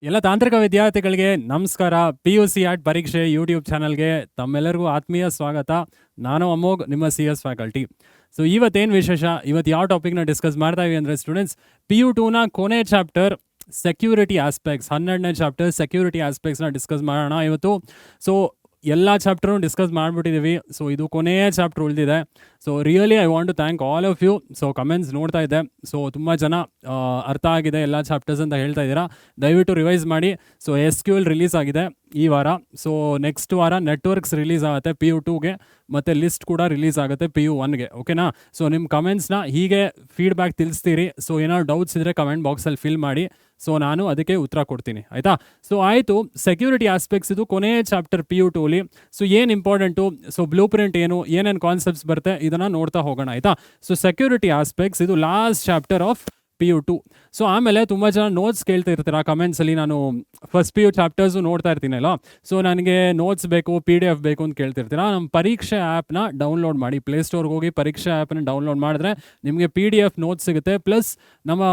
ಎಲ್ಲ ತಾಂತ್ರಿಕ ವಿದ್ಯಾರ್ಥಿಗಳಿಗೆ ನಮಸ್ಕಾರ. PUC ಪರೀಕ್ಷೆ ಯೂಟ್ಯೂಬ್ ಚಾನಲ್ಗೆ ತಮ್ಮೆಲ್ಲರಿಗೂ ಆತ್ಮೀಯ ಸ್ವಾಗತ. ನಾನು ಅಮೋಘ್, ನಿಮ್ಮ CS ಫ್ಯಾಕಲ್ಟಿ. ಸೊ ಇವತ್ತೇನು ವಿಶೇಷ, ಇವತ್ತು ಯಾವ ಟಾಪಿಕ್ನ ಡಿಸ್ಕಸ್ ಮಾಡ್ತಾ ಇವಿ ಅಂದರೆ ಸ್ಟೂಡೆಂಟ್ಸ್, PU2ನ ಕೊನೆ ಚಾಪ್ಟರ್ ಸೆಕ್ಯೂರಿಟಿ ಆಸ್ಪೆಕ್ಟ್ಸ್, 12ನೇ ಚಾಪ್ಟರ್ ಸೆಕ್ಯೂರಿಟಿ ಆಸ್ಪೆಕ್ಟ್ಸ್ನ ಡಿಸ್ಕಸ್ ಮಾಡೋಣ ಇವತ್ತು. ಸೊ ಎಲ್ಲ ಚಾಪ್ಟರ್ನು ಡಿಸ್ಕಸ್ ಮಾಡಿಬಿಟ್ಟಿದ್ದೀವಿ. ಸೊ ಇದು ಕೊನೆಯ ಚಾಪ್ಟರ್ ಉಳಿದಿದೆ. So really I want to thank all of you. So comments ನೋಡ್ತಾ ಇದ್ದೆ, ಸೊ ತುಂಬ ಜನ ಅರ್ಥ ಆಗಿದೆ ಎಲ್ಲ ಚಾಪ್ಟರ್ಸ್ ಅಂತ ಹೇಳ್ತಾ ಇದ್ದೀರಾ. ದಯವಿಟ್ಟು ರಿವೈಸ್ ಮಾಡಿ. ಸೊ SQL ರಿಲೀಸ್ ಆಗಿದೆ ಈ ವಾರ. ಸೊ ನೆಕ್ಸ್ಟ್ ವಾರ ನೆಟ್ವರ್ಕ್ಸ್ ರಿಲೀಸ್ ಆಗುತ್ತೆ PU2ಗೆ, ಮತ್ತು ಲಿಸ್ಟ್ ಕೂಡ ರಿಲೀಸ್ ಆಗುತ್ತೆ PU1ಗೆ. ಓಕೆನಾ? ಸೊ ನಿಮ್ಮ ಕಮೆಂಟ್ಸ್ನ ಹೀಗೆ ಫೀಡ್ಬ್ಯಾಕ್ ತಿಳಿಸ್ತೀರಿ. ಸೊ ಏನಾದ್ರು ಡೌಟ್ಸ್ ಇದ್ದರೆ ಕಮೆಂಟ್ ಬಾಕ್ಸಲ್ಲಿ ಫಿಲ್ ಮಾಡಿ. ಸೊ ನಾನು ಅದಕ್ಕೆ ಉತ್ತರ ಕೊಡ್ತೀನಿ, ಆಯಿತಾ? ಸೊ ಆಯಿತು, ಸೆಕ್ಯೂರಿಟಿ ಆಸ್ಪೆಕ್ಟ್ಸ್ ಇದು ಕೊನೆಯ ಚಾಪ್ಟರ್ PU2ಅಲ್ಲಿ. ಸೊ ಏನು ಇಂಪಾರ್ಟೆಂಟು, ಸೊ ಬ್ಲೂ ಪ್ರಿಂಟ್ ಏನು, ಏನೇನು ಕಾನ್ಸೆಪ್ಟ್ಸ್ ಬರುತ್ತೆ ಇದನ್ನು ನೋಡ್ತಾ ಹೋಗೋಣ, ಆಯಿತಾ? ಸೊ ಸೆಕ್ಯೂರಿಟಿ ಆಸ್ಪೆಕ್ಟ್ಸ್ ಇದು last chapter of PU2. So ಆಮೇಲೆ ತುಂಬ ಜನ ನೋಟ್ಸ್ ಕೇಳ್ತಾ ಇರ್ತೀರ ಕಮೆಂಟ್ಸಲ್ಲಿ. ನಾನು ಫಸ್ಟ್ PU ಚಾಪ್ಟರ್ಸು ನೋಡ್ತಾ ಇರ್ತೀನಲ್ಲ, ಸೊ ನನಗೆ ನೋಟ್ಸ್ ಬೇಕು, PDF ಬೇಕು ಅಂತ ಕೇಳ್ತಿರ್ತೀರ. ನಮ್ಮ ಪರೀಕ್ಷೆ ಆ್ಯಪ್ನ ಡೌನ್ಲೋಡ್ ಮಾಡಿ, ಪ್ಲೇಸ್ಟೋರ್ಗೆ ಹೋಗಿ ಪರೀಕ್ಷೆ ಆ್ಯಪ್ನ ಡೌನ್ಲೋಡ್ ಮಾಡಿದ್ರೆ ನಿಮಗೆ PDF ನೋಟ್ಸ್ ಸಿಗುತ್ತೆ, ಪ್ಲಸ್ ನಮ್ಮ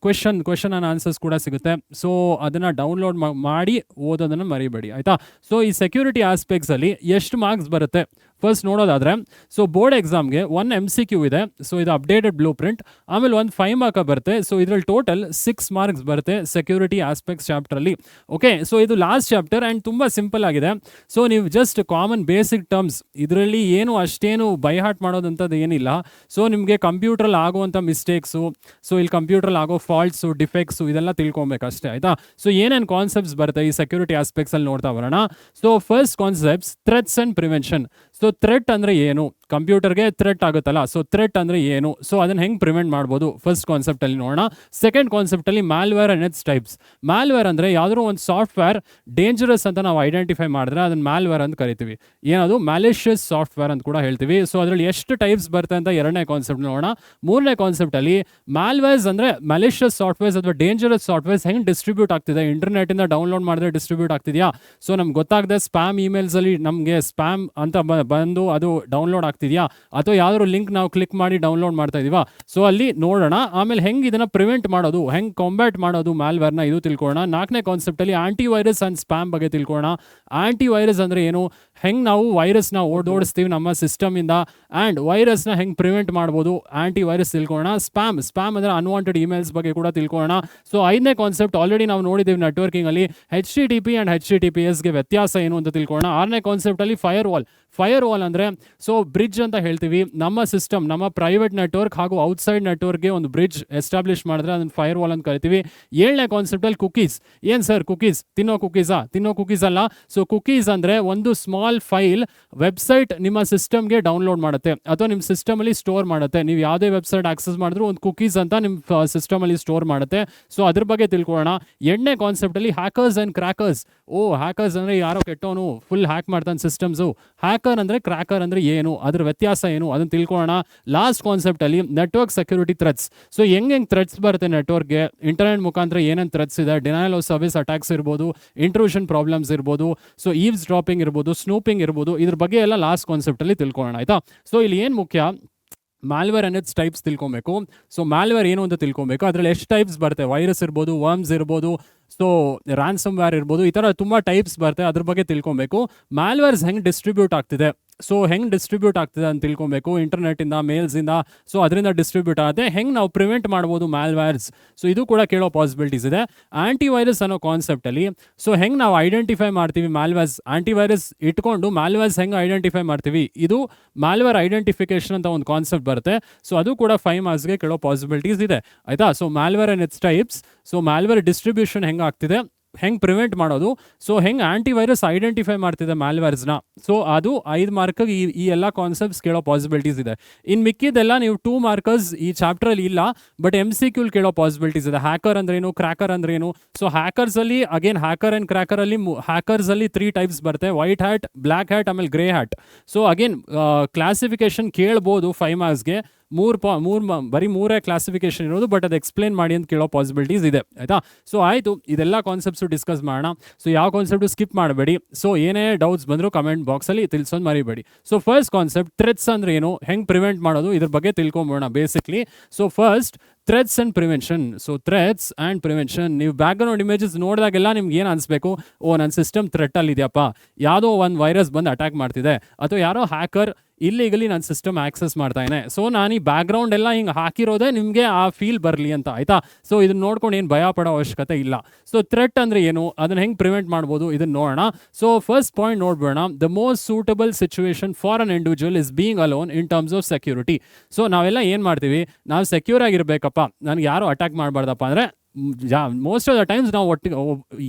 ಕ್ವೆಶನ್ ಆ್ಯಂಡ್ ಆನ್ಸರ್ಸ್ ಕೂಡ ಸಿಗುತ್ತೆ. ಸೊ ಅದನ್ನು ಡೌನ್ಲೋಡ್ ಮಾಡಿ ಓದೋದನ್ನು ಮರಿಬೇಡಿ, ಆಯಿತಾ? ಸೊ ಈ ಸೆಕ್ಯೂರಿಟಿ ಆಸ್ಪೆಕ್ಟ್ಸಲ್ಲಿ ಎಷ್ಟು ಮಾರ್ಕ್ಸ್ ಬರುತ್ತೆ ಫಸ್ಟ್ ನೋಡೋದಾದರೆ, ಸೊ ಬೋರ್ಡ್ ಎಕ್ಸಾಮ್ಗೆ 1 MCQ ಇದೆ. ಸೊ ಇದು ಅಪ್ಡೇಟೆಡ್ ಬ್ಲೂ ಪ್ರಿಂಟ್. ಆಮೇಲೆ ಒಂದು 5 ಮಾರ್ಕ್ ಬರುತ್ತೆ. ಸೊ ಇದರಲ್ಲಿ ಟೋಟಲ್ 6 ಮಾರ್ಕ್ಸ್ ಬರುತ್ತೆ ಸೆಕ್ಯೂರಿಟಿ ಆಸ್ಪೆಕ್ಟ್ಸ್ ಚಾಪ್ಟರಲ್ಲಿ. ಓಕೆ, ಸೊ ಇದು ಲಾಸ್ಟ್ ಚಾಪ್ಟರ್ ಆ್ಯಂಡ್ ತುಂಬ ಸಿಂಪಲ್ ಆಗಿದೆ. ಸೊ ನೀವು ಜಸ್ಟ್ ಕಾಮನ್ ಬೇಸಿಕ್ ಟರ್ಮ್ಸ್, ಇದರಲ್ಲಿ ಏನು ಅಷ್ಟೇನು ಬೈ ಹಾರ್ಟ್ ಮಾಡೋದಂಥದ್ದು ಏನಿಲ್ಲ. ಸೊ ನಿಮಗೆ ಕಂಪ್ಯೂಟ್ರಲ್ಲಿ ಆಗುವಂಥ ಮಿಸ್ಟೇಕ್ಸು, ಸೊ ಇಲ್ಲಿ ಕಂಪ್ಯೂಟ್ರಲ್ಲಿ ಆಗೋ ಫಾಲ್ಟ್ಸು, ಡಿಫೆಕ್ಟ್ಸು ಇದೆಲ್ಲ ತಿಳ್ಕೊಬೇಕಷ್ಟೇ, ಆಯಿತಾ? ಸೊ ಏನೇನು ಕಾನ್ಸೆಪ್ಟ್ಸ್ ಬರುತ್ತೆ ಈ ಸೆಕ್ಯೂರಿಟಿ ಆಸ್ಪೆಕ್ಟ್ಸಲ್ಲಿ ನೋಡ್ತಾ ಬರೋಣ. So first concepts, threats and prevention. So threat ಅಂದರೆ ಏನು, ಕಂಪ್ಯೂಟರ್ಗೆ ಥ್ರೆಟ್ ಆಗುತ್ತಲ್ಲ, ಸೊ ಥ್ರೆಟ್ ಅಂದರೆ ಏನು, ಸೊ ಅದನ್ನು ಹೆಂಗೆ ಪ್ರಿವೆಂಟ್ ಮಾಡ್ಬೋದು ಫಸ್ಟ್ ಕಾನ್ಸೆಪ್ಟಲ್ಲಿ ನೋಡೋಣ. ಸೆಕೆಂಡ್ ಕಾನ್ಸೆಪ್ಟಲ್ಲಿ malware and its types. Malware ಅಂದರೆ ಯಾವುದಾದ್ರು ಒಂದು ಸಾಫ್ಟ್ವೇರ್ ಡೇಂಜರಸ್ ಅಂತ ನಾವು ಐಡೆಂಟಿಫೈ ಮಾಡಿದ್ರೆ ಅದನ್ನು ಮ್ಯಾಲ್ವೇರ್ ಅಂತ ಕರಿತೀವಿ. ಏನದು ಮ್ಯಾಲಿಷಿಯಸ್ ಸಾಫ್ಟ್ವೇರ್ ಅಂತ ಕೂಡ ಹೇಳ್ತೀವಿ. ಸೊ ಅದರಲ್ಲಿ ಎಷ್ಟು ಟೈಪ್ಸ್ ಬರುತ್ತೆ ಅಂತ ಎರಡನೇ ಕಾನ್ಸೆಪ್ಟ್ ನೋಡೋಣ. ಮೂರನೇ ಕಾನ್ಸೆಪ್ಟಲ್ಲಿ ಮ್ಯಾಲ್ವೇರ್ಸ್ ಅಂದರೆ ಮ್ಯಾಲಿಷಿಯಸ್ ಸಾಫ್ಟ್ವೇರ್ಸ್ ಅಥವಾ ಡೇಂಜರಸ್ ಸಾಫ್ಟ್ವೇರ್ಸ್ ಹೆಂಗೆ ಡಿಸ್ಟ್ರಿಬ್ಯೂಟ್ ಆಗ್ತಿದೆ, ಇಂಟರ್ನೆಟಿಂದ ಡೌನ್ಲೋಡ್ ಮಾಡಿದ್ರೆ ಡಿಸ್ಟ್ರಿಬ್ಯೂಟ್ ಆಗ್ತಿದೆಯಾ, ಸೊ ನಮ್ಗೆ ಗೊತ್ತಾಗದೆ ಸ್ಪ್ಯಾಮ್ ಇಮೇಲ್ಸಲ್ಲಿ ನಮಗೆ ಸ್ಪ್ಯಾಮ್ ಅಂತ ಬಂದು ಅದು ಡೌನ್ಲೋಡ್ ಆಗ್ತಿದೆಯಾ, ಅಥವಾ ಯಾವ್ದಾದ್ರು ಲಿಂಕ್ ನಾವು ಕ್ಲಿಕ್ ಮಾಡಿ ಡೌನ್ಲೋಡ್ ಮಾಡ್ತಾ ಇದೀವಾ, ಸೊ ಅಲ್ಲಿ ನೋಡೋಣ. ಆಮೇಲೆ ಹೆಂಗೆ ಇದನ್ನು ಪ್ರಿವೆಂಟ್ ಮಾಡೋದು, ಹೆಂಗೆ ಕಾಂಬ್ಯಾಟ್ ಮಾಡೋದು ಮ್ಯಾಲ್ವೇರ್ನ, ಇದು ತಿಳ್ಕೊಳ್ಳೋಣ. ನಾಲ್ಕನೇ ಕಾನ್ಸೆಪ್ಟಲ್ಲಿ ಆಂಟಿ ವೈರಸ್ ಆ್ಯಂಡ್ ಸ್ಪ್ಯಾಮ್ ಬಗ್ಗೆ ತಿಳ್ಕೊಳ್ಳೋಣ. ಆಂಟಿ ವೈರಸ್ ಅಂದರೆ ಏನು, ಹೆಂಗೆ ನಾವು ವೈರಸ್ನ ಓಡಿಸ್ತೀವಿ ನಮ್ಮ ಸಿಸ್ಟಮಿಂದ, ಆ್ಯಂಡ್ ವೈರಸ್ನ ಹೆಂಗೆ ಪ್ರಿವೆಂಟ್ ಮಾಡ್ಬೋದು, ಆಂಟಿ ವೈರಸ್ ತಿಳ್ಕೊಳ್ಳೋಣ. ಸ್ಪ್ಯಾಮ್ ಅಂದರೆ ಅನ್ವಾಂಟೆಡ್ ಇಮೇಲ್ಸ್ ಬಗ್ಗೆ ಕೂಡ ತಿಳ್ಕೊಳ್ಳೋಣ. ಸೊ ಐದನೇ ಕಾನ್ಸೆಪ್ಟ್ ಆಲ್ರೆಡಿ ನಾವು ನೋಡಿದ್ದೀವಿ ನೆಟ್ವರ್ಕಿಂಗಲ್ಲಿ, HTTP ಆ್ಯಂಡ್ HTTPSಗೆ ವ್ಯತ್ಯಾಸ ಏನು ಅಂತ ತಿಳ್ಕೊಳ್ಳೋಣ. ಆರನೇ ಕಾನ್ಸೆಪ್ಟಲ್ಲಿ ಫೈರ್ ವಾಲ್ ಅಂದರೆ ಸೊ ಬ್ರಿಡ್ಜ್ ಅಂತ ಹೇಳ್ತೀವಿ. ನಮ್ಮ ಸಿಸ್ಟಮ್, ನಮ್ಮ ಪ್ರೈವೇಟ್ ನೆಟ್ವರ್ಕ್ ಹಾಗೂ ಔಟ್ಸೈಡ್ ನೆಟ್ವರ್ಕ್ಗೆ ಒಂದು ಬ್ರಿಡ್ಜ್ ಎಸ್ಟಾಬ್ಲಿಷ್ ಮಾಡಿದ್ರೆ ಅದನ್ನು ಫೈರ್ ವಾಲ್ ಅಂತ ಕರಿತೀವಿ. ಏಳನೇ ಕಾನ್ಸೆಪ್ಟಲ್ಲಿ ಕುಕೀಸ್. ಏನು ಸರ್ ಕುಕೀಸ್, ತಿನ್ನೋ ಕುಕೀಸ್ ಅಲ್ಲ. ಸೊ ಕುಕೀಸ್ ಅಂದರೆ ಒಂದು ಸ್ಮಾಲ್ ಫೈಲ್ ವೆಬ್ಸೈಟ್ ನಿಮ್ಮ ಸಿಸ್ಟಮ್ಗೆ ಡೌನ್ಲೋಡ್ ಮಾಡುತ್ತೆ ಅಥವಾ ನಿಮ್ಮ ಸಿಸ್ಟಮಲ್ಲಿ ಸ್ಟೋರ್ ಮಾಡುತ್ತೆ. ನೀವು ಯಾವುದೇ ವೆಬ್ಸೈಟ್ ಆಕ್ಸೆಸ್ ಮಾಡಿದ್ರು ಒಂದು ಕುಕೀಸ್ ಅಂತ ನಿಮ್ಮ ಸಿಸ್ಟಮಲ್ಲಿ ಸ್ಟೋರ್ ಮಾಡುತ್ತೆ. ಸೊ ಅದ್ರ ಬಗ್ಗೆ ತಿಳ್ಕೊಳ್ಳೋಣ. ಎಂಟನೇ ಕಾನ್ಸೆಪ್ಟಲ್ಲಿ ಹ್ಯಾಕರ್ಸ್ ಆ್ಯಂಡ್ ಕ್ರ್ಯಾಕರ್ಸ್. ಹ್ಯಾಕರ್ಸ್ ಅಂದರೆ ಯಾರೋ ಕೆಟ್ಟವನು ಫುಲ್ ಹ್ಯಾಕ್ ಮಾಡ್ತಾನೆ ಸಿಸ್ಟಮ್ಸು. ಹ್ಯಾಕರ್ ಅಂದರೆ ಕ್ರ್ಯಾಕರ್ ಅಂದರೆ ಏನು, ಅದ್ರ ವ್ಯತ್ಯಾಸ ಏನು ಅದನ್ನು ತಿಳ್ಕೊಳ್ಳೋಣ. ಲಾಸ್ಟ್ ಕಾನ್ಸೆಪ್ಟಲ್ಲಿ ನೆಟ್ವರ್ಕ್ ಸೆಕ್ಯೂರಿಟಿ ಥ್ರೆಟ್ಸ್. ಸೊ ಹೆಂಗೆ ಥ್ರೆಟ್ಸ್ ಬರುತ್ತೆ ನೆಟ್ವರ್ಕ್ಗೆ, ಇಂಟರ್ನೆಟ್ ಮುಖಾಂತರ ಏನೇನು ಥ್ರೆಟ್ಸ್ ಇದೆ, ಡಿನೈಲ್ ಆಫ್ ಸರ್ವಿಸ್ ಅಟ್ಯಾಕ್ಸ್ ಇರ್ಬೋದು, ಇಂಟ್ರೂಷನ್ ಪ್ರಾಬ್ಲಮ್ಸ್ ಇರ್ಬೋದು, ಸೊ ಈವ್ಸ್ ಡ್ರಾಪಿಂಗ್ ಇರ್ಬೋದು, ಸ್ನೂಪಿಂಗ್ ಇರ್ಬೋದು, ಇದ್ರ ಬಗ್ಗೆ ಎಲ್ಲ ಲಾಸ್ಟ್ ಕಾನ್ಸೆಪ್ಟಲ್ಲಿ ತಿಳ್ಕೊಳ್ಳೋಣ, ಆಯಿತಾ? ಸೊ ಇಲ್ಲಿ ಏನು ಮುಖ್ಯ, ಮ್ಯಾಲ್ವೇರ್ ಆ್ಯಂಡ್ ಇಟ್ಸ್ ಟೈಪ್ಸ್ ತಿಳ್ಕೊಬೇಕು. ಸೊ ಮ್ಯಾಲ್ವೇರ್ ಏನು ಅಂತ ತಿಳ್ಕೊಬೇಕು, ಅದರಲ್ಲಿ ಎಷ್ಟು ಟೈಪ್ಸ್ ಬರುತ್ತೆ, ವೈರಸ್ ಇರ್ಬೋದು, ವರ್ಮ್ಸ್ ಇರ್ಬೋದು, ಸೊ ರ್ಯಾನ್ಸಮ್ ವೇರ್ ಇರ್ಬೋದು, ಈ ಥರ ತುಂಬ ಟೈಪ್ಸ್ ಬರುತ್ತೆ, ಅದ್ರ ಬಗ್ಗೆ ತಿಳ್ಕೊಬೇಕು. ಮ್ಯಾಲ್ವೇರ್ಸ್ ಹೆಂಗೆ ಡಿಸ್ಟ್ರಿಬ್ಯೂಟ್ ಆಗ್ತಿದೆ, ಸೊ ಹೆಂಗೆ ಡಿಸ್ಟ್ರಿಬ್ಯೂಟ್ ಆಗ್ತಿದೆ ಅಂತ ತಿಳ್ಕೊಬೇಕು. ಇಂಟರ್ನೆಟ್ಟಿಂದ, ಮೇಲ್ಸಿಂದ, ಸೊ ಅದರಿಂದ ಡಿಸ್ಟ್ರಿಬ್ಯೂಟ್ ಆಗುತ್ತೆ. ಹೆಂಗೆ ನಾವು ಪ್ರಿವೆಂಟ್ ಮಾಡ್ಬೋದು ಮ್ಯಾಲ್ವೇರ್ಸ್, ಸೊ ಇದು ಕೂಡ ಕೇಳೋ ಪಾಸಿಬಿಲಿಟೀಸ್ ಇದೆ. ಆ್ಯಂಟಿವೈರಸ್ ಅನ್ನೋ ಕಾನ್ಸೆಪ್ಟಲ್ಲಿ ಸೊ ಹೆಂಗೆ ನಾವು ಐಡೆಂಟಿಫೈ ಮಾಡ್ತೀವಿ ಮ್ಯಾಲ್ವೇರ್ಸ್, ಆ್ಯಂಟಿವೈರಸ್ ಇಟ್ಕೊಂಡು ಮ್ಯಾಲ್ವೇರ್ಸ್ ಹೆಂಗೆ ಐಡೆಂಟಿಫೈ ಮಾಡ್ತೀವಿ, ಇದು ಮ್ಯಾಲ್ವೇರ್ ಐಡೆಂಟಿಫಿಕೇಶನ್ ಅಂತ ಒಂದು ಕಾನ್ಸೆಪ್ಟ್ ಬರುತ್ತೆ. ಸೊ ಅದು ಕೂಡ 5 ಮಾರ್ಕ್ಸ್ಗೆ ಕೇಳೋ ಪಾಸಿಬಿಲಿಟೀಸ್ ಇದೆ, ಆಯಿತಾ? So malware and its types, so malware distribution ಹೆಂಗೆ ಆಗ್ತಿದೆ, ಹೆಂಗೆ ಪ್ರಿವೆಂಟ್ ಮಾಡೋದು, ಸೊ ಹೆಂಗೆ ಆ್ಯಂಟಿವೈರಸ್ ಐಡೆಂಟಿಫೈ ಮಾಡ್ತಿದೆ ಮ್ಯಾಲ್ವೇರ್ಸ್ನ, ಸೊ ಅದು 5 ಮಾರ್ಕಿಗೆ ಈ ಎಲ್ಲ ಕಾನ್ಸೆಪ್ಟ್ಸ್ ಕೇಳೋ ಪಾಸಿಬಿಲಿಟೀಸ್ ಇದೆ. ಇನ್ನು ಮಿಕ್ಕಿದೆಲ್ಲ ನೀವು 2 ಮಾರ್ಕರ್ಸ್ ಈ ಚಾಪ್ಟ್ರಲ್ಲಿ ಇಲ್ಲ, ಬಟ್ MCQ ಕೇಳೋ ಪಾಸಿಬಿಲಿಟೀಸ್ ಇದೆ. ಹ್ಯಾಕರ್ ಅಂದ್ರೇನು, ಕ್ರ್ಯಾಕರ್ ಅಂದ್ರೇನು. ಸೊ ಹ್ಯಾಕರ್ಸಲ್ಲಿ ಅಗೇನ್ ಹ್ಯಾಕರ್ ಆ್ಯಂಡ್ ಕ್ರ್ಯಾಕರಲ್ಲಿ ಹ್ಯಾಕರ್ಸಲ್ಲಿ 3 ಟೈಪ್ಸ್ ಬರುತ್ತೆ, ವೈಟ್ ಹ್ಯಾಟ್, ಬ್ಲ್ಯಾಕ್ ಹ್ಯಾಟ್, ಆಮೇಲೆ grey hat. So again classification ಕೇಳ್ಬೋದು 5 ಮಾರ್ಕ್ಸ್ಗೆ. ಬರೀ 3 ಕ್ಲಾಸಿಫಿಕೇಶನ್ ಇರೋದು, ಬಟ್ ಅದು ಎಕ್ಸ್ಪ್ಲೇನ್ ಮಾಡಿ ಅಂತ ಕೇಳೋ ಪಾಸಿಬಿಲಿಟೀಸ್ ಇದೆ, ಆಯಿತಾ? ಸೊ ಆಯಿತು, ಇದೆಲ್ಲ ಕಾನ್ಸೆಪ್ಟ್ಸು ಡಿಸ್ಕಸ್ ಮಾಡೋಣ. ಸೊ ಯಾವ ಕಾನ್ಸೆಪ್ಟು ಸ್ಕಿಪ್ ಮಾಡಬೇಡಿ. ಸೊ ಏನೇ ಡೌಟ್ಸ್ ಬಂದರೂ ಕಮೆಂಟ್ ಬಾಕ್ಸಲ್ಲಿ ತಿಳಿಸೋದು ಮರಿಬೇಡಿ. ಸೊ ಫಸ್ಟ್ ಕಾನ್ಸೆಪ್ಟ್ ಥ್ರೆಟ್ಸ್ ಅಂದರೆ ಏನು, ಹೆಂಗೆ ಪ್ರಿವೆಂಟ್ ಮಾಡೋದು, ಇದ್ರ ಬಗ್ಗೆ ತಿಳ್ಕೊಂಬೋಣ basically. So first threats and prevention. So threats and prevention, ನೀವು ಬ್ಯಾಕ್ಗ್ರೌಂಡ್ ಇಮೇಜಸ್ ನೋಡಿದಾಗೆಲ್ಲ ನಿಮ್ಗೆ ಏನು ಅನಿಸ್ಬೇಕು, ಓ ನನ್ನ ಸಿಸ್ಟಮ್ ಥ್ರೆಟ್ಟಲ್ಲಿ ಇದೆಯಪ್ಪ, ಯಾವುದೋ ಒಂದು ವೈರಸ್ ಬಂದು ಅಟ್ಯಾಕ್ ಮಾಡ್ತಿದೆ, ಅಥವಾ ಯಾರೋ ಹ್ಯಾಕರ್ ಇಲ್ಲಿಗಲಿ ನನ್ನ ಸಿಸ್ಟಮ್ ಆಕ್ಸೆಸ್ ಮಾಡ್ತಾಯಿನೆ. ಸೊ ನಾನು ಈ ಬ್ಯಾಕ್ಗ್ರೌಂಡ್ ಎಲ್ಲ ಹಿಂಗೆ ಹಾಕಿರೋದೇ ನಿಮಗೆ ಆ ಫೀಲ್ ಬರಲಿ ಅಂತ, ಆಯಿತಾ. ಸೊ ಇದನ್ನ ನೋಡ್ಕೊಂಡು ಏನು ಭಯ ಪಡೋ ಅವಶ್ಯಕತೆ ಇಲ್ಲ. ಸೊ ಥ್ರೆಟ್ ಅಂದರೆ ಏನು, ಅದನ್ನು ಹೆಂಗೆ ಪ್ರಿವೆಂಟ್ ಮಾಡ್ಬೋದು ಇದನ್ನು ನೋಡೋಣ. ಸೊ ಫಸ್ಟ್ ಪಾಯಿಂಟ್ ನೋಡ್ಬೇಡ, the most suitable situation for an individual is being alone in terms of security. So ನಾವೆಲ್ಲ ಏನು ಮಾಡ್ತೀವಿ, ನಾವು ಸೆಕ್ಯೂರ್ ಆಗಿರಬೇಕಪ್ಪ, ನನಗೆ ಯಾರು ಅಟ್ಯಾಕ್ ಮಾಡಬಾರ್ದಪ್ಪ ಅಂದರೆ ಮೋಸ್ಟ್ ಆಫ್ ದ ಟೈಮ್ಸ್ ನಾವು ಒಟ್ಟಿಗೆ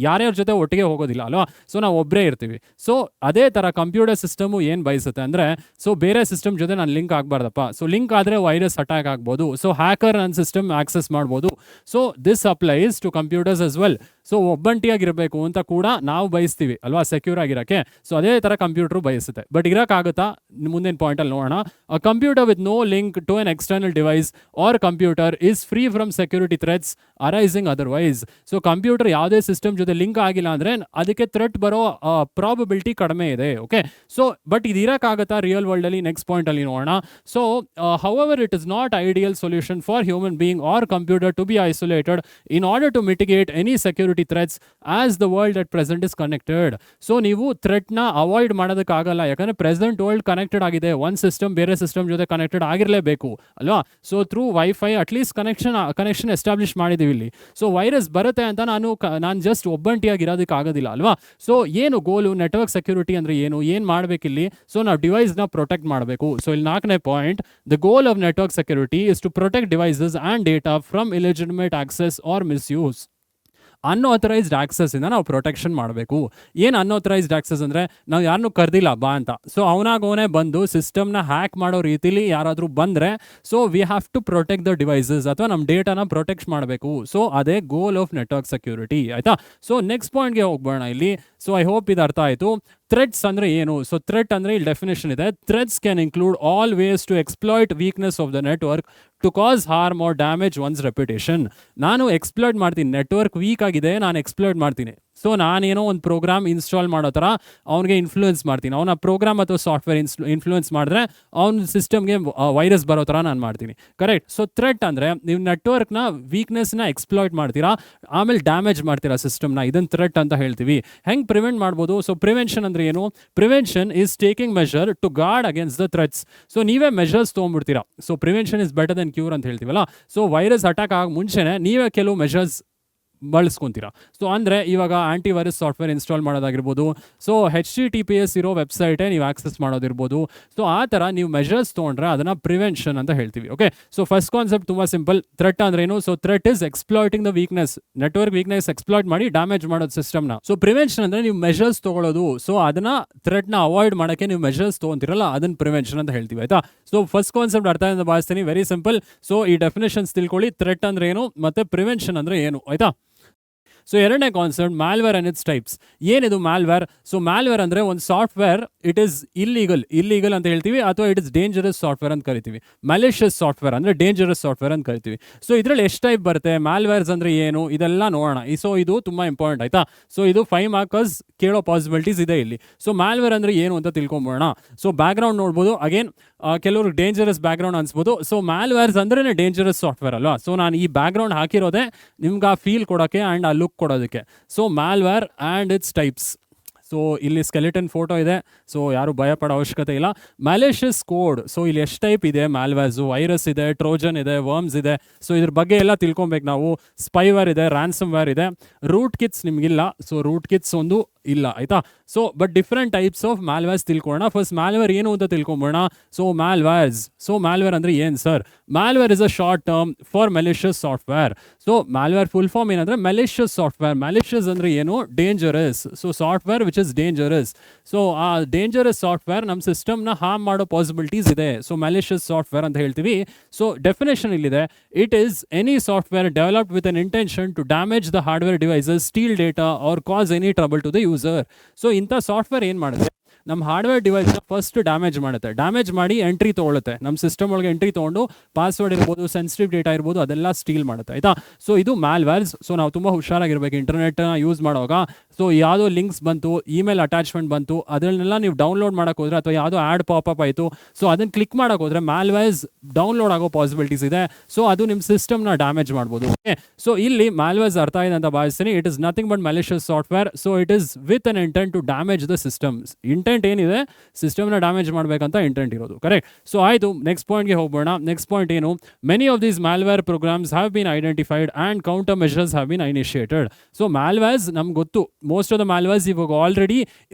ಯಾರ್ಯಾರ ಜೊತೆ ಒಟ್ಟಿಗೆ ಹೋಗೋದಿಲ್ಲ ಅಲ್ವಾ. ಸೊ ನಾವು ಒಬ್ಬರೇ ಇರ್ತೀವಿ. ಸೊ ಅದೇ ಥರ ಕಂಪ್ಯೂಟರ್ ಸಿಸ್ಟಮು ಏನು ಬಯಸುತ್ತೆ ಅಂದರೆ, ಸೊ ಬೇರೆ ಸಿಸ್ಟಮ್ ಜೊತೆ ನಾನು ಲಿಂಕ್ ಆಗಬಾರ್ದಪ್ಪ. ಸೊ ಲಿಂಕ್ ಆದರೆ ವೈರಸ್ ಅಟ್ಯಾಕ್ ಆಗ್ಬೋದು, ಸೊ ಹ್ಯಾಕರ್ ನನ್ನ ಸಿಸ್ಟಮ್ ಆಕ್ಸೆಸ್ ಮಾಡ್ಬೋದು. So this applies to computers as well. So ಒಬ್ಬಂಟಿಯಾಗಿರಬೇಕು ಅಂತ ಕೂಡ ನಾವು ಬಯಸ್ತೀವಿ ಅಲ್ವಾ, ಸೆಕ್ಯೂರ್ ಆಗಿರೋಕ್ಕೆ. ಸೊ ಅದೇ ಥರ ಕಂಪ್ಯೂಟರ್ ಬಯಸುತ್ತೆ. ಬಟ್ ಇರೋಕ್ಕಾಗುತ್ತಾ, ಮುಂದಿನ ಪಾಯಿಂಟಲ್ಲಿ ನೋಡೋಣ. A computer with no link to an external device or computer is free from security threats arising otherwise. So computer ಯಾವುದೇ ಸಿಸ್ಟಮ್ ಜೊತೆ ಲಿಂಕ್ ಆಗಿಲ್ಲ ಅಂದರೆ ಅದಕ್ಕೆ ಥ್ರೆಟ್ ಬರೋ ಪ್ರಾಬಬಿಲಿಟಿ ಕಡಿಮೆ ಇದೆ. ಓಕೆ, ಸೊ ಬಟ್ ಇದು ಇರೋಕ್ಕಾಗುತ್ತಾ ರಿಯಲ್ ವರ್ಲ್ಡಲ್ಲಿ, ನೆಕ್ಸ್ಟ್ ಪಾಯಿಂಟಲ್ಲಿ ನೋಡೋಣ. So however it is not ideal solution for human being or computer to be isolated in order to mitigate any security threats as the world at present is connected. So ನೀವು ಥ್ರೆಟ್ನ avoid ಮಾಡೋದಕ್ಕಾಗಲ್ಲ, ಯಾಕಂದರೆ present world connected ಆಗಿದೆ. ಒಂದು system ಬೇರೆ system ಜೊತೆ connected ಆಗಿರಲೇಬೇಕು ಅಲ್ವಾ. So through wifi at least connection establish ಮಾಡಿದ್ದೀವಿ ಇಲ್ಲಿ. ಸೊ ವೈರಸ್ ಬರುತ್ತೆ ಅಂತ ನಾನು ಜಸ್ಟ್ ಒಬ್ಬಂಟಿಯಾಗಿರೋದಕ್ಕೆ ಆಗೋದಿಲ್ಲ ಅಲ್ವಾ. ಸೊ ಏನು ಗೋಲು, ನೆಟ್ವರ್ಕ್ ಸೆಕ್ಯೂರಿಟಿ ಅಂದರೆ ಏನು ಮಾಡಬೇಕಿಲ್ಲಿ. ಸೊ ನಾವು ಡಿವೈಸ್ನ ಪ್ರೊಟೆಕ್ಟ್ ಮಾಡಬೇಕು. ಸೊ ಇಲ್ಲಿ 4ನೇ point, the goal of network security is to protect devices and data from illegitimate access or misuse. Unauthorised ಆಕ್ಸೆಸ್ಸಿಂದ ನಾವು ಪ್ರೊಟೆಕ್ಷನ್ ಮಾಡಬೇಕು. ಏನು ಅನ್ಆಥರೈಸ್ಡ್ ಆಕ್ಸೆಸ್ ಅಂದರೆ, ನಾವು ಯಾರನ್ನೂ ಕರೆದಿಲ್ಲ ಬಾ ಅಂತ, ಸೊ ಅವನಾಗವನೇ ಬಂದು ಸಿಸ್ಟಮ್ನ ಹ್ಯಾಕ್ ಮಾಡೋ ರೀತಿಲಿ ಯಾರಾದರೂ ಬಂದರೆ, so we have to protect the devices ಅಥವಾ ನಮ್ಮ ಡೇಟಾನ ಪ್ರೊಟೆಕ್ಟ್ ಮಾಡಬೇಕು. ಸೊ ಅದೇ ಗೋಲ್ ಆಫ್ ನೆಟ್ವರ್ಕ್ ಸೆಕ್ಯೂರಿಟಿ, ಆಯಿತಾ. ಸೊ ನೆಕ್ಸ್ಟ್ ಪಾಯಿಂಟ್ಗೆ ಹೋಗ್ಬೋಣ ಇಲ್ಲಿ. ಸೊ ಐ ಹೋಪ್ ಇದು ಅರ್ಥ ಆಯಿತು. ಥ್ರೆಟ್ಸ್ ಅಂದರೆ ಏನು? ಸೊ ಥ್ರೆಟ್ ಅಂದರೆ ಇಲ್ಲಿ ಡೆಫಿನೇಷನ್ ಇದೆ. Threats can include all ways to exploit weakness of the network to cause harm or damage one's reputation. ನಾನು ಎಕ್ಸ್ಪ್ಲಾಯ್ಟ್ ಮಾಡ್ತೀನಿ, ನೆಟ್ವರ್ಕ್ ವೀಕ್ ಆಗಿದೆ, ನಾನು ಎಕ್ಸ್ಪ್ಲಾಯ್ಟ್ ಮಾಡ್ತೀನಿ. ಸೊ ನಾನೇನೋ ಒಂದು ಪ್ರೋಗ್ರಾಮ್ ಇನ್ಸ್ಟಾಲ್ ಮಾಡೋ ಥರ ಅವನಿಗೆ ಇನ್ಫ್ಲೂಯೆನ್ಸ್ ಮಾಡ್ತೀನಿ. ಅವನ ಪ್ರೋಗ್ರಾಮ್ ಅಥವಾ ಸಾಫ್ಟ್ವೇರ್ ಇನ್ಫ್ಲೂಯೆನ್ಸ್ ಮಾಡಿದ್ರೆ ಅವ್ನ ಸಿಸ್ಟಮ್ಗೆ ವೈರಸ್ ಬರೋ ಥರ ನಾನು ಮಾಡ್ತೀನಿ. ಕರೆಕ್ಟ್. ಸೊ ಥ್ರೆಟ್ ಅಂದರೆ ನೀವು ನೆಟ್ವರ್ಕ್ನ ವೀಕ್ನೆಸ್ನ ಎಕ್ಸ್ಪ್ಲಾಯ್ಟ್ ಮಾಡ್ತೀರಾ, ಆಮೇಲೆ ಡ್ಯಾಮೇಜ್ ಮಾಡ್ತೀರಾ ಸಿಸ್ಟಮ್ನ, ಇದನ್ನು ಥ್ರೆಟ್ ಅಂತ ಹೇಳ್ತೀವಿ. ಹೆಂಗೆ ಪ್ರಿವೆಂಟ್ ಮಾಡ್ಬೋದು? ಸೊ ಪ್ರಿವೆನ್ಷನ್ ಅಂದರೆ ಏನು? Prevention is taking measure to guard against the threats. So ನೀವೇ ಮೆಷರ್ಸ್ ತೊಗೊಂಡ್ಬಿಡ್ತೀರಾ. So prevention is better than cure ಅಂತ ಹೇಳ್ತೀವಲ್ಲ. ಸೊ ವೈರಸ್ ಅಟ್ಯಾಕ್ ಆಗ ಮುಂಚೆನೇ ನೀವೇ ಕೆಲವು ಮೆಷರ್ಸ್ ಬಳಸ್ಕೊತೀರಾ. ಸೊ ಅಂದರೆ ಇವಾಗ ಆ್ಯಂಟಿವೈರಸ್ ಸಾಫ್ಟ್ವೇರ್ ಇನ್ಸ್ಟಾಲ್ ಮಾಡೋದಾಗಿರ್ಬೋದು, ಸೊ HTTPS ಇರೋ ವೆಬ್ಸೈಟೇ ನೀವು ಆಕ್ಸೆಸ್ ಮಾಡೋದಿರ್ಬೋದು. ಸೊ ಆ ಥರ ನೀವು ಮೆಷರ್ಸ್ ತೊಗೊಂಡ್ರೆ ಅದನ್ನು ಪ್ರಿವೆನ್ಷನ್ ಅಂತ ಹೇಳ್ತೀವಿ. ಓಕೆ, ಸೊ ಫಸ್ಟ್ ಕಾನ್ಸೆಪ್ಟ್ ತುಂಬ ಸಿಂಪಲ್. ಥ್ರೆಟ್ ಅಂದ್ರೆ ಏನು? So threat is exploiting the weakness, network weakness exploit ಮಾಡಿ ಡ್ಯಾಮೇಜ್ ಮಾಡೋದು ಸಿಸ್ಟಮ್ನ. ಸೊ ಪ್ರಿವೆನ್ಷನ್ ಅಂದರೆ ನೀವು ಮೆಷರ್ಸ್ ತೊಗೊಳ್ಳೋದು. ಸೊ ಅದನ್ನು ಥ್ರೆಟ್ನ ಅವಾಯ್ಡ್ ಮಾಡೋಕ್ಕೆ ನೀವು ಮೆಷರ್ಸ್ ತೊಗೊಂತಿರಲ್ಲ, ಅದನ್ನು ಪ್ರಿವೆನ್ಷನ್ ಅಂತ ಹೇಳ್ತೀವಿ, ಆಯಿತಾ. ಸೊ ಫಸ್ಟ್ ಕಾನ್ಸೆಪ್ಟ್ ಅರ್ಥ ಅಂತ ಭಾವಿಸ್ತೀನಿ, ವೆರಿ ಸಿಂಪಲ್. ಸೊ ಈ ಡೆಫಿನೇಷನ್ಸ್ ತಿಳ್ಕೊಳ್ಳಿ, ಥ್ರೆಟ್ ಅಂದ್ರೆ ಏನು ಮತ್ತು ಪ್ರಿವೆನ್ಷನ್ ಅಂದರೆ ಏನು, ಆಯಿತಾ. ಸೊ ಎರಡನೇ ಕಾನ್ಸೆಪ್ಟ್, ಮ್ಯಾಲ್ವೇರ್ ಅಂಡ್ ಇಟ್ಸ್ ಟೈಪ್ಸ್. ಏನಿದು ಮ್ಯಾಲ್ವೇರ್? ಸೊ ಮ್ಯಾಲ್ವೇರ್ ಅಂದರೆ ಒಂದು ಸಾಫ್ಟ್ವೇರ್ ಇಟ್ ಈಸ್ ಇಲ್ಲೀಗಲ್ ಅಂತ ಹೇಳ್ತೀವಿ, ಅಥವಾ ಇಟ್ ಇಸ್ ಡೇಂಜರಸ್ ಸಾಫ್ಟ್ವೇರ್ ಅಂತ ಕರಿತೀವಿ. ಮ್ಯಾಲಿಷಿಯಸ್ ಸಾಫ್ಟ್ವೇರ್ ಅಂದರೆ ಡೇಂಜರಸ್ ಸಾಫ್ಟ್ವೇರ್ ಅಂತ ಕರಿತೀವಿ. ಸೊ ಇದರಲ್ಲಿ ಎಷ್ಟು ಟೈಪ್ ಬರುತ್ತೆ, ಮ್ಯಾಲ್ವೇರ್ಸ್ ಅಂದರೆ ಏನು, ಇದೆಲ್ಲ ನೋಡೋಣ. ಸೊ ಇದು ತುಂಬ ಇಂಪಾರ್ಟೆಂಟ್, ಆಯಿತಾ. ಸೊ ಇದು 5 ಮಾರ್ಕರ್ಸ್ ಕೇಳೋ ಪಾಸಿಬಿಲಿಟೀಸ್ ಇದೆ ಇಲ್ಲಿ. ಸೊ ಮ್ಯಾಲ್ವೇರ್ ಅಂದರೆ ಏನು ಅಂತ ತಿಳ್ಕೊಂಬೋಣ. ಸೊ ಬ್ಯಾಕ್ಗ್ರೌಂಡ್ ನೋಡ್ಬೋದು. ಅಗೇನ್ ಕೆಲವರು ಡೇಂಜರಸ್ ಬ್ಯಾಕ್ಗ್ರೌಂಡ್ ಅನ್ಸ್ಬೋದು. ಸೊ ಮ್ಯಾಲ್ವೇರ್ಸ್ ಅಂದ್ರೆ ಡೇಂಜರಸ್ ಸಾಫ್ಟ್ವೇರ್ ಅಲ್ವಾ. ಸೊ ನಾನು ಈ ಬ್ಯಾಕ್ಗ್ರೌಂಡ್ ಹಾಕಿರೋದೇ ನಿಮ್ಗೆ ಆ ಫೀಲ್ ಕೊಡೋಕ್ಕೆ ಆ್ಯಂಡ್ ಆ ಲುಕ್ ಕೊಡೋದಕ್ಕೆ. So malware and its types. So ಇಲ್ಲಿ ಸ್ಕೆಲಿಟನ್ ಫೋಟೋ ಇದೆ, ಸೊ ಯಾರು ಭಯಪಡೋ ಅವಶ್ಯಕತೆ ಇಲ್ಲ. Malicious code. ಸೊ ಇಲ್ಲಿ ಎಷ್ಟು ಟೈಪ್ ಇದೆ ಮ್ಯಾಲ್ವೇರ್ಸು? ವೈರಸ್ ಇದೆ, ಟ್ರೋಜನ್ ಇದೆ, ವರ್ಮ್ಸ್ ಇದೆ. ಸೊ ಇದ್ರ ಬಗ್ಗೆ ಎಲ್ಲ ತಿಳ್ಕೊಬೇಕು ನಾವು. ಸ್ಪೈವೇರ್ ಇದೆ, ರ್ಯಾನ್ಸಮ್ ವೇರ್ ಇದೆ. ರೂಟ್ ಕಿಟ್ಸ್ ನಿಮಗಿಲ್ಲ, ಸೊ ರೂಟ್ ಕಿಟ್ಸ್ ಒಂದು ಇಲ್ಲ, ಆಯಿತಾ. So but different types of malwares ತಿಳ್ಕೊಳ್ಳೋಣ. ಫಸ್ಟ್ ಮ್ಯಾಲ್ವೇರ್ ಏನು ಅಂತ ತಿಳ್ಕೊಂಬೋಣ. ಸೊ ಮ್ಯಾಲ್ವೇರ್ ಅಂದರೆ ಏನು sir? Malware is a short term for malicious software. So malware full form ಏನಂದರೆ ಮೆಲಿಷಿಯಸ್ ಸಾಫ್ಟ್ವೇರ್. ಮೆಲಿಷಿಯಸ್ ಅಂದರೆ ಏನು? Dangerous. So software which is dangerous. So ಆ ಡೇಂಜರಸ್ ಸಾಫ್ಟ್ವೇರ್ ನಮ್ಮ ಸಿಸ್ಟಮ್ನ ಹಾರ್ಮ್ ಮಾಡೋ ಪಾಸಿಬಿಲಿಟೀಸ್ ಇದೆ. ಸೊ ಮೆಲಿಷಿಯಸ್ ಸಾಫ್ಟ್ವೇರ್ ಅಂತ ಹೇಳ್ತೀವಿ. ಸೊ ಡೆಫಿನೇಷನ್ ಇಲ್ಲಿದೆ, it is any software developed with an intention to damage the hardware devices, steal data or cause any trouble to the user. So ಇಂಥ software ಏನು ಮಾಡುತ್ತೆ, ನಮ್ಮ hardware ಡಿವೈಸ್ನ first damage ಮಾಡುತ್ತೆ. Damage ಮಾಡಿ ಎಂಟ್ರಿ ತೊಗೊಳುತ್ತೆ, ನಮ್ಮ ಸಿಸ್ಟಮ್ ಒಳಗೆ ಎಂಟ್ರಿ ತೊಗೊಂಡು ಪಾಸ್ವರ್ಡ್ ಇರ್ಬೋದು, ಸೆನ್ಸಿಟಿವ್ ಡೇಟಾ ಇರ್ಬೋದು, ಅದೆಲ್ಲ ಸ್ಟೀಲ್ ಮಾಡುತ್ತೆ, ಆಯಿತಾ. ಸೊ ಇದು ಮ್ಯಾಲ್ವೇರ್ಸ್. ಸೊ ನಾವು ತುಂಬ ಹುಷಾರಾಗಿರ್ಬೇಕು ಇಂಟರ್ನೆಟ್ನ ಯೂಸ್ ಮಾಡುವಾಗ. ಸೊ ಯಾವುದೋ ಲಿಂಕ್ಸ್ ಬಂತು, ಇಮೇಲ್ ಅಟ್ಯಾಚ್ಮೆಂಟ್ ಬಂತು, ಅದನ್ನೆಲ್ಲ ನೀವು ಡೌನ್ಲೋಡ್ ಮಾಡೋಕೆ ಹೋದರೆ ಅಥವಾ ಯಾವುದೋ ಆ್ಯಡ್ ಪಾಪಪ್ ಆಯಿತು, ಸೊ ಅದನ್ನು ಕ್ಲಿಕ್ ಮಾಡೋಕೆ ಹೋದರೆ ಮ್ಯಾಲ್ವೇರ್ಸ್ ಡೌನ್ಲೋಡ್ ಆಗೋ ಪಾಸಿಬಿಲಿಟೀಸ್ ಇದೆ. ಸೊ ಅದು ನಿಮ್ಮ ಸಿಸ್ಟಮ್ನ ಡ್ಯಾಮೇಜ್ ಮಾಡ್ಬೋದು. ಓಕೆ, ಸೊ ಇಲ್ಲಿ ಮ್ಯಾಲ್ವೇರ್ಸ್ ಅರ್ಥ ಇದೆ ಅಂತ ಭಾವಿಸ್ತೀನಿ. It is nothing but malicious software. So it is with an intent to damage the systems. Intent ಏನಿದೆ, ಸಿಸ್ಟಮ್ನ ಡ್ಯಾಮೇಜ್ ಮಾಡಬೇಕಂತ ಇಂಟೆಂಟ್ ಇರೋದು. ಕರೆಕ್ಟ್. ಸೊ ಆಯಿತು, ನೆಕ್ಸ್ಟ್ ಪಾಯಿಂಟ್ಗೆ ಹೋಗೋಣ. ನೆಕ್ಸ್ಟ್ ಪಾಯಿಂಟ್ ಏನು? Many of these malware programs have been identified and countermeasures have been initiated. So malwares ನಮ್ಗೆ ಗೊತ್ತು, ಮೋಸ್ಟ್ ಆಫ್ ದ ಮ್ಯಾಲ್ವೇರ್ಸ್ ಇವಾಗ ಆಲ್ರೆಡಿ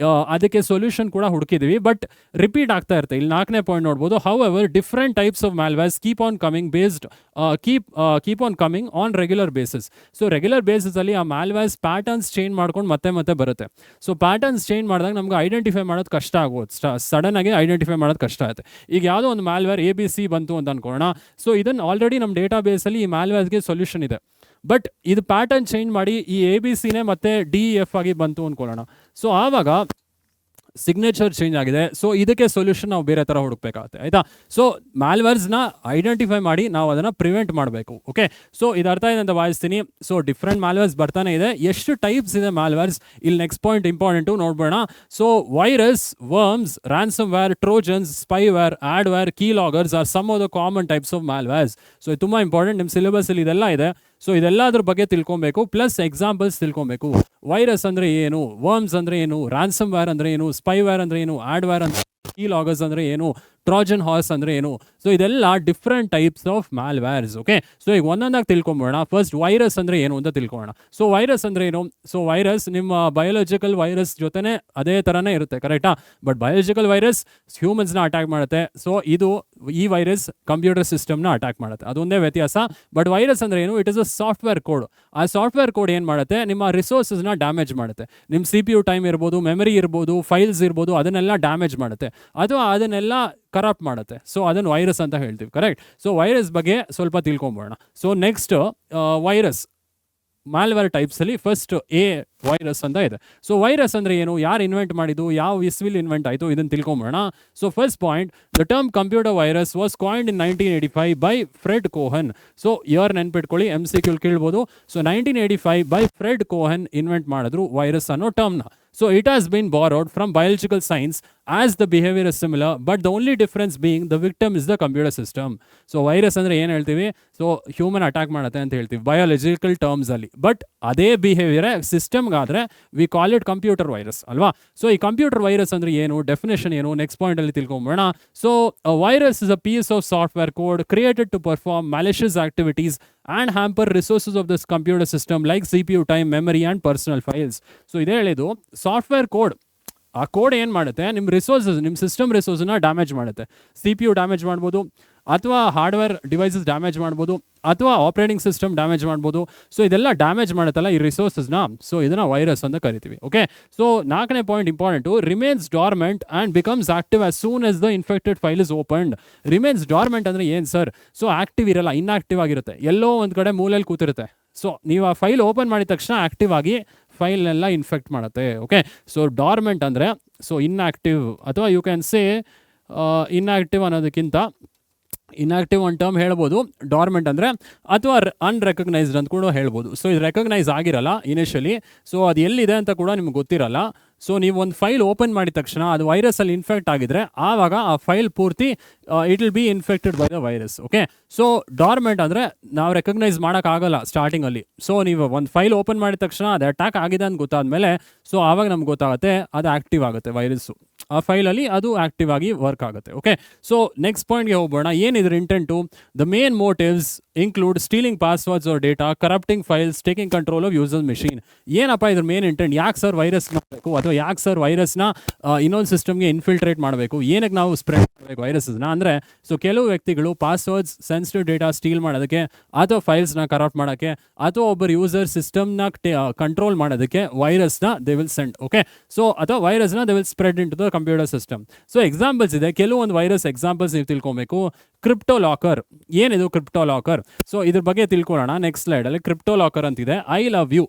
ಅದಕ್ಕೆ ಸೊಲ್ಯೂಷನ್ ಕೂಡ ಹುಡುಕಿದ್ವಿ, ಬಟ್ ರಿಪೀಟ್ ಆಗ್ತಾ ಇರುತ್ತೆ. ಇಲ್ಲಿ 4ನೇ ಪಾಯಿಂಟ್ ನೋಡ್ಬೋದು. However different types of malwares keep on coming on regular basis. So regular basis ಅಲ್ಲಿ ಆ ಮ್ಯಾಲ್ವೇರ್ಸ್ ಪ್ಯಾಟರ್ನ್ಸ್ ಚೇಂಜ್ ಮಾಡ್ಕೊಂಡು ಮತ್ತೆ ಬರುತ್ತೆ. ಸೊ ಪ್ಯಾಟರ್ನ್ಸ್ ಚೇಂಜ್ ಮಾಡಿದಾಗ ನಮ್ಗೆ ಐಡೆಂಟಿಫೈ ಮಾಡೋದು ಕಷ್ಟ ಆಗೋದು. ಸಡನ್ ಆಗಿ ಐಡೆಂಟಿಫೈ ಮಾಡೋದು ಕಷ್ಟ ಆಗುತ್ತೆ. ಈಗ ಯಾವುದೋ ಒಂದು ಮ್ಯಾಲ್ವೇರ್ ABC ಬಂತು ಅಂತ ಅನ್ಕೊಳ್ಳೋಣ. ಸೊ ಇದನ್ನು ಆಲ್ರೆಡಿ ನಮ್ಮ ಡೇಟಾ ಬೇಸಲ್ಲಿ ಈ ಮ್ಯಾಲ್ವೇರ್ಸ್ಗೆ ಸೊಲ್ಯೂಷನ್ ಇದೆ, ಬಟ್ ಇದು ಪ್ಯಾಟರ್ನ್ ಚೇಂಜ್ ಮಾಡಿ ಈ ABCನೇ ಮತ್ತೆ DEF ಆಗಿ ಬಂತು ಅಂದ್ಕೊಳ್ಳೋಣ. ಸೊ ಆವಾಗ ಸಿಗ್ನೇಚರ್ ಚೇಂಜ್ ಆಗಿದೆ. ಸೊ ಇದಕ್ಕೆ ಸೊಲ್ಯೂಷನ್ ನಾವು ಬೇರೆ ಥರ ಹುಡುಕ್ಬೇಕಾಗುತ್ತೆ, ಆಯಿತಾ. ಸೊ ಮ್ಯಾಲ್ವೇರ್ಸ್ನ ಐಡೆಂಟಿಫೈ ಮಾಡಿ ನಾವು ಅದನ್ನು ಪ್ರಿವೆಂಟ್ ಮಾಡಬೇಕು. ಓಕೆ, ಸೊ ಇದು ಅರ್ಥ ಇದೆ ಅಂತ ಭಾವಿಸ್ತೀನಿ. ಸೊ ಡಿಫ್ರೆಂಟ್ ಮ್ಯಾಲ್ವೇರ್ಸ್ ಬರ್ತಾನೆ ಇದೆ. ಎಷ್ಟು ಟೈಪ್ಸ್ ಇದೆ ಮ್ಯಾಲ್ವೇರ್ಸ್, ಇಲ್ಲಿ ನೆಕ್ಸ್ಟ್ ಪಾಯಿಂಟ್ ಇಂಪಾರ್ಟೆಂಟು ನೋಡ್ಬೋಣ. So virus, worms, ransomware, Trojans, spyware, adware, keyloggers are some of the common types of malwares. So ಇದು ತುಂಬ ಇಂಪಾರ್ಟೆಂಟ್. ನಿಮ್ಮ ಸಿಲೆಬಸ್ಸಲ್ಲಿ ಇದೆಲ್ಲ ಇದೆ. ಸೊ ಇದೆಲ್ಲದ್ರ ಬಗ್ಗೆ ತಿಳ್ಕೊಬೇಕು, ಪ್ಲಸ್ ಎಕ್ಸಾಂಪಲ್ಸ್ ತಿಳ್ಕೊಬೇಕು. ವೈರಸ್ ಅಂದರೆ ಏನು, ವರ್ಮ್ಸ್ ಅಂದರೆ ಏನು, ರ್ಯಾನ್ಸಮ್ ವೇರ್ ಅಂದರೆ ಏನು, ಸ್ಪೈವೇರ್ ಅಂದರೆ ಏನು, ಆಡ್ವೇರ್ ಅಂದರೆ, ಕೀ ಲಾಗರ್ಸ್ ಅಂದರೆ ಏನು, ಟ್ರಾಜನ್ ಹಾರ್ಸ್ ಅಂದರೆ ಏನು. ಸೊ ಇದೆಲ್ಲ different types of malwares. Okay, so ಈಗ ಒಂದೊಂದಾಗಿ ತಿಳ್ಕೊಂಬೋಣ. ಫಸ್ಟ್ ವೈರಸ್ ಅಂದರೆ ಏನು ಅಂತ ತಿಳ್ಕೊಳ್ಳೋಣ. ಸೊ ವೈರಸ್ ಅಂದರೆ ಏನು? ಸೊ ವೈರಸ್ ನಿಮ್ಮ ಬಯೋಲಾಜಿಕಲ್ ವೈರಸ್ ಜೊತೆನೇ ಅದೇ ಥರನೇ ಇರುತ್ತೆ, ಕರೆಕ್ಟಾ. ಬಟ್ ಬಯೋಲಾಜಿಕಲ್ ವೈರಸ್ ಹ್ಯೂಮನ್ಸ್ನ ಅಟ್ಯಾಕ್ ಮಾಡುತ್ತೆ. ಸೊ ಈ ವೈರಸ್ ಕಂಪ್ಯೂಟರ್ ಸಿಸ್ಟಮ್ನ ಅಟ್ಯಾಕ್ ಮಾಡುತ್ತೆ, ಅದೊಂದೇ ವ್ಯತ್ಯಾಸ. ಬಟ್ ವೈರಸ್ ಅಂದರೆ ಏನು? It is a software code. ಆ ಸಾಫ್ಟ್ವೇರ್ ಕೋಡ್ ಏನು ಮಾಡುತ್ತೆ? ನಿಮ್ಮ ರಿಸೋರ್ಸಸ್ನ ಡ್ಯಾಮೇಜ್ ಮಾಡುತ್ತೆ. ನಿಮ್ಮ CPU ಟೈಮ್ ಇರ್ಬೋದು, ಮೆಮರಿ ಇರ್ಬೋದು, ಫೈಲ್ಸ್ ಇರ್ಬೋದು, ಅದನ್ನೆಲ್ಲ ಡ್ಯಾಮೇಜ್ ಮಾಡುತ್ತೆ ಅಥವಾ ಅದನ್ನೆಲ್ಲ ಕರಪ್ಟ್ ಮಾಡುತ್ತೆ. ಸೊ ಅದನ್ನು ವೈರಸ್ ಅಂತ ಹೇಳ್ತೀವಿ, ಕರೆಕ್ಟ್. ಸೊ ವೈರಸ್ ಬಗ್ಗೆ ಸ್ವಲ್ಪ ತಿಳ್ಕೊಂಬೋಣ. ಸೊ ನೆಕ್ಸ್ಟ್ ವೈರಸ್ ಮ್ಯಾಲ್ವೇರ್ ಟೈಪ್ಸಲ್ಲಿ ಫಸ್ಟ್ ವೈರಸ್ ಅಂತ ಇದೆ. ಸೊ ವೈರಸ್ ಅಂದರೆ ಏನು, ಯಾರು ಇನ್ವೆಂಟ್ ಮಾಡಿದ್ದು, ಯಾವ ಇಸ್ವಿಲ್ ಇನ್ವೆಂಟ್ ಆಯಿತು, ಇದನ್ನು ತಿಳ್ಕೊಂಬೋಣ. So first point, the term computer virus was coined in 1985 by Fred Cohen. So year ನೆನ್ಪಿಟ್ಕೊಳ್ಳಿ, MCQ ಕೇಳ್ಬೋದು. So 1985 by Fred Cohen invent ಮಾಡಿದ್ರು ವೈರಸ್ ಅನ್ನೋ ಟರ್ಮ್ನ. So it has been borrowed from biological science as the behavior is similar, but the only difference being the victim is the computer system. So virus ಅಂದರೆ ಏನು ಹೇಳ್ತೀವಿ? So human attack ಮಾಡುತ್ತೆ ಅಂತ ಹೇಳ್ತೀವಿ biological ಟರ್ಮ್ಸಲ್ಲಿ. But ಅದೇ behaviour ಸಿಸ್ಟಮ್ಗಾದರೆ we call it computer virus ಅಲ್ವಾ. ಸೊ ಈ ಕಂಪ್ಯೂಟರ್ ವೈರಸ್ ಅಂದರೆ ಏನು, ಡೆಫಿನೇಷನ್ ಏನು, ನೆಕ್ಸ್ಟ್ ಪಾಯಿಂಟಲ್ಲಿ ತಿಳ್ಕೊಂಬೋಣ. So virus is a piece of software code created to perform malicious activities and hamper resources of this computer system like CPU time, memory and personal files. So ಇದೇ ಹೇಳಿದ್ದು software code. ಆ code ಏನು ಮಾಡುತ್ತೆ, ನಿಮ್ಮ resources, ನಿಮ್ಮ system ರಿಸೋರ್ಸನ್ನ damage ಮಾಡುತ್ತೆ. CPU damage ಮಾಡ್ಬೋದು, ಅಥವಾ ಹಾರ್ಡ್ವೇರ್ ಡಿವೈಸಸ್ ಡ್ಯಾಮೇಜ್ ಮಾಡ್ಬೋದು, ಅಥವಾ ಆಪರೇಟಿಂಗ್ ಸಿಸ್ಟಮ್ ಡ್ಯಾಮೇಜ್ ಮಾಡ್ಬೋದು. ಸೊ ಇದೆಲ್ಲ ಡ್ಯಾಮೇಜ್ ಮಾಡುತ್ತಲ್ಲ ಈ ರಿಸೋರ್ಸಸ್ನ, ಸೊ ಇದನ್ನು ವೈರಸ್ ಅಂತ ಕರಿತೀವಿ. ಓಕೆ, ಸೊ 4ನೇ point important, remains dormant and becomes active as soon as the infected file is opened. Remains dormant ಅಂದರೆ ಏನು ಸರ್? ಸೊ ಆಕ್ಟಿವ್ ಇರಲ್ಲ, ಇನ್ಆಕ್ಟಿವ್ ಆಗಿರುತ್ತೆ, ಎಲ್ಲೋ ಒಂದು ಕಡೆ ಮೂಲೆಯಲ್ಲಿ ಕೂತಿರುತ್ತೆ. ಸೊ ನೀವು ಆ ಫೈಲ್ ಓಪನ್ ಮಾಡಿದ ತಕ್ಷಣ ಆಕ್ಟಿವ್ ಆಗಿ ಫೈಲ್ನೆಲ್ಲ ಇನ್ಫೆಕ್ಟ್ ಮಾಡುತ್ತೆ. ಓಕೆ, ಸೊ ಡಾರ್ಮೆಂಟ್ ಅಂದರೆ ಸೊ ಇನ್ಆಕ್ಟಿವ್, ಅಥವಾ ಯು ಕ್ಯಾನ್ ಸೇ ಇನ್ಆಕ್ಟಿವ್ ಅನ್ನೋದಕ್ಕಿಂತ ಇನ್ಆಕ್ಟಿವ್ ಒಂದು ಟರ್ಮ್ ಹೇಳ್ಬೋದು ಡಾರ್ಮೆಂಟ್ ಅಂದರೆ, ಅಥವಾ ಅನ್ರೆಕಗ್ನೈಸ್ಡ್ ಅಂತ ಕೂಡ ಹೇಳ್ಬೋದು. ಸೊ ಇದು ರೆಕಗ್ನೈಸ್ ಆಗಿರಲ್ಲ ಇನಿಷಿಯಲಿ, ಸೊ ಅದು ಎಲ್ಲಿದೆ ಅಂತ ಕೂಡ ನಿಮ್ಗೆ ಗೊತ್ತಿರಲ್ಲ. ಸೊ ನೀವು ಒಂದು ಫೈಲ್ ಓಪನ್ ಮಾಡಿದ ತಕ್ಷಣ ಅದು ವೈರಸಲ್ಲಿ ಇನ್ಫೆಕ್ಟ್ ಆಗಿದ್ರೆ ಆವಾಗ ಆ ಫೈಲ್ ಪೂರ್ತಿ it will B infected by the virus. Okay, so dormant ಅಂದರೆ ನಾವು ರೆಕಗ್ನೈಸ್ ಮಾಡೋಕ್ಕಾಗಲ್ಲ ಸ್ಟಾರ್ಟಿಂಗಲ್ಲಿ. ಸೊ ನೀವು ಒಂದು ಫೈಲ್ ಓಪನ್ ಮಾಡಿದ ತಕ್ಷಣ ಅದು ಅಟ್ಯಾಕ್ ಆಗಿದೆ ಅಂತ ಗೊತ್ತಾದಮೇಲೆ ಸೊ ಆವಾಗ ನಮ್ಗೆ ಗೊತ್ತಾಗುತ್ತೆ ಅದು ಆ್ಯಕ್ಟಿವ್ ಆಗುತ್ತೆ ವೈರಸ್ಸು, ಆ ಫೈಲಲ್ಲಿ ಅದು ಆ್ಯಕ್ಟಿವ್ ಆಗಿ ವರ್ಕ್ ಆಗುತ್ತೆ. ಓಕೆ, ಸೊ ನೆಕ್ಸ್ಟ್ ಪಾಯಿಂಟ್ಗೆ ಹೋಗೋಣ. ಏನಿದ್ರ intent? The main motives include stealing passwords or data, corrupting files, taking control of user machine. ಏನಪ್ಪ ಇದ್ರ ಮೇನ್ ಇಂಟೆಂಟ್? ಯಾಕೆ ಸರ್ ವೈರಸ್ ಮಾಡಬೇಕು, ಅಥವಾ ಯಾಕೆ ಸರ್ ವೈರಸ್ನ ಇನ್ನೊಂದು ಸಿಸ್ಟಮ್ಗೆ ಇನ್ಫಿಲ್ಟ್ರೇಟ್ ಮಾಡಬೇಕು, ಏನಕ್ಕೆ ನಾವು ಸ್ಪ್ರೆಡ್ ಮಾಡಬೇಕು ವೈರಸ್ನ ಅಂದರೆ, ಸೊ ಕೆಲವು ವ್ಯಕ್ತಿಗಳು ಪಾಸ್ವರ್ಡ್ಸ್, ಸೆನ್ಸಿಟಿವ್ ಡೇಟಾ ಸ್ಟೀಲ್ ಮಾಡೋದಕ್ಕೆ, ಅಥವಾ ಫೈಲ್ಸ್ನ ಕರಪ್ಟ್ ಮಾಡೋಕ್ಕೆ, ಅಥವಾ ಒಬ್ಬರು ಯೂಸರ್ ಸಿಸ್ಟಮ್ನ ಕಂಟ್ರೋಲ್ ಮಾಡೋದಕ್ಕೆ ವೈರಸ್ನ they will send. Okay, so ಅಥವಾ ವೈರಸ್ನ they will spread into the computer system. So examples ಇದೆ, ಕೆಲವೊಂದು ವೈರಸ್ ಎಕ್ಸಾಂಪಲ್ಸ್ ನೀವು ತಿಳ್ಕೊಬೇಕು. ಕ್ರಿಪ್ಟೋ ಲಾಕರ್, ಏನಿದು ಕ್ರಿಪ್ಟೋ ಲಾಕರ್? ಸೊ ಇದ್ರ ಬಗ್ಗೆ ತಿಳ್ಕೊಳ್ಳೋಣ ನೆಕ್ಸ್ಟ್ ಸ್ಲೈಡಲ್ಲಿ. ಕ್ರಿಪ್ಟೋ ಲಾಕರ್ ಅಂತಿದೆ. ಐ ಲವ್ ಯು,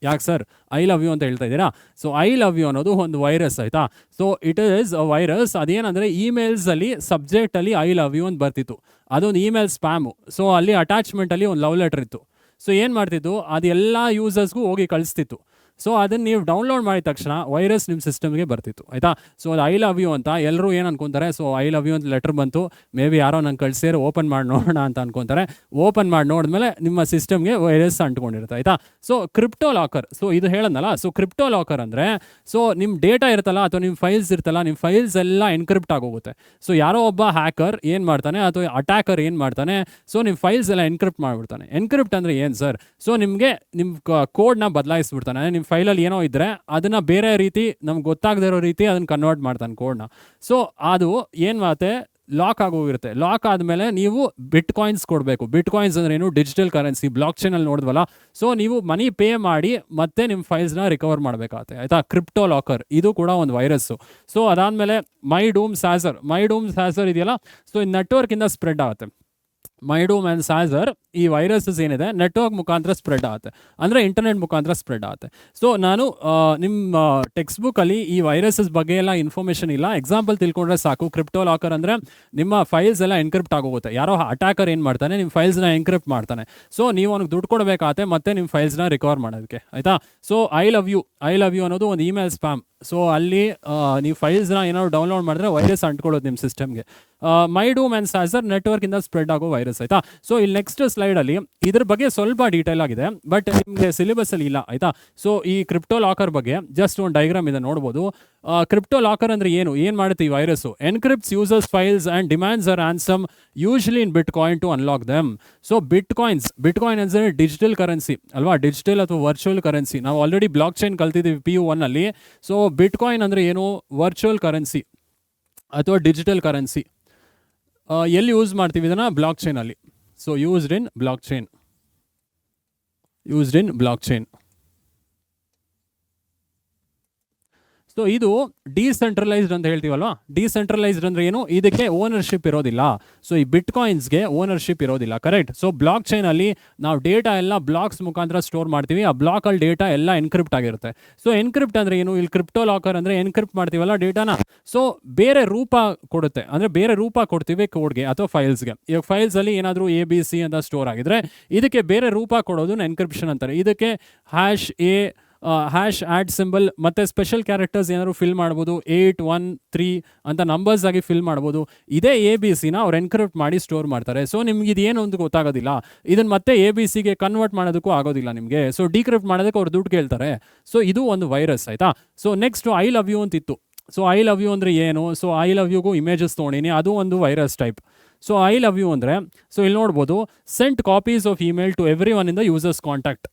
ಯಾಕೆ ಸರ್ ಐ ಲವ್ ಯು ಅಂತ ಹೇಳ್ತಾ ಇದ್ದೀರಾ? ಸೊ ಐ ಲವ್ ಯು ಅನ್ನೋದು ಒಂದು ವೈರಸ್, ಆಯಿತಾ. So it is a virus. ಅದೇನಂದರೆ ಇಮೇಲ್ಸಲ್ಲಿ ಸಬ್ಜೆಕ್ಟಲ್ಲಿ ಐ ಲವ್ ಯು ಅಂತ ಬರ್ತಿತ್ತು, ಅದೊಂದು ಇಮೇಲ್ ಸ್ಪ್ಯಾಮು. ಸೊ ಅಲ್ಲಿ ಅಟ್ಯಾಚ್ಮೆಂಟಲ್ಲಿ ಒಂದು ಲವ್ ಲೆಟರ್ ಇತ್ತು. ಸೊ ಏನು ಮಾಡ್ತಿತ್ತು, ಅದು ಎಲ್ಲ ಯೂಸರ್ಸ್ಗೂ ಹೋಗಿ ಕಳಿಸ್ತಿತ್ತು. ಸೊ ಅದನ್ನು ನೀವು ಡೌನ್ಲೋಡ್ ಮಾಡಿದ ತಕ್ಷಣ ವೈರಸ್ ನಿಮ್ಮ ಸಿಸ್ಟಮ್ಗೆ ಬರ್ತಿತ್ತು ಆಯಿತಾ. ಸೊ ಅದು ಐ ಲವ್ ಯು ಅಂತ ಎಲ್ಲರೂ ಏನು ಅನ್ಕೊತಾರೆ, ಸೊ ಐ ಲವ್ ಯು ಅಂತ ಲೆಟರ್ ಬಂತು, ಮೇ ಬಿ ಯಾರೋ ನಂಗೆ ಕಳಿಸಿದ್ರೆ ಓಪನ್ ಮಾಡಿ ನೋಡೋಣ ಅಂತ ಅನ್ಕೊತಾರೆ. ಓಪನ್ ಮಾಡಿ ನೋಡಿದ್ಮೇಲೆ ನಿಮ್ಮ ಸಿಸ್ಟಮ್ಗೆ ವೈರಸ್ ಅಂಟ್ಕೊಂಡಿರುತ್ತೆ ಆಯಿತಾ. ಸೊ ಕ್ರಿಪ್ಟೋ ಲಾಕರ್, ಸೊ ಇದು ಹೇಳದ್ನಲ್ಲ, ಸೊ ಕ್ರಿಪ್ಟೋ ಲಾಕರ್ ಅಂದರೆ ಸೊ ನಿಮ್ಮ ಡೇಟಾ ಇರುತ್ತಲ್ಲ ಅಥವಾ ನಿಮ್ಮ ಫೈಲ್ಸ್ ಇರ್ತಲ್ಲ, ನಿಮ್ಮ ಫೈಲ್ಸ್ ಎಲ್ಲ ಎನ್ಕ್ರಿಪ್ಟ್ ಆಗೋಗುತ್ತೆ. ಸೊ ಯಾರೋ ಒಬ್ಬ ಹ್ಯಾಕರ್ ಏನು ಮಾಡ್ತಾನೆ ಅಥವಾ ಅಟ್ಯಾಕರ್ ಏನು ಮಾಡ್ತಾನೆ, ಸೊ ನಿಮ್ಮ ಫೈಲ್ಸ್ ಎಲ್ಲ ಎನ್ಕ್ರಿಪ್ಟ್ ಮಾಡಿಬಿಡ್ತಾನೆ. ಎನ್ಕ್ರಿಪ್ಟ್ ಅಂದರೆ ಏನು ಸರ್? ಸೊ ನಿಮಗೆ ನಿಮ್ಮ ಕೋಡ್ನ ಬದಲಾಯಿಸ್ಬಿಡ್ತಾನೆ. ನಿಮ್ಮ ಫೈಲಲ್ಲಿ ಏನೋ ಇದ್ದರೆ ಅದನ್ನು ಬೇರೆ ರೀತಿ ನಮ್ಗೆ ಗೊತ್ತಾಗದೇ ಇರೋ ರೀತಿ ಅದನ್ನು ಕನ್ವರ್ಟ್ ಮಾಡ್ತಾನೆ ಕೋಡ್ನ. ಸೊ ಅದು ಏನು ಮತ್ತೆ ಲಾಕ್ ಆಗೋಗಿರುತ್ತೆ. ಲಾಕ್ ಆದಮೇಲೆ ನೀವು ಬಿಟ್ ಕಾಯಿನ್ಸ್ ಕೊಡಬೇಕು. ಬಿಟ್ ಕಾಯಿನ್ಸ್ ಅಂದ್ರೆ ಏನು? Digital currency. ಬ್ಲಾಕ್ ಚೈನಲ್ಲಿ ನೋಡಿದ್ವಲ್ಲ, ಸೊ ನೀವು ಮನಿ ಪೇ ಮಾಡಿ ಮತ್ತೆ ನಿಮ್ಮ ಫೈಲ್ಸ್ನ ರಿಕವರ್ ಮಾಡಬೇಕಾಗುತ್ತೆ ಆಯಿತಾ. ಕ್ರಿಪ್ಟೋ ಲಾಕರ್ ಇದು ಕೂಡ ಒಂದು ವೈರಸ್ಸು. ಸೊ ಅದಾದಮೇಲೆ ಮೈ ಡೂಮ್ ಸ್ಯಾಸರ್ ಇದೆಯಲ್ಲ, ಸೊ ಈ ನೆಟ್ವರ್ಕಿಂದ ಸ್ಪ್ರೆಡ್ ಆಗುತ್ತೆ. ಮೈಡೂಮ್ ಆ್ಯಂಡ್ ಸ್ಯಾಸರ್ ಈ ವೈರಸಸ್ ಏನಿದೆ ನೆಟ್ವರ್ಕ್ ಮುಖಾಂತರ ಸ್ಪ್ರೆಡ್ ಆಗುತ್ತೆ, ಅಂದರೆ ಇಂಟರ್ನೆಟ್ ಮುಖಾಂತರ ಸ್ಪ್ರೆಡ್ ಆಗುತ್ತೆ. ಸೊ ನಾನು ನಿಮ್ಮ ಟೆಕ್ಸ್ಟ್ ಬುಕ್ಕಲ್ಲಿ ಈ ವೈರಸಸ್ ಬಗ್ಗೆ ಎಲ್ಲ ಇನ್ಫಾರ್ಮೇಷನ್ ಇಲ್ಲ, ಎಕ್ಸಾಂಪಲ್ ತಿಳ್ಕೊಂಡ್ರೆ ಸಾಕು. ಕ್ರಿಪ್ಟೋ ಲಾಕರ್ ಅಂದರೆ ನಿಮ್ಮ ಫೈಲ್ಸ್ ಎಲ್ಲ ಎನ್ಕ್ರಿಪ್ಟ್ ಆಗೋಗುತ್ತೆ. ಯಾರೋ ಅಟ್ಯಾಕರ್ ಏನು ಮಾಡ್ತಾನೆ, ನಿಮ್ಮ ಫೈಲ್ಸ್ನ ಎನ್ಕ್ರಿಪ್ಟ್ ಮಾಡ್ತಾನೆ. ಸೊ ನೀವು ಅವ್ನಿಗೆ ದುಡ್ಡು ಕೊಡಬೇಕಾಗತ್ತೆ ಮತ್ತೆ ನಿಮ್ಮ ಫೈಲ್ಸ್ನ ರಿಕವರ್ ಮಾಡೋದಕ್ಕೆ ಆಯಿತಾ. ಸೊ ಐ ಲವ್ ಯು ಅನ್ನೋದು ಒಂದು ಇಮೇಲ್ ಸ್ಪ್ಯಾಮ್. ಸೊ ಅಲ್ಲಿ ನೀವು ಫೈಲ್ಸ್ನ ಏನಾದ್ರು ಡೌನ್ಲೋಡ್ ಮಾಡಿದ್ರೆ ವೈರಸ್ ಅಂಟ್ಕೊಳ್ಳೋದು ನಿಮ್ಮ ಸಿಸ್ಟಮ್ಗೆ. ಮೈ ಡೂಮ್ ಆ್ಯಂಡ್ ಸ್ಯಾಸರ್ ನೆಟ್ವರ್ಕಿಂದ ಸ್ಪ್ರೆಡ್ ಆಗೋ ವೈರಸ್ ಆಯಿತಾ. ಸೊ ಇಲ್ಲಿ ನೆಕ್ಸ್ಟ್ ಸ್ಲೈಡಲ್ಲಿ ಇದ್ರ ಬಗ್ಗೆ ಸ್ವಲ್ಪ ಡೀಟೇಲ್ ಆಗಿದೆ, ಬಟ್ ನಿಮಗೆ ಸಿಲೆಬಸ್ಸಲ್ಲಿ ಇಲ್ಲ ಆಯಿತಾ. ಸೊ ಈ ಕ್ರಿಪ್ಟೋ ಲಾಕರ್ ಬಗ್ಗೆ ಜಸ್ಟ್ ಒಂದು ಡೈಗ್ರಾಮ್ ಇದೆ ನೋಡ್ಬೋದು. ಕ್ರಿಪ್ಟೋ ಲಾಕರ್ ಅಂದರೆ ಏನು ಮಾಡುತ್ತೆ ಈ virus? Encrypts users files and demands a ransom usually in bitcoin to unlock them. So bitcoin ಅಂದರೆ ಡಿಜಿಟಲ್ ಕರೆನ್ಸಿ ಅಲ್ವಾ, ಡಿಜಿಟಲ್ ಅಥವಾ ವರ್ಚುವಲ್ ಕರೆನ್ಸಿ. ನಾವು ಆಲ್ರೆಡಿ ಬ್ಲಾಕ್ ಚೈನ್ ಕಲ್ತಿದ್ದೀವಿ PU1 ಅಲ್ಲಿ. ಸೊ ಬಿಟ್ ಕಾಯಿನ್ ಅಂದರೆ ಏನು? ವರ್ಚುವಲ್ ಕರೆನ್ಸಿ ಅಥವಾ digital currency. ಎಲ್ಲಿ ಯೂಸ್ ಮಾಡ್ತೀವಿ ಇದನ್ನು? ಬ್ಲಾಕ್ ಚೈನಲ್ಲಿ. ಸೊ ಯೂಸ್ಡ್ ಇನ್ ಬ್ಲಾಕ್ ಚೈನ್. ಸೊ ಇದು ಡಿಸೆಂಟ್ರಲೈಸ್ಡ್ ಅಂತ ಹೇಳ್ತೀವಲ್ವಾ. ಡಿಸೆಂಟ್ರಲೈಸ್ಡ್ ಅಂದರೆ ಏನು? ಇದಕ್ಕೆ ಓನರ್ಶಿಪ್ ಇರೋದಿಲ್ಲ. ಸೊ ಈ ಬಿಟ್ ಕಾಯಿನ್ಸ್ಗೆ ಓನರ್ಶಿಪ್ ಇರೋದಿಲ್ಲ, ಕರೆಕ್ಟ್. ಸೊ ಬ್ಲಾಕ್ ಚೈನಲ್ಲಿ ನಾವು ಡೇಟಾ ಎಲ್ಲ ಬ್ಲಾಕ್ಸ್ ಮುಖಾಂತರ ಸ್ಟೋರ್ ಮಾಡ್ತೀವಿ. ಆ ಬ್ಲಾಕಲ್ಲಿ ಡೇಟಾ ಎಲ್ಲ ಎನ್ಕ್ರಿಪ್ಟ್ ಆಗಿರುತ್ತೆ. ಸೊ ಎನ್ಕ್ರಿಪ್ಟ್ ಅಂದರೆ ಏನು? ಇಲ್ಲಿ ಕ್ರಿಪ್ಟೋ ಲಾಕರ್ ಅಂದರೆ ಎನ್ಕ್ರಿಪ್ಟ್ ಮಾಡ್ತೀವಲ್ಲ ಡೇಟಾನ, ಸೊ ಬೇರೆ ರೂಪ ಕೊಡುತ್ತೆ. ಅಂದರೆ ಬೇರೆ ರೂಪ ಕೊಡ್ತೀವಿ ಕೋಡ್ಗೆ ಅಥವಾ ಫೈಲ್ಸ್ಗೆ. ಈಗ ಫೈಲ್ಸಲ್ಲಿ ಏನಾದರೂ ABC ಅಂತ ಸ್ಟೋರ್ ಆಗಿದ್ರೆ ಇದಕ್ಕೆ ಬೇರೆ ರೂಪ ಕೊಡೋದು ಎನ್ಕ್ರಿಪ್ಷನ್ ಅಂತಾರೆ. ಇದಕ್ಕೆ ಹ್ಯಾಶ್ ಆ್ಯಡ್ ಸಿಂಬಲ್ ಮತ್ತು ಸ್ಪೆಷಲ್ ಕ್ಯಾರೆಕ್ಟರ್ಸ್ ಏನಾದ್ರು ಫಿಲ್ ಮಾಡ್ಬೋದು. 8 1 3 ಅಂತ ನಂಬರ್ಸ್ ಆಗಿ ಫಿಲ್ ಮಾಡ್ಬೋದು. ಇದೇ ABCನ ಅವ್ರು ಎನ್ಕ್ರಿಪ್ಟ್ ಮಾಡಿ ಸ್ಟೋರ್ ಮಾಡ್ತಾರೆ. ಸೊ ನಿಮ್ಗೆ ಇದೇನು ಅಂತ ಗೊತ್ತಾಗೋದಿಲ್ಲ. ಇದನ್ನು ಮತ್ತೆ ABCಗೆ ಕನ್ವರ್ಟ್ ಮಾಡೋದಕ್ಕೂ ಆಗೋದಿಲ್ಲ ನಿಮಗೆ. ಸೊ ಡಿಕ್ರಿಪ್ಟ್ ಮಾಡೋದಕ್ಕೆ ಅವ್ರು ದುಡ್ಡು ಕೇಳ್ತಾರೆ. ಸೊ ಇದು ಒಂದು ವೈರಸ್ ಆಯಿತಾ. So next I love you ಅಂತಿತ್ತು. ಸೊ ಐ ಲವ್ ಯು ಅಂದರೆ ಏನು? ಸೊ ಐ ಲವ್ ಯುಗೂ ಇಮೇಜಸ್ ತೊಗೊಂಡಿನಿ, ಅದು ಒಂದು virus type. So I love you ಅಂದರೆ, ಸೊ ಇಲ್ಲಿ ನೋಡ್ಬೋದು, sent copies of email to everyone in the users contact.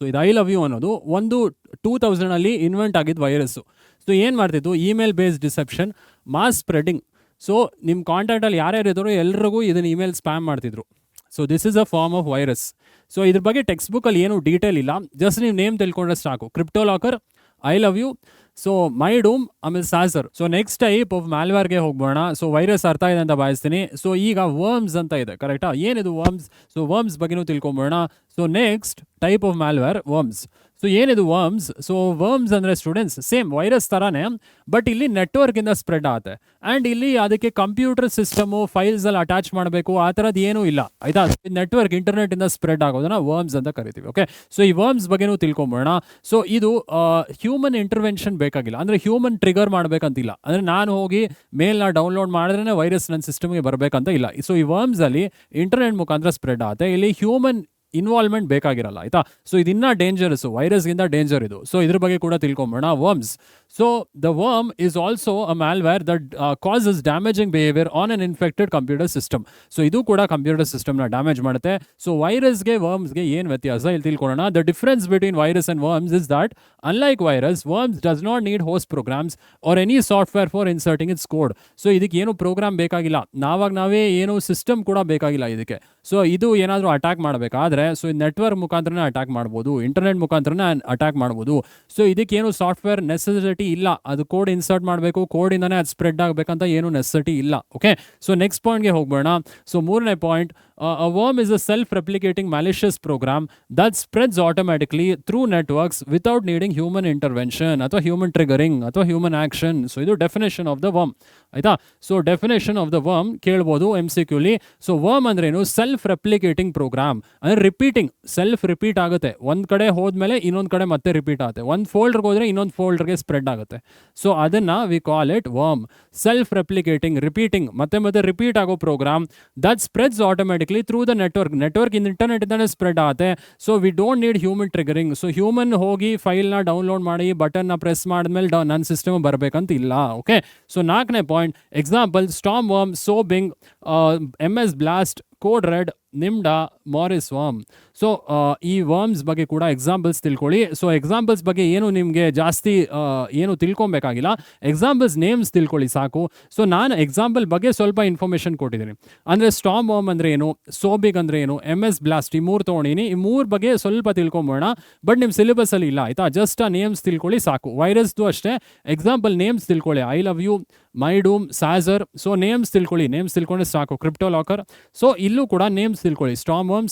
So ಇದು ಐ ಲವ್ ಯು ಅನ್ನೋದು ಒಂದು 2000 ಇನ್ವೆಂಟ್ ಆಗಿದ್ದು ವೈರಸ್ಸು. ಸೊ ಏನು ಮಾಡ್ತಿದ್ದು? Email based deception, mass spreading. So ನಿಮ್ಮ ಕಾಂಟ್ಯಾಕ್ಟಲ್ಲಿ ಯಾರ್ಯಾರು ಇದ್ದಾರೋ ಎಲ್ರಿಗೂ ಇದನ್ನು ಇಮೇಲ್ ಸ್ಪ್ಯಾಮ್ ಮಾಡ್ತಿದ್ರು. So this is a form of virus. So ಇದ್ರ ಬಗ್ಗೆ ಟೆಕ್ಸ್ಟ್ ಬುಕ್ಕಲ್ಲಿ ಏನು ಡೀಟೇಲ್ ಇಲ್ಲ, ಜಸ್ಟ್ ನೀವು ನೇಮ್ ತಿಳ್ಕೊಂಡ್ರೆ ಸಾಕು. CryptoLocker, I love you, so MyDoom, ಆಮೇಲೆ Sasser. So next type of ಮ್ಯಾಲ್ವೇರ್ಗೆ ಹೋಗ್ಬೋಣ. ಸೊ ವೈರಸ್ ಅರ್ಥ ಇದೆ ಅಂತ ಭಾವಿಸ್ತೀನಿ. ಸೊ ಈಗ ವರ್ಮ್ಸ್ ಅಂತ ಇದೆ, ಕರೆಕ್ಟಾ? ಏನಿದು ವರ್ಮ್ಸ್? ಸೊ ವರ್ಮ್ಸ್ ಬಗ್ಗೆನೂ ತಿಳ್ಕೊಂಬೋಣ. So next type of malware worms. So ಏನಿದು ವರ್ಮ್ಸ್? ಸೊ ವರ್ಮ್ಸ್ ಅಂದರೆ ಸ್ಟೂಡೆಂಟ್ಸ್ ಸೇಮ್ ವೈರಸ್ ಥರನೇ, ಬಟ್ ಇಲ್ಲಿ ನೆಟ್ವರ್ಕಿಂದ ಸ್ಪ್ರೆಡ್ ಆಗುತ್ತೆ. ಆ್ಯಂಡ್ ಇಲ್ಲಿ ಅದಕ್ಕೆ ಕಂಪ್ಯೂಟರ್ ಸಿಸ್ಟಮು ಫೈಲ್ಸಲ್ಲಿ ಅಟ್ಯಾಚ್ ಮಾಡಬೇಕು ಆ ಥರದ್ದು ಏನೂ ಇಲ್ಲ ಆಯಿತಾ. ನೆಟ್ವರ್ಕ್ ಇಂಟರ್ನೆಟಿಂದ ಸ್ಪ್ರೆಡ್ ಆಗೋದನ್ನ ವರ್ಮ್ಸ್ ಅಂತ ಕರಿತೀವಿ. ಓಕೆ, ಸೊ ಈ ವರ್ಮ್ಸ್ ಬಗ್ಗೆನೂ ತಿಳ್ಕೊಂಬೋಣ. ಸೊ ಇದು ಹ್ಯೂಮನ್ ಇಂಟರ್ವೆನ್ಷನ್ ಬೇಕಾಗಿಲ್ಲ, ಅಂದರೆ ಹ್ಯೂಮನ್ ಟ್ರಿಗರ್ ಮಾಡಬೇಕಂತಿಲ್ಲ. ಅಂದರೆ ನಾನು ಹೋಗಿ ಮೇಲ್ನ ಡೌನ್ಲೋಡ್ ಮಾಡಿದ್ರೆ ವೈರಸ್ ನನ್ನ ಸಿಸ್ಟಮ್ಗೆ ಬರಬೇಕಂತ ಇಲ್ಲ. ಸೊ ಈ ವರ್ಮ್ಸಲ್ಲಿ ಇಂಟರ್ನೆಟ್ ಮುಖಾಂತರ ಸ್ಪ್ರೆಡ್ ಆಗುತ್ತೆ. ಇಲ್ಲಿ ಹ್ಯೂಮನ್ ಇನ್ವಾಲ್ವ್ಮೆಂಟ್ ಬೇಕಾಗಿರಲ್ಲ ಆಯಿತಾ. ಸೊ ಇದನ್ನ ಡೇಂಜರಸ್ಸು, ವೈರಸ್ಗಿಂತ ಡೇಂಜರ್ ಇದು. ಸೊ ಇದ್ರ ಬಗ್ಗೆ ಕೂಡ ತಿಳ್ಕೊಂಬೋಣ. Worms. So the worm is also a malware that causes damaging behaviour on an infected computer system. So ಇದು ಕೂಡ ಕಂಪ್ಯೂಟರ್ ಸಿಸ್ಟಮ್ನ ಡ್ಯಾಮೇಜ್ ಮಾಡುತ್ತೆ. ಸೊ ವೈರಸ್ಗೆ ವರ್ಮ್ಸ್ಗೆ ಏನು ವ್ಯತ್ಯಾಸ ಇಲ್ಲಿ ತಿಳ್ಕೊಳ್ಳೋಣ. The difference between virus and worms is that unlike virus, worms does not need host programs or any software for inserting its code. So ಇದಕ್ಕೆ ಏನು ಪ್ರೋಗ್ರಾಮ್ ಬೇಕಾಗಿಲ್ಲ, ನಾವೇ ಏನು ಸಿಸ್ಟಮ್ ಕೂಡ ಬೇಕಾಗಿಲ್ಲ ಇದಕ್ಕೆ. ಸೊ ಇದು ಏನಾದರೂ ಅಟ್ಯಾಕ್ ಮಾಡಬೇಕಾದ್ರೆ ಸೊ ನೆಟ್ವರ್ಕ್ ಮುಖಾಂತರನೇ ಅಟ್ಯಾಕ್ ಮಾಡ್ಬೋದು, ಇಂಟರ್ನೆಟ್ ಮುಖಾಂತರನೇ ಅಟ್ಯಾಕ್ ಮಾಡ್ಬೋದು. ಸೊ ಇದಕ್ಕೇನು ಸಾಫ್ಟ್ವೇರ್ ನೆಸೆಸಿಟಿ ಇಲ್ಲ, ಅದು ಕೋಡ್ ಇನ್ಸರ್ಟ್ ಮಾಡಬೇಕು, ಕೋಡಿಂದನೇ ಅದು ಸ್ಪ್ರೆಡ್ ಆಗಬೇಕಂತ ಏನು ನೆಸೆಸಿಟಿ ಇಲ್ಲ. ಓಕೆ, ಸೊ ನೆಕ್ಸ್ಟ್ ಪಾಯಿಂಟ್ಗೆ ಹೋಗ್ಬೋಣ. ಸೊ ಮೂರನೇ point, a worm is a self-replicating malicious program that spreads automatically through networks without needing human intervention ಅಥವಾ human triggering ಅಥವಾ human action. ಸೊ ಇದು ಡೆಫಿನೇಷನ್ ಆಫ್ ದ ವರ್ಮ್ ಆಯ್ತಾ. So definition of the worm ಕೇಳ್ಬೋದು MCQಲಿ. So worm ಅಂದ್ರೆ ಏನು? Self replicating program ಅಂದ್ರೆ repeating, self repeat ಆಗುತ್ತೆ. ಒಂದು ಕಡೆ ಹೋದ್ಮೇಲೆ ಇನ್ನೊಂದು ಕಡೆ ಮತ್ತೆ ರಿಪೀಟ್ ಆಗುತ್ತೆ. ಒಂದು ಫೋಲ್ಡರ್ಗೆ ಹೋದ್ರೆ ಇನ್ನೊಂದು ಫೋಲ್ಡರ್ಗೆ ಸ್ಪ್ರೆಡ್ ಆಗುತ್ತೆ. ಸೊ ಅದನ್ನ we call it worm. Self replicating, repeating, ಮತ್ತೆ ಮತ್ತೆ ರಿಪೀಟ್ ಆಗೋ program that spreads automatically through the network internet ಇಂದಾನೆ ಸ್ಪ್ರೆಡ್ ಆಗುತ್ತೆ. So we don't need human triggering. So human ಹೋಗಿ ಫೈಲ್ನ ಡೌನ್ಲೋಡ್ ಮಾಡಿ ಬಟನ್ನ ಪ್ರೆಸ್ ಮಾಡಿದ್ಮೇಲೆ ನನ್ನ ಸಿಸ್ಟಮ್ ಬರಬೇಕಂತ ಇಲ್ಲ. ಓಕೆ. ಸೊ 4ನೇ point example: Storm Worm, Sobig, MS blast, code red, Nimda, Morris worm. So ಈ ವರ್ಮ್ಸ್ ಬಗ್ಗೆ ಕೂಡ ಎಕ್ಸಾಂಪಲ್ಸ್ ತಿಳ್ಕೊಳ್ಳಿ. ಸೊ ಎಕ್ಸಾಂಪಲ್ಸ್ ಬಗ್ಗೆ ಏನು ನಿಮಗೆ ಜಾಸ್ತಿ ಏನು ತಿಳ್ಕೊಬೇಕಾಗಿಲ್ಲ, ಎಕ್ಸಾಂಪಲ್ಸ್ ನೇಮ್ಸ್ ತಿಳ್ಕೊಳ್ಳಿ ಸಾಕು. ಸೊ ನಾನು ಎಕ್ಸಾಂಪಲ್ ಬಗ್ಗೆ ಸ್ವಲ್ಪ ಇನ್ಫಾರ್ಮೇಷನ್ ಕೊಟ್ಟಿದ್ದೀನಿ. ಅಂದರೆ ಸ್ಟಾರ್ಮ್ ವರ್ಮ್ ಅಂದರೆ ಏನು, ಸೋಬಿಗ್ ಅಂದರೆ ಏನು, MS ಬ್ಲಾಸ್ಟ್, ಈ 3 ತೊಗೊಂಡಿನಿ. ಈ 3 ಬಗ್ಗೆ ಸ್ವಲ್ಪ ತಿಳ್ಕೊಂಬೋಣ, ಬಟ್ ನಿಮ್ಮ ಸಿಲೆಬಸಲ್ಲಿ ಇಲ್ಲ ಆಯಿತಾ. ಜಸ್ಟ್ ಆ ನೇಮ್ಸ್ ತಿಳ್ಕೊಳ್ಳಿ ಸಾಕು. ವೈರಸ್ದು ಅಷ್ಟೇ ಎಕ್ಸಾಂಪಲ್ ನೇಮ್ಸ್ ತಿಳ್ಕೊಳ್ಳಿ. I love you, MyDoom, Sasser. So names ತಿಳ್ಕೊಳ್ಳಿ, ನೇಮ್ಸ್ ತಿಳ್ಕೊಂಡ್ರೆ ಸಾಕು. CryptoLocker. ಸೊ ಇಲ್ಲೂ ಕೂಡ ನೇಮ್ಸ್ ತಿಳ್ಕೊಳ್ಳಿ. ಸ್ಟಾರ್ಮ್ ವರ್ಮ್,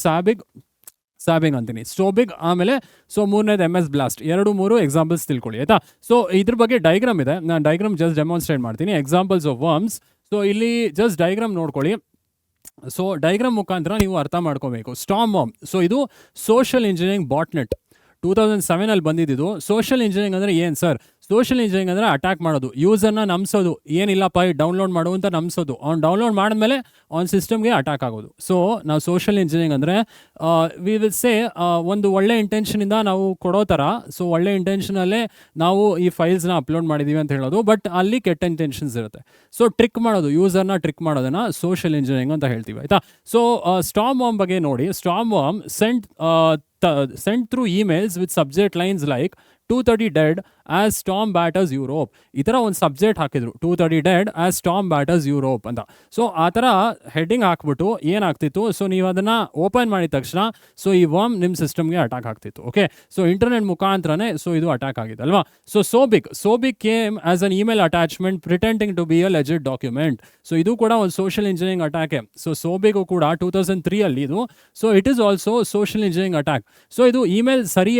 ಸ್ಯಾಬಿಂಗ್ ಅಂತೀನಿ, ಸ್ಟೋಬಿಗ್, ಆಮೇಲೆ ಸೊ 3ನೇದು MS ಬ್ಲಾಸ್ಟ್. 2-3 ಎಕ್ಸಾಂಪಲ್ಸ್ ತಿಳ್ಕೊಳ್ಳಿ ಆಯ್ತಾ. ಸೊ ಇದ್ರ ಬಗ್ಗೆ ಡೈಗ್ರಾಮ್ ಇದೆ, ನಾನು ಡೈಗ್ರಾಮ್ ಜಸ್ಟ್ ಡೆಮಾನ್ಸ್ಟ್ರೇಟ್ ಮಾಡ್ತೀನಿ. Examples of worms. ಸೊ ಇಲ್ಲಿ ಜಸ್ಟ್ ಡೈಗ್ರಾಮ್ ನೋಡ್ಕೊಳ್ಳಿ. ಸೊ ಡೈಗ್ರಾಮ್ ಮುಖಾಂತರ ನೀವು ಅರ್ಥ ಮಾಡ್ಕೋಬೇಕು. ಸ್ಟಾರ್ಮ್ ವರ್ಮ್, ಸೊ ಇದು ಸೋಷಿಯಲ್ ಇಂಜಿನಿಯರಿಂಗ್ ಬಾಟ್ನೆಟ್ 2007 ಬಂದಿದ್ದು. ಸೋಷಿಯಲ್ ಇಂಜಿನಿಯರಿಂಗ್ ಅಂದರೆ ಏನು ಸರ್? ಸೋಷಿಯಲ್ ಇಂಜಿನಿಯರಿಂಗ್ ಅಂದರೆ ಅಟ್ಯಾಕ್ ಮಾಡೋದು, ಯೂಸರ್ನ ನಂಬಿಸೋದು, ಏನಿಲ್ಲಪ್ಪ ಡೌನ್ಲೋಡ್ ಮಾಡು ಅಂತ ನಂಬಿಸೋದು. ಅವ್ನು ಡೌನ್ಲೋಡ್ ಮಾಡಿದ್ಮೇಲೆ ಅವ್ನ ಸಿಸ್ಟಮ್ಗೆ ಅಟ್ಯಾಕ್ ಆಗೋದು. ಸೊ ನಾವು ಸೋಷಿಯಲ್ ಇಂಜಿನಿಯರಿಂಗ್ ಅಂದರೆ ವಿ ವಿಲ್ ಸೇ ಒಂದು ಒಳ್ಳೆ ಇಂಟೆನ್ಷನಿಂದ ನಾವು ಕೊಡೋ ಥರ. ಸೊ ಒಳ್ಳೆ ಇಂಟೆನ್ಷನಲ್ಲೇ ನಾವು ಈ ಫೈಲ್ಸ್ನ ಅಪ್ಲೋಡ್ ಮಾಡಿದ್ದೀವಿ ಅಂತ ಹೇಳೋದು, ಬಟ್ ಅಲ್ಲಿ ಕೆಟ್ಟ ಇಂಟೆನ್ಷನ್ಸ್ ಇರುತ್ತೆ. ಸೊ ಟ್ರಿಕ್ ಮಾಡೋದು, ಯೂಸರ್ನ ಟ್ರಿಕ್ ಮಾಡೋದನ್ನು ಸೋಷಿಯಲ್ ಇಂಜಿನಿಯರಿಂಗ್ ಅಂತ ಹೇಳ್ತೀವಿ ಆಯಿತಾ. ಸೊ ಸ್ಟಾರ್ಮ್ ವರ್ಮ್ ಬಗ್ಗೆ ನೋಡಿ. Storm worm sent through emails with subject lines like 230 dead as storm batters Europe. ಈ ಥರ ಒಂದು ಸಬ್ಜೆಕ್ಟ್ ಹಾಕಿದ್ರು, 230 dead as storm batters Europe ಅಂತ. ಸೊ ಆ ಥರ ಹೆಡ್ಡಿಂಗ್ ಹಾಕ್ಬಿಟ್ಟು ಏನಾಗ್ತಿತ್ತು, ಸೊ ನೀವು ಅದನ್ನು ಓಪನ್ ಮಾಡಿದ ತಕ್ಷಣ ಸೊ ಈ ವರ್ಮ್ ನಿಮ್ಮ ಸಿಸ್ಟಮ್ಗೆ ಅಟ್ಯಾಕ್ ಆಗ್ತಿತ್ತು. ಓಕೆ. ಸೊ ಇಂಟರ್ನೆಟ್ ಮುಖಾಂತರನೇ ಸೊ ಇದು ಅಟ್ಯಾಕ್ ಆಗಿದೆ ಅಲ್ವಾ. So Sobig came as an email attachment pretending to be a legit document. So ಇದು ಕೂಡ ಒಂದು ಸೋಷಿಯಲ್ ಇಂಜಿನಿಯರಿಂಗ್ ಅಟ್ಯಾಕೆ. ಸೊ ಸೋಬಿಗೂ ಕೂಡ 2003 ಇದು. So it is also social engineering attack. So ಇದು ಇಮೇಲ್ ಸರಿ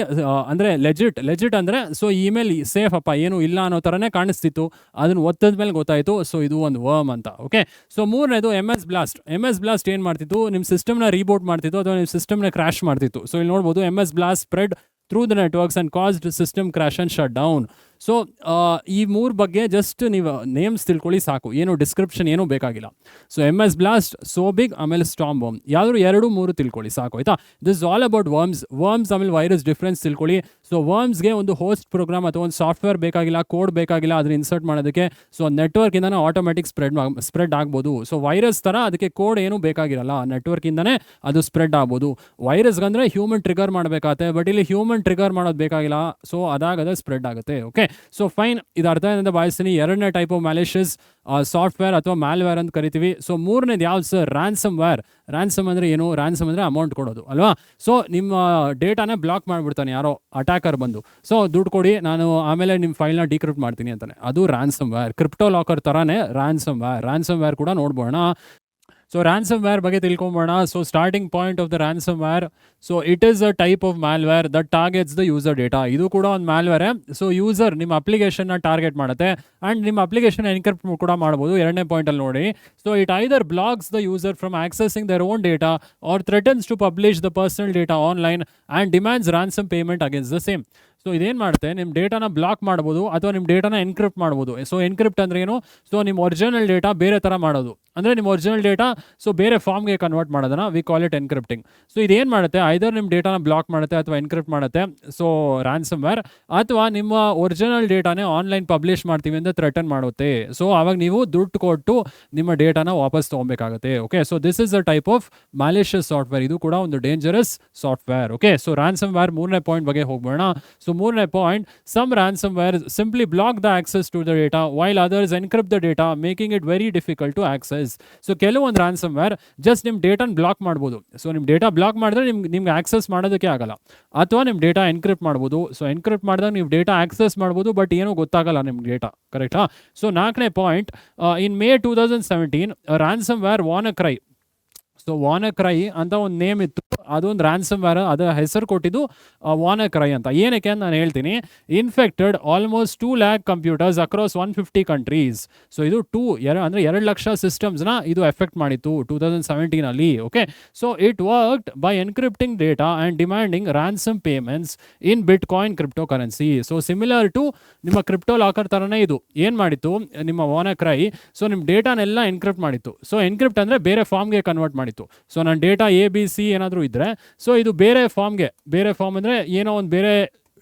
ಅಂದರೆ ಲೆಜಿಟ್ ಅಂದರೆ ಸೊ ಇಮೇಲ್ ಸೇಫ್ ಅಪ್ಪ, ಏನು ಇಲ್ಲ ಅನ್ನೋ ಥರನೇ ಕಾಣಿಸ್ತಿತ್ತು. ಅದನ್ನು ಒತ್ತದ ಮೇಲೆ ಗೊತ್ತಾಯಿತು ಸೊ ಇದು ಒಂದು ವರ್ಮ್ ಅಂತ. ಓಕೆ. ಸೊ 3ನೇದು MS ಬ್ಲಾಸ್ಟ್ ಏನು ಮಾಡ್ತಿತ್ತು, ನಿಮ್ಮ ಸಿಸ್ಟಮ್ನ ರೀಬೋಟ್ ಮಾಡ್ತಿತ್ತು ಅಥವಾ ನಿಮ್ಮ ಸಿಸ್ಟಮ್ನ ಕ್ರ್ಯಾಶ್ ಮಾಡ್ತಿತ್ತು. ಸೊ ಇಲ್ಲಿ ನೋಡ್ಬೋದು MS blast spread through the networks and caused system crash and shut down. So ಈ 3 ಬಗ್ಗೆ ಜಸ್ಟ್ ನೀವು ನೇಮ್ಸ್ ತಿಳ್ಕೊಳ್ಳಿ ಸಾಕು, ಏನು ಡಿಸ್ಕ್ರಿಪ್ಷನ್ ಏನೂ ಬೇಕಾಗಿಲ್ಲ. ಸೊ MS ಬ್ಲಾಸ್ಟ್, ಸೋಬಿಗ್, ಆಮೇಲೆ ಸ್ಟಾರ್ಮ್ ವರ್ಮ್, ಯಾವ್ದು 2-3 ತಿಳ್ಕೊಳ್ಳಿ ಸಾಕು ಆಯಿತಾ. ದಿಸ್ ಆಲ್ ಅಬೌಟ್ ವರ್ಮ್ಸ್ ಆಮೇಲೆ ವೈರಸ್ ಡಿಫ್ರೆನ್ಸ್ ತಿಳ್ಕೊಳ್ಳಿ. ಸೊ ವರ್ಮ್ಸ್ಗೆ ಒಂದು ಹೋಸ್ಟ್ ಪ್ರೋಗ್ರಾಮ್ ಅಥವಾ ಒಂದು ಸಾಫ್ಟ್ವೇರ್ ಬೇಕಾಗಿಲ್ಲ, ಕೋಡ್ ಬೇಕಾಗಿಲ್ಲ ಅದನ್ನ ಇನ್ಸರ್ಟ್ ಮಾಡೋದಕ್ಕೆ. ಸೊ ನೆಟ್ವರ್ಕಿಂದನೇ ಆಟೋಮೆಟಿಕ್ ಸ್ಪ್ರೆಡ್ ಆಗ್ಬೋದು. ಸೊ ವೈರಸ್ ಥರ ಅದಕ್ಕೆ ಕೋಡ್ ಏನೂ ಬೇಕಾಗಿರಲ್ಲ, ನೆಟ್ವರ್ಕಿಂದನೇ ಅದು ಸ್ಪ್ರೆಡ್ ಆಗ್ಬೋದು. ವೈರಸ್ಗಂದರೆ ಹ್ಯೂಮನ್ ಟ್ರಿಗರ್ ಮಾಡಬೇಕಾಗತ್ತೆ, ಬಟ್ ಇಲ್ಲಿ ಹ್ಯೂಮನ್ ಟ್ರಿಗರ್ ಮಾಡೋದು ಬೇಕಾಗಿಲ್ಲ. ಸೊ ಅದಾಗದೆ ಸ್ಪ್ರೆಡ್ ಆಗುತ್ತೆ. ಓಕೆ. ಸೊ ಫೈನ್, ಇದು ಅರ್ಥ ಅಂತ ಭಾವಿಸ್ತೀನಿ. 2ನೇ ಟೈಪ್ ಆಫ್ ಮ್ಯಾಲಿಷಿಯಸ್ ಸಾಫ್ಟ್ವೇರ್ ಅಥವಾ ಮ್ಯಾಲ್ವೇರ್ ಅಂತ ಕರಿತೀವಿ. ಸೊ 3ನೇದು ಯಾವ್ದು ಸರ್? Ransom wear. ರ್ಯಾನ್ಸಮ್ ಅಂದರೆ ಏನು? ರ್ಯಾನ್ಸಮ್ ಅಂದರೆ ಅಮೌಂಟ್ ಕೊಡೋದು ಅಲ್ವಾ. ಸೊ ನಿಮ್ಮ ಡೇಟಾನೇ ಬ್ಲಾಕ್ ಮಾಡಿಬಿಡ್ತಾನೆ ಯಾರೋ ಅಟ್ಯಾಕರ್ ಬಂದು. ಸೊ ದುಡ್ಡು ಕೊಡಿ, ನಾನು ಆಮೇಲೆ ನಿಮ್ಮ ಫೈಲ್ನ ಡಿಕ್ರಿಪ್ಟ್ ಮಾಡ್ತೀನಿ ಅಂತಾನೆ. ಅದು ರ್ಯಾನ್ಸಮ್ ವೇರ್. ಕ್ರಿಪ್ಟೋ ಲಾಕರ್ ಥರನೇ ರ್ಯಾನ್ಸಮ್ ವೇರ್ ಕೂಡ ನೋಡ್ಬೋಣ. ಸೊ ರ್ಯಾನ್ಸಮ್ ವೇರ್ ಬಗ್ಗೆ ತಿಳ್ಕೊಂಬೋಣ. So starting point of the ransomware. So it is a type of malware that targets the user data. ಇದು ಕೂಡ ಒಂದು ಮ್ಯಾಲ್ವೇರೇ. ಸೊ ಯೂಸರ್ ನಿಮ್ಮ ಅಪ್ಲಿಕೇಶನ್ನ ಟಾರ್ಗೆಟ್ ಮಾಡುತ್ತೆ ಆ್ಯಂಡ್ ನಿಮ್ಮ ಅಪ್ಲಿಕೇಶನ್ ಎನ್ಕ್ರಿಪ್ಟ್ ಕೂಡ ಮಾಡ್ಬೋದು. 2ನೇ ಪಾಯಿಂಟಲ್ಲಿ ನೋಡಿ. So it either blocks the user from accessing their own data or threatens to publish the personal data online and demands ransom payment against the same. So ಇದೇನು ಮಾಡುತ್ತೆ, ನಿಮ್ಮ ಡೇಟಾನ ಬ್ಲಾಕ್ ಮಾಡ್ಬೋದು ಅಥವಾ ನಿಮ್ಮ ಡೇಟಾನ ಎನ್ಕ್ರಿಪ್ಟ್ ಮಾಡ್ಬೋದು. ಸೊ ಎನ್ಕ್ರಿಪ್ಟ್ ಅಂದ್ರೆ ಏನು? ಸೊ ನಿಮ್ಮ ಒರಿಜಿನಲ್ ಡೇಟಾ ಬೇರೆ ಥರ ಮಾಡೋದು, ಅಂದರೆ ನಿಮ್ಮ ಒರಿಜಿನಲ್ ಡೇಟಾ ಸೊ ಬೇರೆ ಫಾರ್ಮ್ಗೆ ಕನ್ವರ್ಟ್ ಮಾಡೋದನ್ನ ವಿ ಕಾಲ್ ಇಟ್ ಎನ್ಕ್ರಿಪ್ಟಿಂಗ್. ಸೊ ಇದೇನು ಮಾಡುತ್ತೆ, ಐದರ್ ನಿಮ್ಮ ಡೇಟಾನ ಬ್ಲಾಕ್ ಮಾಡುತ್ತೆ ಅಥವಾ ಎನ್ಕ್ರಿಪ್ಟ್ ಮಾಡುತ್ತೆ, ಸೊ ರ್ಯಾನ್ಸಮ್ ವೇರ್, ಅಥವಾ ನಿಮ್ಮ ಒರಿಜಿನಲ್ ಡೇಟಾನೇ ಆನ್ಲೈನ್ ಪಬ್ಲಿಷ್ ಮಾಡ್ತೀವಿ ಅಂತ ಥ್ರೆಟನ್ ಮಾಡುತ್ತೆ. ಸೊ ಆವಾಗ ನೀವು ದುಡ್ಡು ಕೊಟ್ಟು ನಿಮ್ಮ ಡೇಟಾನ ವಾಪಸ್ ತೊಗೊಬೇಕಾಗುತ್ತೆ. Okay. So this is a type of malicious software. ಇದು ಕೂಡ ಒಂದು dangerous software. Okay. So ransomware 3ನೇ ಪಾಯಿಂಟ್ ಬಗ್ಗೆ ಹೋಗೋಣ. ಸೊ 3ನೇ point, some ransomware simply block the access to the data while others encrypt the data making it very difficult to access. So ಕೆಲವೊಂದು ransomware just ನಿಮ್ಮ ಡೇಟಾನ block ಮಾಡ್ಬೋದು. So ನಿಮ್ಮ data block ಮಾಡಿದ್ರೆ ನಿಮ್ಗೆ ಆಕ್ಸೆಸ್ ಮಾಡೋದಕ್ಕೆ ಆಗಲ್ಲ, ಅಥವಾ ನಿಮ್ಮ ಡೇಟಾ ಎನ್ಕ್ರಿಪ್ಟ್ ಮಾಡ್ಬೋದು. ಸೊ ಎನ್ಕ್ರಿಪ್ಟ್ ಮಾಡಿದಾಗ ನೀವು ಡೇಟಾ ಆಕ್ಸೆಸ್ ಮಾಡ್ಬೋದು, ಬಟ್ ಏನೂ ಗೊತ್ತಾಗಲ್ಲ ನಿಮ್ಗೆ ಡೇಟಾ. ಕರೆಕ್ಟಾ? ಸೊ 4ನೇ ಪಾಯಿಂಟ್, ಇನ್ May 2017 ransomware WannaCry ಸೊ ವಾನಕ್ರೈ ಅಂತ ಒಂದು ನೇಮ್ ಇತ್ತು, ಅದೊಂದು ರ್ಯಾನ್ಸಮ್ ವೇರ್, ಅದರ ಹೆಸರು ಕೊಟ್ಟಿದ್ದು ವಾನಕ್ರೈ ಅಂತ. ಏನಕ್ಕೆ ಅಂತ ನಾನು ಹೇಳ್ತೀನಿ. Infected almost 2 lakh computers across 150 countries. So ಇದು 2 ಲಕ್ಷ ಸಿಸ್ಟಮ್ಸ್ನ ಇದು ಎಫೆಕ್ಟ್ ಮಾಡಿತ್ತು 2017 okay. So it worked by encrypting data and demanding ransom payments in bitcoin cryptocurrency. So similar to ನಿಮ್ಮ ಕ್ರಿಪ್ಟೋ ಲಾಕರ್ ಥರನೇ ಇದು ಏನು ಮಾಡಿತ್ತು ನಿಮ್ಮ ವಾನಕ್ರೈ. ಸೊ ನಿಮ್ಮ ಡೇಟಾನೆಲ್ಲ ಎನ್ಕ್ರಿಪ್ಟ್ ಮಾಡಿತ್ತು. ಸೊ ಎನ್ಕ್ರಿಪ್ಟ್ ಅಂದರೆ ಬೇರೆ ಫಾರ್ಮ್ಗೆ ಕನ್ವರ್ಟ್ ಮಾಡಿತ್ತು. ಸೊ ನನ್ನ ಡೇಟಾ ABC ಏನಾದರೂ ಇದ್ದರೆ, ಸೊ ಇದು ಬೇರೆ ಫಾರ್ಮ್ ಅಂದರೆ ಏನೋ ಒಂದು ಬೇರೆ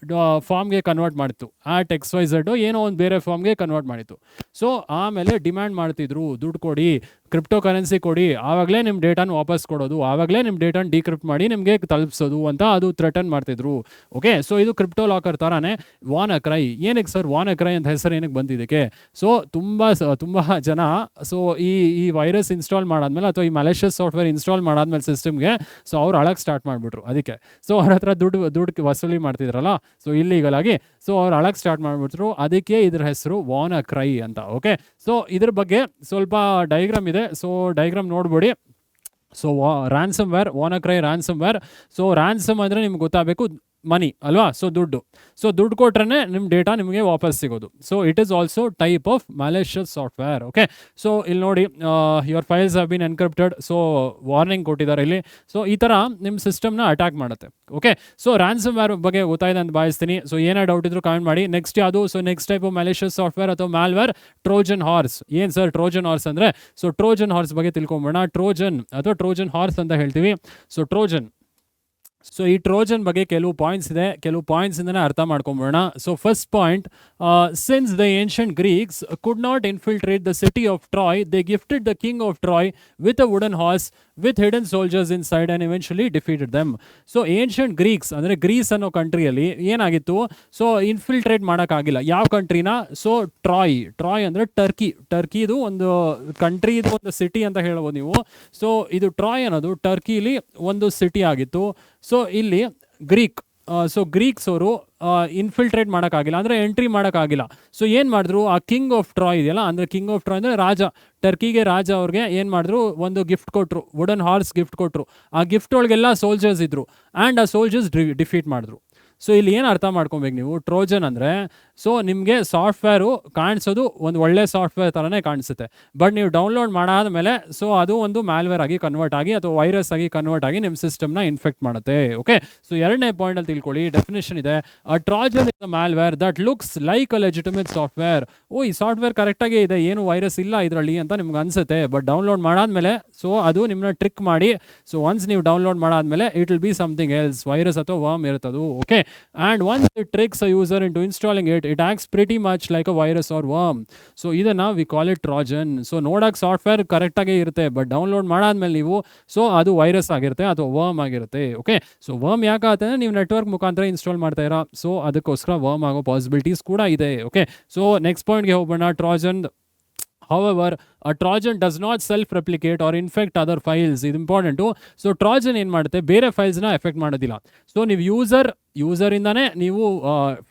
ಫಾರ್ಮ್ಗೆ ಕನ್ವರ್ಟ್ ಮಾಡಿತ್ತು. @XYZ ಏನೋ ಒಂದು ಬೇರೆ ಫಾರ್ಮ್ಗೆ ಕನ್ವರ್ಟ್ ಮಾಡಿತ್ತು. ಸೊ ಆಮೇಲೆ ಡಿಮ್ಯಾಂಡ್ ಮಾಡ್ತಿದ್ರು, ದುಡ್ಡು ಕೊಡಿ, ಕ್ರಿಪ್ಟೋ ಕರೆನ್ಸಿ ಕೊಡಿ, ಆವಾಗಲೇ ನಿಮ್ಮ ಡೇಟಾನ ವಾಪಸ್ ಕೊಡೋದು, ಆವಾಗಲೇ ನಿಮ್ಮ ಡೇಟಾನ ಡಿಕ್ರಿಪ್ಟ್ ಮಾಡಿ ನಿಮಗೆ ತಲುಪಿಸೋದು ಅಂತ ಅದು ಥ್ರೆಟನ್ ಮಾಡ್ತಿದ್ರು. ಓಕೆ. ಸೊ ಇದು ಕ್ರಿಪ್ಟೋ ಲಾಕರ್ ಥರನೇ ವಾನಕ್ರೈ. ಏನಕ್ಕೆ ಸರ್ ವಾನಕ್ರೈ ಅಂತ ಹೆಸರು ಏನಕ್ಕೆ ಬಂದಿದ್ದಕ್ಕೆ? ಸೊ ತುಂಬ ಜನ ಸೊ ಈ ವೈರಸ್ ಇನ್ಸ್ಟಾಲ್ ಮಾಡಾದ್ಮೇಲೆ ಅಥವಾ ಈ ಮ್ಯಾಲಿಷಿಯಸ್ ಸಾಫ್ಟ್ವೇರ್ ಇನ್ಸ್ಟಾಲ್ ಮಾಡಾದ್ಮೇಲೆ ಸಿಸ್ಟಮ್ಗೆ, ಸೊ ಅವ್ರು ಅಳಕ್ಕೆ ಸ್ಟಾರ್ಟ್ ಮಾಡಿಬಿಟ್ರು. ಅದಕ್ಕೆ ಸೊ ಅವ್ರ ಹತ್ರ ದುಡ್ಡು ವಸೂಲಿ ಮಾಡ್ತಿದ್ರಲ್ಲ, ಸೊ ಇಲ್ಲೀಗಲ್ ಆಗಿ, ಸೊ ಅವ್ರು ಅಳಕ್ಕೆ ಸ್ಟಾರ್ಟ್ ಮಾಡಿಬಿಟ್ರು. ಅದಕ್ಕೆ ಇದ್ರ ಹೆಸರು ವಾನಕ್ರೈ ಅಂತ. ಓಕೆ. ಸೊ ಇದ್ರ ಬಗ್ಗೆ ಸ್ವಲ್ಪ ಡಯಾಗ್ರಾಮ್ ಇದೆ, ಸೊ ಡಯಾಗ್ರಾಮ್ ನೋಡ್ಬಿಡಿ. So ransomware, WannaCry ransomware. So ransom ಅಂದರೆ ನಿಮ್ಗೆ ಗೊತ್ತಾಗಬೇಕು ಮನಿ ಅಲ್ವಾ. ಸೊ ದುಡ್ಡು ಕೊಟ್ರೆ ನಿಮ್ಮ ಡೇಟಾ ನಿಮಗೆ ವಾಪಸ್ ಸಿಗೋದು. So it is also type of malicious software. Okay. So ಇಲ್ಲಿ ನೋಡಿ, your files have been encrypted. So warning ಕೊಟ್ಟಿದ್ದಾರೆ ಇಲ್ಲಿ. ಸೊ ಈ ಥರ ನಿಮ್ಮ ಸಿಸ್ಟಮ್ನ ಅಟ್ಯಾಕ್ ಮಾಡುತ್ತೆ. ಓಕೆ. ಸೊ ರ್ಯಾನ್ಸಮ್ ವೇರ್ ಬಗ್ಗೆ ಗೊತ್ತಾಯ್ತು ಅಂತ ಭಾವಿಸ್ತೀನಿ. ಸೊ ಏನೇ ಡೌಟ್ ಇದ್ರು ಕಾಮೆಂಟ್ ಮಾಡಿ. ನೆಕ್ಸ್ಟ್ ಯಾವುದು? So next type of malicious software ಅಥವಾ ಮ್ಯಾಲ್ವೇರ್ ಟ್ರೋಜನ್ ಹಾರ್ಸ್. ಏನು ಸರ್ ಟ್ರೋಜನ್ ಹಾರ್ಸ್ ಅಂದರೆ? ಸೊ ಟ್ರೋಜನ್ ಹಾರ್ಸ್ ಬಗ್ಗೆ ತಿಳ್ಕೊಂಬೋಣ. ಟ್ರೋಜನ್ ಅಥವಾ ಟ್ರೋಜನ್ ಹಾರ್ಸ್ ಅಂತ ಹೇಳ್ತೀವಿ. ಸೊ ಟ್ರೋಜನ್, ಸೊ ಈ ಟ್ರೋಜನ್ ಬಗ್ಗೆ ಕೆಲವು ಪಾಯಿಂಟ್ಸ್ ಇದೆ, ಕೆಲವು ಪಾಯಿಂಟ್ಸಿಂದನೇ ಅರ್ಥ ಮಾಡ್ಕೊಂಬಿಡೋಣ. So first point, since the ancient Greeks could not infiltrate the city of Troy, they gifted the king of Troy with a wooden horse with hidden soldiers in side and eventually defeated them. So ancient Greeks ಅಂದರೆ Greece ಅನ್ನೋ ಕಂಟ್ರಿಯಲ್ಲಿ ಏನಾಗಿತ್ತು, so infiltrate ಮಾಡೋಕ್ಕಾಗಿಲ್ಲ. ಯಾವ ಕಂಟ್ರಿನ? So TRAI ಅಂದರೆ ಟರ್ಕಿದು ಒಂದು country, ಇದು ಒಂದು city ಅಂತ ಹೇಳ್ಬೋದು ನೀವು. ಸೊ ಇದು ಟ್ರಾಯ್ ಅನ್ನೋದು ಟರ್ಕಿಲಿ ಒಂದು ಸಿಟಿ ಆಗಿತ್ತು. ಸೊ ಇಲ್ಲಿ ಗ್ರೀಕ್ಸ್ ಅವರು ಇನ್ಫಿಲ್ಟ್ರೇಟ್ ಮಾಡೋಕ್ಕಾಗಿಲ್ಲ, ಅಂದರೆ ಎಂಟ್ರಿ ಮಾಡೋಕ್ಕಾಗಿಲ್ಲ. ಸೊ ಏನು ಮಾಡಿದ್ರು, ಆ ಕಿಂಗ್ ಆಫ್ ಟ್ರಾಯ್ ಇದೆಯಲ್ಲ, ಅಂದರೆ ಕಿಂಗ್ ಆಫ್ ಟ್ರಾಯ್ ಅಂದರೆ ರಾಜ, ಟರ್ಕಿಗೆ ರಾಜ ಅವ್ರಿಗೆ ಏನು ಮಾಡಿದ್ರು, ಒಂದು ಗಿಫ್ಟ್ ಕೊಟ್ಟರು, ವುಡನ್ ಹಾರ್ಸ್ ಗಿಫ್ಟ್ ಕೊಟ್ಟರು. ಆ ಗಿಫ್ಟ್ ಒಳಗೆಲ್ಲ ಸೋಲ್ಜರ್ಸ್ ಇದ್ದರು ಆ್ಯಂಡ್ ಆ ಸೋಲ್ಜರ್ಸ್ ಡಿಫೀಟ್ ಮಾಡಿದ್ರು. ಸೊ ಇಲ್ಲಿ ಏನು ಅರ್ಥ ಮಾಡ್ಕೊಬೇಕು ನೀವು, ಟ್ರೋಜನ್ ಅಂದರೆ ಸೊ ನಿಮಗೆ ಸಾಫ್ಟ್ವೇರು ಕಾಣಿಸೋದು ಒಂದು ಒಳ್ಳೆ ಸಾಫ್ಟ್ವೇರ್ ಥರನೇ ಕಾಣಿಸುತ್ತೆ. ಬಟ್ ನೀವು ಡೌನ್ಲೋಡ್ ಮಾಡಾದಮೇಲೆ ಸೊ ಅದು ಒಂದು ಮ್ಯಾಲ್ವೇರ್ ಆಗಿ ಕನ್ವರ್ಟ್ ಆಗಿ ಅಥವಾ ವೈರಸ್ ಆಗಿ ಕನ್ವರ್ಟ್ ಆಗಿ ನಿಮ್ಮ ಸಿಸ್ಟಮ್ನ ಇನ್ಫೆಕ್ಟ್ ಮಾಡುತ್ತೆ. ಓಕೆ. ಸೊ ಎರಡನೇ ಪಾಯಿಂಟಲ್ಲಿ ತಿಳ್ಕೊಳ್ಳಿ, ಡೆಫಿನೇಷನ್ ಇದೆ. Trojan is a malware that looks like a legitimate software. ಈ ಸಾಫ್ಟ್ವೇರ್ ಕರೆಕ್ಟಾಗಿ ಇದೆ, ಏನು ವೈರಸ್ ಇಲ್ಲ ಇದರಲ್ಲಿ ಅಂತ ನಿಮ್ಗೆ ಅನಿಸುತ್ತೆ. ಬಟ್ ಡೌನ್ಲೋಡ್ ಮಾಡಾದ್ಮೇಲೆ ಸೊ ಅದು ನಿಮ್ಮನ್ನ ಟ್ರಿಕ್ ಮಾಡಿ, ಸೊ ಒನ್ಸ್ ನೀವು ಡೌನ್ಲೋಡ್ ಮಾಡಾದ್ಮೇಲೆ it will be something else, virus ಅಥವಾ ವರ್ಮ್ ಇರ್ತದು. Okay. And once it tricks a user into installing it, it acts pretty much like a virus or worm. So ಇದನ್ನ we call it Trojan. So ನೋಡಕ್ಕೆ software ಕರೆಕ್ಟಾಗೇ ಇರುತ್ತೆ, but download ಮಾಡಾದ್ಮೇಲೆ ನೀವು so ಅದು virus ಆಗಿರುತ್ತೆ ಅಥವಾ worm ಆಗಿರುತ್ತೆ. Okay. So worm ಯಾಕಾಗುತ್ತೆ ಅಂದರೆ ನೀವು ನೆಟ್ವರ್ಕ್ ಮುಖಾಂತರ ಇನ್ಸ್ಟಾಲ್ ಮಾಡ್ತಾ ಇರೋ, ಸೊ ಅದಕ್ಕೋಸ್ಕರ ವರ್ಮ್ ಆಗೋ ಪಾಸಿಬಿಲಿಟೀಸ್ ಕೂಡ ಇದೆ. ಓಕೆ. ಸೊ ನೆಕ್ಸ್ಟ್ ಪಾಯಿಂಟ್ಗೆ ಹೋಗೋಣ. Trojan, however, a Trojan does not self-replicate or infect other files. ಇದು ಇಂಪಾರ್ಟೆಂಟು. ಸೊ ಟ್ರೋಜನ್ ಏನು ಮಾಡುತ್ತೆ, ಬೇರೆ ಫೈಲ್ಸ್ನ ಎಫೆಕ್ಟ್ ಮಾಡೋದಿಲ್ಲ. ಸೊ ನೀವು ಯೂಸರಿಂದನೇ ನೀವು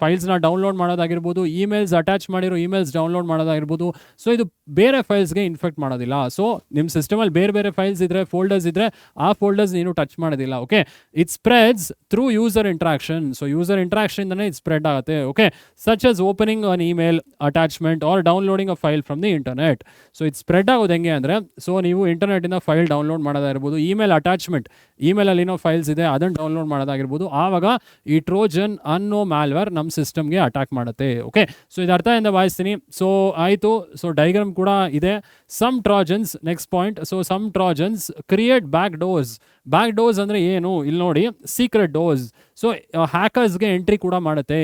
ಫೈಲ್ಸ್ನ ಡೌನ್ಲೋಡ್ ಮಾಡೋದಾಗಿರ್ಬೋದು, ಇಮೇಲ್ಸ್ ಅಟ್ಯಾಚ್ ಮಾಡಿರೋ ಇಮೇಲ್ಸ್ ಡೌನ್ಲೋಡ್ ಮಾಡೋದಾಗಿರ್ಬೋದು. ಸೊ ಇದು ಬೇರೆ ಫೈಲ್ಸ್ಗೆ ಇನ್ಫೆಕ್ಟ್ ಮಾಡೋದಿಲ್ಲ. ಸೊ ನಿಮ್ಮ ಸಿಸ್ಟಮಲ್ಲಿ ಬೇರೆ ಫೈಲ್ಸ್ ಇದ್ದರೆ, ಫೋಲ್ಡರ್ಸ್ ಇದ್ದರೆ, ಆ ಫೋಲ್ಡರ್ಸ್ ನೀನು ಟಚ್ ಮಾಡೋದಿಲ್ಲ. Okay. It spreads through user interaction. So user ಇಂಟ್ರಾಕ್ಷನ್ದಿಂದನೇ ಇದು ಸ್ಪ್ರೆಡ್ ಆಗುತ್ತೆ. Okay. Such as opening an email attachment or downloading a file from the internet. So ಇದು ಸ್ಪ್ರೆಡ್ ಆಗೋದು ಹೆಂಗೆ ಅಂದರೆ, ಸೊ ನೀವು ಇಂಟರ್ನೆಟಿಂದ ಫೈಲ್ ಡೌನ್ಲೋಡ್ ಮಾಡೋದಾಗಿರ್ಬೋದು, ಇಮೇಲ್ ಅಟ್ಯಾಚ್ಮೆಂಟ್, ಇಮೇಲಲ್ಲಿ ಏನೋ ಫೈಲ್ಸ್ ಇದೆ ಅದನ್ನು ಡೌನ್ಲೋಡ್ ಮಾಡೋದಾಗಿರ್ಬೋದು, ಆವಾಗ ಈ ಟ್ರೋಜನ್ ಅನ್ನೋ ಮ್ಯಾಲ್ವೇರ್ ನಮ್ಮ ಸಿಸ್ಟಮ್ಗೆ ಅಟ್ಯಾಕ್ ಮಾಡುತ್ತೆ. ಓಕೆ. ಸೊ ಇದು ಅರ್ಥದಿಂದ ಭಾವಿಸ್ತೀನಿ. ಸೊ ಆಯಿತು. ಸೊ ಡಯಾಗ್ರಾಮ್ ಕೂಡ ಇದೆ. Some Trojans, next point. So some Trojans create back doors ಅಂದರೆ ಏನು, ಇಲ್ಲಿ ನೋಡಿ, ಸೀಕ್ರೆಟ್ ಡೋರ್ಸ್. ಸೊ ಹ್ಯಾಕರ್ಸ್ಗೆ ಎಂಟ್ರಿ ಕೂಡ ಮಾಡುತ್ತೆ.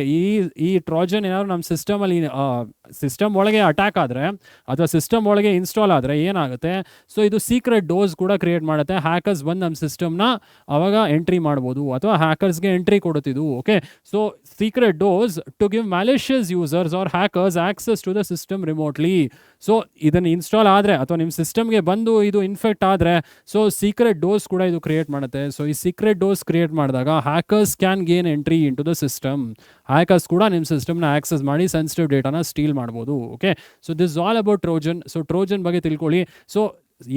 ಈ ಟ್ರೋಜನ್ ಏನಾದ್ರು ನಮ್ಮ ಸಿಸ್ಟಮ್ ಒಳಗೆ ಅಟ್ಯಾಕ್ ಆದರೆ ಅಥವಾ ಸಿಸ್ಟಮ್ ಒಳಗೆ ಇನ್ಸ್ಟಾಲ್ ಆದರೆ ಏನಾಗುತ್ತೆ, ಸೊ ಇದು ಸೀಕ್ರೆಟ್ ಡೋರ್ಸ್ ಕೂಡ ಕ್ರಿಯೇಟ್ ಮಾಡುತ್ತೆ. ಹ್ಯಾಕರ್ಸ್ ಬಂದು ನಮ್ಮ ಸಿಸ್ಟಮ್ನ ಅವಾಗ ಎಂಟ್ರಿ ಮಾಡ್ಬೋದು ಅಥವಾ ಹ್ಯಾಕರ್ಸ್ಗೆ ಎಂಟ್ರಿ ಕೊಡುತ್ತಿದ್ದು. Okay. So secret doors to give malicious users or hackers access to the system remotely. So ಇದನ್ನು ಇನ್ಸ್ಟಾಲ್ ಆದರೆ ಅಥವಾ ನಿಮ್ಮ ಸಿಸ್ಟಮ್ಗೆ ಬಂದು ಇದು ಇನ್ಫೆಕ್ಟ್ ಆದರೆ ಸೊ ಸೀಕ್ರೆಟ್ ಡೋರ್ಸ್ ಕೂಡ ಇದು ಕ್ರಿಯೇಟ್ ಮಾಡುತ್ತೆ. ಸೊ ಈ ಸೀಕ್ರೆಟ್ ಡೋರ್ಸ್ ಕ್ರಿಯೇಟ್ ಮಾಡಿದಾಗ hackers can gain entry into the system. Hackers ಕೂಡ ನಿಮ್ಮ ಸಿಸ್ಟಮ್ನ ಆಕ್ಸೆಸ್ ಮಾಡಿ ಸೆನ್ಸಿಟಿವ್ ಡೇಟಾನ ಸ್ಟೀಲ್ ಮಾಡ್ಬೋದು. Okay. So this all about Trojan. So Trojan ಬಗ್ಗೆ ತಿಳ್ಕೊಳ್ಳಿ. ಸೊ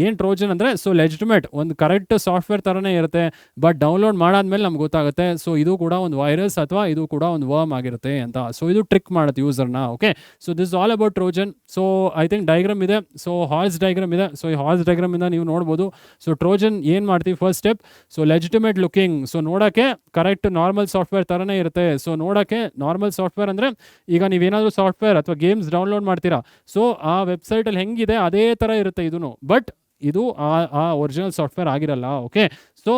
ಏನು ಟ್ರೋಜನ್ ಅಂದರೆ ಸೊ ಲೆಜಿಟಿಮೇಟ್ ಒಂದು ಕರೆಕ್ಟ್ ಸಾಫ್ಟ್ವೇರ್ ಥರನೇ ಇರುತ್ತೆ, ಬಟ್ ಡೌನ್ಲೋಡ್ ಮಾಡಾದ್ಮೇಲೆ ನಮ್ಗೆ ಗೊತ್ತಾಗುತ್ತೆ ಸೊ ಇದು ಕೂಡ ಒಂದು ವೈರಸ್ ಅಥವಾ ಇದು ಕೂಡ ಒಂದು ವರ್ಮ್ ಆಗಿರುತ್ತೆ ಅಂತ. ಸೊ ಇದು ಟ್ರಿಕ್ ಮಾಡುತ್ತೆ ಯೂಸರ್ನ. Okay, so this all about Trojan. So I think diagram ಇದೆ, ಸೊ ಹಾರ್ಸ್ ಡೈಗ್ರಾಮ್ ಇದೆ. ಸೊ ಈ ಹಾರ್ಸ್ ಡೈಗ್ರಾಮಿಂದ ನೀವು ನೋಡ್ಬೋದು. ಸೊ ಟ್ರೋಜನ್ ಏನು ಮಾಡ್ತೀವಿ first step, so legitimate looking, so ನೋಡೋಕ್ಕೆ ಕರೆಕ್ಟ್ ನಾರ್ಮಲ್ ಸಾಫ್ಟ್ವೇರ್ ಥರನೇ ಇರುತ್ತೆ. ಸೊ ನೋಡೋಕ್ಕೆ ನಾರ್ಮಲ್ ಸಾಫ್ಟ್ವೇರ್ ಅಂದರೆ ಈಗ ನೀವೇನಾದರೂ ಸಾಫ್ಟ್ವೇರ್ ಅಥವಾ ಗೇಮ್ಸ್ ಡೌನ್ಲೋಡ್ ಮಾಡ್ತೀರಾ, ಸೊ ಆ ವೆಬ್ಸೈಟಲ್ಲಿ ಹೆಂಗಿದೆ ಅದೇ ಥರ ಇರುತ್ತೆ ಇದೂ, ಬಟ್ ಇದು ಆ ಒರಿಜಿನಲ್ ಸಾಫ್ಟ್ವೇರ್ ಆಗಿರಲ್ಲ. Okay, so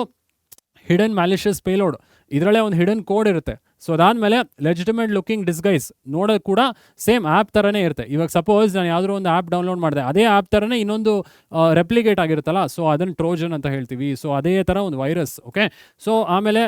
hidden malicious payload, ಇದರಲ್ಲೇ ಒಂದು ಹಿಡನ್ ಕೋಡ್ ಇರುತ್ತೆ. ಸೊ ಅದಾದಮೇಲೆ ಲೆಜಿಟಿಮೇಟ್ ಲುಕಿಂಗ್ ಡಿಸ್ಗೈಸ್, ನೋಡೋದು ಕೂಡ ಸೇಮ್ ಆ್ಯಪ್ ಥರನೇ ಇರುತ್ತೆ. ಇವಾಗ ಸಪೋಸ್ ನಾನು ಯಾವುದೋ ಒಂದು ಆ್ಯಪ್ ಡೌನ್ಲೋಡ್ ಮಾಡಿದೆ, ಅದೇ ಆ್ಯಪ್ ಥರನೇ ಇನ್ನೊಂದು ರೆಪ್ಲಿಕೇಟ್ ಆಗಿರುತ್ತಲ್ಲ, ಸೊ ಅದನ್ನು ಟ್ರೋಜನ್ ಅಂತ ಹೇಳ್ತೀವಿ. ಸೊ ಅದೇ ಥರ ಒಂದು ವೈರಸ್. ಓಕೆ, ಸೊ ಆಮೇಲೆ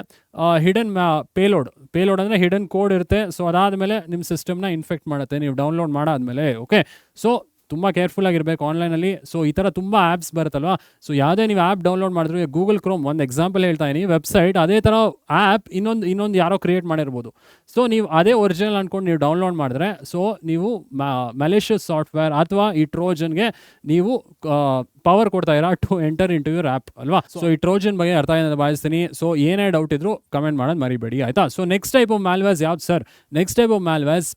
ಹಿಡನ್ ಪೇಲೋಡ್ ಅಂದರೆ ಹಿಡನ್ ಕೋಡ್ ಇರುತ್ತೆ. ಸೊ ಅದಾದಮೇಲೆ ನಿಮ್ಮ ಸಿಸ್ಟಮ್ನ ಇನ್ಫೆಕ್ಟ್ ಮಾಡುತ್ತೆ ನೀವು ಡೌನ್ಲೋಡ್ ಮಾಡಾದ್ಮೇಲೆ. ಓಕೆ, ಸೊ ತುಂಬ ಕೇರ್ಫುಲ್ ಆಗಿರಬೇಕು ಆನ್ಲೈನಲ್ಲಿ. ಸೊ ಈ ಥರ ತುಂಬ ಆ್ಯಪ್ಸ್ ಬರುತ್ತಲ್ವ, ಸೊ ಯಾವುದೇ ನೀವು ಆ್ಯಪ್ ಡೌನ್ಲೋಡ್ ಮಾಡಿದ್ರು, ಗೂಗಲ್ ಕ್ರೋಮ್ ಒಂದು ಎಕ್ಸಾಂಪಲ್ ಹೇಳ್ತಾ ಇದೀನಿ, ವೆಬ್ಸೈಟ್ ಅದೇ ಥರ ಆ್ಯಪ್ ಇನ್ನೊಂದು ಯಾರೋ ಕ್ರಿಯೇಟ್ ಮಾಡಿರ್ಬೋದು. ಸೊ ನೀವು ಅದೇ ಒರಿಜಿನಲ್ ಅಂದ್ಕೊಂಡು ನೀವು ಡೌನ್ಲೋಡ್ ಮಾಡಿದ್ರೆ, ಸೊ ನೀವು ಮ್ಯಾಲಿಷಿಯಸ್ ಸಾಫ್ಟ್ವೇರ್ ಅಥವಾ ಈ ಟ್ರೋಜನ್ಗೆ ನೀವು ಪವರ್ ಕೊಡ್ತಾ ಇರಾ to enter into your app ಅಲ್ವಾ. ಸೊ ಈ ಟ್ರೋಜನ್ ಬಗ್ಗೆ ಅರ್ಥ ಆಗಿದೆ ಅಂತ ಭಾವಿಸ್ತೀನಿ. ಸೊ ಏನೇ ಡೌಟ್ ಇದ್ರು ಕಮೆಂಟ್ ಮಾಡೋದು ಮರಿಬೇಡಿ, ಆಯಿತಾ. So next type of malwares ಯಾವ್ದು sir? Next type of malwares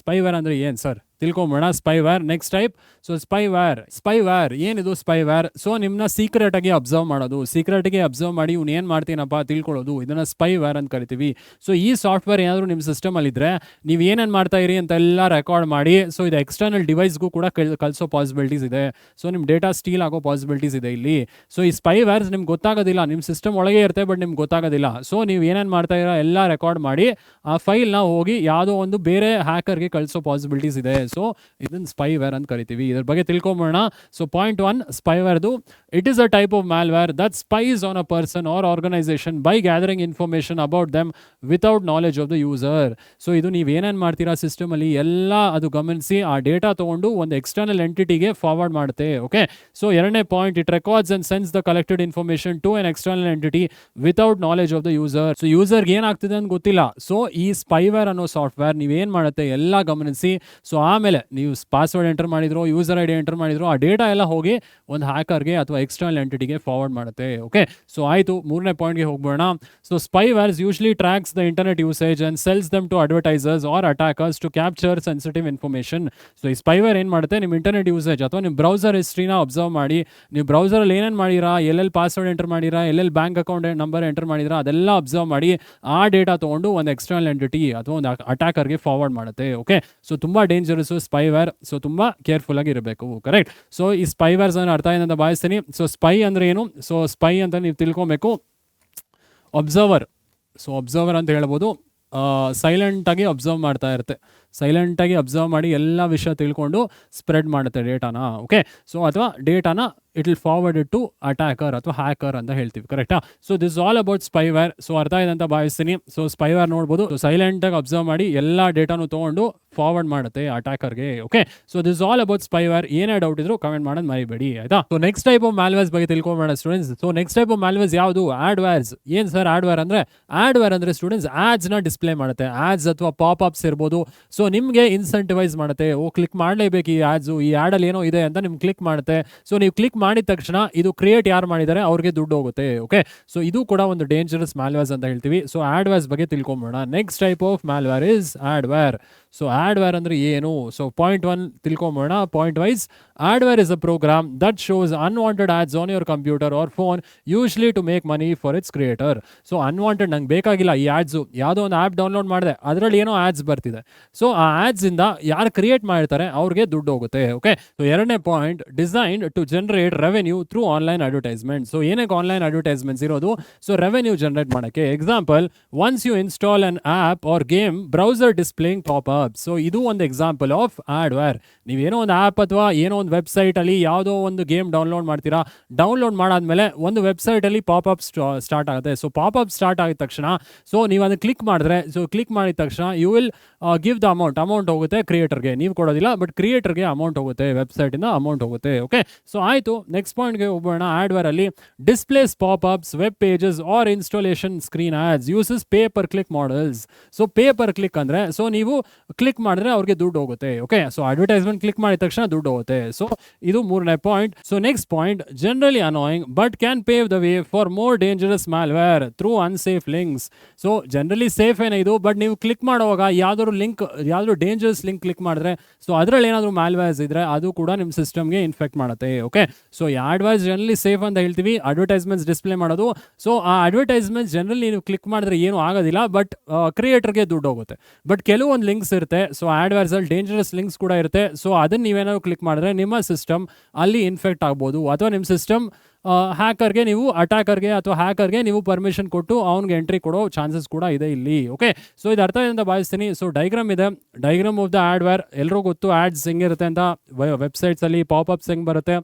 spyware ಅಂದರೆ ಏನು ಸರ್ ತಿಳ್ಕೊಂಬೋಣ. Spyware next type. So spyware ಏನಿದು ಸ್ಪೈವೇರ್? ಸೊ ನಿಮ್ಮನ್ನ ಸೀಕ್ರೆಟಾಗಿ ಅಬ್ಸರ್ವ್ ಮಾಡೋದು, ಸೀಕ್ರೆಟಾಗಿ ಅಬ್ಸರ್ವ್ ಮಾಡಿ ಇವ್ನು ಏನು ಮಾಡ್ತೀನಪ್ಪ ತಿಳ್ಕೊಳ್ಳೋದು, ಇದನ್ನು ಸ್ಪೈವೇರ್ ಅಂತ ಕರಿತೀವಿ. ಸೊ ಈ ಸಾಫ್ಟ್ವೇರ್ ಏನಾದರೂ ನಿಮ್ಮ ಸಿಸ್ಟಮಲ್ಲಿದ್ದರೆ ನೀವು ಏನೇನು ಮಾಡ್ತಾ ಇರಿ ಅಂತೆಲ್ಲ ರೆಕಾರ್ಡ್ ಮಾಡಿ, ಸೊ ಇದು ಎಕ್ಸ್ಟರ್ನಲ್ ಡಿವೈಸ್ಗೂ ಕೂಡ ಕಳಿಸೋ ಪಾಸಿಬಿಲಿಟೀಸ್ ಇದೆ. ಸೊ ನಿಮ್ಮ ಡೇಟಾ ಸ್ಟೀಲ್ ಆಗೋ ಪಾಸಿಬಿಲಿಟೀಸ್ ಇದೆ ಇಲ್ಲಿ. ಸೊ ಈ ಸ್ಪೈವೇರ್ಸ್ ನಿಮ್ಗೆ ಗೊತ್ತಾಗೋದಿಲ್ಲ, ನಿಮ್ಮ ಸಿಸ್ಟಮ್ ಒಳಗೆ ಇರುತ್ತೆ, ಬಟ್ ನಿಮ್ಗೆ ಗೊತ್ತಾಗೋದಿಲ್ಲ. ಸೊ ನೀವು ಏನೇನು ಮಾಡ್ತಾ ಇರೋ ಎಲ್ಲ ರೆಕಾರ್ಡ್ ಮಾಡಿ ಆ ಫೈಲ್ನ ಹೋಗಿ ಯಾವುದೋ ಒಂದು ಬೇರೆ ಹ್ಯಾಕರ್ಗೆ ಕಳಿಸೋ ಪಾಸಿಬಿಲಿಟೀಸ್ ಇದೆ. ಸೊ ಇದನ್ನು ಸ್ಪೈವೇರ್ ಅಂತ ಕರಿತೀವಿ. ಇದ್ರ ಬಗ್ಗೆ ತಿಳ್ಕೊಂಬೋಣ. ಸೊ ಪಾಯಿಂಟ್ 1, ಸ್ಪೈವೇರ್ದು it is a type of malware that spies on a person or organisation by gathering information about them without knowledge of the user. So ಇದು ನೀವು ಏನೇನು ಮಾಡ್ತೀರಾ ಸಿಸ್ಟಮಲ್ಲಿ ಎಲ್ಲ ಅದು ಗಮನಿಸಿ ಆ ಡೇಟಾ ತೊಗೊಂಡು ಒಂದು ಎಕ್ಸ್ಟರ್ನಲ್ ಎಂಟಿಟಿಗೆ ಫಾರ್ವರ್ಡ್ ಮಾಡುತ್ತೆ. ಓಕೆ, ಸೊ ಎರಡನೇ point, it records and sends the collected information to an external entity without knowledge of the user. So ಯೂಸರ್ಗೆ ಏನಾಗ್ತಿದೆ ಅಂತ ಗೊತ್ತಿಲ್ಲ. ಸೊ ಈ ಸ್ಪೈವೇರ್ ಅನ್ನೋ ಸಾಫ್ಟ್ವೇರ್ ನೀವೇನು ಮಾಡುತ್ತೆ ಎಲ್ಲ ಗಮನಿಸಿ, ಸೊ ಆಮೇಲೆ ನೀವು ಪಾಸ್ವರ್ಡ್ ಎಂಟರ್ ಮಾಡಿದ್ರು, ಯೂಸರ್ ಐ ಡಿ ಎಂಟರ್ ಮಾಡಿದ್ರು, ಆ ಡೇಟಾ ಎಲ್ಲ ಹೋಗಿ ಒಂದು ಹ್ಯಾಕರ್ಗೆ ಅಥವಾ ಎಕ್ಸ್ಟರ್ನಲ್ ಎಂಟಿಟಿಗೆ ಫಾರ್ವರ್ಡ್ ಮಾಡುತ್ತೆ. ಓಕೆ, ಸೊ ಆಯಿತು, ಮೂರನೇ ಪಾಯಿಂಟ್ಗೆ ಹೋಗ್ಬೋಣ. So spywares usually tracks the internet usage and sells them to advertisers or attackers to capture sensitive information. So ಈ ಸ್ಪೈವೇರ್ ಏನು ಮಾಡುತ್ತೆ, ನಿಮ್ಮ ಇಂಟರ್ನೆಟ್ ಯೂಸೇಜ್ ಅಥವಾ ನಿಮ್ಮ ಬ್ರೌಸರ್ ಹಿಸ್ಟ್ರಿನ ಅಬ್ಸರ್ವ್ ಮಾಡಿ, ನೀವು ಬ್ರೌಸರಲ್ಲಿ ಏನೇನು ಮಾಡಿರಾ, ಎಲ್ಲೆಲ್ಲಿ ಪಾಸ್ವರ್ಡ್ ಎಂಟರ್ ಮಾಡಿರಾ, ಎಲ್ಲೆಲ್ಲಿ ಬ್ಯಾಂಕ್ ಅಕೌಂಟ್ ನಂಬರ್ ಎಂಟರ್ ಮಾಡಿರಾ, ಅದೆಲ್ಲ ಅಬ್ಸರ್ವ್ ಮಾಡಿ ಆ ಡೇಟಾ ತೊಗೊಂಡು ಒಂದು ಎಕ್ಸ್ಟರ್ನಲ್ ಎಂಟಿಟಿ ಅಥವಾ ಒಂದು ಅಟ್ಯಾಕರ್ಗೆ ಫಾರ್ವರ್ಡ್ ಮಾಡುತ್ತೆ. ಓಕೆ, ಸೊ ತುಂಬ ಡೇಂಜರಸ್ ಸ್ಪೈವೇರ್. ಸೊ ತುಂಬ ಕೇರ್ಫುಲ್ ಆಗಿ ಇರಬೇಕು. ಕರೆಕ್ಟ್. ಸೊ ಈ ಸ್ಪೈವೇರ್ಸ್ ಅನ್ನು ಅರ್ಥ ಇದೆ ಅಂತ ಭಾವಿಸ್ತೀನಿ. ಸೊ ಸ್ಪೈ ಅಂದರೆ ಏನು? ಸೊ ಸ್ಪೈ ಅಂತ ನೀವು ತಿಳ್ಕೊಬೇಕು. ಅಬ್ಸರ್ವರ್. ಸೊ ಅಬ್ಸರ್ವರ್ ಅಂತ ಹೇಳ್ಬೋದು, ಸೈಲೆಂಟಾಗಿ ಅಬ್ಸರ್ವ್ ಮಾಡ್ತಾ ಇರುತ್ತೆ. ಸೈಲೆಂಟಾಗಿ ಅಬ್ಸರ್ವ್ ಮಾಡಿ ಎಲ್ಲ ವಿಷಯ ತಿಳ್ಕೊಂಡು ಸ್ಪ್ರೆಡ್ ಮಾಡುತ್ತೆ ಡೇಟಾನ. ಓಕೆ, ಸೊ ಅಥವಾ ಡೇಟಾನ it will forward to attacker ಅಥವಾ ಹ್ಯಾಕರ್ ಅಂತ ಹೇಳ್ತೀವಿ. ಕರೆಕ್ಟಾ? So this all about spyware. So ಅರ್ಥ ಇದೆ ಅಂತ ಭಾವಿಸ್ತೀನಿ. ಸೊ ಸ್ಪೈವೇರ್ ನೋಡ್ಬೋದು, ಸೊ ಸೈಲೆಂಟಾಗಿ ಅಬ್ಸರ್ವ್ ಮಾಡಿ ಎಲ್ಲ ಡೇಟಾನು ತೊಗೊಂಡು ಫಾರ್ವರ್ಡ್ ಮಾಡುತ್ತೆ ಅಟ್ಯಾಕರ್ಗೆ. Okay, so this all about spyware. ಏನೇ ಡೌಟ್ ಇದ್ರು ಕಮೆಂಟ್ ಮಾಡೋದು ಮರಿಬೇಡಿ, ಆಯ್ತಾ. So next type of malwares ಬಗ್ಗೆ ತಿಳ್ಕೊಂಬೋಣ students. So next type of malwares ಯಾವುದು? ಆಡ್ವೇರ್ಸ್. ಏನು ಸರ್ ಆಡ್ವೇರ್ ಅಂದರೆ? ಆಡ್ವೇರ್ ಅಂದರೆ ಸ್ಟೂಡೆಂಟ್ಸ್ ಆಡ್ಸ್ನ ಡಿಸ್ಪ್ಲೇ ಮಾಡುತ್ತೆ. ಆಡ್ಸ್ ಅಥವಾ ಪಾಪ್ಅಪ್ಸ್ ಇರ್ಬೋದು. ಸೊ ನಿಮಗೆ ಇನ್ಸೆಂಟಿವೈಸ್ ಮಾಡುತ್ತೆ. ಕ್ಲಿಕ್ ಮಾಡಲೇಬೇಕು ಈ ಆಡ್ಸು, ಈ ಆಡಲ್ಲಿ ಏನೋ ಇದೆ ಅಂತ ನಿಮ್ಗೆ ಕ್ಲಿಕ್ ಮಾಡುತ್ತೆ. ಸೊ ನೀವು ಕ್ಲಿಕ್ ಮಾಡಿದ ತಕ್ಷಣ ಇದು ಕ್ರಿಯೇಟ್ ಯಾರು ಮಾಡಿದ್ದಾರೆ ಅವ್ರಿಗೆ ದುಡ್ಡು ಹೋಗುತ್ತೆ. ಓಕೆ, ಸೊ ಇದು ಕೂಡ ಒಂದು ಡೇಂಜರಸ್ ಮ್ಯಾಲ್ವೇರ್ಸ್ ಅಂತ ಹೇಳ್ತೀವಿ. ಸೊ ಆಡ್ವೇರ್ಸ್ ಬಗ್ಗೆ ತಿಳ್ಕೊಂಬೋಣ. Next type of malware is adware. So adware ಅಂದರೆ ಏನು? ಸೊ ಪಾಯಿಂಟ್ 1 ತಿಳ್ಕೊಂಬೋಣ point wise. Adware is a program that shows unwanted ads on your computer or phone usually to make money for its creator. So unwanted, ನಂಗೆ ಬೇಕಾಗಿಲ್ಲ ಈ ಆಡ್ಸು, ಯಾವುದೋ ಒಂದು app download ಮಾಡಿದೆ, ಅದರಲ್ಲಿ ಏನೋ ಆಡ್ಸ್ ಬರ್ತಿದೆ. ಸೊ ಆ ಆಡ್ಸಿಂದ ಯಾರು ಕ್ರಿಯೇಟ್ ಮಾಡಿರ್ತಾರೆ ಅವ್ರಿಗೆ ದುಡ್ಡು ಹೋಗುತ್ತೆ. ಓಕೆ, ಸೊ ಎರಡನೇ point, designed to generate revenue through online advertisement. So ಏನಕ್ಕೆ ಆನ್ಲೈನ್ ಅಡ್ವರ್ಟೈಸ್ಮೆಂಟ್ಸ್ ಇರೋದು? ಸೊ ರೆವೆನ್ಯೂ ಜನರೇಟ್ ಮಾಡೋಕ್ಕೆ. Example, once you install an app or game, browser displaying pop up. So ಇದು ಒಂದು ಎಕ್ಸಾಂಪಲ್ ಆಫ್ ಆಡ್ವೇರ್. ನೀವೇನೋ ಒಂದು ಆ್ಯಪ್ ಅಥವಾ ಏನೋ ಒಂದು ವೆಬ್ಸೈಟಲ್ಲಿ ಯಾವುದೋ ಒಂದು ಗೇಮ್ ಡೌನ್ಲೋಡ್ ಮಾಡ್ತೀರಾ, ಡೌನ್ಲೋಡ್ ಮಾಡಾದ್ಮೇಲೆ ಒಂದು ವೆಬ್ಸೈಟಲ್ಲಿ ಪಾಪ್ಅಪ್ ಸ್ಟಾರ್ಟ್ ಆಗುತ್ತೆ. ಸೊ ಪಾಪ್ಅಪ್ ಸ್ಟಾರ್ಟ್ ಆಗಿದ ತಕ್ಷಣ ಸೊ ನೀವು ಅದನ್ನು ಕ್ಲಿಕ್ ಮಾಡಿದ್ರೆ, ಸೊ ಕ್ಲಿಕ್ ಮಾಡಿದ ತಕ್ಷಣ you will give the amount ಹೋಗುತ್ತೆ ಕ್ರಿಯೇಟರ್ಗೆ. ನೀವು ಕೊಡೋದಿಲ್ಲ, ಬಟ್ ಕ್ರಿಯೇಟರ್ಗೆ ಅಮೌಂಟ್ ಹೋಗುತ್ತೆ, ವೆಬ್ಸೈಟಿಂದ ಅಮೌಂಟ್ ಹೋಗುತ್ತೆ. ಓಕೆ, ಸೊ ಆಯಿತು, ನೆಕ್ಸ್ಟ್ ಪಾಯಿಂಟ್ಗೆ ಹೋಗೋಣ. ಆಡ್ವೇರಲ್ಲಿ displays popups, web pages or installation screen ads uses pay per click models. So pay per click ಅಂದರೆ, ಸೊ ನೀವು ಕ್ಲಿಕ್ ಮಾಡಿದ್ರೆ ಅವ್ರಿಗೆ ದುಡ್ಡು ಹೋಗುತ್ತೆ. ಓಕೆ, ಸೊ ಅಡ್ವರ್ಟೈಸ್ಮೆಂಟ್ ಕ್ಲಿಕ್ ಮಾಡಿದ ತಕ್ಷಣ ದುಡ್ಡು ಹೋಗುತ್ತೆ. ಸೊ ಇದು ಮೂರನೇ point. So next point, generally annoying but can pave the way for more dangerous malware through unsafe links. So generally safe ಏನೇ ಇದು, ಬಟ್ ನೀವು ಕ್ಲಿಕ್ ಮಾಡುವಾಗ ಯಾವ್ದಾದ್ರು ಡೇಂಜರಸ್ ಲಿಂಕ್ ಕ್ಲಿಕ್ ಮಾಡಿದ್ರೆ ಸೊ ಅದರಲ್ಲಿ ಏನಾದರೂ ಮ್ಯಾಲ್ವೇರ್ಸ್ ಇದ್ರೆ ಅದು ಕೂಡ ನಿಮ್ಮ ಸಿಸ್ಟಮ್ಗೆ ಇನ್ಫೆಕ್ಟ್ ಮಾಡುತ್ತೆ. ಓಕೆ, ಸೊ ಈ ಅಡ್ವೈಸ್ ಜನರಲಿ ಸೇಫ್ ಅಂತ ಹೇಳ್ತೀವಿ, ಅಡ್ವರ್ಟೈಸ್ಮೆಂಟ್ಸ್ ಡಿಸ್ಪ್ಲೇ ಮಾಡೋದು. ಸೊ ಆ ಅಡ್ವರ್ಟೈಸ್ಮೆಂಟ್ಸ್ ಜನರಲಿ ನೀವು ಕ್ಲಿಕ್ ಮಾಡಿದ್ರೆ ಏನು ಆಗೋದಿಲ್ಲ, ಬಟ್ ಕ್ರಿಯೇಟರ್ಗೆ ದುಡ್ಡು ಹೋಗುತ್ತೆ. ಬಟ್ ಕೆಲವೊಂದು ಲಿಂಕ್ಸ್ ಇರುತ್ತೆ, ಸೊ ಆಡ್ವರ್ಸ್ ಅಲ್ಲಿ ಡೇಂಜರಸ್ ಲಿಂಕ್ಸ್ ಕೂಡ ಇರುತ್ತೆ. ಸೊ ಅದನ್ನ ನೀವೇನಾದ್ರು ಕ್ಲಿಕ್ ಮಾಡಿದ್ರೆ ನಿಮ್ಮ ಸಿಸ್ಟಮ್ ಅಲ್ಲಿ ಇನ್ಫೆಕ್ಟ್ ಆಗ್ಬೋದು, ಅಥವಾ ನಿಮ್ಮ ಸಿಸ್ಟಮ್ ಹ್ಯಾಕರ್ಗೆ ನೀವು ಅಟ್ಯಾಕರ್ಗೆ ಅಥವಾ ಹ್ಯಾಕರ್ಗೆ ನೀವು ಪರ್ಮಿಷನ್ ಕೊಟ್ಟು ಅವ್ನಿಗೆ ಎಂಟ್ರಿ ಕೊಡೋ ಚಾನ್ಸಸ್ ಕೂಡ ಇದೆ ಇಲ್ಲಿ. ಓಕೆ, ಸೊ ಇದು ಅರ್ಥ ಇದೆ ಅಂತ ಭಾವಿಸ್ತೀನಿ. ಸೊ ಡೈಗ್ರಾಮ್ ಇದೆ, ಡೈಗ್ರಾಮ್ ಆಫ್ ದ ಆಡ್ವೇರ್. ಎಲ್ಲರೂ ಗೊತ್ತು ಆಡ್ಸ್ ಹೆಂಗಿರುತ್ತೆ ಅಂತ, ವೆಬ್ಸೈಟ್ಸಲ್ಲಿ ಪಾಪಪ್ಸ್ ಹೆಂಗೆ ಬರುತ್ತೆ.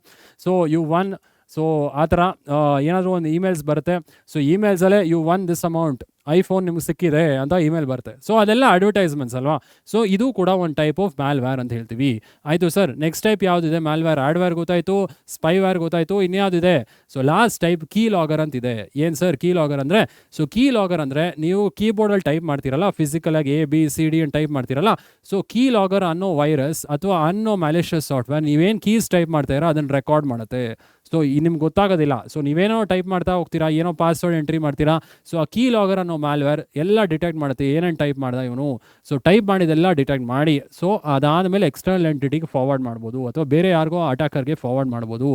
ಸೊ ಯು ಒನ್, ಸೊ ಆ ಥರ ಏನಾದರೂ ಒಂದು ಇಮೇಲ್ಸ್ ಬರುತ್ತೆ. ಸೊ ಇಮೇಲ್ಸಲ್ಲೇ you won this amount, iPhone ನಿಮ್ಗೆ ಸಿಕ್ಕಿದೆ ಅಂತ ಇಮೇಲ್ ಬರುತ್ತೆ. ಸೊ ಅದೆಲ್ಲ ಅಡ್ವರ್ಟೈಸ್ಮೆಂಟ್ಸ್ ಅಲ್ವಾ. ಸೊ ಇದು ಕೂಡ ಒಂದು ಟೈಪ್ ಆಫ್ ಮ್ಯಾಲ್ವೇರ್ ಅಂತ ಹೇಳ್ತೀವಿ. ಆಯಿತು ಸರ್, ನೆಕ್ಸ್ಟ್ ಟೈಪ್ ಯಾವುದಿದೆ? ಮ್ಯಾಲ್ವೇರ್, ಆಡ್ವೇರ್ ಗೊತ್ತಾಯಿತು, ಸ್ಪೈವೇರ್ ಗೊತ್ತಾಯಿತು, ಇನ್ಯಾವುದಿದೆ? So last type key logger ಅಂತಿದೆ. ಏನು ಸರ್ ಕೀ ಲಾಗರ್ ಅಂದರೆ? ಸೊ ಕೀ ಲಾಗರ್ ಅಂದರೆ ನೀವು ಕೀಬೋರ್ಡಲ್ಲಿ ಟೈಪ್ ಮಾಡ್ತೀರಲ್ಲ, ಫಿಸಿಕಲಾಗಿ ABCD ಅಂತ ಟೈಪ್ ಮಾಡ್ತೀರಲ್ಲ. ಸೊ ಕೀ ಲಾಗರ್ ಅನ್ನೋ ವೈರಸ್ ಅಥವಾ ಅನ್ನೋ ಮ್ಯಾಲಿಷಿಯಸ್ ಸಾಫ್ಟ್ವೇರ್ ನೀವೇನು ಕೀಸ್ ಟೈಪ್ ಮಾಡ್ತಾಯಿರೋ ಅದನ್ನು ರೆಕಾರ್ಡ್ ಮಾಡುತ್ತೆ. ಸೊ ನಿಮ್ಗೆ ಗೊತ್ತಾಗೋದಿಲ್ಲ. ಸೊ ನೀವೇನೋ ಟೈಪ್ ಮಾಡ್ತಾ ಹೋಗ್ತೀರಾ, ಏನೋ ಪಾಸ್ವರ್ಡ್ ಎಂಟ್ರಿ ಮಾಡ್ತೀರಾ. ಸೊ ಆ ಕೀ ಲಾಗರ್ ಅನ್ನೋ ಮ್ಯಾಲ್ವೇರ್ ಎಲ್ಲ ಡಿಟೆಕ್ಟ್ ಮಾಡುತ್ತೆ, ಏನೇನು ಟೈಪ್ ಮಾಡ್ದ ಇವನು. ಸೊ ಟೈಪ್ ಮಾಡಿದೆಲ್ಲ ಡಿಟೆಕ್ಟ್ ಮಾಡಿ, ಸೊ ಅದಾದಮೇಲೆ ಎಕ್ಸ್ಟರ್ನಲ್ ಎಂಟಿಟಿಗೆ ಫಾರ್ವರ್ಡ್ ಮಾಡ್ಬೋದು, ಅಥವಾ ಬೇರೆ ಯಾರಿಗೋ ಅಟ್ಯಾಕರ್ಗೆ ಫಾರ್ವರ್ಡ್ ಮಾಡ್ಬೋದು.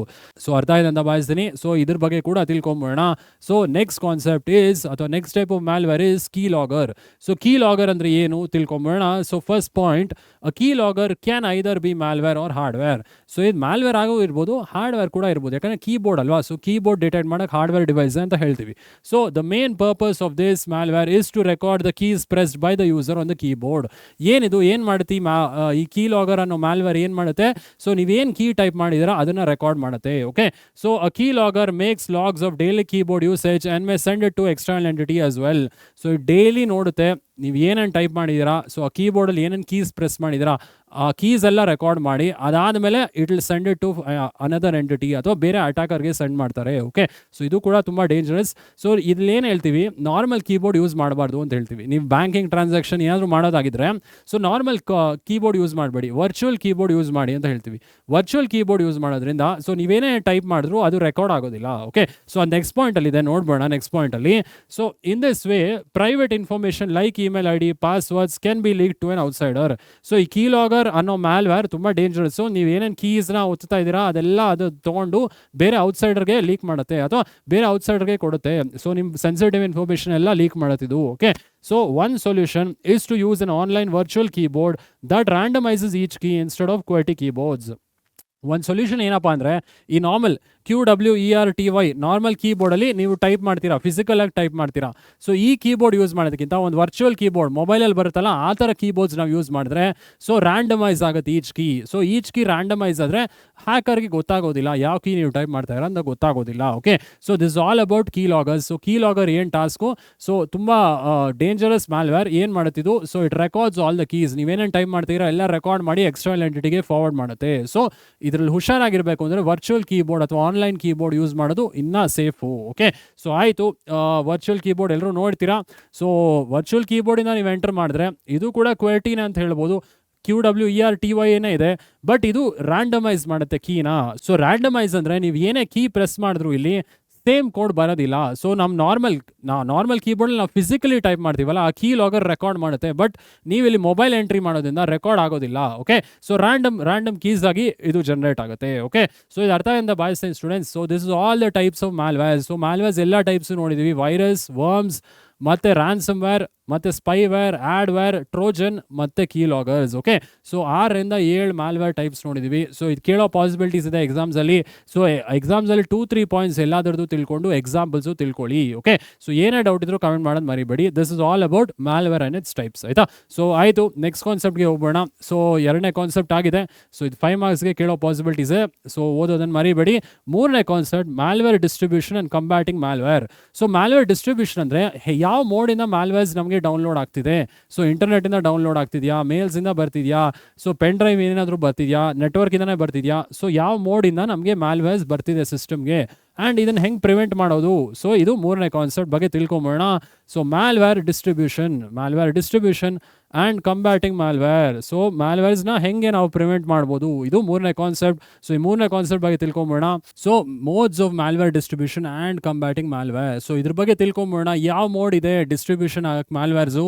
ಸೊ ಅರ್ಥ ಇದೆ ಅಂತ ಭಾವಿಸ್ತೀನಿ. ಸೊ ಇದ್ರ ಬಗ್ಗೆ ಕೂಡ ತಿಳ್ಕೊಂಬೋಣ. ಸೊ ನೆಕ್ಸ್ಟ್ ಕಾನ್ಸೆಪ್ಟ್ ಈಸ್, ಅಥವಾ next type of malware is key logger. So key logger ಅಂದರೆ ಏನು ತಿಳ್ಕೊಂಬೋಣ. So first point, key logger can either be malware or hardware. So ಇದು ಮ್ಯಾಲ್ವೇರ್ ಆಗೋ ಇರ್ಬೋದು, ಹಾರ್ಡ್ವೇರ್ ಕೂಡ ಇರ್ಬೋದು, ಯಾಕಂದರೆ ಕೀಬೋರ್ಡ್ ಅಲ್ವಾ. ಸೊ ಕೀಬೋರ್ಡ್ ಡಿಟೆಕ್ಟ್ ಮಾಡೋಕ್ಕೆ ಹಾರ್ಡ್ವೇರ್ ಡಿವೈಸ್ ಅಂತ ಹೇಳ್ತೀವಿ. So the main purpose of this malware is to record the keys pressed by the user on the keyboard. ಏನಿದು ಏನು ಮಾಡುತ್ತೆ ಈ ಕೀ ಲಾಗರ್ ಅನ್ನೋ ಮ್ಯಾಲ್ವೇರ್ ಏನು ಮಾಡುತ್ತೆ? ಸೊ ನೀವೇನು ಕೀ ಟೈಪ್ ಮಾಡಿದ್ದೀರಾ ಅದನ್ನು ರೆಕಾರ್ಡ್ ಮಾಡುತ್ತೆ. Okay, so a key logger makes logs of daily keyboard usage and may send it to external entity as well. So daily ನೋಡುತ್ತೆ ನೀವು ಏನೇನು ಟೈಪ್ ಮಾಡಿದ್ದೀರಾ, ಸೊ ಆ ಕೀಬೋರ್ಡಲ್ಲಿ ಏನೇನು ಕೀಸ್ ಪ್ರೆಸ್ ಮಾಡಿದ್ದೀರಾ ಆ ಕೀಸ್ ಎಲ್ಲ ರೆಕಾರ್ಡ್ ಮಾಡಿ, ಅದಾದಮೇಲೆ it will send it to another entity ಅಥವಾ ಬೇರೆ ಅಟ್ಯಾಕರ್ಗೆ ಸೆಂಡ್ ಮಾಡ್ತಾರೆ. ಓಕೆ, ಸೊ ಇದು ಕೂಡ ತುಂಬ ಡೇಂಜರಸ್. ಸೊ ಇಲ್ಲೇನು ಹೇಳ್ತೀವಿ, ನಾರ್ಮಲ್ ಕೀಬೋರ್ಡ್ ಯೂಸ್ ಮಾಡಬಾರ್ದು ಅಂತ ಹೇಳ್ತೀವಿ. ನೀವು ಬ್ಯಾಂಕಿಂಗ್ ಟ್ರಾನ್ಸಾಕ್ಷನ್ ಏನಾದರೂ ಮಾಡೋದಾಗಿದ್ರೆ ಸೊ ನಾರ್ಮಲ್ ಕೀಬೋರ್ಡ್ ಯೂಸ್ ಮಾಡಬೇಡಿ, ವರ್ಚುವಲ್ ಕೀಬೋರ್ಡ್ ಯೂಸ್ ಮಾಡಿ ಅಂತ ಹೇಳ್ತೀವಿ. ವರ್ಚುವಲ್ ಕೀಬೋರ್ಡ್ ಯೂಸ್ ಮಾಡೋದ್ರಿಂದ ಸೊ ನೀವೇನೇ ಟೈಪ್ ಮಾಡಿದ್ರು ಅದು ರೆಕಾರ್ಡ್ ಆಗೋದಿಲ್ಲ. ಓಕೆ, ಸೊ ನೆಕ್ಸ್ಟ್ ಪಾಯಿಂಟಲ್ಲಿದೆ, ನೋಡ್ಬೋಣ ನೆಕ್ಸ್ಟ್ ಪಾಯಿಂಟಲ್ಲಿ. So in this way private information like email ID, passwords can be leak to an outsider. So ಈ ಕೀ ಲಾಗರ್ ಅನ್ನೋ ಮ್ಯಾಲ್ವೇರ್ ತುಂಬ ಡೇಂಜರಸ್ಸು. ನೀವು ಏನೇನು ಕೀಸ್ನ ಒತ್ತಾ ಇದ್ದೀರಾ ಅದೆಲ್ಲ ಅದು ತೊಗೊಂಡು ಬೇರೆ ಔಟ್ಸೈಡರ್ಗೆ ಲೀಕ್ ಮಾಡುತ್ತೆ ಅಥವಾ ಬೇರೆ ಔಟ್ಸೈಡರ್ಗೆ ಕೊಡುತ್ತೆ. ಸೊ ನಿಮ್ಮ ಸೆನ್ಸಿಟಿವ್ ಇನ್ಫಾರ್ಮೇಷನ್ ಎಲ್ಲ ಲೀಕ್ ಮಾಡುತ್ತಿದ್ದು. Okay, so one solution is to use an online virtual keyboard that randomizes each key instead of QWERTY keyboards. ಒಂದು ಸೊಲ್ಯೂಷನ್ ಏನಪ್ಪ ಅಂದರೆ, ಈ ನಾರ್ಮಲ್ QWERTY ನಾರ್ಮಲ್ ಕೀಬೋರ್ಡಲ್ಲಿ ನೀವು ಟೈಪ್ ಮಾಡ್ತೀರಾ, ಫಿಸಿಕಲಾಗಿ ಟೈಪ್ ಮಾಡ್ತೀರಾ. ಸೊ ಈ ಕೀಬೋರ್ಡ್ ಯೂಸ್ ಮಾಡೋದಕ್ಕಿಂತ ಒಂದು ವರ್ಚುವಲ್ ಕೀಬೋರ್ಡ್ ಮೊಬೈಲಲ್ಲಿ ಬರುತ್ತಲ್ಲ ಆ ಥರ ಕೀಬೋರ್ಡ್ಸ್ ನಾವು ಯೂಸ್ ಮಾಡಿದ್ರೆ ಸೊ ರ್ಯಾಂಡಮೈಸ್ ಆಗುತ್ತೆ each key. So each key randomise ಆದರೆ ಹ್ಯಾಕರ್ಗೆ ಗೊತ್ತಾಗೋದಿಲ್ಲ ಯಾವ ಕೀ ನೀವು ಟೈಪ್ ಮಾಡ್ತಾ ಇರೋ ಅಂತ ಗೊತ್ತಾಗೋದಿಲ್ಲ. Okay, so this all about key loggers. So key logger ಏನು ಟಾಸ್ಕು? ಸೊ ತುಂಬ ಡೇಂಜರಸ್ ಮ್ಯಾಲ್ವೇರ್ ಏನು ಮಾಡುತ್ತಿದ್ದು, so it records all the keys. ನೀವೇನೇನು ಟೈಪ್ ಮಾಡ್ತೀರಾ ಎಲ್ಲ ರೆಕಾರ್ಡ್ ಮಾಡಿ ಎಕ್ಸ್ಟರ್ನಲ್ ಎಂಟಿಟಿಗೆ ಫಾರ್ವರ್ಡ್ ಮಾಡುತ್ತೆ. ಸೊ ಇದರಲ್ಲಿ ಹುಷಾರಾಗಿರಬೇಕು ಅಂದರೆ ವರ್ಚುವಲ್ ಕೀಬೋರ್ಡ್ ಅಥವಾ ಆನ್ಲೈನ್ ಕೀಬೋರ್ಡ್ ಯೂಸ್ ಮಾಡೋದು ಇನ್ನೂ ಸೇಫು. ಓಕೆ, ಸೊ ಆಯಿತು, ವರ್ಚುವಲ್ ಕೀಬೋರ್ಡ್ ಎಲ್ಲರೂ ನೋಡ್ತೀರಾ. ಸೊ ವರ್ಚುವಲ್ ಕೀಬೋರ್ಡಿಂದ ನೀವು ಎಂಟರ್ ಮಾಡಿದ್ರೆ ಇದು ಕೂಡ QWERTYನೇ ಅಂತ ಹೇಳ್ಬೋದು. QWERTY ಏನೇ ಇದೆ, ಬಟ್ ಇದು ರ್ಯಾಂಡಮೈಸ್ ಮಾಡುತ್ತೆ ಕೀನ. ಸೊ ರ್ಯಾಂಡಮೈಸ್ ಅಂದರೆ ನೀವು ಏನೇ ಕೀ ಪ್ರೆಸ್ ಮಾಡಿದ್ರು ಇಲ್ಲಿ ಸೇಮ್ ಕೋಡ್ ಬರೋದಿಲ್ಲ. ಸೊ ನಮ್ಮ ನಾರ್ಮಲ್ ಕೀಬೋರ್ಡಲ್ಲಿ ನಾವು ಫಿಸಿಕಲಿ ಟೈಪ್ ಮಾಡ್ತೀವಲ್ಲ ಆ ಕೀ ಲಾಗರ್ ರೆಕಾರ್ಡ್ ಮಾಡುತ್ತೆ, ಬಟ್ ನೀವು ಇಲ್ಲಿ ಮೊಬೈಲ್ ಎಂಟ್ರಿ ಮಾಡೋದ್ರಿಂದ ರೆಕಾರ್ಡ್ ಆಗೋದಿಲ್ಲ. ಓಕೆ, ಸೊ ರ್ಯಾಂಡಮ್ ಕೀಸ್ ಆಗಿ ಇದು ಜನರೇಟ್ ಆಗುತ್ತೆ. ಓಕೆ, ಸೊ ಇದು ಅರ್ಥ ಇಂದ ಭಾವಿಸ್ತೀನಿ students. So this is all the types of malwares. So malwares ಎಲ್ಲ ಟೈಪ್ಸ್ ನೋಡಿದ್ದೀವಿ, ವೈರಸ್, ವರ್ಮ್ಸ್, ಮತ್ತು ರ್ಯಾನ್ಸಮ್ವೇರ್, ಮತ್ತು ಸ್ಪೈವೇರ್, ಆಡ್ವೇರ್, ಟ್ರೋಜನ್ ಮತ್ತು ಕೀ ಲಾಗರ್ಸ್. ಓಕೆ, ಸೊ 6ರಿಂದ 7 ಮ್ಯಾಲ್ವೇರ್ ಟೈಪ್ಸ್ ನೋಡಿದ್ದೀವಿ. ಸೊ ಇದು ಕೇಳೋ ಪಾಸಿಬಿಲಿಟೀಸ್ ಇದೆ ಎಕ್ಸಾಮ್ಸಲ್ಲಿ. ಸೊ ಎಕ್ಸಾಮ್ಸಲ್ಲಿ 2-3 ಪಾಯಿಂಟ್ಸ್ ಎಲ್ಲಾದ್ರದ್ದು ತಿಳ್ಕೊಂಡು ಎಕ್ಸಾಂಪಲ್ಸು ತಿಳ್ಕೊಳ್ಳಿ. ಓಕೆ, ಸೊ ಏನೇ ಡೌಟ್ ಇದ್ರೂ ಕಮೆಂಟ್ ಮಾಡೋದು ಮರಿಬೇಡಿ. This is all about malware and its types. ಆಯಿತಾ? ಸೊ ಆಯಿತು, ನೆಕ್ಸ್ಟ್ ಕಾನ್ಸೆಪ್ಟ್ಗೆ ಹೋಗೋಣ. ಸೊ 2ನೇ ಕಾನ್ಸೆಪ್ಟ್ ಆಗಿದೆ. ಸೊ ಇದು 5 ಮಾರ್ಕ್ಸ್ಗೆ ಕೇಳೋ ಪಾಸಿಬಿಲಿಟೀಸ್ ಇದೆ. ಸೊ ಓದೋದನ್ನು ಮರಿಬೇಡಿ. 3ನೇ concept malware distribution and combating malware. So malware distribution ಅಂದರೆ ಯಾವ ಮೋಡಿಂದ ಮ್ಯಾಲ್ವೇರ್ಸ್ ನಮಗೆ ಡೌನ್ಲೋಡ್ ಆಗ್ತಿದೆ. ಸೊ ಇಂಟರ್ನೆಟಿಂದ ಡೌನ್ಲೋಡ್ ಆಗ್ತಿದೆಯಾ, ಮೇಲ್ಸಿಂದ ಬರ್ತಿದೆಯಾ, ಸೊ ಪೆನ್ ಡ್ರೈವ್ ಏನಾದರೂ ಬರ್ತಿದೆಯಾ, ನೆಟ್ವರ್ಕಿಂದನೇ ಬರ್ತಿದೆಯಾ, ಸೊ ಯಾವ ಮೋಡಿಂದ ನಮಗೆ ಮ್ಯಾಲ್ವೇರ್ಸ್ ಬರ್ತಿದೆ ಸಿಸ್ಟಮ್ಗೆ ಆ್ಯಂಡ್ ಇದನ್ನು ಹೆಂಗೆ ಪ್ರಿವೆಂಟ್ ಮಾಡೋದು. ಸೊ ಇದು 3ನೇ ಕಾನ್ಸೆಪ್ಟ್ ಬಗ್ಗೆ ತಿಳ್ಕೊಂಬೋಣ. So malware distribution and combating malware. So ಮ್ಯಾಲ್ವೇರ್ಸ್ನ ಹೆಂಗೆ ನಾವು ಪ್ರಿವೆಂಟ್ ಮಾಡ್ಬೋದು, ಇದು ಮೂರನೇ ಕಾನ್ಸೆಪ್ಟ್. ಸೊ ಈ ಮೂರನೇ ಕಾನ್ಸೆಪ್ಟ್ ಬಗ್ಗೆ ತಿಳ್ಕೊಂಬೋಣ. So modes of malware distribution and combating malware. So ಇದ್ರ ಬಗ್ಗೆ ತಿಳ್ಕೊಂಬೋಣ. ಯಾವ ಮೋಡ್ ಇದೆ ಡಿಸ್ಟ್ರಿಬ್ಯೂಷನ್ ಆಗಕ್ಕೆ ಮ್ಯಾಲ್ವೇರ್ಸು,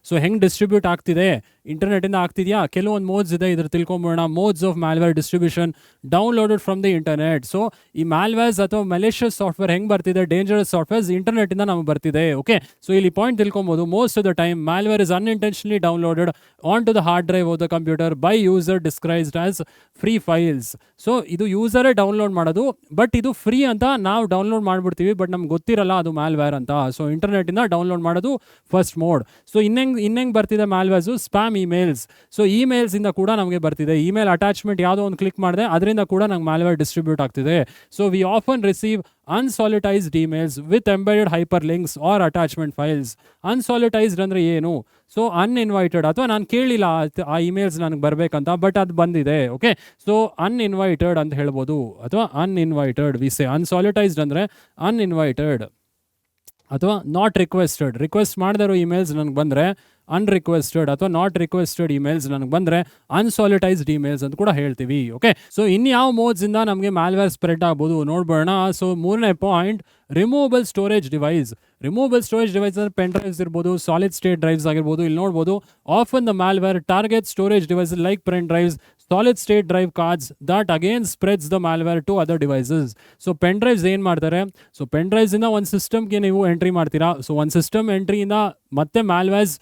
ಸೊ ಹೆಂಗೆ ಡಿಸ್ಟ್ರಿಬ್ಯೂಟ್ ಆಗ್ತಿದೆ, ಇಂಟರ್ನೆಟಿಂದ ಆಗ್ತಿದೆಯಾ, ಕೆಲವೊಂದು ಮೋಡ್ಸ್ ಇದೆ, ಇದ್ರ ತಿಳ್ಕೊಂಬೋಣ. Modes of malware distribution downloaded from the internet. So ಈ ಮ್ಯಾಲ್ವೇರ್ಸ್ ಅಥವಾ ಮೆಲಿಷಿಯಸ್ ಸಾಫ್ಟ್ವೇರ್ ಹೆಂಗೆ ಬರ್ತಿದೆ, ಡೇಂಜರಸ್ ಸಾಫ್ಟ್ವೇರ್ಸ್ ಇಂಟರ್ನೆಟಿಂದ ನಮಗೆ ಬರ್ತಿದೆ. ಓಕೆ, ಸೊ ಇಲ್ಲಿ ಪಾಯಿಂಟ್ ತಿಳ್ಕೊಬೋದು. Most of the time malware is unintentionally downloaded on to the hard drive of the computer by user disguised as free files. So ಇದು ಯೂಸರೇ ಡೌನ್ಲೋಡ್ ಮಾಡೋದು, ಬಟ್ ಇದು ಫ್ರೀ ಅಂತ ನಾವು ಡೌನ್ಲೋಡ್ ಮಾಡಿಬಿಡ್ತೀವಿ, ಬಟ್ ನಮ್ಗೆ ಗೊತ್ತಿರಲ್ಲ ಅದು ಮ್ಯಾಲ್ವೇರ್ ಅಂತ. ಸೊ ಇಂಟರ್ನೆಟಿಂದ ಡೌನ್ಲೋಡ್ ಮಾಡೋದು ಫಸ್ಟ್ ಮೋಡ್. ಸೊ ಇನ್ನೆಂಗೆ ಬರ್ತಿದೆ ಮ್ಯಾಲ್ವೇರ್ಸು, ಸ್ಪ್ಯಾಮ್ ಇಮೇಲ್ಸ್. ಸೊ ಇಮೇಲ್ಸಿಂದ ಕೂಡ ನಮಗೆ ಬರ್ತಿದೆ. ಇಮೇಲ್ ಅಟ್ಯಾಚ್ಮೆಂಟ್ ಯಾವುದೋ ಒಂದು ಕ್ಲಿಕ್ ಮಾಡಿದೆ, ಅದರಿಂದ ಕೂಡ ನಂಗೆ ಮ್ಯಾಲ್ವೇರ್ ಡಿಸ್ಟ್ರಿಬ್ಯೂಟ್ ಆಗ್ತಿದೆ. So we often receive unsolicited emails with embedded hyperlinks or attachment files. Unsolicited ಅಂದರೆ ಏನು? ಸೊ ಅನ್ಇನ್ವೈಟೆಡ್, ಅಥವಾ ನಾನು ಕೇಳಿಲ್ಲ ಆ ಇಮೇಲ್ಸ್ ನನಗೆ ಬರಬೇಕಂತ, ಬಟ್ ಅದು ಬಂದಿದೆ. ಓಕೆ, ಸೊ ಅನ್ಇನ್ವೈಟೆಡ್ ಅಂತ ಹೇಳ್ಬೋದು, ಅಥವಾ ಅನ್ಇನ್ವೈಟೆಡ್ ವಿ ಸೇ. ಅನ್ಸಾಲಿಟೈಸ್ಡ್ ಅಂದರೆ ಅನ್ಇನ್ವೈಟೆಡ್, ಅಥವಾ ನಾಟ್ ರಿಕ್ವೆಸ್ಟೆಡ್. ರಿಕ್ವೆಸ್ಟ್ ಮಾಡಿದಿರೋ ಇಮೇಲ್ಸ್ ನನಗೆ ಬಂದರೆ ಅನ್ರಿಕ್ವೆಸ್ಟೆಡ್, ಅಥವಾ ನಾಟ್ ರಿಕ್ವೆಸ್ಟೆಡ್ ಇಮೇಲ್ಸ್ ನನಗೆ ಬಂದರೆ ಅನ್ಸಾಲಿಟೈಸ್ಡ್ ಇಮೇಲ್ಸ್ ಅಂತ ಕೂಡ ಹೇಳ್ತೀವಿ. ಓಕೆ, ಸೊ ಇನ್ಯಾವ ಮೋಡ್ಸಿಂದ ನಮಗೆ ಮ್ಯಾಲ್ವೇರ್ ಸ್ಪ್ರೆಡ್ ಆಗ್ಬೋದು ನೋಡ್ಬೋಣ. ಸೊ ಮೂರನೇ point, removable storage device. Removable storage device ಅಂದರೆ ಪೆನ್ ಡ್ರೈವ್ಸ್ ಇರ್ಬೋದು, ಸಾಲಿಡ್ ಸ್ಟೇಟ್ ಡ್ರೈವ್ಸ್ ಆಗಿರ್ಬೋದು. ಇಲ್ಲಿ ನೋಡ್ಬೋದು, often the malware target storage device like pen drives, solid state drive cards that again spreads the malware to other devices. So pen drives ಏನು ಮಾಡ್ತಾರೆ, so pen ಡ್ರೈವ್ಸಿಂದ ಒಂದು ಸಿಸ್ಟಮ್ಗೆ ನೀವು entry ಮಾಡ್ತೀರಾ. ಸೊ ಒಂದು ಸಿಸ್ಟಮ್ ಎಂಟ್ರಿಯಿಂದ ಮತ್ತೆ ಮ್ಯಾಲ್ವೇರ್ಸ್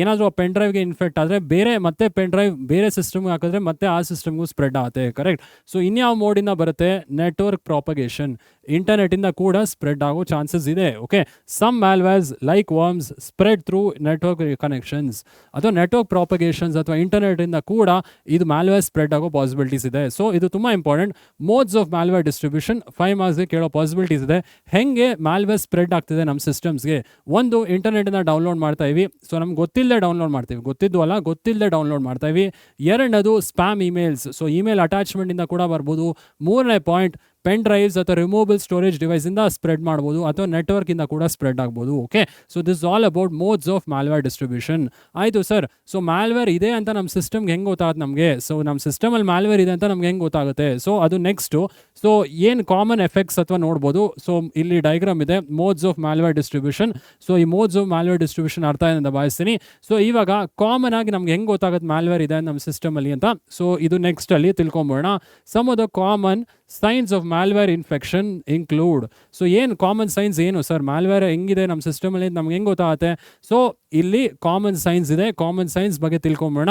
ಏನಾದರೂ ಆ ಪೆನ್ ಡ್ರೈವ್ಗೆ ಇನ್ಫೆಕ್ಟ್ ಆದರೆ ಮತ್ತೆ ಪೆನ್ ಡ್ರೈವ್ ಬೇರೆ ಸಿಸ್ಟಮ್ಗೆ ಹಾಕಿದ್ರೆ ಮತ್ತೆ ಆ ಸಿಸ್ಟಮ್ಗೂ ಸ್ಪ್ರೆಡ್ ಆಗುತ್ತೆ. ಕರೆಕ್ಟ್. ಸೊ ಇನ್ಯಾವ ಮೋಡಿಂದ ಬರುತ್ತೆ, ನೆಟ್ವರ್ಕ್ ಪ್ರಾಪಗೇಷನ್. ಇಂಟರ್ನೆಟಿಂದ ಕೂಡ ಸ್ಪ್ರೆಡ್ ಆಗೋ ಚಾನ್ಸಸ್ ಇದೆ. ಓಕೆ, some malwares like worms spread through network connections, ಅಥವಾ ನೆಟ್ವರ್ಕ್ ಪ್ರಾಪಗೇಷನ್ಸ್ ಅಥವಾ ಇಂಟರ್ನೆಟಿಂದ ಕೂಡ ಇದು ಮ್ಯಾಲ್ವೇರ್ ಸ್ಪ್ರೆಡ್ ಆಗೋ ಪಾಸಿಬಿಲಿಟೀಸ್ ಇದೆ. ಸೊ ಇದು ತುಂಬ important. Modes of malware distribution 5 ಮಾರ್ಕ್ಸ್ಗೆ ಕೇಳೋ ಪಾಸಿಬಿಲಿಟೀಸ್ ಇದೆ. ಹೆಂಗೆ ಮ್ಯಾಲ್ವೇರ್ ಸ್ಪ್ರೆಡ್ ಆಗ್ತಿದೆ ನಮ್ಮ ಸಿಸ್ಟಮ್ಸ್ಗೆ? ಒಂದು, ಇಂಟರ್ನೆಟಿಂದ ಡೌನ್ಲೋಡ್ ಮಾಡ್ತಾ ಇವಿ, ಸೊ ನಮ್ಗೆ ಗೊತ್ತಿಲ್ಲದೆ ಡೌನ್ಲೋಡ್ ಮಾಡ್ತೀವಿ, ಗೊತ್ತಿಲ್ಲದೆ ಡೌನ್ಲೋಡ್ ಮಾಡ್ತಾ ಇವಿ. ಎರಡನೇದು, ಸ್ಪ್ಯಾಮ್ ಇಮೇಲ್ಸ್. ಸೊ ಇಮೇಲ್ ಅಟ್ಯಾಚ್ಮೆಂಟಿಂದ ಕೂಡ ಬರ್ಬೋದು. ಮೂರನೇ ಪಾಯಿಂಟ್, ಪೆನ್ ಡ್ರೈವ್ಸ್ ಅಥವಾ ರಿಮೂವಬಲ್ ಸ್ಟೋರೇಜ್ ಡಿವೈಸಿಂದ ಸ್ಪ್ರೆಡ್ ಮಾಡ್ಬೋದು, ಅಥವಾ ನೆಟ್ವರ್ಕಿಂದ ಕೂಡ ಸ್ಪ್ರೆಡ್ ಆಗ್ಬೋದು. Okay, so this all about modes of malware distribution. ಆಯಿತು ಸರ್, ಸೊ ಮ್ಯಾಲ್ವೇರ್ ಇದೆ ಅಂತ ನಮ್ಮ ಸಿಸ್ಟಮ್ಗೆ ಹೆಂಗೆ ಗೊತ್ತಾಗುತ್ತೆ ನಮಗೆ? ಸೊ ನಮ್ಮ ಸಿಸ್ಟಮಲ್ಲಿ ಮ್ಯಾಲ್ವೇರ್ ಇದೆ ಅಂತ ನಮ್ಗೆ ಹೆಂಗೆ ಗೊತ್ತಾಗುತ್ತೆ? ಸೊ ಅದು ನೆಕ್ಸ್ಟು. ಸೊ ಏನು ಕಾಮನ್ ಎಫೆಕ್ಟ್ಸ್ ಅಥವಾ ನೋಡ್ಬೋದು. ಸೊ ಇಲ್ಲಿ ಡೈಗ್ರಾಮ್ ಇದೆ, modes of malware distribution. So ಈ ಮೋಡ್ಸ್ ಆಫ್ ಮ್ಯಾಲ್ವೇರ್ ಡಿಸ್ಟ್ರಿಬ್ಯೂಷನ್ ಅರ್ಥ ಇದೆ ಅಂತ ಭಾವಿಸ್ತೀನಿ. ಸೊ ಇವಾಗ ಕಾಮನ್ ಆಗಿ ನಮ್ಗೆ ಹೆಂಗೆ ಗೊತ್ತಾಗುತ್ತೆ ಮ್ಯಾಲ್ವೇರ್ ಇದೆ ನಮ್ಮ ಸಿಸ್ಟಮಲ್ಲಿ ಅಂತ? ಸೊ ಇದು ನೆಕ್ಸ್ಟಲ್ಲಿ ತಿಳ್ಕೊಂಬೋಣ. Some of the common signs of malware infection include. So ಏನು ಕಾಮನ್ ಸೈನ್ಸ್ ಏನು ಸರ್, ಮ್ಯಾಲ್ವೇರ್ ಹೆಂಗಿದೆ ನಮ್ಮ ಸಿಸ್ಟಮಲ್ಲಿ ನಮ್ಗೆ ಹೆಂಗೆ ಗೊತ್ತಾಗುತ್ತೆ? ಸೊ ಇಲ್ಲಿ ಕಾಮನ್ ಸೈನ್ಸ್ ಇದೆ. ಕಾಮನ್ ಸೈನ್ಸ್ ಬಗ್ಗೆ ತಿಳ್ಕೊಂಬೋಣ.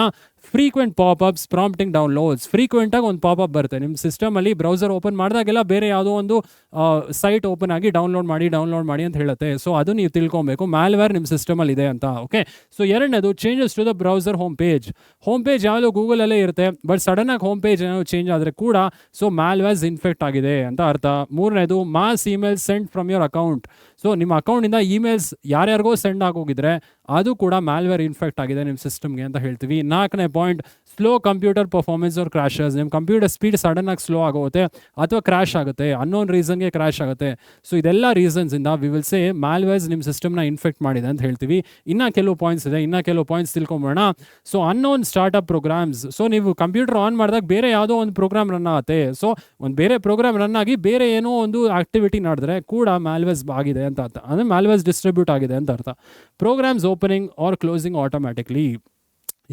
Frequent popups prompting downloads. ಫ್ರೀಕ್ವೆಂಟಾಗಿ ಒಂದು ಪಾಪಪ್ ಬರುತ್ತೆ ನಿಮ್ಮ ಸಿಸ್ಟಮಲ್ಲಿ. ಬ್ರೌಸರ್ ಓಪನ್ ಮಾಡಿದಾಗೆಲ್ಲ ಬೇರೆ ಯಾವುದೋ ಒಂದು ಸೈಟ್ ಓಪನ್ ಆಗಿ ಡೌನ್ಲೋಡ್ ಮಾಡಿ ಅಂತ ಹೇಳುತ್ತೆ. ಸೊ ಅದು ನೀವು ತಿಳ್ಕೊಬೇಕು ಮ್ಯಾಲ್ವೇರ್ ನಿಮ್ಮ ಸಿಸ್ಟಮಲ್ಲಿ ಇದೆ ಅಂತ. ಓಕೆ, ಸೊ ಎರಡನೇದು, changes to the browser home page. Home page ಯಾವುದು ಗೂಗಲಲ್ಲೇ ಇರುತ್ತೆ, ಬಟ್ ಸಡನ್ನಾಗಿ ಹೋಮ್ ಪೇಜ್ ಏನಾದ್ರು ಚೇಂಜ್ ಆದರೆ ಕೂಡ ಸೊ ಮ್ಯಾಲ್ವೇರ್ಸ್ ಇನ್ಫೆಕ್ಟ್ ಆಗಿದೆ ಅಂತ ಅರ್ಥ. ಮೂರನೇದು, mass email send from your account. So ನಿಮ್ಮ ಅಕೌಂಟಿಂದ ಇಮೇಲ್ಸ್ ಯಾರ್ಯಾರಿಗೋ ಸೆಂಡ್ ಆಗೋಗಿದ್ರೆ ಅದು ಕೂಡ ಮ್ಯಾಲ್ವೇರ್ ಇನ್ಫೆಕ್ಟ್ ಆಗಿದೆ ನಿಮ್ಮ ಸಿಸ್ಟಮ್ಗೆ ಅಂತ ಹೇಳ್ತೀವಿ. ನಾಲ್ಕನೇ point, slow computer performance or crashes. ನಿಮ್ಮ ಕಂಪ್ಯೂಟರ್ ಸ್ಪೀಡ್ ಸಡನ್ನಾಗಿ ಸ್ಲೋ ಆಗುತ್ತೆ ಅಥವಾ ಕ್ರ್ಯಾಶ್ ಆಗುತ್ತೆ, ಅನ್ನೋನ್ ರೀಸನ್ಗೆ ಕ್ರ್ಯಾಶ್ ಆಗುತ್ತೆ. ಸೊ ಇದೆಲ್ಲ ರೀಸನ್ಸಿಂದ ವಿ ವಿಲ್ ಸೇ ಮ್ಯಾಲ್ವೇರ್ಸ್ ನಿಮ್ಮ ಸಿಸ್ಟಮ್ನ ಇನ್ಫೆಕ್ಟ್ ಮಾಡಿದೆ ಅಂತ ಹೇಳ್ತೀವಿ. ಇನ್ನೂ ಕೆಲವು ಪಾಯಿಂಟ್ಸ್ ಇದೆ, ತಿಳ್ಕೊಂಬೋಣ. So unknown startup programs. So ನೀವು ಕಂಪ್ಯೂಟರ್ ಆನ್ ಮಾಡಿದಾಗ ಬೇರೆ ಯಾವುದೋ ಒಂದು ಪ್ರೋಗ್ರಾಮ್ ರನ್ ಆಗುತ್ತೆ. ಸೊ ಒಂದು ಬೇರೆ ಪ್ರೋಗ್ರಾಮ್ ರನ್ ಆಗಿ ಬೇರೆ ಏನೋ ಒಂದು ಆಕ್ಟಿವಿಟಿ ಮಾಡಿದ್ರೆ ಕೂಡ ಮ್ಯಾಲ್ವೇರ್ಸ್ ಆಗಿದೆ ಅಂತ ಅರ್ಥ, ಅಂದರೆ ಮ್ಯಾಲ್ವೇರ್ಸ್ ಡಿಸ್ಟ್ರಿಬ್ಯೂಟ್ ಆಗಿದೆ ಅಂತ ಅರ್ಥ. Programs opening or closing automatically.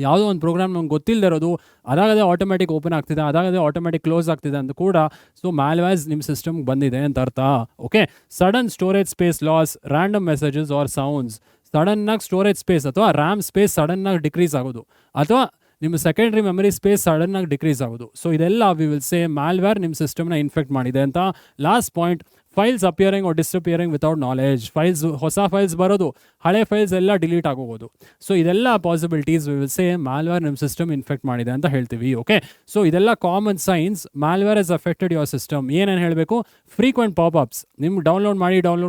ಯಾವುದೋ ಒಂದು ಪ್ರೋಗ್ರಾಮ್ ನಮ್ಗೆ ಗೊತ್ತಿಲ್ಲದೆ ಇರೋದು ಅದಾಗದೇ ಆಟೋಮ್ಯಾಟಿಕ್ ಓಪನ್ ಆಗ್ತಿದೆ, ಅದಾಗದೇ ಆಟೋಮ್ಯಾಟಿಕ್ ಕ್ಲೋಸ್ ಆಗ್ತಿದೆ ಅಂತ ಕೂಡ ಸೊ ಮ್ಯಾಲ್ವೇರ್ಸ್ ನಿಮ್ಮ ಸಿಸ್ಟಮ್ಗೆ ಬಂದಿದೆ ಅಂತ ಅರ್ಥ. Okay, sudden storage space loss, random messages or sounds. ಸಡನ್ನಾಗಿ ಸ್ಟೋರೇಜ್ ಸ್ಪೇಸ್ ಅಥವಾ ರ್ಯಾಮ್ ಸ್ಪೇಸ್ ಸಡನ್ನಾಗಿ ಡಿಕ್ರೀಸ್ ಆಗೋದು, ಅಥವಾ ನಿಮ್ಮ ಸೆಕೆಂಡ್ರಿ ಮೆಮರಿ ಸ್ಪೇಸ್ ಸಡನ್ನಾಗಿ ಡಿಕ್ರೀಸ್ ಆಗೋದು. ಸೊ ಇದೆಲ್ಲ ವಿ ವಿಲ್ ಸೇ ಮ್ಯಾಲ್ವೇರ್ ನಿಮ್ಮ ಸಿಸ್ಟಮ್ನ ಇನ್ಫೆಕ್ಟ್ ಮಾಡಿದೆ ಅಂತ. Last point, files appearing or disappearing without knowledge. ಹೊಸ ಫೈಲ್ಸ್ ಬರೋದು, ಹಳೆ ಫೈಲ್ಸ್ ಎಲ್ಲ ಡಿಲೀಟ್ ಆಗೋಗೋದು. ಸೊ ಇದೆಲ್ಲ possibilities we will say malware ನಿಮ್ಮ ಸಿಸ್ಟಮ್ ಇನ್ಫೆಕ್ಟ್ ಮಾಡಿದೆ ಅಂತ ಹೇಳ್ತೀವಿ. ಓಕೆ, ಸೊ ಇದೆಲ್ಲ common signs malware is affected your system. ಏನೇನು ಹೇಳಬೇಕು? Frequent popups. ನಿಮ್ಗೆ ಡೌನ್ಲೋಡ್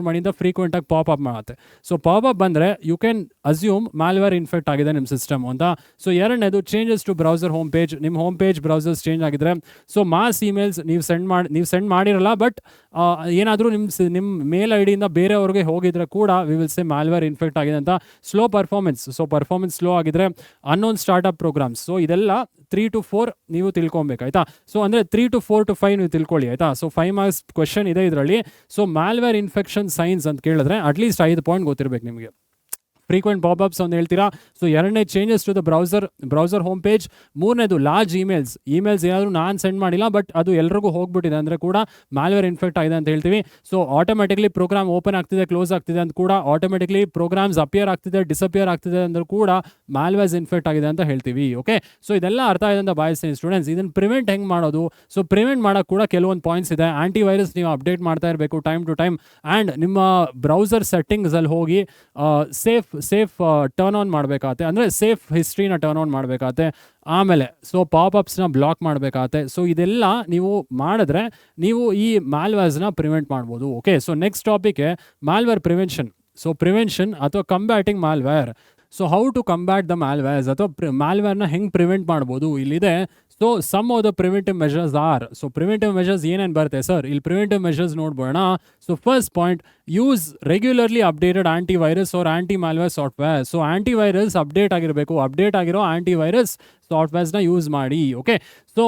ಮಾಡಿ ಅಂತ ಫ್ರೀಕ್ವೆಂಟಾಗಿ ಪಾಪ್ಅಪ್ ಮಾಡುತ್ತೆ. ಸೊ ಪಾಪ್ಅಪ್ ಬಂದರೆ you can assume malware infect ಆಗಿದೆ ನಿಮ್ಮ ಸಿಸ್ಟಮ್ ಅಂತ. ಸೊ ಎರಡನೇದು, changes to browser home page. ನಿಮ್ಮ ಹೋಮ್ ಪೇಜ್ ಬ್ರೌಸರ್ಸ್ ಚೇಂಜ್ ಆಗಿದ್ರೆ, ಸೊ ಮಾಸ್ ಇಮೇಲ್ಸ್ ನೀವು ಸೆಂಡ್ ಮಾಡಿರಲ್ಲ, ಬಟ್ ಏನಾದರೂ ಏನಾದರೂ ನಿಮ್ಮ ಮೇಲ್ ಐ ಡಿಯಿಂದ ಬೇರೆಯವ್ರಿಗೆ ಹೋಗಿದ್ರೆ ಕೂಡ we will say malware infect ಆಗಿದೆ ಅಂತ. Slow performance, so performance slow ಆಗಿದ್ರೆ ಅನ್ನೋನ್ ಸ್ಟಾರ್ಟ್ಅಪ್ ಪ್ರೋಗ್ರಾಮ್ಸ್, ಸೊ ಇದೆಲ್ಲ 3 to 4 ನೀವು ತಿಳ್ಕೊಬೇಕು ಆಯಿತಾ. ಸೊ ಅಂದರೆ 3 to 4 to 5 ನೀವು ತಿಳ್ಕೊಳ್ಳಿ ಆಯಿತಾ. ಸೊ 5 marks ಕ್ವೆಶನ್ ಇದೆ ಇದರಲ್ಲಿ. ಸೊ ಮಾಲ್ವೇರ್ ಇನ್ಫೆಕ್ಷನ್ ಸೈನ್ಸ್ ಅಂತ ಕೇಳಿದ್ರೆ ಅಟ್ಲೀಸ್ಟ್ 5 ಪಾಯಿಂಟ್ ಗೊತ್ತಿರಬೇಕು ನಿಮಗೆ. ಫ್ರೀಕ್ವೆಂಟ್ ಪಾಪಪ್ಸ್ ಅಂತ ಹೇಳ್ತೀರಾ. ಸೊ ಎರಡನೇ changes to the browser home page. ಮೂರನೇದು ಲಾರ್ಜ್ ಇಮೇಲ್ಸ್ ಏನಾದರೂ ನಾನು ಸೆಂಡ್ ಮಾಡಿಲ್ಲ ಬಟ್ ಅದು ಎಲ್ರಿಗೂ ಹೋಗ್ಬಿಟ್ಟಿದೆ ಅಂದರೆ ಕೂಡ ಮಾಲ್ವೇರ್ ಇನ್ಫೆಕ್ಟ್ ಆಗಿದೆ ಅಂತ ಹೇಳ್ತೀವಿ. ಸೊ ಆಟೋಮೆಟಿಕ್ಲಿ ಪ್ರೋಗ್ರಾಮ್ ಓಪನ್ ಆಗ್ತಿದೆ ಕ್ಲೋಸ್ ಆಗ್ತಿದೆ ಅಂತ ಕೂಡ, ಆಟೋಮೆಟಿಕ್ಲಿ ಪ್ರೋಗ್ರಾಮ್ಸ್ ಅಪಿಯರ್ ಆಗ್ತಿದೆ ಡಿಸಪಿಯರ್ ಆಗ್ತಿದೆ ಅಂದ್ರೆ ಕೂಡ ಮಾಲ್ವೇರ್ ಇನ್ಫೆಕ್ಟ್ ಆಗಿದೆ ಅಂತ ಹೇಳ್ತೀವಿ. ಓಕೆ, ಸೊ ಇದೆಲ್ಲ ಅರ್ಥ ಆಗಿದೆ ಅಂತ ಭಾವಿಸ್ತೀನಿ ಸ್ಟೂಡೆಂಟ್ಸ್. ಇದನ್ನು ಪ್ರಿವೆಂಟ್ ಹೆಂಗೆ ಮಾಡೋದು? ಸೊ ಪ್ರಿವೆಂಟ್ ಮಾಡೋಕ್ಕೆ ಕೂಡ ಕೆಲವೊಂದು ಪಾಯಿಂಟ್ಸ್ ಇದೆ. ಆಂಟಿವೈರಸ್ ನೀವು ಅಪ್ಡೇಟ್ ಮಾಡ್ತಾ ಇರಬೇಕು ಟೈಮ್ ಟು ಟೈಮ್. ಆ್ಯಂಡ್ ನಿಮ್ಮ ಬ್ರೌಸರ್ ಸೆಟ್ಟಿಂಗ್ಸಲ್ಲಿ ಹೋಗಿ ಸೇಫ್ ಟರ್ನ್ ಆನ್ ಮಾಡಬೇಕಾಗತ್ತೆ, ಅಂದರೆ ಸೇಫ್ ಹಿಸ್ಟ್ರಿನ ಟರ್ನ್ ಆನ್ ಮಾಡಬೇಕಾಗತ್ತೆ. ಆಮೇಲೆ ಸೊ ಪಾಪಪ್ಸ್ನ ಬ್ಲಾಕ್ ಮಾಡಬೇಕಾಗತ್ತೆ. ಸೊ ಇದೆಲ್ಲ ನೀವು ಮಾಡಿದ್ರೆ ನೀವು ಈ ಮಾಲ್ವೇರ್ಸ್ನ ಪ್ರಿವೆಂಟ್ ಮಾಡ್ಬೋದು. Okay, so next topic malware prevention. So prevention ಅಥವಾ combating malware. So how to combat the malwares ಅಥವಾ ಮಾಲ್ವೇರ್ನ ಹೆಂಗೆ ಪ್ರಿವೆಂಟ್ ಮಾಡ್ಬೋದು ಇಲ್ಲಿದೆ. So some of the preventive measures are. So preventive measures ಏನೇನು ಬರುತ್ತೆ ಸರ್? ಇಲ್ಲಿ ಪ್ರಿವೆಂಟಿವ್ ಮೆಷರ್ಸ್ ನೋಡ್ಬೋಣ. So first point, use regularly updated antivirus or anti malware software. So antivirus update ಆಗಿರಬೇಕು, ಅಪ್ಡೇಟ್ ಆಗಿರೋ ಆಂಟಿವೈರಸ್ ಸಾಫ್ಟ್ವೇರ್ಸ್ನ ಯೂಸ್ ಮಾಡಿ. Okay, so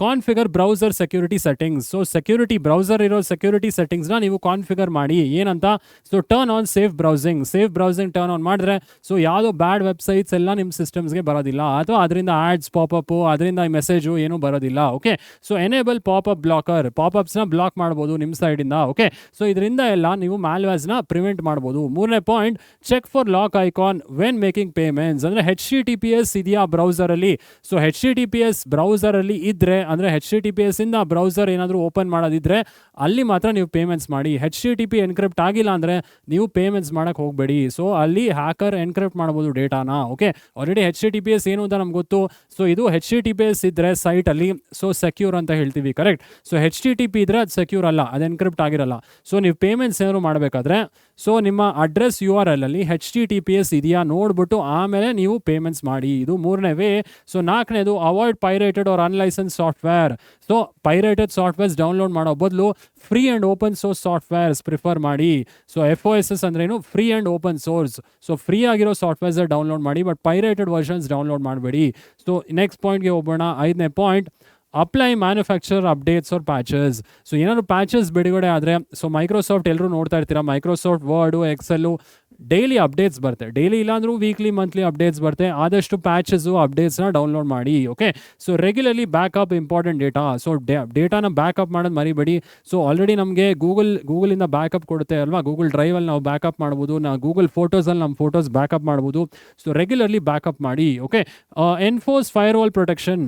configure browser security settings. So security browser ಇರೋ security ಸೆಟ್ಟಿಂಗ್ಸ್ನ ನೀವು configure ಮಾಡಿ. ಏನಂತ? So turn on safe browsing turn on ಮಾಡಿದ್ರೆ so ಯಾವುದೋ ಬ್ಯಾಡ್ websites ಎಲ್ಲ ನಿಮ್ಮ ಸಿಸ್ಟಮ್ಸ್ಗೆ ಬರೋದಿಲ್ಲ, ಅಥವಾ ಅದರಿಂದ ಆಡ್ಸ್ ಪಾಪಪ್ಪು ಅದರಿಂದ ಮೆಸೇಜು ಏನೂ ಬರೋದಿಲ್ಲ. Okay, so enable popup blocker, ಪಾಪಪ್ಸ್ನ ಬ್ಲಾಕ್ ಮಾಡ್ಬೋದು ನಿಮ್ಮ ಸೈಡಿಂದ. ಓಕೆ, ಸೊ ಇದರಿಂದ ಎಲ್ಲ ನೀವು ಮಾಲ್ವೇರ್ಸ್ನ ಪ್ರಿವೆಂಟ್ ಮಾಡ್ಬೋದು. ಮೂರನೇ point, check for lock icon when making payments. ಅಂದರೆ HTTPS ಇದೆಯಾ ಬ್ರೌಸರಲ್ಲಿ? ಸೊ HTTPS ಬ್ರೌಸರಲ್ಲಿ ಇದ್ದರೆ, ಅಂದರೆ HTTPS ಇಂದ ಬ್ರೌಸರ್ ಏನಾದರೂ ಓಪನ್ ಮಾಡೋದಿದ್ರೆ ಅಲ್ಲಿ ಮಾತ್ರ ನೀವು ಪೇಮೆಂಟ್ಸ್ ಮಾಡಿ. HTTP ಎನ್ಕ್ರಿಪ್ಟ್ ಆಗಿಲ್ಲ ಅಂದರೆ ನೀವು ಪೇಮೆಂಟ್ಸ್ ಮಾಡೋಕ್ಕೆ ಹೋಗಬೇಡಿ. ಸೊ ಅಲ್ಲಿ ಹ್ಯಾಕರ್ ಎನ್ಕ್ರಿಪ್ಟ್ ಮಾಡ್ಬೋದು ಡೇಟಾನ. ಓಕೆ, ಆಲ್ರೆಡಿ HTTPS ಏನು ಅಂತ ನಮ್ಗೆ ಗೊತ್ತು. ಸೊ ಇದು HTTPS ಇದ್ದರೆ ಸೈಟಲ್ಲಿ ಸೊ ಸೆಕ್ಯೂರ್ ಅಂತ ಹೇಳ್ತೀವಿ, ಕರೆಕ್ಟ್. ಸೊ HTTP ಇದ್ದರೆ ಅದು ಸೆಕ್ಯೂರ್ ಅಲ್ಲ, ಅದು ಎನ್ಕ್ರಿಪ್ಟ್ ಆಗಿರಲ್ಲ. ಸೊ ನೀವು ಪೇಮೆಂಟ್ಸ್ ಏನಾದ್ರು ಮಾಡಬೇಕಾದ್ರೆ ಸೊ ನಿಮ್ಮ ಅಡ್ರೆಸ್ URL ಅಲ್ಲಿ HTTPS ಇದೆಯಾ ನೋಡ್ಬಿಟ್ಟು ಆಮೇಲೆ ನೀವು ಪೇಮೆಂಟ್ಸ್ ಮಾಡಿ. ಇದು ಮೂರನೇ ವೇ. ಸೊ ನಾಲ್ಕನೇದು, avoid pirated or unlicense software. So pirated softwares download ಮಾಡೋ ಬದಲು free and open source softwares prefer ಮಾಡಿ. ಸೊ FOSS ಅಂದ್ರೇನು? Free and open source. So free ಆಗಿರೋ ಸಾಫ್ಟ್ವೇರ್ಸ್ ಡೌನ್ಲೋಡ್ ಮಾಡಿ, ಬಟ್ ಪೈರೇಟೆಡ್ ವರ್ಷನ್ಸ್ ಡೌನ್ಲೋಡ್ ಮಾಡಬೇಡಿ. So next ಪಾಯಿಂಟ್ಗೆ ಹೋಗೋಣ. 5ನೇ point, apply manufacture updates or patches. So ಏನಾದ್ರು ಪ್ಯಾಚಸ್ ಬಿಡುಗಡೆ ಆದರೆ, ಸೊ ಮೈಕ್ರೋಸಾಫ್ಟ್ ಎಲ್ಲರೂ ನೋಡ್ತಾ ಇರ್ತೀರಾ, Microsoft Word Excel daily updates ಬರುತ್ತೆ. ಡೈಲಿ ಇಲ್ಲಾಂದ್ರೂ ವೀಕ್ಲಿ ಮಂತ್ಲಿ ಅಪ್ಡೇಟ್ಸ್ ಬರುತ್ತೆ. ಆದಷ್ಟು ಪ್ಯಾಚಸ್ಸು ಅಪ್ಡೇಟ್ಸ್ನ ಡೌನ್ಲೋಡ್ ಮಾಡಿ. Okay, so regularly backup important data. So ಡೇಟಾನ ಬ್ಯಾಕಪ್ ಮಾಡೋದು ಮರಿಬೇಡಿ. ಸೊ ಆಲ್ರೆಡಿ ನಮಗೆ ಗೂಗಲಿಂದ ಬ್ಯಾಕಪ್ ಕೊಡುತ್ತೆ ಅಲ್ವಾ, ಗೂಗಲ್ ಡ್ರೈವಲ್ಲಿ ನಾವು ಬ್ಯಾಕಪ್ ಮಾಡ್ಬೋದು, ಗೂಗಲ್ ಫೋಟೋಸಲ್ಲಿ ನಮ್ಮ ಫೋಟೋಸ್ ಬ್ಯಾಕಪ್ ಮಾಡ್ಬೋದು. ಸೊ ರೆಗ್ಯುಲರ್ಲಿ ಬ್ಯಾಕಪ್ ಮಾಡಿ. Okay, enforce firewall protection.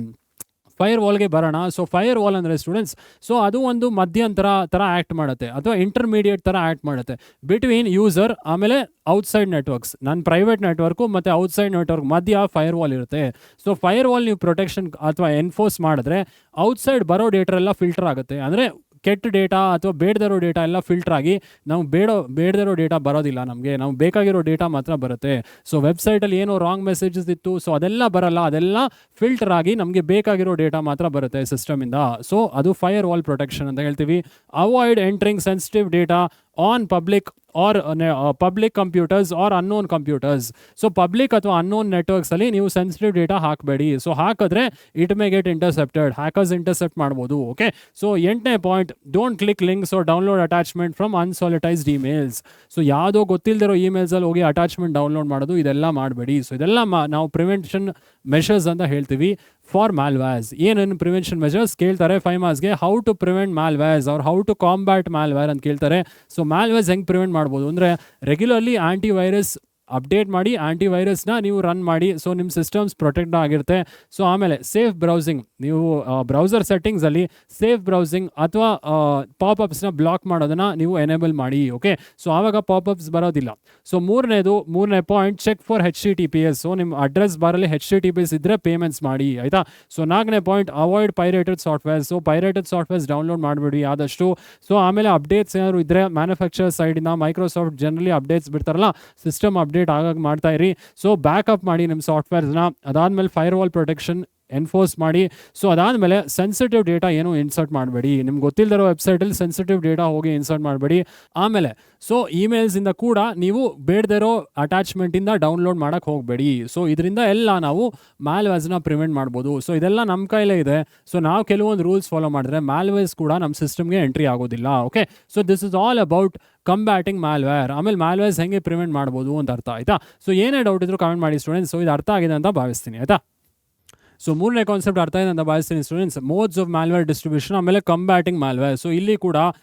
ಫೈರ್ ವಾಲ್ಗೆ ಬರೋಣ. ಸೊ ಫೈರ್ ವಾಲ್ ಅಂದರೆ ಸ್ಟೂಡೆಂಟ್ಸ್, ಸೊ ಅದು ಒಂದು ಮಧ್ಯಂತರ ಥರ ಆ್ಯಕ್ಟ್ ಮಾಡುತ್ತೆ, ಅಥವಾ ಇಂಟರ್ಮೀಡಿಯೇಟ್ ಥರ ಆ್ಯಕ್ಟ್ ಮಾಡುತ್ತೆ ಬಿಟ್ವೀನ್ ಯೂಸರ್ ಆಮೇಲೆ ಔಟ್ಸೈಡ್ ನೆಟ್ವರ್ಕ್ಸ್. ನನ್ನ ಪ್ರೈವೇಟ್ ನೆಟ್ವರ್ಕು ಮತ್ತು ಔಟ್ಸೈಡ್ ನೆಟ್ವರ್ಕ್ ಮಧ್ಯ ಫೈರ್ ವಾಲ್ ಇರುತ್ತೆ. ಸೊ ಫೈರ್ ವಾಲ್ ನೀವು ಪ್ರೊಟೆಕ್ಷನ್ ಅಥವಾ ಎನ್ಫೋರ್ಸ್ ಮಾಡಿದ್ರೆ ಔಟ್ಸೈಡ್ ಬರೋ ಡೇಟಾ ಎಲ್ಲ ಫಿಲ್ಟರ್ ಆಗುತ್ತೆ. ಅಂದರೆ ಕೆಟ್ಟ ಡೇಟಾ ಅಥವಾ ಬೇಡದಿರೋ ಡೇಟಾ ಎಲ್ಲ ಫಿಲ್ಟರ್ ಆಗಿ ನಾವು ಬೇಡದಿರೋ ಡೇಟಾ ಬರೋದಿಲ್ಲ, ನಮಗೆ ನಾವು ಬೇಕಾಗಿರೋ ಡೇಟಾ ಮಾತ್ರ ಬರುತ್ತೆ. ಸೊ ವೆಬ್ಸೈಟಲ್ಲಿ ಏನೋ ರಾಂಗ್ ಮೆಸೇಜಸ್ ಇತ್ತು, ಸೊ ಅದೆಲ್ಲ ಬರಲ್ಲ, ಅದೆಲ್ಲ ಫಿಲ್ಟರ್ ಆಗಿ ನಮಗೆ ಬೇಕಾಗಿರೋ ಡೇಟಾ ಮಾತ್ರ ಬರುತ್ತೆ ಸಿಸ್ಟಮಿಂದ. ಸೊ ಅದು ಫೈರ್ ವಾಲ್ ಪ್ರೊಟೆಕ್ಷನ್ ಅಂತ ಹೇಳ್ತೀವಿ. Avoid entering sensitive data on public computers or unknown computers. So public ಅಥವಾ ಅನ್ನೋನ್ ನೆಟ್ವರ್ಕ್ಸಲ್ಲಿ ನೀವು ಸೆನ್ಸಿಟಿವ್ ಡೇಟಾ ಹಾಕಬೇಡಿ. ಸೊ ಹಾಕಿದ್ರೆ it may get intercepted, hackers intercept ಮಾಡ್ಬೋದು. ಓಕೆ, ಸೊ 8ನೇ point, don't click links or download attachment from unsolicited emails. So ಯಾವುದೋ ಗೊತ್ತಿಲ್ಲದಿರೋ ಇಮೇಲ್ಸಲ್ಲಿ ಹೋಗಿ ಅಟ್ಯಾಚ್ಮೆಂಟ್ ಡೌನ್ಲೋಡ್ ಮಾಡೋದು, ಇದೆಲ್ಲ ಮಾಡಬೇಡಿ. ಸೊ ಇದೆಲ್ಲ ನಾವು ಪ್ರಿವೆನ್ಷನ್ ಮೆಷರ್ಸ್ ಅಂತ ಹೇಳ್ತೀವಿ ಫಾರ್ ಮಾಲ್ವೇರ್ಸ್. ಏನೇನು ಪ್ರಿವೆನ್ಷನ್ ಮೆಷರ್ಸ್ ಕೇಳ್ತಾರೆ 5 ಮಾರ್ಕ್ಸ್ಗೆ? How to prevent malwares or how to combat malware ಅಂತ ಕೇಳ್ತಾರೆ. ಸೊ ಮಾಲ್ವೇರ್ಸ್ ಹೆಂಗೆ ಪ್ರಿವೆಂಟ್ ಮಾಡ್ಬೋದು ಅಂದರೆ, ರೆಗ್ಯುಲರ್ಲಿ ಆಂಟಿವೈರಸ್ ಅಪ್ಡೇಟ್ ಮಾಡಿ, ಆಂಟಿವೈರಸ್ನ ನೀವು ರನ್ ಮಾಡಿ. ಸೊ ನಿಮ್ಮ ಸಿಸ್ಟಮ್ಸ್ ಪ್ರೊಟೆಕ್ಟ್ ಆಗಿರುತ್ತೆ. ಸೊ ಆಮೇಲೆ ಸೇಫ್ ಬ್ರೌಸಿಂಗ್, ನೀವು ಬ್ರೌಸರ್ ಸೆಟ್ಟಿಂಗ್ಸಲ್ಲಿ ಸೇಫ್ ಬ್ರೌಸಿಂಗ್ ಅಥವಾ ಪಾಪಪ್ಸ್ನ ಬ್ಲಾಕ್ ಮಾಡೋದನ್ನು ನೀವು ಎನೇಬಲ್ ಮಾಡಿ. ಓಕೆ, ಸೊ ಆವಾಗ ಪಾಪಪ್ಸ್ ಬರೋದಿಲ್ಲ. ಸೊ ಮೂರನೇ point, check for HTTPS. So ನಿಮ್ಮ ಅಡ್ರೆಸ್ ಬಾರಲ್ಲಿ HTTPS ಇದ್ದರೆ ಪೇಮೆಂಟ್ಸ್ ಮಾಡಿ, ಆಯಿತಾ. ಸೊ 4ನೇ point, avoid pirated softwares. So pirated softwares download ಮಾಡಬೇಡಿ ಆದಷ್ಟು. ಸೊ ಆಮೇಲೆ ಅಪ್ಡೇಟ್ಸ್ ಏನಾದ್ರು ಇದ್ದರೆ ಮ್ಯಾನುಫ್ಯಾಕ್ಚರ್ ಸೈಡಿಂದ ಮೈಕ್ರೋಸಾಫ್ಟ್ ಜನರಲಿ ಅಪ್ಡೇಟ್ಸ್ ಬಿಡ್ತಾರಲ್ಲ, ಸಿಸ್ಟಮ್ ಅಪ್ಡೇಟ್ ಆಗಾಗ ಮಾಡ್ತಾ ಇರಿ. ಸೊ ಬ್ಯಾಕಪ್ ಮಾಡಿ ನಿಮ್ಮ ಸಾಫ್ಟ್ವೇರ್ಸ್ನ. ಅದಾದಮೇಲೆ ಫೈರ್ ವಾಲ್ ಪ್ರೊಟೆಕ್ಷನ್ ಎನ್ಫೋರ್ಸ್ ಮಾಡಿ. ಸೊ ಅದಾದಮೇಲೆ ಸೆನ್ಸಿಟಿವ್ ಡೇಟಾ ಏನು ಇನ್ಸರ್ಟ್ ಮಾಡಬೇಡಿ, ನಿಮ್ಗೆ ಗೊತ್ತಿಲ್ಲದಿರೋ ವೆಬ್ಸೈಟಲ್ಲಿ ಸೆನ್ಸಿಟಿವ್ ಡೇಟಾ ಹೋಗಿ ಇನ್ಸರ್ಟ್ ಮಾಡಬೇಡಿ. ಆಮೇಲೆ ಸೊ ಇಮೇಲ್ಸಿಂದ ಕೂಡ ನೀವು ಬೇಡದಿರೋ ಅಟ್ಯಾಚ್ಮೆಂಟಿಂದ ಡೌನ್ಲೋಡ್ ಮಾಡೋಕ್ಕೆ ಹೋಗಬೇಡಿ. ಸೊ ಇದರಿಂದ ಎಲ್ಲ ನಾವು ಮ್ಯಾಲ್ವೇರ್ಸ್ನ ಪ್ರಿವೆಂಟ್ ಮಾಡ್ಬೋದು. ಸೊ ಇದೆಲ್ಲ ನಮ್ಮ ಕೈಲೇ ಇದೆ. ಸೊ ನಾವು ಕೆಲವೊಂದು ರೂಲ್ಸ್ ಫಾಲೋ ಮಾಡಿದ್ರೆ ಮ್ಯಾಲ್ವೇರ್ಸ್ ಕೂಡ ನಮ್ಮ ಸಿಸ್ಟಮ್ಗೆ ಎಂಟ್ರಿ ಆಗೋದಿಲ್ಲ. Okay, so this is all about combating malware. ಆಮೇಲೆ ಮ್ಯಾಲ್ವೇರ್ಸ್ ಹೆಂಗೆ ಪ್ರಿವೆಂಟ್ ಮಾಡ್ಬೋದು ಅಂತ ಅರ್ಥ ಆಯ್ತಾ. ಸೊ ಏನೇ ಡೌಟ್ ಇದ್ರು ಕಮೆಂಟ್ ಮಾಡಿ ಸ್ಟೂಡೆಂಟ್ಸ್. ಸೊ ಇದು ಅರ್ಥ ಆಗಿದೆ ಅಂತ ಭಾವಿಸ್ತೀನಿ ಆಯ್ತಾ. ಸೊ ಮೂರನೇ ಕಾನ್ಸೆಪ್ಟ್ ಅರ್ಥ ಇದೆ ಅಂತ ಭಾವಿಸ್ತೀನಿ students. Modes of malware distribution, ಆಮೇಲೆ ಕಂಬ್ಯಾಟಿಂಗ್ ಮ್ಯಾಲ್ವೇರ್. ಸೊ ಇಲ್ಲಿ ಕೂಡ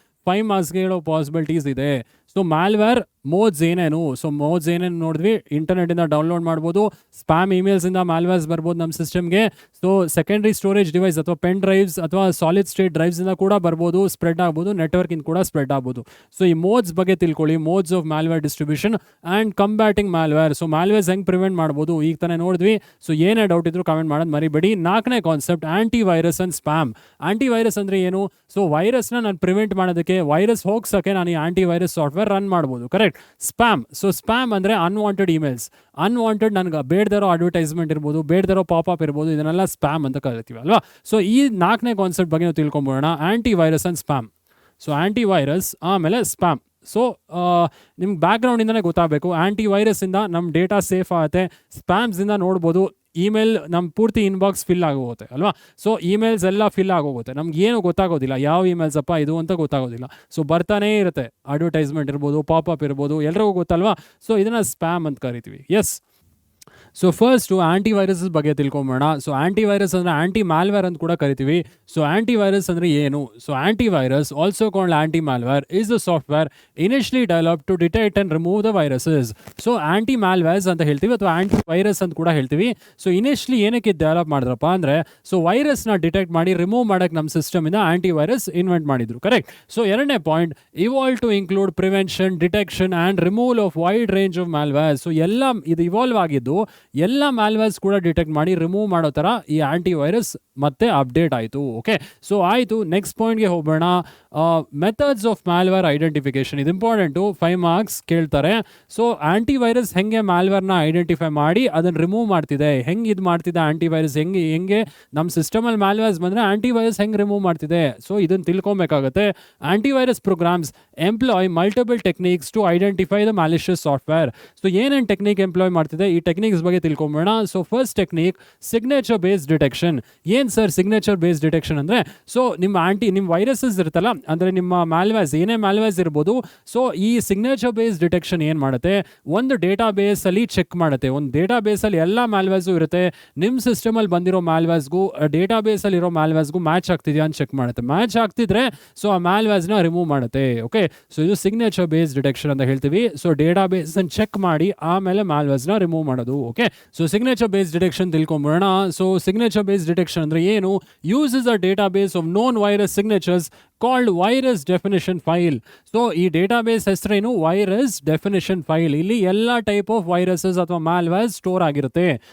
5 ಮಾರ್ಕ್ಸ್ಗೆ ಹೇಳೋ ಪಾಸಿಬಿಲಿಟೀಸ್ ಇದೆ. ಸೊ ಮ್ಯಾಲ್ವೇರ್ ಮೋಡ್ಸ್ ಏನೇನು, ಸೊ ಮೋಡ್ಸ್ ಏನೇನು ನೋಡಿದ್ವಿ, ಇಂಟರ್ನೆಟಿಂದ ಡೌನ್ಲೋಡ್ ಮಾಡ್ಬೋದು, ಸ್ಪ್ಯಾಮ್ ಇಮೇಲ್ಸಿಂದ ಮ್ಯಾಲ್ವೇರ್ಸ್ ಬರ್ಬೋದು ನಮ್ಮ ಸಿಸ್ಟಮ್ಗೆ. ಸೊ ಸೆಕೆಂಡ್ರಿ ಸ್ಟೋರೇಜ್ ಡಿವೈಸ್ ಅಥವಾ ಪೆನ್ ಡ್ರೈವ್ಸ್ ಅಥವಾ ಸಾಲಿಡ್ ಸ್ಟೇಟ್ ಡ್ರೈವ್ಸಿಂದ ಕೂಡ ಬರ್ಬೋದು, ಸ್ಪ್ರೆಡ್ ಆಗ್ಬೋದು, ನೆಟ್ವರ್ಕಿಂದ ಕೂಡ ಸ್ಪ್ರೆಡ್ ಆಗ್ಬೋದು. ಸೊ ಈ ಮೋಡ್ಸ್ ಬಗ್ಗೆ ತಿಳ್ಕೊಳ್ಳಿ, modes of malware distribution and combating malware. So malwares ಹೆಂಗೆ ಪ್ರಿವೆಂಟ್ ಮಾಡ್ಬೋದು ಈಗ ತಾನೇ ನೋಡಿದ್ವಿ. ಸೊ ಏನೇ ಡೌಟ್ ಇದ್ರು ಕಮೆಂಟ್ ಮಾಡೋದು ಮರಿಬೇಡಿ. 4ನೇ concept aunty virus and spam. Aunty virus ಅಂದರೆ ಏನು? ಸೊ ವೈರಸ್ನ ನಾನು ಪ್ರಿವೆಂಟ್ ಮಾಡೋದಕ್ಕೆ, ವೈರಸ್ ಹೋಗ್ಸೋಕ್ಕೆ ನಾನು ಈ ಆಂಟಿ ವೈರಸ್ ಸಾಫ್ಟ್ವೇರ್ ರನ್ ಮಾಡ್ಬೋದು. ಕರೆಕ್ಟ್. ಸ್ಪ್ಯಾಮ್. ಸೊ ಸ್ಪ್ಯಾಮ್ ಅಂದರೆ ಅನ್ವಾಂಟೆಡ್ ಇಮೇಲ್ಸ್, ಅನ್ವಾಂಟೆಡ್ ನನಗೆ ಬೇಡದಿರೋ ಅಡ್ವರ್ಟೈಸ್ಮೆಂಟ್ ಇರ್ಬೋದು, ಬೇಡದಿರೋ ಪಾಪಪ್ ಇರ್ಬೋದು, ಇದನ್ನೆಲ್ಲ ಸ್ಪ್ಯಾಮ್ ಅಂತ ಕರಿತೀವಿ ಅಲ್ವಾ. ಸೊ ಈ 4ನೇ ಕಾನ್ಸೆಪ್ಟ್ ಬಗ್ಗೆ ನಾವು ತಿಳ್ಕೊಂಬೋಣ, anti virus and spam. So anti virus ಆಮೇಲೆ ಸ್ಪ್ಯಾಮ್. ಸೊ ನಿಮ್ಗೆ ಬ್ಯಾಕ್ಗ್ರೌಂಡಿಂದನೇ ಗೊತ್ತಾಗಬೇಕು. ಆಂಟಿ ವೈರಸ್ಸಿಂದ ನಮ್ಮ ಡೇಟಾ ಸೇಫ್ ಆಗುತ್ತೆ, ಸ್ಪ್ಯಾಮ್ಸಿಂದ ನೋಡ್ಬೋದು ಇಮೇಲ್ ನಮ್ಮ ಪೂರ್ತಿ ಇನ್ಬಾಕ್ಸ್ ಫಿಲ್ ಆಗೋಗುತ್ತೆ ಅಲ್ವಾ. ಸೊ ಇಮೇಲ್ಸ್ ಎಲ್ಲ ಫಿಲ್ ಆಗೋಗುತ್ತೆ, ನಮ್ಗೆ ಏನು ಗೊತ್ತಾಗೋದಿಲ್ಲ ಯಾವ ಇಮೇಲ್ಸ್ ಅಪ್ಪ ಇದು ಅಂತ ಗೊತ್ತಾಗೋದಿಲ್ಲ. ಸೊ ಬರ್ತಾನೇ ಇರುತ್ತೆ, ಅಡ್ವರ್ಟೈಸ್ಮೆಂಟ್ ಇರ್ಬೋದು, ಪಾಪಪ್ ಇರ್ಬೋದು, ಎಲ್ರಿಗೂ ಗೊತ್ತಲ್ವಾ. ಸೊ ಇದನ್ನು ಸ್ಪ್ಯಾಮ್ ಅಂತ ಕರಿತೀವಿ. Yes. So first anti virus ಬಗ್ಗೆ ತಿಳ್ಕೊಂಬೋಣ. ಸೊ ಆಂಟಿ ವೈರಸ್ ಅಂದರೆ ಆಂಟಿ ಮ್ಯಾಲ್ವೇರ್ ಅಂತ ಕೂಡ ಕರಿತೀವಿ. ಸೊ ಆಂಟಿ ವೈರಸ್ ಅಂದರೆ ಏನು? So anti virus, also called anti malware, is the software initially develop to detect and remove the viruses. So anti malwares ಅಂತ ಹೇಳ್ತೀವಿ ಅಥವಾ ಆಂಟಿ ವೈರಸ್ ಅಂತ ಕೂಡ ಹೇಳ್ತೀವಿ. ಸೊ ಇನಿಷಿಯಲಿ ಏನಕ್ಕೆ ಡೆವಲಪ್ ಮಾಡಿದ್ರಪ್ಪ ಅಂದರೆ, ಸೊ ವೈರಸ್ನ ಡಿಟೆಕ್ಟ್ ಮಾಡಿ ರಿಮೂವ್ ಮಾಡೋಕ್ಕೆ ನಮ್ಮ ಸಿಸ್ಟಮಿಂದ ಆಂಟಿ ವೈರಸ್ ಇನ್ವೆಂಟ್ ಮಾಡಿದ್ರು. ಕರೆಕ್ಟ್. ಸೊ 2ನೇ point, evolve to include prevention, detection and removal of wide range of malware. So ಎಲ್ಲ ಇದು ಇವಾಲ್ವ್ ಆಗಿದ್ದು ಎಲ್ಲ ಮ್ಯಾಲ್ವೇರ್ಸ್ ಕೂಡ ಡಿಟೆಕ್ಟ್ ಮಾಡಿ ರಿಮೂವ್ ಮಾಡೋ ಥರ ಈ ಆಂಟಿ ವೈರಸ್ ಮತ್ತೆ ಅಪ್ಡೇಟ್ ಆಯಿತು. ಓಕೆ, ಸೊ ಆಯಿತು. ನೆಕ್ಸ್ಟ್ ಪಾಯಿಂಟ್ಗೆ ಹೋಗೋಣ. Methods of malware identification. ಇದು ಇಂಪಾರ್ಟೆಂಟು, 5 ಮಾರ್ಕ್ಸ್ ಕೇಳ್ತಾರೆ. ಸೊ ಆಂಟಿ ವೈರಸ್ ಹೆಂಗೆ ಮ್ಯಾಲ್ವೇರ್ನ ಐಡೆಂಟಿಫೈ ಮಾಡಿ ಅದನ್ನು ರಿಮೂವ್ ಮಾಡ್ತಿದೆ, ಹೆಂಗೆ ಇದು ಮಾಡ್ತಿದೆ ಆಂಟಿ ವೈರಸ್, ಹೆಂಗೆ ನಮ್ಮ ಸಿಸ್ಟಮಲ್ಲಿ ಮ್ಯಾಲ್ವೇರ್ಸ್ ಬಂದರೆ ಆಂಟಿ ವೈರಸ್ ಹೆಂಗೆ ರಿಮೂವ್ ಮಾಡ್ತಿದೆ. ಸೊ ಇದನ್ನು ತಿಳ್ಕೊಬೇಕಾಗುತ್ತೆ. Anti virus programs employ multiple techniques to identify the malicious software. So ಏನೇನು ಟೆಕ್ನಿಕ್ ಎಂಪ್ಲಾಯ್ ಮಾಡ್ತಿದೆ, ಈ ಟೆಕ್ನಿಕ್ಸ್ ಬಗ್ಗೆ ತಿಳ್ಕೊಂಬೋಣ. So first technique, signature based detection. ಏನು ಸರ್ ಸಿಗ್ನೇಚರ್ ಬೇಸ್ಡ್ ಡಿಟೆಕ್ಷನ್ ಅಂದರೆ? ಸೊ ನಿಮ್ಮ ವೈರಸಸ್ ಇರುತ್ತಲ್ಲ, ಅಂದರೆ ನಿಮ್ಮ ಮ್ಯಾಲ್ವೇರ್ಸ್, ಏನೇ ಮ್ಯಾಲ್ವೇರ್ಸ್ ಇರ್ಬೋದು. ಸೊ ಈ ಸಿಗ್ನೇಚರ್ ಬೇಸ್ಡ್ ಡಿಟೆಕ್ಷನ್ ಏನು ಮಾಡುತ್ತೆ, ಒಂದು ಡೇಟಾ ಬೇಸಲ್ಲಿ ಚೆಕ್ ಮಾಡುತ್ತೆ. ಒಂದು ಡೇಟಾ ಬೇಸಲ್ಲಿ ಎಲ್ಲ ಮ್ಯಾಲ್ವೇರ್ಸು ಇರುತ್ತೆ. ನಿಮ್ಮ ಸಿಸ್ಟಮಲ್ಲಿ ಬಂದಿರೋ ಮ್ಯಾಲ್ವೇರ್ಸ್ಗೂ ಡೇಟಾ ಬೇಸಲ್ಲಿರೋ ಮ್ಯಾಲ್ವೇರ್ಸ್ಗೂ ಮ್ಯಾಚ್ ಆಗ್ತಿದೆಯಾ ಅಂತ ಚೆಕ್ ಮಾಡುತ್ತೆ. ಮ್ಯಾಚ್ ಆಗ್ತಿದ್ರೆ ಸೊ ಆ ಮ್ಯಾಲ್ವೇರ್ಸ್ನ ರಿಮೂವ್ ಮಾಡುತ್ತೆ. ಓಕೆ, ಸೊ ಇದು ಸಿಗ್ನೇಚರ್ ಬೇಸ್ಡ್ ಡಿಟೆಕ್ಷನ್ ಅಂತ ಹೇಳ್ತೀವಿ. ಸೊ ಡೇಟಾ ಬೇಸನ್ನು ಚೆಕ್ ಮಾಡಿ ಆಮೇಲೆ ಮ್ಯಾಲ್ವೇರ್ಸ್ನ ರಿಮೂವ್ ಮಾಡೋದು. Okay, so signature based detection ತಿಳ್ಕೊಂಬೋಣ. ಸೊ ಸಿಗ್ನೇಚರ್ ಬೇಸ್ಡ್ ಡಿಟೆಕ್ಷನ್ ಅಂದರೆ ಏನು? Uses a database of known virus signatures called virus definition file. So ಈ ಡೇಟಾಬೇಸ್ ಹೆಸರೇನು? Virus definition file. ಇಲ್ಲಿ ಎಲ್ಲ ಟೈಪ್ ಆಫ್ ವೈರಸಸ್ ಅಥವಾ ಮ್ಯಾಲ್ವೇರ್ಸ್ ಸ್ಟೋರ್ ಆಗಿರುತ್ತೆ.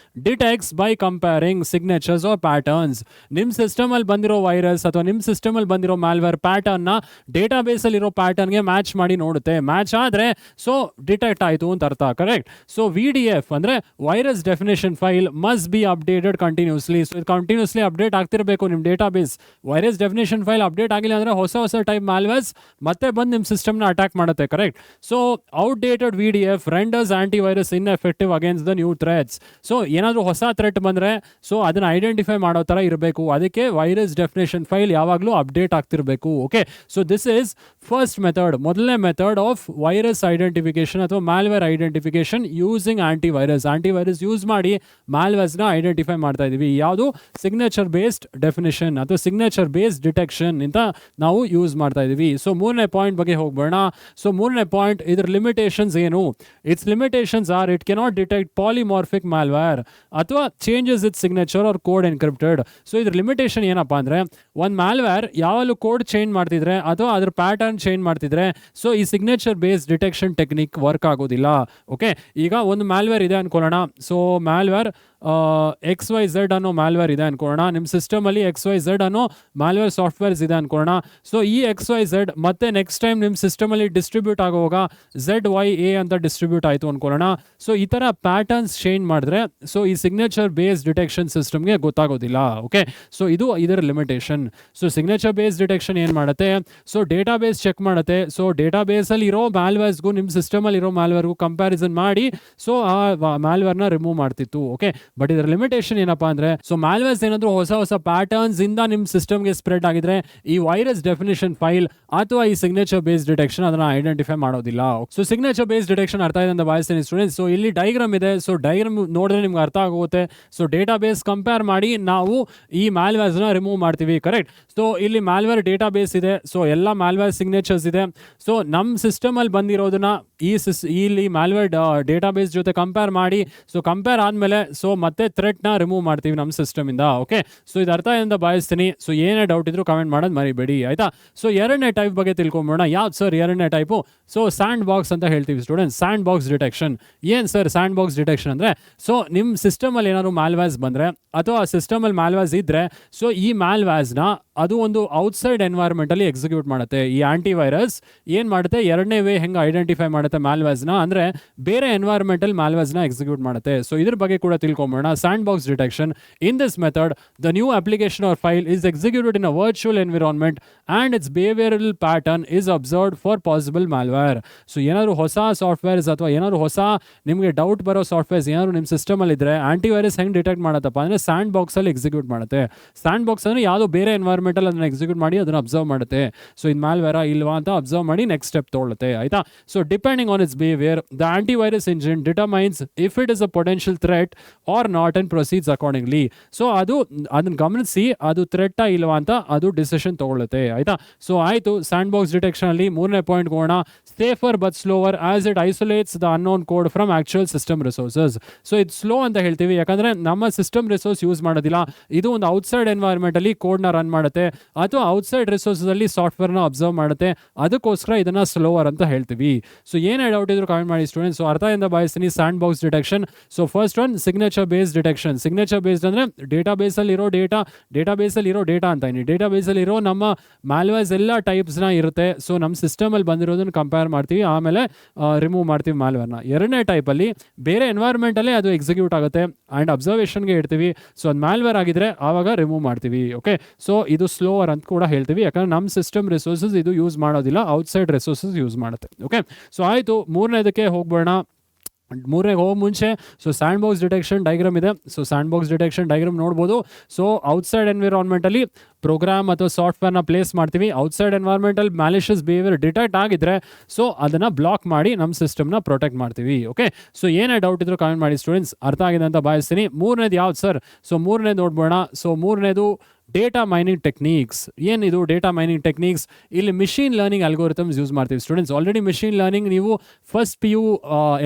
Detects by comparing signatures or patterns. ನಿಮ್ಮ ಸಿಸ್ಟಮಲ್ಲಿ ಬಂದಿರೋ ವೈರಸ್ ಅಥವಾ ನಿಮ್ಮ ಸಿಸ್ಟಮಲ್ಲಿ ಬಂದಿರೋ ಮ್ಯಾಲ್ವೇರ್ ಪ್ಯಾಟರ್ನ್ನ ಡೇಟಾಬೇಸಲ್ಲಿರೋ ಪ್ಯಾಟರ್ನ್ಗೆ ಮ್ಯಾಚ್ ಮಾಡಿ ನೋಡುತ್ತೆ. ಮ್ಯಾಚ್ ಆದರೆ ಸೊ ಡಿಟೆಕ್ಟ್ ಆಯಿತು ಅಂತ ಅರ್ಥ. ಕರೆಕ್ಟ್. ಸೊ VDF ಅಂದರೆ virus definition file must be updated continuously. So ಇದು ಕಂಟಿನ್ಯೂಸ್ಲಿ ಅಪ್ಡೇಟ್ ಆಗ್ತಿರಬೇಕು ನಿಮ್ಮ database. Virus definition file update ಆಗಿಲ್ಲ ಅಂದರೆ ಹೊಸ ಟೈಪ್ ಮ್ಯಾಲ್ವೇರ್ಸ್ ಮತ್ತೆ ಬಂದು ನಿಮ್ಮ ಸಿಸ್ಟಮ್ನ ಅಟ್ಯಾಕ್ ಮಾಡುತ್ತೆ. Correct. So outdated VDF renders anti virus ineffective against the new threats. So ಏನಾದರೂ ಹೊಸ ಥ್ರೆಟ್ ಬಂದರೆ ಸೊ ಅದನ್ನು ಐಡೆಂಟಿಫೈ ಮಾಡೋ ಥರ ಇರಬೇಕು. ಅದಕ್ಕೆ ವೈರಸ್ ಡೆಫಿನೇಷನ್ ಫೈಲ್ ಯಾವಾಗಲೂ ಅಪ್ಡೇಟ್ ಆಗ್ತಿರಬೇಕು. Okay, so this is first method, ಮೊದಲನೇ ಮೆಥಡ್ ಆಫ್ ವೈರಸ್ ಐಡೆಂಟಿಫಿಕೇಶನ್ ಅಥವಾ malware identification using anti virus use ಮಾಡಿ ಮ್ಯಾಲ್ವೇರ್ಸ್ನ ಐಡೆಂಟಿಫೈ ಮಾಡ್ತಾ ಇದೀವಿ. ಯಾವುದು? ಸಿಗ್ನೇಚರ್ ಬೇಸ್ಡ್ ಡೆಫಿನೇಷನ್ ಅಥವಾ ಸಿಗ್ನೇಚರ್ ಬೇಸ್ಡ್ ಡಿಟೆಕ್ಷನ್ ಅಂತ ನಾವು ಯೂಸ್ ಮಾಡ್ತಾ ಇದೀವಿ. ಸೊ 3ನೇ ಪಾಯಿಂಟ್ ಬಗ್ಗೆ ಹೋಗೋಣ. ಸೊ 3ನೇ ಪಾಯಿಂಟ್, ಇದರ ಲಿಮಿಟೇಷನ್ಸ್ ಏನು? Its limitations are it cannot detect polymorphic malware ಅಥವಾ changes its signature or code encrypted. So ಇದ್ರ ಲಿಮಿಟೇಷನ್ ಏನಪ್ಪಾ ಅಂದ್ರೆ, ಒಂದು ಮ್ಯಾಲ್ವೇರ್ ಯಾವಾಗಲೂ ಕೋಡ್ ಚೇಂಜ್ ಮಾಡ್ತಿದ್ರೆ ಅಥವಾ ಅದ್ರ ಪ್ಯಾಟರ್ನ್ ಚೇಂಜ್ ಮಾಡ್ತಿದ್ರೆ ಸೊ ಈ signature based detection technique work ಆಗೋದಿಲ್ಲ. ಓಕೆ, ಈಗ ಒಂದು ಮ್ಯಾಲ್ವೇರ್ ಇದೆ ಅನ್ಕೊಳ್ಳೋಣ. ಸೊ ಮ್ಯಾಲ್ವೇರ್ XYZ ಅನ್ನೋ ಮ್ಯಾಲ್ವೇರ್ ಇದೆ ಅನ್ಕೊಳ್ಳೋಣ, ನಿಮ್ಮ ಸಿಸ್ಟಮಲ್ಲಿ XYZ ಅನ್ನೋ ಮ್ಯಾಲ್ವೇರ್ ಸಾಫ್ಟ್ವೇರ್ಸ್ ಇದೆ ಅನ್ಕೊಳ್ಳೋಣ. ಸೊ ಈ XYZ ಮತ್ತೆ ನೆಕ್ಸ್ಟ್ ಟೈಮ್ ನಿಮ್ಮ ಸಿಸ್ಟಮಲ್ಲಿ ಡಿಸ್ಟ್ರಿಬ್ಯೂಟ್ ಆಗುವಾಗ ZYA ಅಂತ ಡಿಸ್ಟ್ರಿಬ್ಯೂಟ್ ಆಯಿತು ಅನ್ಕೊಳ್ಳೋಣ. ಸೊ ಈ ಥರ ಪ್ಯಾಟರ್ನ್ಸ್ ಚೇಂಜ್ ಮಾಡಿದ್ರೆ ಸೊ ಈ ಸಿಗ್ನೇಚರ್ ಬೇಸ್ ಡಿಟೆಕ್ಷನ್ ಸಿಸ್ಟಮ್ಗೆ ಗೊತ್ತಾಗೋದಿಲ್ಲ. ಓಕೆ, ಸೊ ಇದು ಇದರ limitation. So signature base detection ಏನು ಮಾಡುತ್ತೆ, ಸೊ ಡೇಟಾ ಬೇಸ್ ಚೆಕ್ ಮಾಡುತ್ತೆ. ಸೊ ಡೇಟಾ ಬೇಸಲ್ಲಿ ಇರೋ ಮ್ಯಾಲ್ವೇರ್ಸ್ಗೂ ನಿಮ್ಮ ಸಿಸ್ಟಮಲ್ಲಿ ಇರೋ ಮ್ಯಾಲ್ವೇರ್ಗೂ ಕಂಪ್ಯಾರಿಸನ್ ಮಾಡಿ ಸೊ ಆ ಮ್ಯಾಲ್ವೇರ್ನ ರಿಮೂವ್ ಮಾಡ್ತಿತ್ತು. ಓಕೆ, ಬಟ್ ಇದರ ಲಿಮಿಟೇಷನ್ ಏನಪ್ಪಾ ಅಂದ್ರೆ, ಸೊ ಮ್ಯಾಲ್ವೇರ್ಸ್ ಏನಾದರೂ ಹೊಸ ಹೊಸ ಪ್ಯಾಟರ್ನ್ಸ್ ಇಂದ ನಿಮ್ಮ ಸಿಸ್ಟಮ್ಗೆ ಸ್ಪ್ರೆಡ್ ಆಗಿದ್ರೆ ಈ ವೈರಸ್ ಡೆಫಿನಿಷನ್ ಫೈಲ್ ಅಥವಾ ಈ ಸಿಗ್ನೇಚರ್ ಬೇಸ್ ಡಿಟೆಕ್ಷನ್ ಅದನ್ನ ಐಡೆಂಟಿಫೈ ಮಾಡೋದಿಲ್ಲ. ಸೊ ಸಿಗ್ನೇಚರ್ ಬೇಸ್ ಡಿಟೆಕ್ಷನ್ ಅರ್ಥ ಇದೆ ಅಂತ ಭಾವಿಸ್ತೀನಿ ಸ್ಟೂಡೆಂಟ್ಸ್. ಸೊ ಇಲ್ಲಿ ಡೈಗ್ರಾಮ್ ಇದೆ, ಸೊ ಡೈಗ್ರಾಮ್ ನೋಡಿದ್ರೆ ನಿಮ್ಗೆ ಅರ್ಥ ಆಗುತ್ತೆ. ಸೊ ಡೇಟಾ ಬೇಸ್ ಕಂಪೇರ್ ಮಾಡಿ ನಾವು ಈ ಮ್ಯಾಲ್ವೇರ್ಸ್ನ ರಿಮೂವ್ ಮಾಡ್ತೀವಿ. ಕರೆಕ್ಟ್. ಸೊ ಇಲ್ಲಿ ಮ್ಯಾಲ್ವೇರ್ ಡೇಟಾ ಬೇಸ್ ಇದೆ, ಸೊ ಎಲ್ಲ ಮ್ಯಾಲ್ವೇರ್ ಸಿಗ್ನೇಚರ್ಸ್ ಇದೆ. ಸೊ ನಮ್ಮ ಸಿಸ್ಟಮಲ್ಲಿ ಬಂದಿರೋದನ್ನ ಇಲ್ಲಿ ಮ್ಯಾಲ್ವೇರ್ ಡೇಟಾ ಬೇಸ್ ಜೊತೆ ಕಂಪೇರ್ ಮಾಡಿ, ಸೊ ಕಂಪೇರ್ ಆದಮೇಲೆ ಸೊ ಮತ್ತೆ ಥ್ರೆಟ್ನ ರಿಮೂವ್ ಮಾಡ್ತೀವಿ ನಮ್ಮ ಸಿಸ್ಟಮಿಂದ. ಓಕೆ, ಸೊ ಇದು ಅರ್ಥ ಅಂತ ಭಾವಿಸ್ತೀನಿ. ಸೊ ಏನೇ ಡೌಟ್ ಇದ್ರು ಕಮೆಂಟ್ ಮಾಡೋದು ಮರಿಬೇಡಿ, ಆಯ್ತಾ. ಸೊ ಎರಡನೇ ಟೈಪ್ ಬಗ್ಗೆ ತಿಳ್ಕೊಂಬೋಣ. ಯಾವ್ದು ಸರ್ ಎರಡನೇ ಟೈಪು? ಸೊ ಸ್ಯಾಂಡ್ ಬಾಕ್ಸ್ ಅಂತ ಹೇಳ್ತೀವಿ ಸ್ಟೂಡೆಂಟ್ಸ್. ಸ್ಯಾಂಡ್ ಬಾಕ್ಸ್ ಡಿಟೆಕ್ಷನ್ ಏನು ಸರ್ ಸ್ಯಾಂಡ್ ಬಾಕ್ಸ್ ಡಿಟೆಕ್ಷನ್ ಅಂದರೆ, ಸೊ ನಿಮ್ಮ ಸಿಸ್ಟಮಲ್ಲಿ ಏನಾದ್ರು ಮ್ಯಾಲ್ವೇರ್ಸ್ ಬಂದರೆ ಅಥವಾ ಸಿಸ್ಟಮಲ್ಲಿ ಮ್ಯಾಲ್ವೇರ್ಸ್ ಇದ್ದರೆ ಸೊ ಈ ಮ್ಯಾಲ್ವೇರ್ಸ್ನ ಅದು ಒಂದು ಔಟ್ಸೈಡ್ ಎನ್ವೈರ್ಮೆಂಟಲ್ಲಿ ಎಕ್ಸಿಕ್ಯೂಟ್ ಮಾಡುತ್ತೆ. ಈ ಆಂಟಿವೈರಸ್ ಏನು ಮಾಡುತ್ತೆ, ಎರಡನೇ ವೇ ಹೆಂಗೆ ಐಡೆಂಟಿಫೈ ಮಾಡುತ್ತೆ ಮ್ಯಾಲ್ವೇರ್ಸ್ನ ಅಂದರೆ ಬೇರೆ ಎನ್ವೈರ್ಮೆಂಟಲ್ಲಿ ಮ್ಯಾಲ್ವೇರ್ಸ್ನ ಎಕ್ಸಿಕ್ಯೂಟ್ ಮಾಡುತ್ತೆ. ಸೊ ಇದ್ರ ಬಗ್ಗೆ ಕೂಡ ತಿಳ್ಕೊಂಬೋಣ. Sandbox detection. In this method the new application or file is executed in a virtual environment and its behavioral pattern is observed for possible malware. So ಏನಾದ್ರು ಹೊಸ ಸಾಫ್ಟ್ವೇರ್ಸ್ ಅಥವಾ ಏನಾದ್ರು ಹೊಸ ನಿಮಗೆ ಡೌಟ್ ಬರೋ ಸಾಫ್ಟ್ವೇರ್ಸ್ ಏನಾದ್ರು ನಿಮ್ಮ ಸಿಸ್ಟಮಲ್ಲಿ ಇದ್ದರೆ ಆಂಟಿವೈರಸ್ ಹೆಂಗೆ ಡಿಟೆಕ್ಟ್ ಮಾಡುತ್ತಪ್ಪ ಅಂದರೆ ಸ್ಯಾಂಡ್ ಬಾಕ್ಸಲ್ಲಿ ಎಕ್ಸಿಕ್ಯೂಟ್ ಮಾಡುತ್ತೆ. ಸ್ಯಾಂಡ್ ಬಾಕ್ಸ್ ಅಂದರೆ ಯಾವುದೋ ಬೇರೆ ಎನ್ವೈರ್ಮೆಂಟಲ್ಲಿ ಅದನ್ನು ಎಕ್ಸಿಕ್ಯೂಟ್ ಮಾಡಿ ಅದನ್ನು ಅಬ್ಸರ್ವ್ ಮಾಡುತ್ತೆ. ಸೊ ಇದು ಮ್ಯಾಲ್ವೇರಾ ಇಲ್ವಾ ಅಂತ ಅಬ್ಸರ್ವ್ ಮಾಡಿ ನೆಕ್ಸ್ಟ್ ಸ್ಟೆಪ್ ತೊಗೊಳುತ್ತೆ, ಆಯಿತಾ. So depending on its behaviour the antivirus engine determines if it is a potential threat or not and proceeds accordingly. So ಅದನ್ನು ಗಮನಿಸಿ ಅದು ಥ್ರೆಟ್ಟಾ ಇಲ್ವಾ ಅಂತ ಅದು ಡಿಸಿಷನ್ ತೊಗೊಳುತ್ತೆ, ಆಯಿತಾ. ಸೊ ಆಯಿತು, ಸ್ಯಾಂಡ್ ಬಾಕ್ಸ್ ಡಿಟೆಕ್ಷನಲ್ಲಿ ಮೂರನೇ ಪಾಯಿಂಟ್ ಹೋಗೋಣ. Safer but slower as it isolates the unknown code from actual system resources. So ಇದು ಸ್ಲೋ ಅಂತ ಹೇಳ್ತೀವಿ ಯಾಕಂದರೆ ನಮ್ಮ ಸಿಸ್ಟಮ್ ರಿಸೋರ್ಸ್ ಯೂಸ್ ಮಾಡೋದಿಲ್ಲ. ಇದು ಒಂದು ಔಟ್ಸೈಡ್ ಎನ್ವೈರ್ಮೆಂಟಲ್ಲಿ ಕೋಡ್ನ ರನ್ ಮಾಡುತ್ತೆ ಅಥವಾ ಔಟ್ಸೈಡ್ ರಿಸೋರ್ಸಲ್ಲಿ ಸಾಫ್ಟ್ವೇರ್ನ ಅಬ್ಸರ್ವ್ ಮಾಡುತ್ತೆ. ಅದಕ್ಕೋಸ್ಕರ ಇದನ್ನು ಸ್ಲೋವರ್ ಅಂತ ಹೇಳ್ತೀವಿ. ಸೊ ಏನೇ ಡೌಟ್ ಇದ್ರು ಕಮೆಂಟ್ ಮಾಡಿ ಸ್ಟೂಡೆಂಟ್ಸ್. ಸೊ ಅರ್ಥ ಇಂದ ಭಾವಿಸ್ತೀನಿ sandbox detection. So first one signature base detection. Signature based ಅಂದರೆ ಡೇಟಾ ಬೇಸಲ್ಲಿ ಇರೋ ಡೇಟಾ ಅಂತ ಡೇಟಾ ಬೇಸಲ್ಲಿ ಇರೋ ನಮ್ಮ ಮ್ಯಾಲ್ವೇರ್ಸ್ ಎಲ್ಲ ಟೈಪ್ಸ್ನ ಇರುತ್ತೆ. ಸೊ ನಮ್ಮ ಸಿಸ್ಟಮಲ್ಲಿ ಬಂದಿರೋದನ್ನು ಕಂಪೇರ್ ಮಾಡ್ತೀವಿ, ಆಮೇಲೆ ರಿಮೂವ್ ಮಾಡ್ತೀವಿ ಮ್ಯಾಲ್ವೇರ್ನ. ಎರಡನೇ ಟೈಪಲ್ಲಿ ಬೇರೆ ಎನ್ವೈರ್ಮೆಂಟಲ್ಲೇ ಅದು ಎಕ್ಸಿಕ್ಯೂಟ್ ಆಗುತ್ತೆ ಆ್ಯಂಡ್ ಅಬ್ಸರ್ವೇಷನ್ಗೆ ಇಡ್ತೀವಿ. ಸೊ ಅದು ಮ್ಯಾಲ್ವೇರ್ ಆಗಿದ್ರೆ ಆವಾಗ ರಿಮೂವ್ ಮಾಡ್ತೀವಿ. ಓಕೆ, ಸೊ ಇದು ಸ್ಲೋವರ್ ಅಂತ ಕೂಡ ಹೇಳ್ತೀವಿ ಯಾಕಂದ್ರೆ ನಮ್ಮ ಸಿಸ್ಟಮ್ ರಿಸೋರ್ಸಸ್ ಇದು ಯೂಸ್ ಮಾಡೋದಿಲ್ಲ, ಔಟ್ಸೈಡ್ ರಿಸೋರ್ಸಸ್ ಯೂಸ್ ಮಾಡುತ್ತೆ. ಓಕೆ, ಸೊ ಆಯಿತು, ಮೂರನೇದಕ್ಕೆ ಹೋಗ್ಬೋಣ. ಮೂರನೇಗೆ ಹೋಗೋ ಮುಂಚೆ so sandbox detection diagram ಇದೆ. So sandbox detection diagram ನೋಡ್ಬೋದು. ಸೊ ಔಟ್ಸೈಡ್ ಎನ್ವಿರಾನ್ಮೆಂಟಲ್ಲಿ ಪ್ರೋಗ್ರಾಮ್ ಅಥವಾ ಸಾಫ್ಟ್ವೇರ್ನ ಪ್ಲೇಸ್ ಮಾಡ್ತೀವಿ. ಔಟ್ಸೈಡ್ ಎನ್ವೈರ್ಮೆಂಟಲ್ಲಿ ಮ್ಯಾಲಿಷಿಯಸ್ ಬಿಹೇವಿಯರ್ ಡಿಟೆಕ್ಟ್ ಆಗಿದ್ರೆ ಸೊ ಅದನ್ನು ಬ್ಲಾಕ್ ಮಾಡಿ ನಮ್ಮ ಸಿಸ್ಟಮ್ನ ಪ್ರೊಟೆಕ್ಟ್ ಮಾಡ್ತೀವಿ. ಓಕೆ, ಸೊ ಏನೇ ಡೌಟ್ ಇದ್ರು ಕಮೆಂಟ್ ಮಾಡಿ ಸ್ಟೂಡೆಂಟ್ಸ್. ಅರ್ಥ ಆಗಿದೆ ಅಂತ ಭಾವಿಸ್ತೀನಿ. ಮೂರನೇದು ಯಾವ್ದು ಸರ್? ಸೊ ಮೂರನೇದು ನೋಡ್ಬೋಣ. ಸೊ ಮೂರನೇದು ಡೇಟಾ ಮೈನಿಂಗ್ ಟೆಕ್ನಿಕ್ಸ್. ಏನಿದು ಡೇಟಾ ಮೈನಿಂಗ್ ಟೆಕ್ನಿಕ್ಸ್? ಇಲ್ಲಿ ಮಿಷಿನ್ ಲರ್ನಿಂಗ್ ಅಲ್ಗೋರಿಥಮ್ಸ್ ಯೂಸ್ ಮಾಡ್ತೀವಿ ಸ್ಟೂಡೆಂಟ್ಸ್. ಆಲ್ರೆಡಿ ಮಿಷಿನ್ ಲರ್ನಿಂಗ್ ನೀವು ಫಸ್ಟ್ PU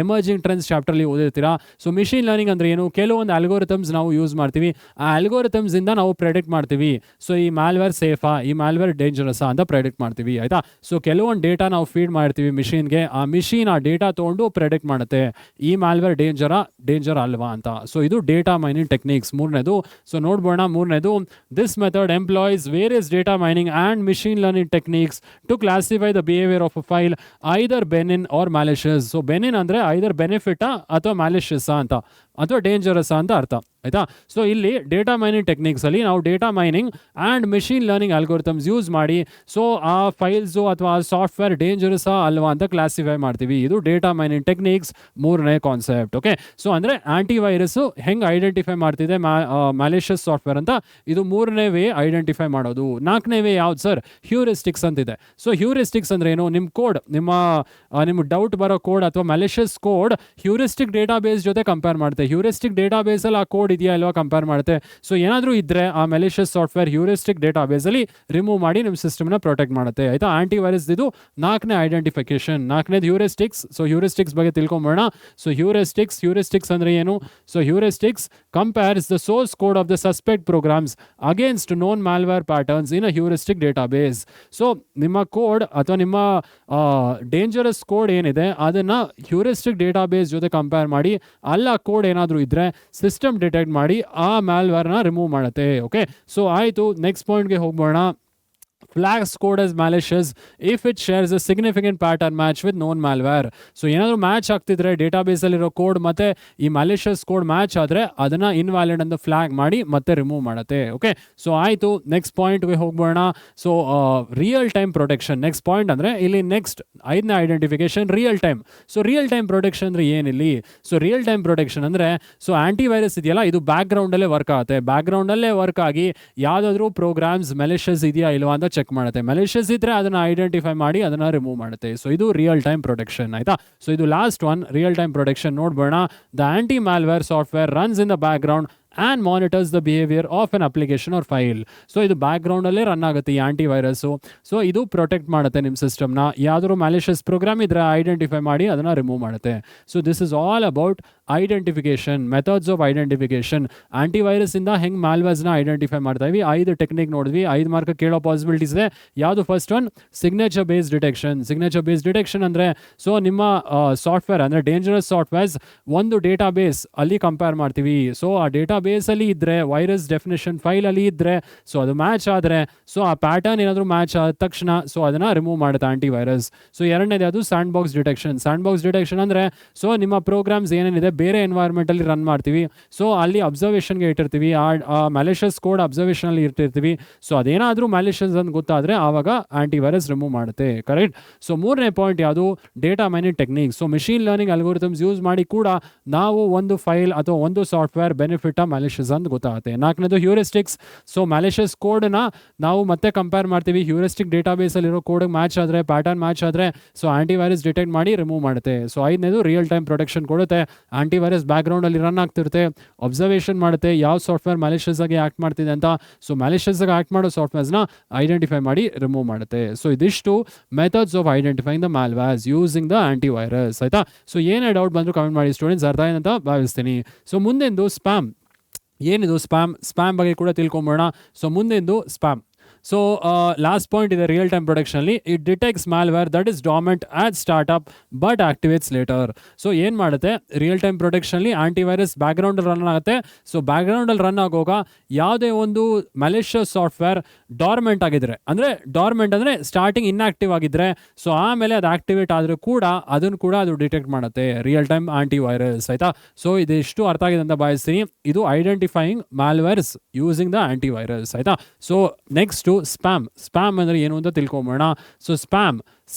ಎಮರ್ಜಿಂಗ್ ಟ್ರೆಂಡ್ಸ್ ಚಾಪ್ಟರ್ಲಿ ಓದಿರ್ತೀರಾ. ಸೊ ಮಿಷಿನ್ ಲರ್ನಿಂಗ್ ಅಂದರೆ ಏನು? ಕೆಲವೊಂದು ಅಲ್ಗೋರಿಥಮ್ಸ್ ನಾವು ಯೂಸ್ ಮಾಡ್ತೀವಿ. ಆ ಅಲ್ಗೋರಿಥಮ್ಸಿಂದ ನಾವು ಪ್ರೆಡಿಕ್ಟ್ ಮಾಡ್ತೀವಿ ಸೊ ಈ ಮ್ಯಾಲ್ವೇರ್ ಸೇಫಾ, ಈ ಮ್ಯಾಲ್ವೇರ್ ಡೇಂಜರಸ್ಸಾ ಅಂತ ಪ್ರೆಡಿಕ್ಟ್ ಮಾಡ್ತೀವಿ, ಆಯಿತಾ. ಸೊ ಕೆಲವೊಂದು ಡೇಟಾ ನಾವು ಫೀಡ್ ಮಾಡ್ತೀವಿ ಮಿಷಿನ್ಗೆ, ಆ ಮಿಷಿನ್ ಆ ಡೇಟಾ ತೊಗೊಂಡು ಪ್ರೆಡಿಕ್ಟ್ ಮಾಡುತ್ತೆ ಈ ಮ್ಯಾಲ್ವೇರ್ ಡೇಂಜರ್ ಅಲ್ವಾ ಅಂತ. ಸೊ ಇದು ಡೇಟಾ ಮೈನಿಂಗ್ ಟೆಕ್ನಿಕ್ಸ್ ಮೂರನೇದು. ಸೊ ನೋಡ್ಬೋಣ ಮೂರನೇದು. This method employs various data mining and machine learning techniques to classify the behavior of a file, either benign or malicious. So benign ಅಂದರೆ either benefit ಅಥವಾ malicious ಅಂತ ಅಥವಾ dangerous ಅಂತ ಅರ್ಥ, ಆಯಿತಾ. So ಇಲ್ಲಿ ಡೇಟಾ ಮೈನಿಂಗ್ ಟೆಕ್ನಿಕ್ಸಲ್ಲಿ ನಾವು data mining and machine learning algorithms use ಮಾಡಿ ಸೊ ಆ ಫೈಲ್ಸು ಅಥವಾ ಆ ಸಾಫ್ಟ್ವೇರ್ ಡೇಂಜರಸ್ಸಾ ಅಲ್ವಾ ಅಂತ ಕ್ಲಾಸಿಫೈ ಮಾಡ್ತೀವಿ. ಇದು ಡೇಟಾ ಮೈನಿಂಗ್ ಟೆಕ್ನಿಕ್ಸ್ ಮೂರನೇ ಕಾನ್ಸೆಪ್ಟ್. ಓಕೆ, ಸೊ ಅಂದರೆ ಆಂಟಿವೈರಸ್ಸು ಹೆಂಗೆ ಐಡೆಂಟಿಫೈ ಮಾಡ್ತಿದೆ ಮ್ಯಾಲಿಷಿಯಸ್ ಸಾಫ್ಟ್ವೇರ್ ಅಂತ, ಇದು ಮೂರನೇ ವೇ ಐಡೆಂಟಿಫೈ ಮಾಡೋದು. ನಾಲ್ಕನೇ ವೇ ಯಾವ್ದು ಸರ್? ಹ್ಯೂರಿಸ್ಟಿಕ್ಸ್ ಅಂತಿದೆ. ಸೊ ಹ್ಯೂರಿಸ್ಟಿಕ್ಸ್ ಅಂದರೆ ಏನು? ನಿಮ್ಮ ಕೋಡ್, ನಿಮ್ಮ ಡೌಟ್ ಬರೋ ಕೋಡ್ ಅಥವಾ malicious code heuristic database ಜೊತೆ ಕಂಪೇರ್ ಮಾಡುತ್ತೆ. ಹ್ಯೂರಿಸ್ಟಿಕ್ ಡೇಟಾ ಬೇಸಲ್ಲಿ ಆ ಕೋಡ್ ಇದೆಯಾ ಇಲ್ವಾ ಕಂಪೇರ್ ಮಾಡುತ್ತೆ. ಸೊ ಏನಾದರೂ ಇದ್ದರೆ ಆ malicious software heuristic data ಬೇಸಲ್ಲಿ remove ಮಾಡಿ ನಿಮ್ಮ ಸಿಸ್ಟಮ್ನ ಪ್ರೊಟೆಕ್ಟ್ ಮಾಡುತ್ತೆ, ಆಯಿತಾ. ಆಂಟಿವೈರಸ್ ಇದು ನಾಲ್ಕನೇ ಐಡೆಂಟಿಫಿಕೇಶನ್. ನಾಲ್ಕನೇದು ಹ್ಯೂರಿಸ್ಟಿಕ್ಸ್. ಸೊ ಹ್ಯೂರಿಸ್ಟಿಕ್ಸ್ ಬಗ್ಗೆ ತಿಳ್ಕೊಂಬೋಣ. ಸೊ ಹ್ಯೂರಿಸ್ಟಿಕ್ಸ್ ಅಂದರೆ ಏನು? So heuristics compares the source code of the suspect programs against known malware patterns in a heuristic database. So ನಿಮ್ಮ ಕೋಡ್ ಅಥವಾ ನಿಮ್ಮ ಡೇಂಜರಸ್ ಕೋಡ್ ಏನಿದೆ ಅದನ್ನು ಹ್ಯೂರಿಸ್ಟಿಕ್ ಡೇಟಾ ಬೇಸ್ ಜೊತೆ ಕಂಪೇರ್ ಮಾಡಿ ಅಲ್ಲ ಕೋಡ್ ಏನಾದರೂ ಇದ್ದರೆ ಸಿಸ್ಟಮ್ ಡಿಟೆಕ್ಟ್ ಮಾಡಿ ಆ ಮ್ಯಾಲ್ವೇರ್ನ ರಿಮೂವ್ ಮಾಡುತ್ತೆ. ಓಕೆ, ಸೊ ಆಯಿತು, ನೆಕ್ಸ್ಟ್ ಪಾಯಿಂಟ್ಗೆ ಹೋಗ್ಬೋಣ. Flags code as malicious if it shares a significant pattern match with known malware. So ಏನಾದರೂ ಮ್ಯಾಚ್ ಆಗ್ತಿದ್ರೆ ಡೇಟಾಬೇಸಲ್ಲಿರೋ ಕೋಡ್ ಮತ್ತು ಈ ಮ್ಯಾಲಿಷಿಯಸ್ ಕೋಡ್ ಮ್ಯಾಚ್ ಆದರೆ ಅದನ್ನು ಇನ್ವ್ಯಾಲಿಡ್ ಅಂತ ಫ್ಲಾಗ್ ಮಾಡಿ ಮತ್ತೆ ರಿಮೂವ್ ಮಾಡುತ್ತೆ. ಓಕೆ, ಸೊ ಆಯಿತು, ನೆಕ್ಸ್ಟ್ ಪಾಯಿಂಟ್ಗೆ ಹೋಗ್ಬೋಣ. So real time protection next point ಅಂದರೆ ಇಲ್ಲಿ ನೆಕ್ಸ್ಟ್ 5ನೇ identification real time. So real time protection ಅಂದರೆ ಏನಿಲ್ಲಿ? ಸೊ ರಿಯಲ್ ಟೈಮ್ ಪ್ರೊಟೆಕ್ಷನ್ ಅಂದರೆ ಸೊ ಆ್ಯಂಟಿವೈರಸ್ ಇದೆಯಲ್ಲ, ಇದು ಬ್ಯಾಕ್ಗ್ರೌಂಡಲ್ಲೇ ವರ್ಕ್ ಆಗುತ್ತೆ. ಬ್ಯಾಕ್ಗ್ರೌಂಡಲ್ಲೇ ವರ್ಕ್ ಆಗಿ ಯಾವುದಾದ್ರೂ ಪ್ರೋಗ್ರಾಮ್ಸ್ ಮೆಲಿಷಿಯಸ್ ಇದೆಯಾ ಇಲ್ವಾ ಅಂತ ಚೆಕ್ ಮಾಡುತ್ತೆ. ಮೆಲಿಷಿಯಸ್ ಇದ್ರೆ ಅದನ್ನ ಐಡೆಂಟಿಫೈ ಮಾಡಿ ಅದನ್ನ ರಿಮೂವ್ ಮಾಡುತ್ತೆ. ಸೊ ಇದು ರಿಯಲ್ ಟೈಮ್ ಪ್ರೊಟೆಕ್ಷನ್ ಆಯ್ತಾ. ಸೊ ಇದು last one, real time protection ನೋಡ್ಬೋಣ. The anti malware software runs in the background and monitors the behavior of an application or file. So ಇದು ಬ್ಯಾಕ್ಗ್ರೌಂಡಲ್ಲೇ run ಆಗುತ್ತೆ ಈ ಆ್ಯಂಟಿವೈರಸ್ಸು. So ಇದು protect ಮಾಡುತ್ತೆ ನಿಮ್ಮ ಸಿಸ್ಟಮ್ನ. ಯಾವ್ದಾದ್ರು ಮ್ಯಾಲಿಷಿಯಸ್ ಪ್ರೋಗ್ರಾಮ್ ಇದ್ರೆ ಐಡೆಂಟಿಫೈ ಮಾಡಿ ಅದನ್ನು ರಿಮೂವ್ ಮಾಡುತ್ತೆ. So this is all about identification, methods of identification. ಆ್ಯಂಟಿವೈರಸ್ಸಿಂದ ಹೆಂಗೆ ಮ್ಯಾಲ್ವೇರ್ಸ್ನ ಐಡೆಂಟಿಫೈ ಮಾಡ್ತಾ ಇವಿ, 5 ಟೆಕ್ನಿಕ್ ನೋಡಿದ್ವಿ. 5 ಮಾರ್ಕ್ ಕೇಳೋ ಪಾಸಿಬಿಲಿಟೀಸ್ ಇದೆ. ಯಾವುದು first one? Signature based detection. Signature based detection ಅಂದರೆ ಸೊ ನಿಮ್ಮ ಸಾಫ್ಟ್ವೇರ್ ಅಂದರೆ ಡೇಂಜರಸ್ ಸಾಫ್ಟ್ವೇರ್ಸ್ ಒಂದು ಡೇಟಾ ಬೇಸ್ ಅಲ್ಲಿ ಕಂಪೇರ್ ಮಾಡ್ತೀವಿ. ಸೊ ಆ ಡೇಟಾ ಬೇಸಲ್ಲಿ ಇದ್ದರೆ ವೈರಸ್ ಡೆಫಿನೇಷನ್ ಫೈಲಲ್ಲಿ ಇದ್ದರೆ ಸೊ ಅದು ಮ್ಯಾಚ್ ಆದರೆ ಸೊ ಆ ಪ್ಯಾಟರ್ನ್ ಏನಾದರೂ ಮ್ಯಾಚ್ ಆದ ತಕ್ಷಣ ಸೊ ಅದನ್ನು ರಿಮೂವ್ ಮಾಡುತ್ತೆ ಆ್ಯಂಟಿವೈರಸ್. ಸೊ ಎರಡನೇದು ಅದು sandbox detection. Sandbox detection ಅಂದರೆ ಸೊ ನಿಮ್ಮ ಪ್ರೋಗ್ರಾಮ್ಸ್ ಏನೇನಿದೆ ಬೇರೆ ಎನ್ವೈರ್ಮೆಂಟಲ್ಲಿ ರನ್ ಮಾಡ್ತೀವಿ. ಸೊ ಅಲ್ಲಿ ಅಬ್ಸರ್ವೇಷನ್ಗೆ ಇಟ್ಟಿರ್ತೀವಿ, ಆ ಮ್ಯಾಲಿಷಿಯಸ್ ಕೋಡ್ ಅಬ್ಸರ್ವೇಷನಲ್ಲಿ ಇಟ್ಟಿರ್ತೀವಿ. ಸೊ ಅದೇನಾದರೂ ಮ್ಯಾಲಿಷಿಯಸ್ ಅಂತ ಗೊತ್ತಾದರೆ ಆವಾಗ ಆ್ಯಂಟಿವೈರಸ್ ರಿಮೂವ್ ಮಾಡುತ್ತೆ. ಕರೆಕ್ಟ್. ಸೊ ಮೂರನೇ ಪಾಯಿಂಟ್ ಯಾವುದು? Data mining technique. So machine learning algorithms use ಮಾಡಿ ಕೂಡ ನಾವು ಒಂದು ಫೈಲ್ ಅಥವಾ ಒಂದು ಸಾಫ್ಟ್ವೇರ್ ಬೆನಿಫಿಟ್ ಮ್ಯಾಲಿಷಿಯಸ್ ಅಂತ ಗೊತ್ತಾಗುತ್ತೆ. ನಾಲ್ಕನೇದು ಹ್ಯೂರಿಸ್ಟಿಕ್ಸ್. ಸೊ ಮ್ಯಾಲಿಷಿಯಸ್ ಕೋಡ್ನ ನಾವು ಮತ್ತೆ ಕಂಪೇರ್ ಮಾಡ್ತೀವಿ. ಹ್ಯೂರಿಸ್ಟಿಕ್ ಡೇಟಾಬೇಸಲ್ಲಿರೋ ಕೋಡ್ಗೆ ಮ್ಯಾಚ್ ಆದರೆ, ಪ್ಯಾಟರ್ನ್ ಮ್ಯಾಚ್ ಆದರೆ ಸೊ ಆ್ಯಂಟಿವೈರಸ್ ಡಿಟೆಕ್ಟ್ ಮಾಡಿ ರಿಮೂವ್ ಮಾಡುತ್ತೆ. ಸೊ ಐದನೇದು ರಿಯಲ್ ಟೈಮ್ ಪ್ರೊಟೆಕ್ಷನ್ ಕೊಡುತ್ತೆ. ಆ್ಯಂಟಿವೈರಸ್ ಬ್ಯಾಕ್ಗ್ರೌಂಡಲ್ಲಿ ರನ್ ಆಗ್ತಿರುತ್ತೆ, ಅಬ್ಸರ್ವೇಷನ್ ಮಾಡುತ್ತೆ ಯಾವ ಸಾಫ್ಟ್ವೇರ್ ಮ್ಯಾಲಿಷಿಯಸ್ ಆಗಿ ಆ್ಯಕ್ಟ್ ಮಾಡ್ತಿದೆ ಅಂತ. ಸೊ ಮ್ಯಾಲಿಷಿಯಸ್ ಆಗಿ ಆ್ಯಕ್ಟ್ ಮಾಡೋ ಸಾಫ್ಟ್ವೇರ್ಸ್ನ ಐಡೆಂಟಿಫೈ ಮಾಡಿ ರಿಮೂವ್ ಮಾಡುತ್ತೆ. ಸೊ ಇದಿಷ್ಟು methods of identifying the malwares using the antivirus ಆಯಿತಾ. ಸೊ ಏನೇ ಡೌಟ್ ಬಂದರೂ ಕಮೆಂಟ್ ಮಾಡಿ ಸ್ಟೂಡೆಂಟ್ಸ್, ಅರ್ಥ ಏನಂತ ಭಾವಿಸ್ತೀನಿ. ಸೊ ಮುಂದೆಂದು ಸ್ಪ್ಯಾಮ್. ಏನಿದು ಸ್ಪ್ಯಾಮ್ ಬಗ್ಗೆ ಕೂಡ ತಿಳ್ಕೊಂಬೋಣ. ಸೊ ಮುಂದೆಂದು ಸ್ಪ್ಯಾಮ್. ಸೊ ಲಾಸ್ಟ್ ಪಾಯಿಂಟ್ ಇದೆ ರಿಯಲ್ ಟೈಮ್ ಪ್ರೊಟೆಕ್ಷನಲ್ಲಿ. It detects malware that is dormant at startup but activates later. So ಏನು ಮಾಡುತ್ತೆ ರಿಯಲ್ ಟೈಮ್ ಪ್ರೊಟೆಕ್ಷನಲ್ಲಿ? ಆ್ಯಂಟಿವೈರಸ್ ಬ್ಯಾಕ್ಗ್ರೌಂಡಲ್ಲಿ ರನ್ ಆಗುತ್ತೆ. ಸೊ ಬ್ಯಾಕ್ಗ್ರೌಂಡಲ್ಲಿ ರನ್ ಆಗೋಗ ಯಾವುದೇ ಒಂದು ಮ್ಯಾಲಿಷಿಯಸ್ ಸಾಫ್ಟ್ವೇರ್ ಡಾರ್ಮೆಂಟ್ ಆಗಿದ್ರೆ, ಅಂದರೆ ಡಾರ್ಮೆಂಟ್ ಅಂದರೆ ಸ್ಟಾರ್ಟಿಂಗ್ ಇನ್ಆಕ್ಟಿವ್ ಆಗಿದ್ದರೆ ಸೊ ಆಮೇಲೆ ಅದು ಆಕ್ಟಿವೇಟ್ ಆದರೂ ಕೂಡ ಅದನ್ನು ಕೂಡ ಅದು ಡಿಟೆಕ್ಟ್ ಮಾಡುತ್ತೆ ರಿಯಲ್ ಟೈಮ್ ಆ್ಯಂಟಿವೈರಸ್ ಆಯಿತಾ. ಸೊ ಇದಿಷ್ಟು ಅರ್ಥ ಆಗಿದೆ ಅಂತ ಭಾವಿಸ್ತೀನಿ. ಇದು identifying malwares using the antivirus ಆಯಿತಾ. ಸೊ ನೆಕ್ಸ್ಟ್ ಸ್ಪ್ಯಾಮ್ ಅಂದರೆ ಏನು ಅಂತ ತಿಳ್ಕೊಂಬೋಣ. So spam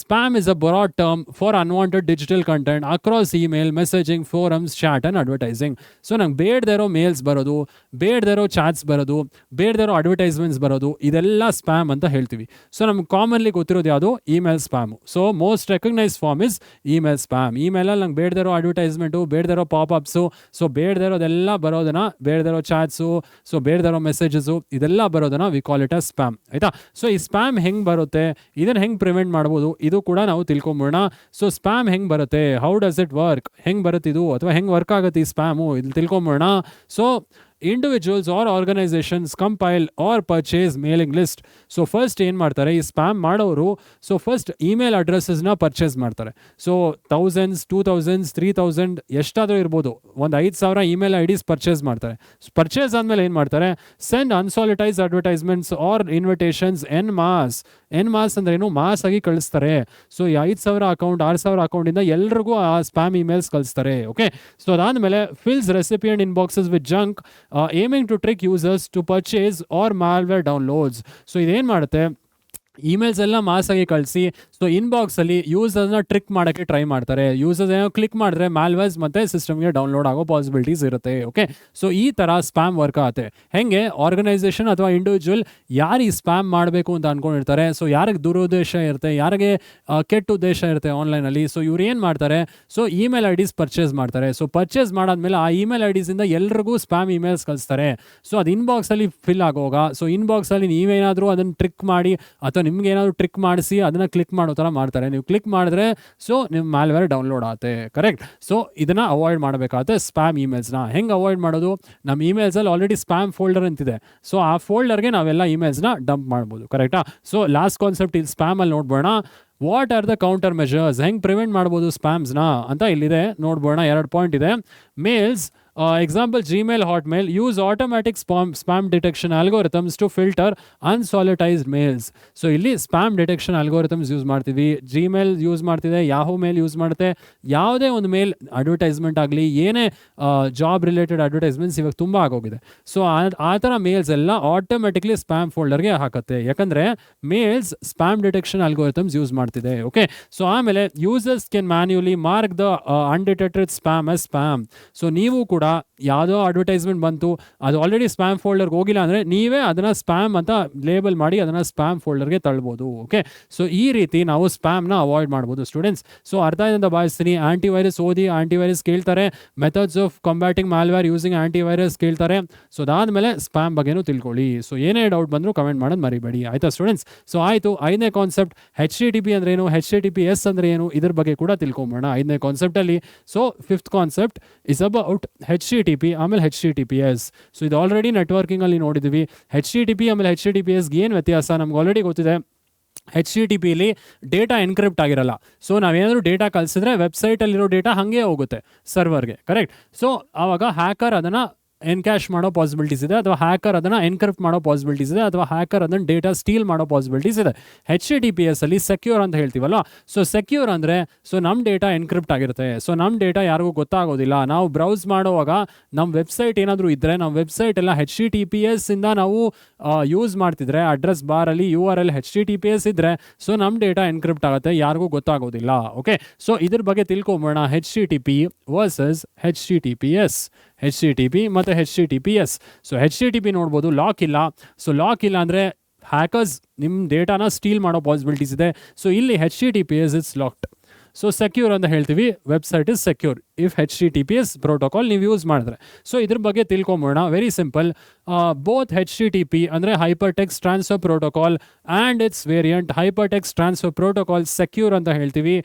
is a broad term for unwanted digital content across email, messaging, forums, chat and advertising. So ನಂಗೆ ಬೇಡದೇ ಇರೋ ಮೇಲ್ಸ್ ಬರೋದು, ಬೇಡದೇ ಇರೋ ಚಾಟ್ಸ್ ಬರೋದು, ಬೇಡದೇ ಇರೋ ಅಡ್ವರ್ಟೈಸ್ಮೆಂಟ್ಸ್ ಬರೋದು, ಇದೆಲ್ಲ ಸ್ಪ್ಯಾಮ್ ಅಂತ ಹೇಳ್ತೀವಿ. ಸೊ ನಮ್ಗೆ ಕಾಮನ್ಲಿ ಗೊತ್ತಿರೋದು ಯಾವುದು? Email spam. So most recognise form is email spam. ಇಮೇಲಲ್ಲಿ ನಂಗೆ ಬೇಡದೇ ಇರೋ ಅಡ್ವರ್ಟೈಸ್ಮೆಂಟು, ಬೇಡದೇ ಇರೋ ಪಾಪ್ಅಪ್ಸು, ಸೊ ಬೇಡದೇ ಇರೋದೆಲ್ಲ ಬರೋದನ್ನ, ಬೇಡದೇ ಇರೋ ಚಾಟ್ಸು, ಸೊ ಬೇಡದೇ ಇರೋ ಮೆಸೇಜಸ್ಸು, ಇದೆಲ್ಲ ಬರೋದನ್ನ we call it us spam ಆಯಿತಾ. ಸೊ ಈ ಸ್ಪ್ಯಾಮ್ ಹೆಂಗೆ ಬರುತ್ತೆ, ಇದನ್ನು ಹೆಂಗೆ ಪ್ರಿವೆಂಟ್ ಮಾಡ್ಬೋದು, ಇದು ಕೂಡ ನಾವು ತಿಳ್ಕೊಂಬೋಣ. ಸೊ ಸ್ಪ್ಯಾಮ್ ಹೆಂಗೆ ಬರುತ್ತೆ, ಹೌ ಡಸ್ ಇಟ್ ವರ್ಕ್, ಹೆಂಗೆ ಬರುತ್ತಿದು ಅಥವಾ ಹೆಂಗೆ ವರ್ಕ್ ಆಗುತ್ತೆ ಈ ಸ್ಪ್ಯಾಮು, ಇದು ತಿಳ್ಕೊಂಬೋಣ. So individuals or organizations compile or purchase mailing list. So first ಏನು ಮಾಡ್ತಾರೆ ಈ ಸ್ಪ್ಯಾಮ್ ಮಾಡೋರು? ಸೊ ಫಸ್ಟ್ ಇಮೇಲ್ ಅಡ್ರೆಸ್ಸಸ್ನ ಪರ್ಚೇಸ್ ಮಾಡ್ತಾರೆ. ಸೊ 1000s, 2000s, 3000 ಎಷ್ಟಾದರೂ ಇರ್ಬೋದು, ಒಂದು 5000 ಇಮೇಲ್ ಐ ಡಿಸ್ ಪರ್ಚೇಸ್ ಮಾಡ್ತಾರೆ. ಪರ್ಚೇಸ್ ಆದಮೇಲೆ ಏನು ಮಾಡ್ತಾರೆ? Send unsolicited advertisements or invitations en masse ಅಂದ್ರೆ ಏನು? ಮಾಸ್ ಆಗಿ ಕಳಿಸ್ತಾರೆ. ಸೊ ಈ 5000 ಅಕೌಂಟ್, 6000 ಅಕೌಂಟಿಂದ ಎಲ್ರಿಗೂ ಆ ಸ್ಪ್ಯಾಮ್ ಇಮೇಲ್ಸ್ ಕಳಿಸ್ತಾರೆ. ಓಕೆ, ಸೊ ಅದಾದಮೇಲೆ fills recipient inboxes with junk aiming to trick users to purchase or malware downloads. So ಇದೇನು ಮಾಡುತ್ತೆ? ಇಮೇಲ್ಸ್ ಎಲ್ಲ ಮಾಸಾಗಿ ಕಳಿಸಿ ಸೊ ಇನ್ಬಾಕ್ಸಲ್ಲಿ ಯೂಸರ್ಸ್ನ ಟ್ರಿಕ್ ಮಾಡೋಕ್ಕೆ ಟ್ರೈ ಮಾಡ್ತಾರೆ. ಯೂಸರ್ಸ್ ಏನೋ ಕ್ಲಿಕ್ ಮಾಡಿದ್ರೆ ಮ್ಯಾಲ್ವೇರ್ಸ್ ಮತ್ತು ಸಿಸ್ಟಮ್ಗೆ ಡೌನ್ಲೋಡ್ ಆಗೋ ಪಾಸಿಬಿಲಿಟೀಸ್ ಇರುತ್ತೆ. ಓಕೆ, ಸೊ ಈ ಥರ ಸ್ಪ್ಯಾಮ್ ವರ್ಕ್ ಆಗುತ್ತೆ. ಹೆಂಗೆ ಆರ್ಗನೈಸೇಷನ್ ಅಥವಾ ಇಂಡಿವಿಜುವಲ್ ಯಾರು ಈ ಸ್ಪ್ಯಾಮ್ ಮಾಡಬೇಕು ಅಂತ ಅಂದ್ಕೊಂಡಿರ್ತಾರೆ, ಸೊ ಯಾರಿಗೆ ದುರುದ್ದೇಶ ಇರುತ್ತೆ, ಯಾರಿಗೆ ಕೆಟ್ಟ ಉದ್ದೇಶ ಇರುತ್ತೆ ಆನ್ಲೈನಲ್ಲಿ, ಸೊ ಇವ್ರು ಏನು ಮಾಡ್ತಾರೆ? So email IDs purchase ಮಾಡ್ತಾರೆ. ಸೊ ಪರ್ಚೇಸ್ ಮಾಡಾದ್ಮೇಲೆ ಆ ಇಮೇಲ್ ಐ ಡಿಸಿಂದ ಎಲ್ರಿಗೂ ಸ್ಪ್ಯಾಮ್ ಇಮೇಲ್ಸ್ ಕಳಿಸ್ತಾರೆ. ಸೊ ಅದು ಇನ್ಬಾಕ್ಸಲ್ಲಿ ಫಿಲ್ ಆಗೋಗ ಸೊ ಇನ್ಬಾಕ್ಸಲ್ಲಿ ನೀವೇನಾದರೂ ಅದನ್ನು ಟ್ರಿಕ್ ಮಾಡಿ ಅಥವಾ ನಿಮ್ಗೆ ಏನಾದರೂ ಟ್ರಿಕ್ ಮಾಡಿಸಿ ಅದನ್ನು ಕ್ಲಿಕ್ ಮಾಡೋ ಥರ ಮಾಡ್ತಾರೆ. ನೀವು ಕ್ಲಿಕ್ ಮಾಡಿದ್ರೆ ಸೊ ನಿಮ್ಮ ಮ್ಯಾಲ್ವೇರ್ ಡೌನ್ಲೋಡ್ ಆಗುತ್ತೆ. ಕರೆಕ್ಟ್. ಸೊ ಇದನ್ನು ಅವಾಯ್ಡ್ ಮಾಡಬೇಕಾಗುತ್ತೆ ಸ್ಪ್ಯಾಮ್ ಇಮೇಲ್ಸ್ನ. ಹೆಂಗೆ ಅವಾಯ್ಡ್ ಮಾಡೋದು? ನಮ್ಮ ಇಮೇಲ್ಸಲ್ಲಿ ಆಲ್ರೆಡಿ ಸ್ಪ್ಯಾಮ್ ಫೋಲ್ಡರ್ ಅಂತಿದೆ. ಸೊ ಆ ಫೋಲ್ಡರ್ಗೆ ನಾವೆಲ್ಲ ಇಮೇಲ್ಸ್ನ ಡಂಪ್ ಮಾಡ್ಬೋದು. ಕರೆಕ್ಟಾ? ಸೊ ಲಾಸ್ಟ್ ಕಾನ್ಸೆಪ್ಟ್ ಇಲ್ಲಿ ಸ್ಪ್ಯಾಮಲ್ಲಿ ನೋಡ್ಬೋಣ. What are the counter measures? ಹೆಂಗೆ ಪ್ರಿವೆಂಟ್ ಮಾಡ್ಬೋದು ಸ್ಪ್ಯಾಮ್ಸ್ನ ಅಂತ ಇಲ್ಲಿದೆ ನೋಡ್ಬೋಣ. 2 ಪಾಯಿಂಟ್ ಇದೆ. Mails example Gmail, Hotmail use automatic spam detection algorithms to filter unsolicited mails. So ಇಲ್ಲಿ ಸ್ಪ್ಯಾಮ್ ಡಿಟೆಕ್ಷನ್ ಆಲ್ಗೋರಿಥಮ್ಸ್ ಯೂಸ್ ಮಾಡ್ತೀವಿ, ಜಿಮೇಲ್ ಯೂಸ್ ಮಾಡ್ತಿದೆ, ಯಾಹೂ ಮೇಲ್ ಯೂಸ್ ಮಾಡುತ್ತೆ. ಯಾವುದೇ ಒಂದು ಮೇಲ್ ಅಡ್ವರ್ಟೈಸ್ಮೆಂಟ್ ಆಗಲಿ, ಏನೇ ಜಾಬ್ ರಿಲೇಟೆಡ್ ಅಡ್ವರ್ಟೈಸ್ಮೆಂಟ್ಸ್ ಇವಾಗ ತುಂಬ ಆಗೋಗಿದೆ. ಸೊ ಆ ಥರ ಮೇಲ್ಸ್ ಎಲ್ಲ ಆಟೋಮೆಟಿಕ್ಲಿ ಸ್ಪ್ಯಾಮ್ ಫೋಲ್ಡರ್ಗೆ ಹಾಕುತ್ತೆ, ಯಾಕಂದರೆ mails spam detection algorithms use ಮಾಡ್ತಿದೆ. ಓಕೆ, ಸೊ ಆಮೇಲೆ users can manually mark the undetected spam as spam. So ನೀವು ಕೂಡ ಯಾವುದೋ ಅಡ್ವರ್ಟೈಸ್ಮೆಂಟ್ ಬಂತು, ಅದು ಆಲ್ರೆಡಿ ಸ್ಪ್ಯಾಮ್ ಫೋಲ್ಡರ್ಗೆ ಹೋಗಿಲ್ಲ ಅಂದರೆ ನೀವೇ ಅದನ್ನು ಸ್ಪ್ಯಾಮ್ ಅಂತ ಲೇಬಲ್ ಮಾಡಿ ಅದನ್ನು ಸ್ಪ್ಯಾಮ್ ಫೋಲ್ಡರ್ಗೆ ತಳ್ಬೋದು. ಓಕೆ, ಸೊ ಈ ರೀತಿ ನಾವು ಸ್ಪ್ಯಾಮ್ನ ಅವಾಯ್ಡ್ ಮಾಡ್ಬೋದು ಸ್ಟೂಡೆಂಟ್ಸ್. ಸೊ ಅರ್ಥ ಇದೆ ಅಂತ ಭಾವಿಸ್ತೀನಿ. ಆಂಟಿವೈರಸ್ ಓದಿ, ಆಂಟಿವೈರಸ್ ಕೇಳ್ತಾರೆ, methods of combating malware using antivirus ಕೇಳ್ತಾರೆ. ಸೊ ಅದಾದಮೇಲೆ ಸ್ಪ್ಯಾಮ್ ಬಗ್ಗೆನೂ ತಿಳ್ಕೊಳ್ಳಿ. ಸೊ ಏನೇ ಡೌಟ್ ಬಂದರೂ ಕಮೆಂಟ್ ಮಾಡೋದು ಮರಿಬೇಡಿ, ಆಯಿತಾ ಸ್ಟೂಡೆಂಟ್ಸ್. ಸೊ ಆಯಿತು, 5ನೇ ಕಾನ್ಸೆಪ್ಟ್ HTTP ಅಂದ್ರೆ ಏನು, HTTPS ಅಂದ್ರೆ ಏನು, ಇದ್ರ ಬಗ್ಗೆ ಕೂಡ ತಿಳ್ಕೊಂಬೋಣ 5ನೇ ಕಾನ್ಸೆಪ್ಟಲ್ಲಿ. So 5th concept is about HTTP ಆಮೇಲೆ HTTPS. ಸೊ ಇದು ಆಲ್ರೆಡಿ ನೆಟ್ವರ್ಕಿಂಗಲ್ಲಿ ನೋಡಿದ್ದೀವಿ. HTTP ಆಮೇಲೆ HTTPSಗೆ ಏನು ವ್ಯತ್ಯಾಸ ನಮ್ಗೆ ಆಲ್ರೆಡಿ ಗೊತ್ತಿದೆ. HTTPಲಿ ಡೇಟಾ ಎನ್ಕ್ರಿಪ್ಟ್ ಆಗಿರಲ್ಲ. ಸೊ ನಾವೇನಾದರೂ ಡೇಟಾ ಕಳಿಸಿದ್ರೆ ವೆಬ್ಸೈಟಲ್ಲಿರೋ ಡೇಟಾ ಹಾಗೆ ಹೋಗುತ್ತೆ ಸರ್ವರ್ಗೆ, ಕರೆಕ್ಟ್. ಸೊ ಆವಾಗ ಹ್ಯಾಕರ್ ಅದನ್ನು ಎನ್ಕ್ಯಾಶ್ ಮಾಡೋ ಪಾಸಿಬಿಲಿಟೀಸ್ ಇದೆ, ಅಥವಾ ಹ್ಯಾಕರ್ ಅದನ್ನು ಎನ್ಕ್ರಿಪ್ಟ್ ಮಾಡೋ ಪಾಸಿಬಿಲಿಟೀಸ್ ಇದೆ, ಅಥವಾ ಹ್ಯಾಕರ್ ಅದನ್ನು ಡೇಟಾ ಸ್ಟೀಲ್ ಮಾಡೋ ಪಾಸಿಬಿಲಿಟೀಸ್ ಇದೆ. HTTPS ಅಲ್ಲಿ ಸೆಕ್ಯೂರ್ ಅಂತ ಹೇಳ್ತೀವಲ್ಲ. ಸೊ ಸೆಕ್ಯೂರ್ ಅಂದರೆ ಸೊ ನಮ್ಮ ಡೇಟಾ ಎನ್ಕ್ರಿಪ್ಟ್ ಆಗಿರುತ್ತೆ. ಸೊ ನಮ್ಮ ಡೇಟಾ ಯಾರಿಗೂ ಗೊತ್ತಾಗೋದಿಲ್ಲ. ನಾವು ಬ್ರೌಸ್ ಮಾಡುವಾಗ ನಮ್ಮ ವೆಬ್ಸೈಟ್ ಏನಾದರೂ ಇದ್ದರೆ, ನಮ್ಮ ವೆಬ್ಸೈಟ್ ಎಲ್ಲ HTTPS ಇಂದ ನಾವು ಯೂಸ್ ಮಾಡ್ತಿದ್ರೆ, ಅಡ್ರೆಸ್ ಬಾರಲ್ಲಿ URL HTTPS ಇದ್ದರೆ, ಸೊ ನಮ್ಮ ಡೇಟಾ ಎನ್ಕ್ರಿಪ್ಟ್ ಆಗುತ್ತೆ, ಯಾರಿಗೂ ಗೊತ್ತಾಗೋದಿಲ್ಲ. ಓಕೆ, ಸೊ ಇದ್ರ ಬಗ್ಗೆ ತಿಳ್ಕೊಂಬೋಣ. HTTP ವರ್ಸಸ್ HTTP ಮತ್ತು HTTPS. ಸೊ HTTP ನೋಡ್ಬೋದು, ಲಾಕ್ ಇಲ್ಲ. ಸೊ ಲಾಕ್ ಇಲ್ಲ ಅಂದರೆ ಹ್ಯಾಕರ್ಸ್ ನಿಮ್ಮ ಡೇಟಾನ ಸ್ಟೀಲ್ ಮಾಡೋ ಪಾಸಿಬಿಲಿಟೀಸ್ ಇದೆ. ಸೊ ಇಲ್ಲಿ HTTPS it's locked. So secure ಅಂತ ಹೇಳ್ತೀವಿ, website is secure if HTTPS protocol ನೀವು ಯೂಸ್ ಮಾಡಿದ್ರೆ. ಸೊ ಇದ್ರ ಬಗ್ಗೆ ತಿಳ್ಕೊಂಬೋಣ. Very simple. ಬೋತ್ HTTP ಅಂದರೆ hyper text transfer protocol and its variant hypertext transfer protocol secure ಅಂತ ಹೇಳ್ತೀವಿ,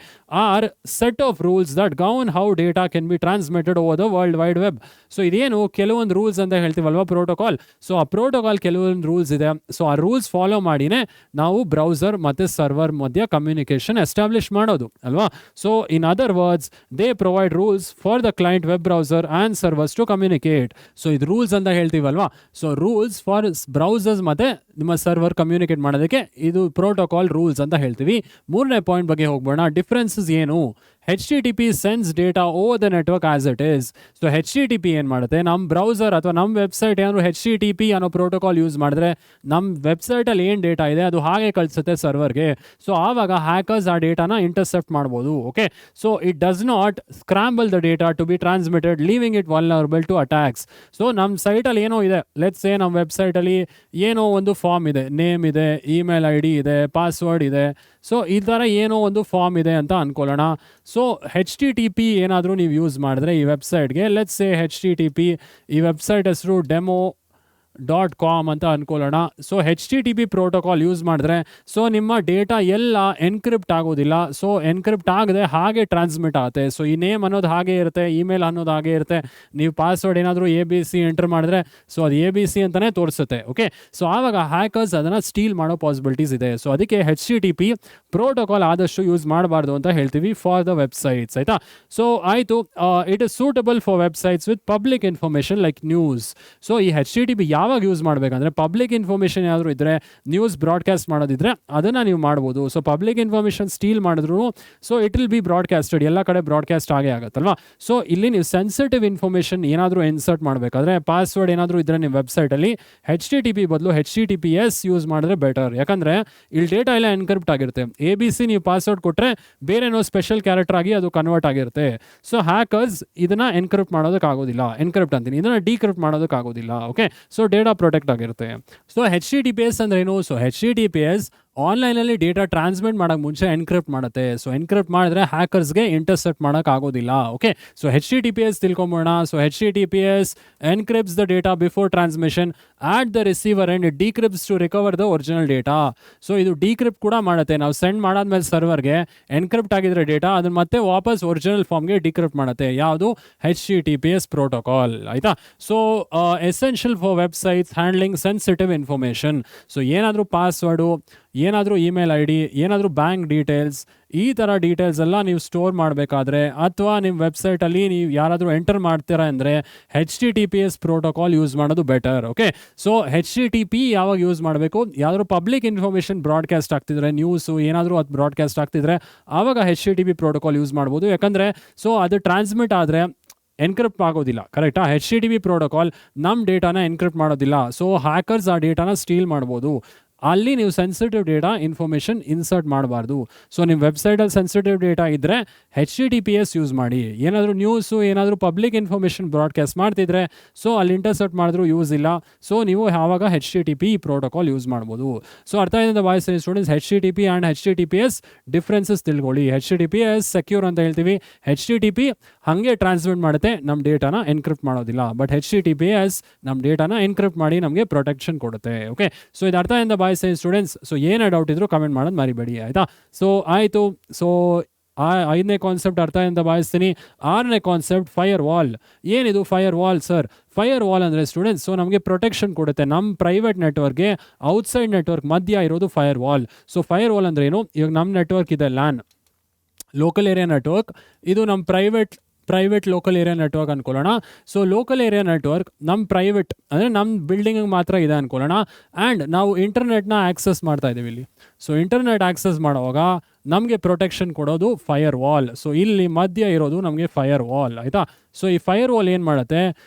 or set of rules that govern how data can be transmitted over the world wide web. So ಇದೇನು ಕೆಲವೊಂದು rules ಅಂತ ಹೇಳ್ತೀವಲ್ವ protocol. So ಆ protocol ಕೆಲವೊಂದು rules ಇದೆ. So ಆ ರೂಲ್ಸ್ ಫಾಲೋ ಮಾಡಿನೇ ನಾವು ಬ್ರೌಸರ್ ಮತ್ತು ಸರ್ವರ್ ಮಧ್ಯೆ ಕಮ್ಯುನಿಕೇಷನ್ ಎಸ್ಟಾಬ್ಲಿಷ್ ಮಾಡೋದು ಅಲ್ವಾ. So in other words they provide rules for the client web browser and servers to communicate. So ಇದು ರೂಲ್ಸ್ ಅಂತ ಹೇಳ್ತೀವಲ್ವಾ. ಸೊ ರೂಲ್ಸ್ ಫಾರ್ ಬ್ರೌಸರ್ಸ್ ಮತ್ತು ನಿಮ್ಮ ಸರ್ವರ್ ಕಮ್ಯುನಿಕೇಟ್ ಮಾಡೋದಕ್ಕೆ ಇದು ಪ್ರೋಟೋಕಾಲ್ ರೂಲ್ಸ್ ಅಂತ ಹೇಳ್ತೀವಿ. 3ನೇ ಪಾಯಿಂಟ್ ಬಗ್ಗೆ ಹೋಗ್ಬೋಣ. ಡಿಫ್ರೆನ್ಸಸ್ ಏನು. HTTP sends data over the network as it is. So HTTP ಏನು ಮಾಡುತ್ತೆ, ನಮ್ಮ ಬ್ರೌಸರ್ ಅಥವಾ ನಮ್ಮ ವೆಬ್ಸೈಟ್ ಏನಾದರೂ HTTP ಅನ್ನೋ ಪ್ರೋಟೋಕಾಲ್ ಯೂಸ್ ಮಾಡಿದ್ರೆ ನಮ್ಮ ವೆಬ್ಸೈಟಲ್ಲಿ ಏನು ಡೇಟಾ ಇದೆ ಅದು ಹಾಗೆ ಕಳಿಸುತ್ತೆ ಸರ್ವರ್ಗೆ. ಸೊ ಆವಾಗ ಹ್ಯಾಕರ್ಸ್ ಆ ಡೇಟಾನ ಇಂಟರ್ಸೆಪ್ಟ್ ಮಾಡ್ಬೋದು. Okay, so it does not scramble the data to be transmitted leaving it vulnerable to attacks. So ನಮ್ಮ ಸೈಟಲ್ಲಿ ಏನೋ ಇದೆ, ಲೆಟ್ಸ್ ಸೇ ನಮ್ಮ ವೆಬ್ಸೈಟಲ್ಲಿ ಏನೋ ಒಂದು ಫಾರ್ಮ್ ಇದೆ, ನೇಮ್ ಇದೆ, ಇಮೇಲ್ ID ಇದೆ, ಪಾಸ್ವರ್ಡ್ ಇದೆ. ಸೊ ಈ ಥರ ಏನೋ ಒಂದು ಫಾರ್ಮ್ ಇದೆ ಅಂತ ಅಂದ್ಕೊಳ್ಳೋಣ. ಸೊ HTTP ಏನಾದರೂ ನೀವು ಯೂಸ್ ಮಾಡಿದ್ರೆ ಈ ವೆಬ್ಸೈಟ್ಗೆ, ಲೆಟ್ಸ್ ಸೇ HTTP ಈ ವೆಬ್ಸೈಟ್ ಹೆಸರು demo.com ಅಂತ ಅಂದ್ಕೊಳ್ಳೋಣ. ಸೊ HTTP ಪ್ರೋಟೋಕಾಲ್ ಯೂಸ್ ಮಾಡಿದ್ರೆ ಸೊ ನಿಮ್ಮ ಡೇಟಾ ಎಲ್ಲ ಎನ್ಕ್ರಿಪ್ಟ್ ಆಗೋದಿಲ್ಲ. ಸೊ ಎನ್ಕ್ರಿಪ್ಟ್ ಆಗದೆ ಹಾಗೆ ಟ್ರಾನ್ಸ್ಮಿಟ್ ಆಗುತ್ತೆ. ಸೊ ಈ ನೇಮ್ ಅನ್ನೋದು ಹಾಗೆ ಇರುತ್ತೆ, ಇಮೇಲ್ ಅನ್ನೋದು ಹಾಗೆ ಇರುತ್ತೆ. ನೀವು ಪಾಸ್ವರ್ಡ್ ಏನಾದರೂ ABC ಎಂಟರ್ ಮಾಡಿದ್ರೆ ಸೊ ಅದು ABC ಅಂತಲೇ ತೋರಿಸುತ್ತೆ. ಓಕೆ, ಸೊ ಆವಾಗ ಹ್ಯಾಕರ್ಸ್ ಅದನ್ನು ಸ್ಟೀಲ್ ಮಾಡೋ ಪಾಸಿಬಿಲಿಟೀಸ್ ಇದೆ. ಸೊ ಅದಕ್ಕೆ HTTP ಪ್ರೋಟೋಕಾಲ್ ಆದಷ್ಟು ಯೂಸ್ ಮಾಡಬಾರ್ದು ಅಂತ ಹೇಳ್ತೀವಿ ಫಾರ್ ದ ವೆಬ್ಸೈಟ್ಸ್, ಆಯಿತಾ. ಸೊ ಆಯಿತು, it is suitable for websites with public information like news. So ಈ HTTP ಯಾವಾಗ ಯೂಸ್ ಮಾಡಬೇಕಂದ್ರೆ ಪಬ್ಲಿಕ್ ಇನ್ಫಾರ್ಮೇಷನ್ ಏನಾದರೂ ಇದ್ದರೆ, ನ್ಯೂಸ್ ಬ್ರಾಡ್ಕಾಸ್ಟ್ ಮಾಡೋದಿದ್ರೆ ಅದನ್ನು ನೀವು ಮಾಡ್ಬೋದು. ಸೊ ಪಬ್ಲಿಕ್ ಇನ್ಫಾರ್ಮೇಷನ್ ಸ್ಟೀಲ್ ಮಾಡಿದ್ರು ಸೊ ಇಟ್ ವಿಲ್ ಬಿ ಬ್ರಾಡ್ಕಾಸ್ಟೆಡ್, ಎಲ್ಲ ಕಡೆ ಬ್ರಾಡ್ಕಾಸ್ಟ್ ಆಗೇ ಆಗುತ್ತಲ್ವಾ. ಸೊ ಇಲ್ಲಿ ನೀವು ಸೆನ್ಸಿಟಿವ್ ಇನ್ಫಾರ್ಮೇಷನ್ ಏನಾದರೂ ಇನ್ಸರ್ಟ್ ಮಾಡಬೇಕಾದ್ರೆ ಪಾಸ್ವರ್ಡ್ ಏನಾದರೂ ಇದ್ದರೆ ನಿಮ್ಮ ವೆಬ್ಸೈಟಲ್ಲಿ HTTP ಬದಲು HTTPS ಯೂಸ್ ಮಾಡಿದ್ರೆ ಬೆಟರ್. ಯಾಕಂದರೆ ಇಲ್ಲಿ ಡೇಟಾ ಎಲ್ಲ ಎನ್ಕ್ರಿಪ್ಟ್ ಆಗಿರುತ್ತೆ. ABC ನೀವು ಪಾಸ್ವರ್ಡ್ ಕೊಟ್ಟರೆ ಬೇರೆನೋ ಸ್ಪೆಷಲ್ ಕ್ಯಾರೆಕ್ಟರ್ ಆಗಿ ಅದು ಕನ್ವರ್ಟ್ ಆಗಿರುತ್ತೆ. ಸೊ ಹ್ಯಾಕರ್ಸ್ ಇದನ್ನು ಎನ್ಕ್ರಿಪ್ಟ್ ಮಾಡೋದಕ್ಕಾಗೋದಿಲ್ಲ, ಎನ್ಕ್ರಿಪ್ಟ್ ಅಂತೀನಿ, ಇದನ್ನು ಡಿಕ್ರಿಪ್ಟ್ ಮಾಡೋದಕ್ಕಾಗೋದಿಲ್ಲ. ಓಕೆ, ಸೊ ಡೇಟಾ ಪ್ರೊಟೆಕ್ಟ್ ಆಗಿರುತ್ತೆ. ಸೊ HTTPS ಅಂದ್ರೇನು. ಸೊ HTTPS ಆನ್ಲೈನಲ್ಲಿ ಡೇಟಾ ಟ್ರಾನ್ಸ್ಮಿಟ್ ಮಾಡೋಕ್ಕೆ ಮುಂಚೆ ಎನ್ಕ್ರಿಪ್ಟ್ ಮಾಡುತ್ತೆ. ಸೊ ಎನ್ಕ್ರಿಪ್ಟ್ ಮಾಡಿದ್ರೆ ಹ್ಯಾಕರ್ಸ್ಗೆ ಇಂಟರ್ಸೆಪ್ಟ್ ಮಾಡೋಕ್ಕಾಗೋದಿಲ್ಲ. ಓಕೆ, ಸೊ HTTPS ತಿಳ್ಕೊಂಬೋಣ. So HTTPS encrypts the data before transmission at the receiver and it decrypts to recover the original data. So ಇದು ಡಿಕ್ರಿಪ್ಟ್ ಕೂಡ ಮಾಡುತ್ತೆ. ನಾವು ಸೆಂಡ್ ಮಾಡಾದ್ಮೇಲೆ ಸರ್ವರ್ಗೆ ಎನ್ಕ್ರಿಪ್ಟ್ ಆಗಿದ್ರೆ ಡೇಟಾ ಅದನ್ನ ಮತ್ತೆ ವಾಪಸ್ ಒರಿಜಿನಲ್ ಫಾರ್ಮ್ಗೆ ಡಿಕ್ರಿಪ್ಟ್ ಮಾಡುತ್ತೆ. ಯಾವುದು HTTPS ಪ್ರೋಟೋಕಾಲ್, ಆಯಿತಾ. So essential for websites handling sensitive information. So ಏನಾದರೂ ಪಾಸ್ವರ್ಡು ಏನಾದರೂ ಇಮೇಲ್ ಐ ಡಿ, ಏನಾದರೂ ಬ್ಯಾಂಕ್ ಡೀಟೇಲ್ಸ್, ಈ ಥರ ಡೀಟೇಲ್ಸ್ ಎಲ್ಲ ನೀವು ಸ್ಟೋರ್ ಮಾಡಬೇಕಾದ್ರೆ ಅಥವಾ ನಿಮ್ಮ ವೆಬ್ಸೈಟಲ್ಲಿ ನೀವು ಯಾರಾದರೂ ಎಂಟರ್ ಮಾಡ್ತೀರಾ ಅಂದರೆ HTTPS ಪ್ರೋಟೋಕಾಲ್ ಯೂಸ್ ಮಾಡೋದು ಬೆಟರ್. ಓಕೆ, ಸೊ HTTP ಯಾವಾಗ ಯೂಸ್ ಮಾಡಬೇಕು, ಯಾವ್ದಾದ್ರು ಪಬ್ಲಿಕ್ ಇನ್ಫಾರ್ಮೇಷನ್ ಬ್ರಾಡ್ಕಾಸ್ಟ್ ಆಗ್ತಿದ್ರೆ, ನ್ಯೂಸು ಏನಾದರೂ ಅದು ಬ್ರಾಡ್ಕಾಸ್ಟ್ ಆಗ್ತಿದ್ರೆ ಆವಾಗ HTTP ಪ್ರೋಟೋಕಾಲ್ ಯೂಸ್ ಮಾಡ್ಬೋದು. ಯಾಕಂದರೆ ಸೊ ಅದು ಟ್ರಾನ್ಸ್ಮಿಟ್ ಆದರೆ ಎನ್ಕ್ರಿಪ್ಟ್ ಆಗೋದಿಲ್ಲ, ಕರೆಕ್ಟಾ? HTTP ಪ್ರೋಟೋಕಾಲ್ ನಮ್ಮ ಡೇಟಾನ ಎನ್ಕ್ರಿಪ್ಟ್ ಮಾಡೋದಿಲ್ಲ. ಸೊ ಹ್ಯಾಕರ್ಸ್ ಆ ಡೇಟಾನ ಸ್ಟೀಲ್ ಮಾಡ್ಬೋದು. ಅಲ್ಲಿ ನೀವು ಸೆನ್ಸಿಟಿವ್ ಡೇಟಾ ಇನ್ಫಾರ್ಮೇಷನ್ ಇನ್ಸರ್ಟ್ ಮಾಡಬಾರ್ದು. ಸೊ ನಿಮ್ಮ ವೆಬ್ಸೈಟಲ್ಲಿ ಸೆನ್ಸಿಟಿವ್ ಡೇಟಾ ಇದ್ದರೆ HTTPS ಯೂಸ್ ಮಾಡಿ. ಏನಾದರೂ ನ್ಯೂಸು ಏನಾದರೂ ಪಬ್ಲಿಕ್ ಇನ್ಫಾರ್ಮೇಷನ್ ಬ್ರಾಡ್ಕಾಸ್ಟ್ ಮಾಡ್ತಿದ್ರೆ ಸೊ ಅಲ್ಲಿ ಇಂಟರ್ಸೆಪ್ಟ್ ಮಾಡಿದ್ರೂ ಯೂಸ್ ಇಲ್ಲ. ಸೊ ನೀವು ಆವಾಗ HTTP ಪ್ರೋಟೋಕಾಲ್ ಯೂಸ್ ಮಾಡ್ಬೋದು. ಸೊ ಅರ್ಥ ಆಗಿದೆ boys and students, HTTP and HTTPS differences ತಿಳ್ಕೊಳ್ಳಿ. HTTPS ಸೆಕ್ಯೂರ್ ಅಂತ ಹೇಳ್ತೀವಿ, HTTP ಹಾಗೆ ಟ್ರಾನ್ಸ್ಮಿಟ್ ಮಾಡುತ್ತೆ, ನಮ್ಮ ಡೇಟಾನ ಎನ್ಕ್ರಿಪ್ಟ್ ಮಾಡೋದಿಲ್ಲ. ಬಟ್ HTTPS ನಮ್ಮ ಡೇಟಾನ ಎನ್ಕ್ರಿಪ್ಟ್ ಮಾಡಿ ನಮಗೆ ಪ್ರೊಟೆಕ್ಷನ್ ಕೊಡುತ್ತೆ. ಓಕೆ, ಸೊ ಇದು ಅರ್ಥ ಆಗಿದೆ ಬಾಯ್ಸ್ ಆ್ಯಂಡ್ ಸ್ಟೂಡೆಂಟ್ಸ್. ಸೊ ಏನೇ ಡೌಟ್ ಇದ್ರೂ ಕಮೆಂಟ್ ಮಾಡೋದು ಮರಿಬೇಡಿ, ಆಯಿತಾ? ಸೊ ಆಯಿತು. ಸೊ 5ನೇ ಕಾನ್ಸೆಪ್ಟ್ ಅರ್ಥ ಅಂತ ಭಾವಿಸ್ತೀನಿ. 6ನೇ ಕಾನ್ಸೆಪ್ಟ್ ಫೈರ್ ವಾಲ್. ಏನಿದು fire wall sir? Fire wall ಅಂದರೆ ಸ್ಟೂಡೆಂಟ್ಸ್ ಸೊ ನಮಗೆ ಪ್ರೊಟೆಕ್ಷನ್ ಕೊಡುತ್ತೆ. ನಮ್ಮ ಪ್ರೈವೇಟ್ ನೆಟ್ವರ್ಕ್ಗೆ ಔಟ್ಸೈಡ್ ನೆಟ್ವರ್ಕ್ ಮಧ್ಯ ಇರೋದು fire wall. So firewall ಅಂದರೆ ಏನು? ಇವಾಗ ನಮ್ಮ ನೆಟ್ವರ್ಕ್ ಇದೆ ಲ್ಯಾನ್, ಲೋಕಲ್ ಏರಿಯಾ ನೆಟ್ವರ್ಕ್. ಇದು ನಮ್ಮ ಪ್ರೈವೇಟ್ ಲೋಕಲ್ ಏರಿಯಾ ನೆಟ್ವರ್ಕ್ ಅನ್ಕೊಳ್ಳೋಣ. ಸೊ ಲೋಕಲ್ ಏರಿಯಾ ನೆಟ್ವರ್ಕ್ ನಮ್ಮ ಪ್ರೈವೇಟ್ ಅಂದರೆ ನಮ್ಮ ಬಿಲ್ಡಿಂಗಿಗೆ ಮಾತ್ರ ಇದೆ ಅನ್ಕೊಳ್ಳೋಣ. ಆ್ಯಂಡ್ ನಾವು ಇಂಟರ್ನೆಟ್ನ ಆಕ್ಸೆಸ್ ಮಾಡ್ತಾ ಇದ್ದೀವಿ ಇಲ್ಲಿ. ಸೊ ಇಂಟರ್ನೆಟ್ ಆಕ್ಸೆಸ್ ಮಾಡುವಾಗ ನಮಗೆ ಪ್ರೊಟೆಕ್ಷನ್ ಕೊಡೋದು ಫೈರ್ ವಾಲ್. ಸೊ ಇಲ್ಲಿ ಮಧ್ಯ ಇರೋದು ನಮಗೆ ಫೈರ್ ವಾಲ್, ಆಯಿತಾ? ಸೊ ಈ ಫೈರ್ ವಾಲ್ ಏನು ಮಾಡುತ್ತೆ?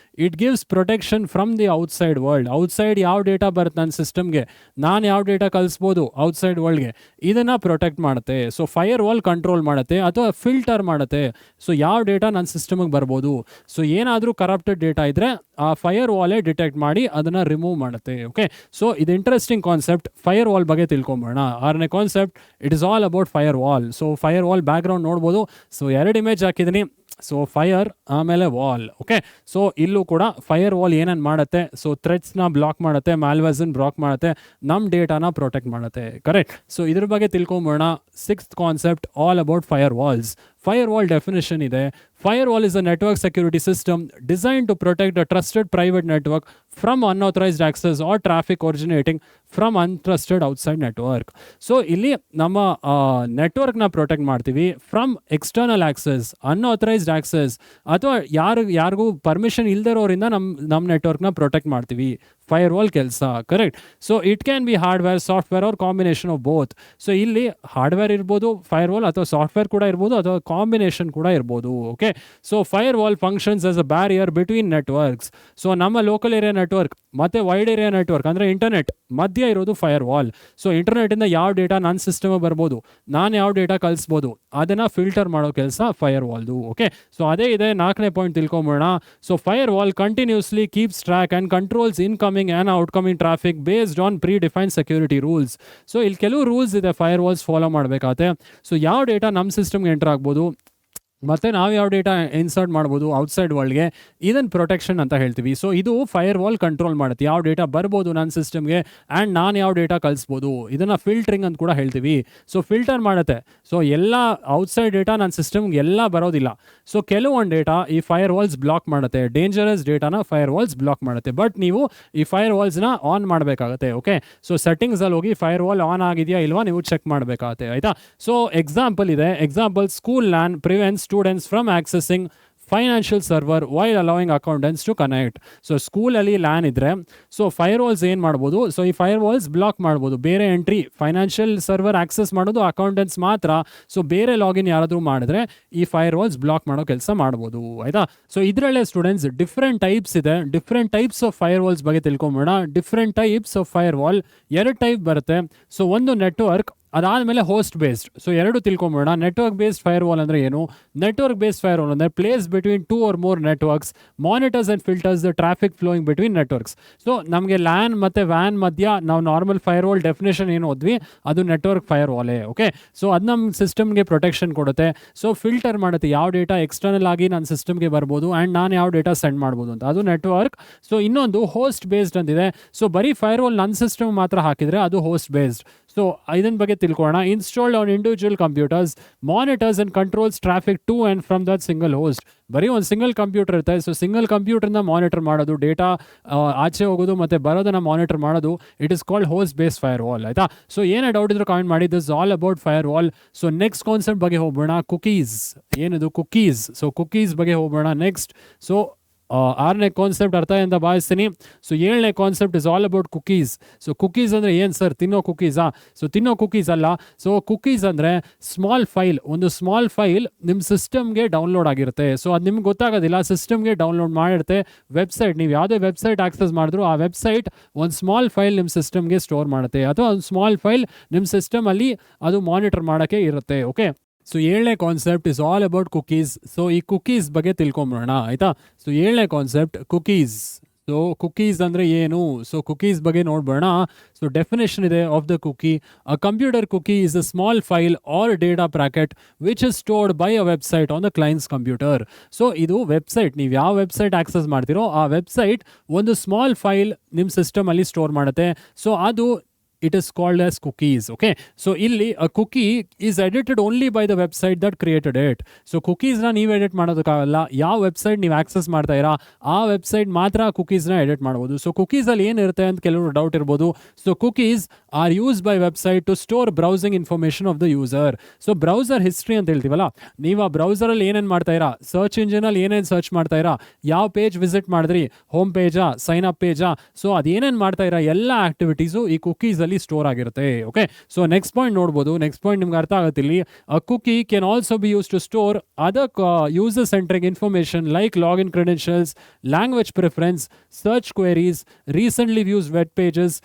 It gives protection from the outside world. Outside ಯಾವ ಡೇಟಾ ಬರುತ್ತೆ ನನ್ನ ಸಿಸ್ಟಮ್ಗೆ, ನಾನು ಯಾವ ಡೇಟಾ ಕಳಿಸ್ಬೋದು ಔಟ್ಸೈಡ್ ವರ್ಲ್ಡ್ಗೆ, ಇದನ್ನು ಪ್ರೊಟೆಕ್ಟ್ ಮಾಡುತ್ತೆ. ಸೊ ಫೈರ್ ವಾಲ್ ಕಂಟ್ರೋಲ್ ಮಾಡುತ್ತೆ ಅಥವಾ ಫಿಲ್ಟರ್ ಮಾಡುತ್ತೆ. ಸೊ ಯಾವ ಡೇಟಾ ನನ್ನ ಸಿಸ್ಟಮ್ಗೆ ಬರ್ಬೋದು. ಸೊ ಏನಾದರೂ ಕರಪ್ಟೆಡ್ ಡೇಟಾ ಇದ್ದರೆ ಆ ಫೈರ್ ವಾಲೇ ಡಿಟೆಕ್ಟ್ ಮಾಡಿ ಅದನ್ನು ರಿಮೂವ್ ಮಾಡುತ್ತೆ. ಓಕೆ, ಸೊ ಇದು ಇಂಟ್ರೆಸ್ಟಿಂಗ್ ಕಾನ್ಸೆಪ್ಟ್. ಫೈರ್ ವಾಲ್ ಬಗ್ಗೆ ತಿಳ್ಕೊಂಬೋಣ. 6ನೇ concept, it is all about firewall. So firewall background ನೋಡ್ಬೋದು. ಸೊ 2 ಇಮೇಜ್ ಹಾಕಿದ್ದೀನಿ. ಸೊ ಫೈರ್ ಆಮೇಲೆ ವಾಲ್. ಓಕೆ, ಸೊ ಇಲ್ಲೂ ಕೂಡ ಫೈರ್ ವಾಲ್ ಏನೇನು ಮಾಡುತ್ತೆ? ಸೊ ಥ್ರೆಡ್ಸ್ನ ಬ್ಲಾಕ್ ಮಾಡುತ್ತೆ, ಮ್ಯಾಲ್ವೇರ್ಸ್ನ ಬ್ಲಾಕ್ ಮಾಡುತ್ತೆ, ನಮ್ಮ ಡೇಟಾನ ಪ್ರೊಟೆಕ್ಟ್ ಮಾಡುತ್ತೆ. ಕರೆಕ್ಟ್. ಸೊ ಇದ್ರ ಬಗ್ಗೆ ತಿಳ್ಕೊಂಬೋಣ. 6th concept all about firewalls. Firewall definition ಇದೆ. Firewall is a network security system designed to protect a trusted private network from unauthorized access or traffic originating from untrusted outside network. So ಇಲ್ಲಿ ನಮ್ಮ ನೆಟ್ವರ್ಕ್ನ protect ಮಾಡ್ತೀವಿ from external access, unauthorised access ಅಥವಾ ಯಾರಿಗೂ permission ಇಲ್ದಿರೋರಿಂದ ನಮ್ಮ ನೆಟ್ವರ್ಕ್ನ protect ಮಾಡ್ತೀವಿ. ಫೈರ್ ವಾಲ್ ಕೆಲಸ, correct. So it can be hardware, software or combination of both. So ಇಲ್ಲಿ ಹಾರ್ಡ್ವೇರ್ ಇರ್ಬೋದು ಫೈರ್ ವಾಲ್, ಅಥವಾ ಸಾಫ್ಟ್ವೇರ್ ಕೂಡ ಇರ್ಬೋದು, ಅಥವಾ ಕಾಂಬಿನೇಷನ್ ಕೂಡ ಇರ್ಬೋದು. Okay, so firewall functions as a barrier between networks. So ನಮ್ಮ ಲೋಕಲ್ ಏರಿಯಾ ನೆಟ್ವರ್ಕ್ ಮತ್ತು ವೈಡ್ ಏರಿಯಾ ನೆಟ್ವರ್ಕ್ ಅಂದರೆ ಇಂಟರ್ನೆಟ್ ಮಧ್ಯ ಇರೋದು ಫೈರ್ ವಾಲ್. ಸೊ ಇಂಟರ್ನೆಟಿಂದ ಯಾವ ಡೇಟಾ ನನ್ನ ಸಿಸ್ಟಮ್ಗೆ ಬರ್ಬೋದು, ನಾನು ಯಾವ ಡೇಟಾ ಕಳಿಸ್ಬೋದು, ಅದನ್ನು ಫಿಲ್ಟರ್ ಮಾಡೋ ಕೆಲಸ ಫೈರ್ ವಾಲ್ದು. ಓಕೆ, ಸೊ ಅದೇ ಇದೆ 4ನೇ ಪಾಯಿಂಟ್ ತಿಳ್ಕೊಂಬೋಣ. So firewall continuously keeps track and controls incoming and outcoming traffic based on predefined security rules. So ಇಲ್ಲಿ ಕೆಲವು ರೂಲ್ಸ್ ಇದೆ ಫೈರ್ ವಾಲ್ಸ್ ಫಾಲೋ ಮಾಡಬೇಕಾಗುತ್ತೆ. ಸೊ ಯಾವ ಡೇಟಾ ನಮ್ಮ ಸಿಸ್ಟಮ್ಗೆ ಎಂಟರ್ ಆಗ್ಬೋದು ಮತ್ತು ನಾವು ಯಾವ ಡೇಟಾ ಇನ್ಸರ್ಟ್ ಮಾಡ್ಬೋದು ಔಟ್ಸೈಡ್ ವರ್ಲ್ಡ್ಗೆ, ಇದನ್ನು ಪ್ರೊಟೆಕ್ಷನ್ ಅಂತ ಹೇಳ್ತೀವಿ. ಸೊ ಇದು ಫೈರ್ ವಾಲ್ ಕಂಟ್ರೋಲ್ ಮಾಡುತ್ತೆ. ಯಾವ ಡೇಟಾ ಬರ್ಬೋದು ನನ್ನ ಸಿಸ್ಟಮ್ಗೆ ಆ್ಯಂಡ್ ನಾನು ಯಾವ ಡೇಟಾ ಕಳಿಸ್ಬೋದು, ಇದನ್ನು ಫಿಲ್ಟ್ರಿಂಗ್ ಅಂತ ಕೂಡ ಹೇಳ್ತೀವಿ. ಸೊ ಫಿಲ್ಟರ್ ಮಾಡುತ್ತೆ. ಸೊ ಎಲ್ಲ ಔಟ್ಸೈಡ್ ಡೇಟಾ ನನ್ನ ಸಿಸ್ಟಮ್ಗೆ ಎಲ್ಲ ಬರೋದಿಲ್ಲ. ಸೊ ಕೆಲವೊಂದು ಡೇಟಾ ಈ ಫೈರ್ ವಾಲ್ಸ್ ಬ್ಲಾಕ್ ಮಾಡುತ್ತೆ. ಡೇಂಜರಸ್ ಡೇಟಾನ ಫೈರ್ ವಾಲ್ಸ್ ಬ್ಲಾಕ್ ಮಾಡುತ್ತೆ. ಬಟ್ ನೀವು ಈ ಫೈರ್ ವಾಲ್ಸ್ನ ಆನ್ ಮಾಡಬೇಕಾಗತ್ತೆ. ಓಕೆ, ಸೊ ಸೆಟ್ಟಿಂಗ್ಸಲ್ಲಿ ಹೋಗಿ ಫೈರ್ ವಾಲ್ ಆನ್ ಆಗಿದೆಯಾ ಇಲ್ವಾ ನೀವು ಚೆಕ್ ಮಾಡಬೇಕಾಗತ್ತೆ, ಆಯಿತಾ? ಸೊ ಎಕ್ಸಾಂಪಲ್ ಇದೆ. Example, school LAN prevents students from accessing financial server while allowing accountants to connect. So ಸ್ಕೂಲಲ್ಲಿ ಲ್ಯಾನ್ ಇದ್ದರೆ ಸೊ ಫೈರ್ ವಾಲ್ಸ್ ಏನು ಮಾಡ್ಬೋದು? ಸೊ ಈ ಫೈರ್ ವಾಲ್ಸ್ ಬ್ಲಾಕ್ ಮಾಡ್ಬೋದು. ಬೇರೆ ಎಂಟ್ರಿ ಫೈನಾನ್ಷಿಯಲ್ ಸರ್ವರ್ ಆಕ್ಸೆಸ್ ಮಾಡೋದು ಅಕೌಂಟೆಂಟ್ಸ್ ಮಾತ್ರ. ಸೊ ಬೇರೆ ಲಾಗಿನ್ ಯಾರಾದರೂ ಮಾಡಿದ್ರೆ ಈ ಫೈರ್ ವಾಲ್ಸ್ ಬ್ಲಾಕ್ ಮಾಡೋ ಕೆಲಸ ಮಾಡ್ಬೋದು, ಆಯಿತಾ? ಸೊ ಇದರಲ್ಲೇ ಸ್ಟೂಡೆಂಟ್ಸ್ ಡಿಫ್ರೆಂಟ್ ಟೈಪ್ಸ್ ಇದೆ. Different types of firewalls ಬಗ್ಗೆ ತಿಳ್ಕೊಂಬೋಣ. Different types of firewall 2 type ಬರುತ್ತೆ. ಸೊ ಒಂದು ನೆಟ್ವರ್ಕ್, ಅದಾದಮೇಲೆ ಹೋಸ್ಟ್ ಬೇಸ್ಡ್. ಸೊ 2 ತಿಳ್ಕೊಂಬೋಣ. ನೆಟ್ವರ್ಕ್ ಬೇಸ್ಡ್ ಫೈರ್ ವಾಲ್ ಅಂದರೆ ಏನು? ನೆಟ್ವರ್ಕ್ ಬೇಸ್ಡ್ ಫೈರ್ ವಾಲ್ ಅಂದರೆ place between 2 or more networks, monitors and filters the traffic flowing between networks. So ನಮಗೆ LAN ಮತ್ತು ವ್ಯಾನ್ ಮಧ್ಯ ನಾವು ನಾರ್ಮಲ್ ಫೈರ್ ವಾಲ್ ಡೆಫಿನೇಷನ್ ಏನು ಓದ್ವಿ, ಅದು ನೆಟ್ವರ್ಕ್ ಫೈರ್ ವಾಲೇ. ಓಕೆ, ಸೊ ಅದು ನಮ್ಮ ಸಿಸ್ಟಮ್ಗೆ ಪ್ರೊಟೆಕ್ಷನ್ ಕೊಡುತ್ತೆ. ಸೊ ಫಿಲ್ಟರ್ ಮಾಡುತ್ತೆ ಯಾವ ಡೇಟಾ ಎಕ್ಸ್ಟರ್ನಲ್ ಆಗಿ ನನ್ನ ಸಿಸ್ಟಮ್ಗೆ ಬರ್ಬೋದು ಆ್ಯಂಡ್ ನಾನು ಯಾವ ಡೇಟಾ ಸೆಂಡ್ ಮಾಡ್ಬೋದು ಅಂತ, ಅದು ನೆಟ್ವರ್ಕ್. ಸೊ ಇನ್ನೊಂದು ಹೋಸ್ಟ್ ಬೇಸ್ಡ್ ಅಂತಿದೆ. ಸೊ ಬರೀ ಫೈರ್ ವಾಲ್ ನನ್ನ ಸಿಸ್ಟಮ್ ಮಾತ್ರ ಹಾಕಿದರೆ ಅದು ಹೋಸ್ಟ್ ಬೇಸ್ಡ್. ಸೊ ಇದನ್ನ ಬಗ್ಗೆ ತಿಳ್ಕೊಳ್ಳೋಣ. Installed on individual computers, monitors and controls traffic to and from that single host. ಬರೀ ಒಂದು ಸಿಂಗಲ್ ಕಂಪ್ಯೂಟರ್ ಇರುತ್ತೆ. ಸೊ ಸಿಂಗಲ್ ಕಂಪ್ಯೂಟರ್ನ ಮಾನಿಟರ್ ಮಾಡೋದು, ಡೇಟಾ ಆಚೆ ಹೋಗೋದು ಮತ್ತು ಬರೋದನ್ನು ಮಾನಿಟರ್ ಮಾಡೋದು, it is called host base firewall. ಆಯಿತಾ? ಸೊ ಏನೇ ಡೌಟ್ ಇದ್ರು ಕಾಮೆಂಟ್ ಮಾಡಿ. This all about firewall. So next concept ಬಗ್ಗೆ ಹೋಗೋಣ, ಕುಕೀಸ್. ಏನಿದು ಕುಕೀಸ್? ಸೊ ಕುಕೀಸ್ ಬಗ್ಗೆ ಹೋಗೋಣ ನೆಕ್ಸ್ಟ್. ಸೊ 6ನೇ ಕಾನ್ಸೆಪ್ಟ್ ಅರ್ಥ ಅಂತ ಭಾವಿಸ್ತೀನಿ. ಸೊ 7ನೇ concept is all about cookies. So cookies ಅಂದರೆ ಏನು ಸರ್? ತಿನ್ನೋ ಕುಕೀಸಾ? ಸೊ ತಿನ್ನೋ ಕುಕೀಸ್ ಅಲ್ಲ. ಸೊ ಕುಕೀಸ್ ಅಂದರೆ ಸ್ಮಾಲ್ ಫೈಲ್. ಒಂದು ಸ್ಮಾಲ್ ಫೈಲ್ ನಿಮ್ಮ ಸಿಸ್ಟಮ್ಗೆ ಡೌನ್ಲೋಡ್ ಆಗಿರುತ್ತೆ. ಸೊ ಅದು ನಿಮ್ಗೆ ಗೊತ್ತಾಗೋದಿಲ್ಲ, ಸಿಸ್ಟಮ್ಗೆ ಡೌನ್ಲೋಡ್ ಮಾಡಿರುತ್ತೆ. ವೆಬ್ಸೈಟ್, ನೀವು ಯಾವುದೇ ವೆಬ್ಸೈಟ್ ಆಕ್ಸೆಸ್ ಮಾಡಿದ್ರು ಆ ವೆಬ್ಸೈಟ್ ಒಂದು ಸ್ಮಾಲ್ ಫೈಲ್ ನಿಮ್ಮ ಸಿಸ್ಟಮ್ಗೆ ಸ್ಟೋರ್ ಮಾಡುತ್ತೆ, ಅಥವಾ ಒಂದು ಸ್ಮಾಲ್ ಫೈಲ್ ನಿಮ್ಮ ಸಿಸ್ಟಮಲ್ಲಿ ಅದು ಮಾನಿಟರ್ ಮಾಡೋಕ್ಕೆ ಇರುತ್ತೆ. ಓಕೆ, ಸೊ 7ನೇ concept is all about cookies. So ಈ ಕುಕೀಸ್ ಬಗ್ಗೆ ತಿಳ್ಕೊಂಬಿಡೋಣ. ಆಯಿತಾ? ಸೊ 7ನೇ ಕಾನ್ಸೆಪ್ಟ್ ಕುಕೀಸ್. ಸೊ ಕುಕೀಸ್ ಅಂದರೆ ಏನು? ಸೊ ಕುಕೀಸ್ ಬಗ್ಗೆ ನೋಡ್ಬೋಣ. ಸೊ ಡೆಫಿನೇಷನ್ ಇದೆ of the cookie. A computer cookie is a small file or data packet which is stored by a website on the client's computer. So ಇದು website, ನೀವು ಯಾವ website access ಮಾಡ್ತೀರೋ ಆ website ಒಂದು small file ನಿಮ್ಮ ಸಿಸ್ಟಮಲ್ಲಿ store ಮಾಡುತ್ತೆ. So ಅದು it is called as cookies. Okay, so illi a cookie is edited only by the website that created it. So cookies na ನೀವು ಎಡಿಟ್ ಮಾಡೋದಕ್ಕಾಗಲ್ಲ. ಯಾವ ವೆಬ್ಸೈಟ್ ನೀವು access ಮಾಡ್ತಾ ಇರಾ ಆ ವೆಬ್ಸೈಟ್ ಮಾತ್ರ ಕುಕೀಸ್ನ ಎಡಿಟ್ ಮಾಡ್ಬೋದು. ಸೊ ಕುಕೀಸಲ್ಲಿ ಏನಿರುತ್ತೆ ಅಂತ ಕೆಲವರು ಡೌಟ್ ಇರ್ಬೋದು. So cookies are use by website to store browsing information of the user. So browser history ಅಂತ ಹೇಳ್ತೀವಲ್ಲ, ನೀವು ಆ ಬ್ರೌಸರಲ್ಲಿ ಏನೇನು ಮಾಡ್ತಾ ಇರಾ, ಸರ್ಚ್ ಇಂಜಿನಲ್ಲಿ ಏನೇನು ಸರ್ಚ್ ಮಾಡ್ತಾ ಇರಾ, ಯಾವ ಪೇಜ್ ವಿಸಿಟ್ ಮಾಡಿದ್ರಿ, ಹೋಮ್ ಪೇಜಾ, ಸೈನ್ ಅಪ್ ಪೇಜಾ, ಸೊ ಅದೇನೇನು ಮಾಡ್ತಾ ಇರಾ ಎಲ್ಲ ಆಕ್ಟಿವಿಟೀಸು ಈ ಕುಕೀಸಲ್ಲಿ ಸ್ಟೋರ್ ಆಗಿರುತ್ತೆ. ಓಕೆ, ಸೊ ನೆಕ್ಸ್ಟ್ ಪಾಯಿಂಟ್ ನೋಡ್ಬೋದು. ನೆಕ್ಸ್ಟ್ ಪಾಯಿಂಟ್ ನಿಮ್ಗೆ ಅರ್ಥ ಆಗುತ್ತೆ ಇಲ್ಲಿ. A cookie can also be use to store other user centric information like login credentials, language preference, search queries, recently views web pages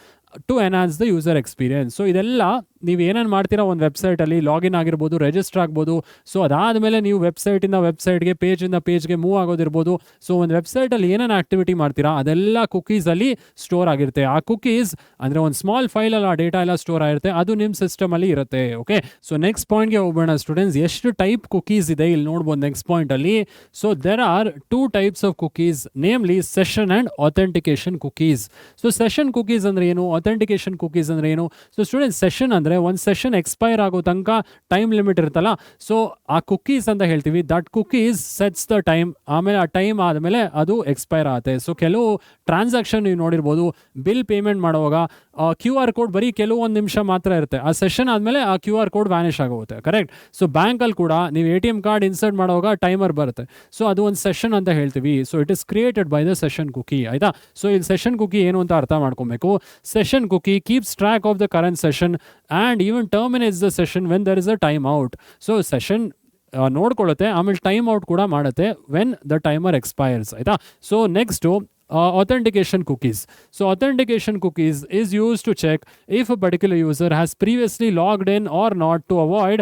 to enhance the user experience. So ಇದೆಲ್ಲ ನೀವು ಏನೇನು ಮಾಡ್ತೀರಾ ಒಂದು ವೆಬ್ಸೈಟಲ್ಲಿ ಲಾಗಿನ್ ಆಗಿರ್ಬೋದು, ರಿಜಿಸ್ಟರ್ ಆಗ್ಬೋದು. So ಅದಾದಮೇಲೆ ನೀವು ವೆಬ್ಸೈಟಿಂದ ವೆಬ್ಸೈಟ್ಗೆ, ಪೇಜಿಂದ ಪೇಜ್ಗೆ ಮೂವ್ ಆಗೋದಿರ್ಬೋದು. ಸೊ ಒಂದು ವೆಬ್ಸೈಟಲ್ಲಿ ಏನೇನು ಆಕ್ಟಿವಿಟಿ ಮಾಡ್ತೀರಾ ಅದೆಲ್ಲ ಕುಕೀಸಲ್ಲಿ ಸ್ಟೋರ್ ಆಗಿರುತ್ತೆ. ಆ ಕುಕೀಸ್ ಅಂದರೆ ಒಂದು ಸ್ಮಾಲ್ ಫೈಲಲ್ಲಿ ಆ ಡೇಟಾ ಎಲ್ಲ ಸ್ಟೋರ್ ಆಗಿರುತ್ತೆ, ಅದು ನಿಮ್ಮ ಸಿಸ್ಟಮಲ್ಲಿ ಇರುತ್ತೆ. ಓಕೆ, ಸೊ ನೆಕ್ಸ್ಟ್ ಪಾಯಿಂಟ್ಗೆ ಹೋಗೋಣ ಸ್ಟೂಡೆಂಟ್ಸ್. ಎಷ್ಟು ಟೈಪ್ ಕುಕೀಸ್ ಇದೆ ಇಲ್ಲಿ ನೋಡ್ಬೋದು ನೆಕ್ಸ್ಟ್ ಪಾಯಿಂಟಲ್ಲಿ. So there are 2 types of cookies, namely session and authentication cookies. So session cookies ಅಂದರೆ ಏನು, ಅಥೆಂಟಿಕೇಶನ್ ಕುಕೀಸ್ ಅಂದರೆ ಏನು? ಸೊ ಸ್ಟೂಡೆಂಟ್ಸ್, ಸೆಷನ್ ಅಂದರೆ ಒಂದು ಸೆಷನ್ ಎಕ್ಸ್ಪೈರ್ ಆಗೋ ತನಕ ಟೈಮ್ ಲಿಮಿಟ್ ಇರುತ್ತಲ್ಲ, ಸೊ ಆ ಕುಕೀಸ್ ಅಂತ ಹೇಳ್ತೀವಿ. That cookies sets the time. ಆಮೇಲೆ ಆ ಟೈಮ್ ಆದಮೇಲೆ ಅದು ಎಕ್ಸ್ಪೈರ್ ಆಗುತ್ತೆ. ಸೊ ಕೆಲವು ಟ್ರಾನ್ಸಾಕ್ಷನ್ ನೀವು ನೋಡಿರ್ಬೋದು, ಬಿಲ್ ಪೇಮೆಂಟ್ ಮಾಡುವಾಗ QR ಕೋಡ್ ಬರೀ ಕೆಲವೊಂದು ನಿಮಿಷ ಮಾತ್ರ ಇರುತ್ತೆ. ಆ ಸೆಷನ್ ಆದಮೇಲೆ ಆ QR ಕೋಡ್ ವ್ಯಾನಿಷ್ ಆಗೋಗುತ್ತೆ. ಕರೆಕ್ಟ್? ಸೊ ಬ್ಯಾಂಕಲ್ಲಿ ಕೂಡ ನೀವು ATM ಕಾರ್ಡ್ ಇನ್ಸರ್ಟ್ ಮಾಡುವಾಗ ಟೈಮರ್ ಬರುತ್ತೆ. ಸೊ ಅದು ಒಂದು ಸೆಷನ್ ಅಂತ ಹೇಳ್ತೀವಿ. So it is created by the session cookie. ಆಯಿತಾ? ಸೊ ಇಲ್ಲಿ ಸೆಷನ್ ಕುಕಿ ಏನು ಅಂತ ಅರ್ಥ ಮಾಡ್ಕೊಬೇಕು. Session cookie keeps track of the current session and even terminates the session when there is a time out. So session ನೋಡ್ಕೊಳ್ಳುತ್ತೆ, ಆಮೇಲೆ time out ಕೂಡ ಮಾಡುತ್ತೆ ವೆನ್ ದ ಟೈಮರ್ ಎಕ್ಸ್ಪೈರ್ಸ್. ಆಯಿತಾ? So next authentication cookies. So authentication cookies is used to check if a particular user has previously logged in or not to avoid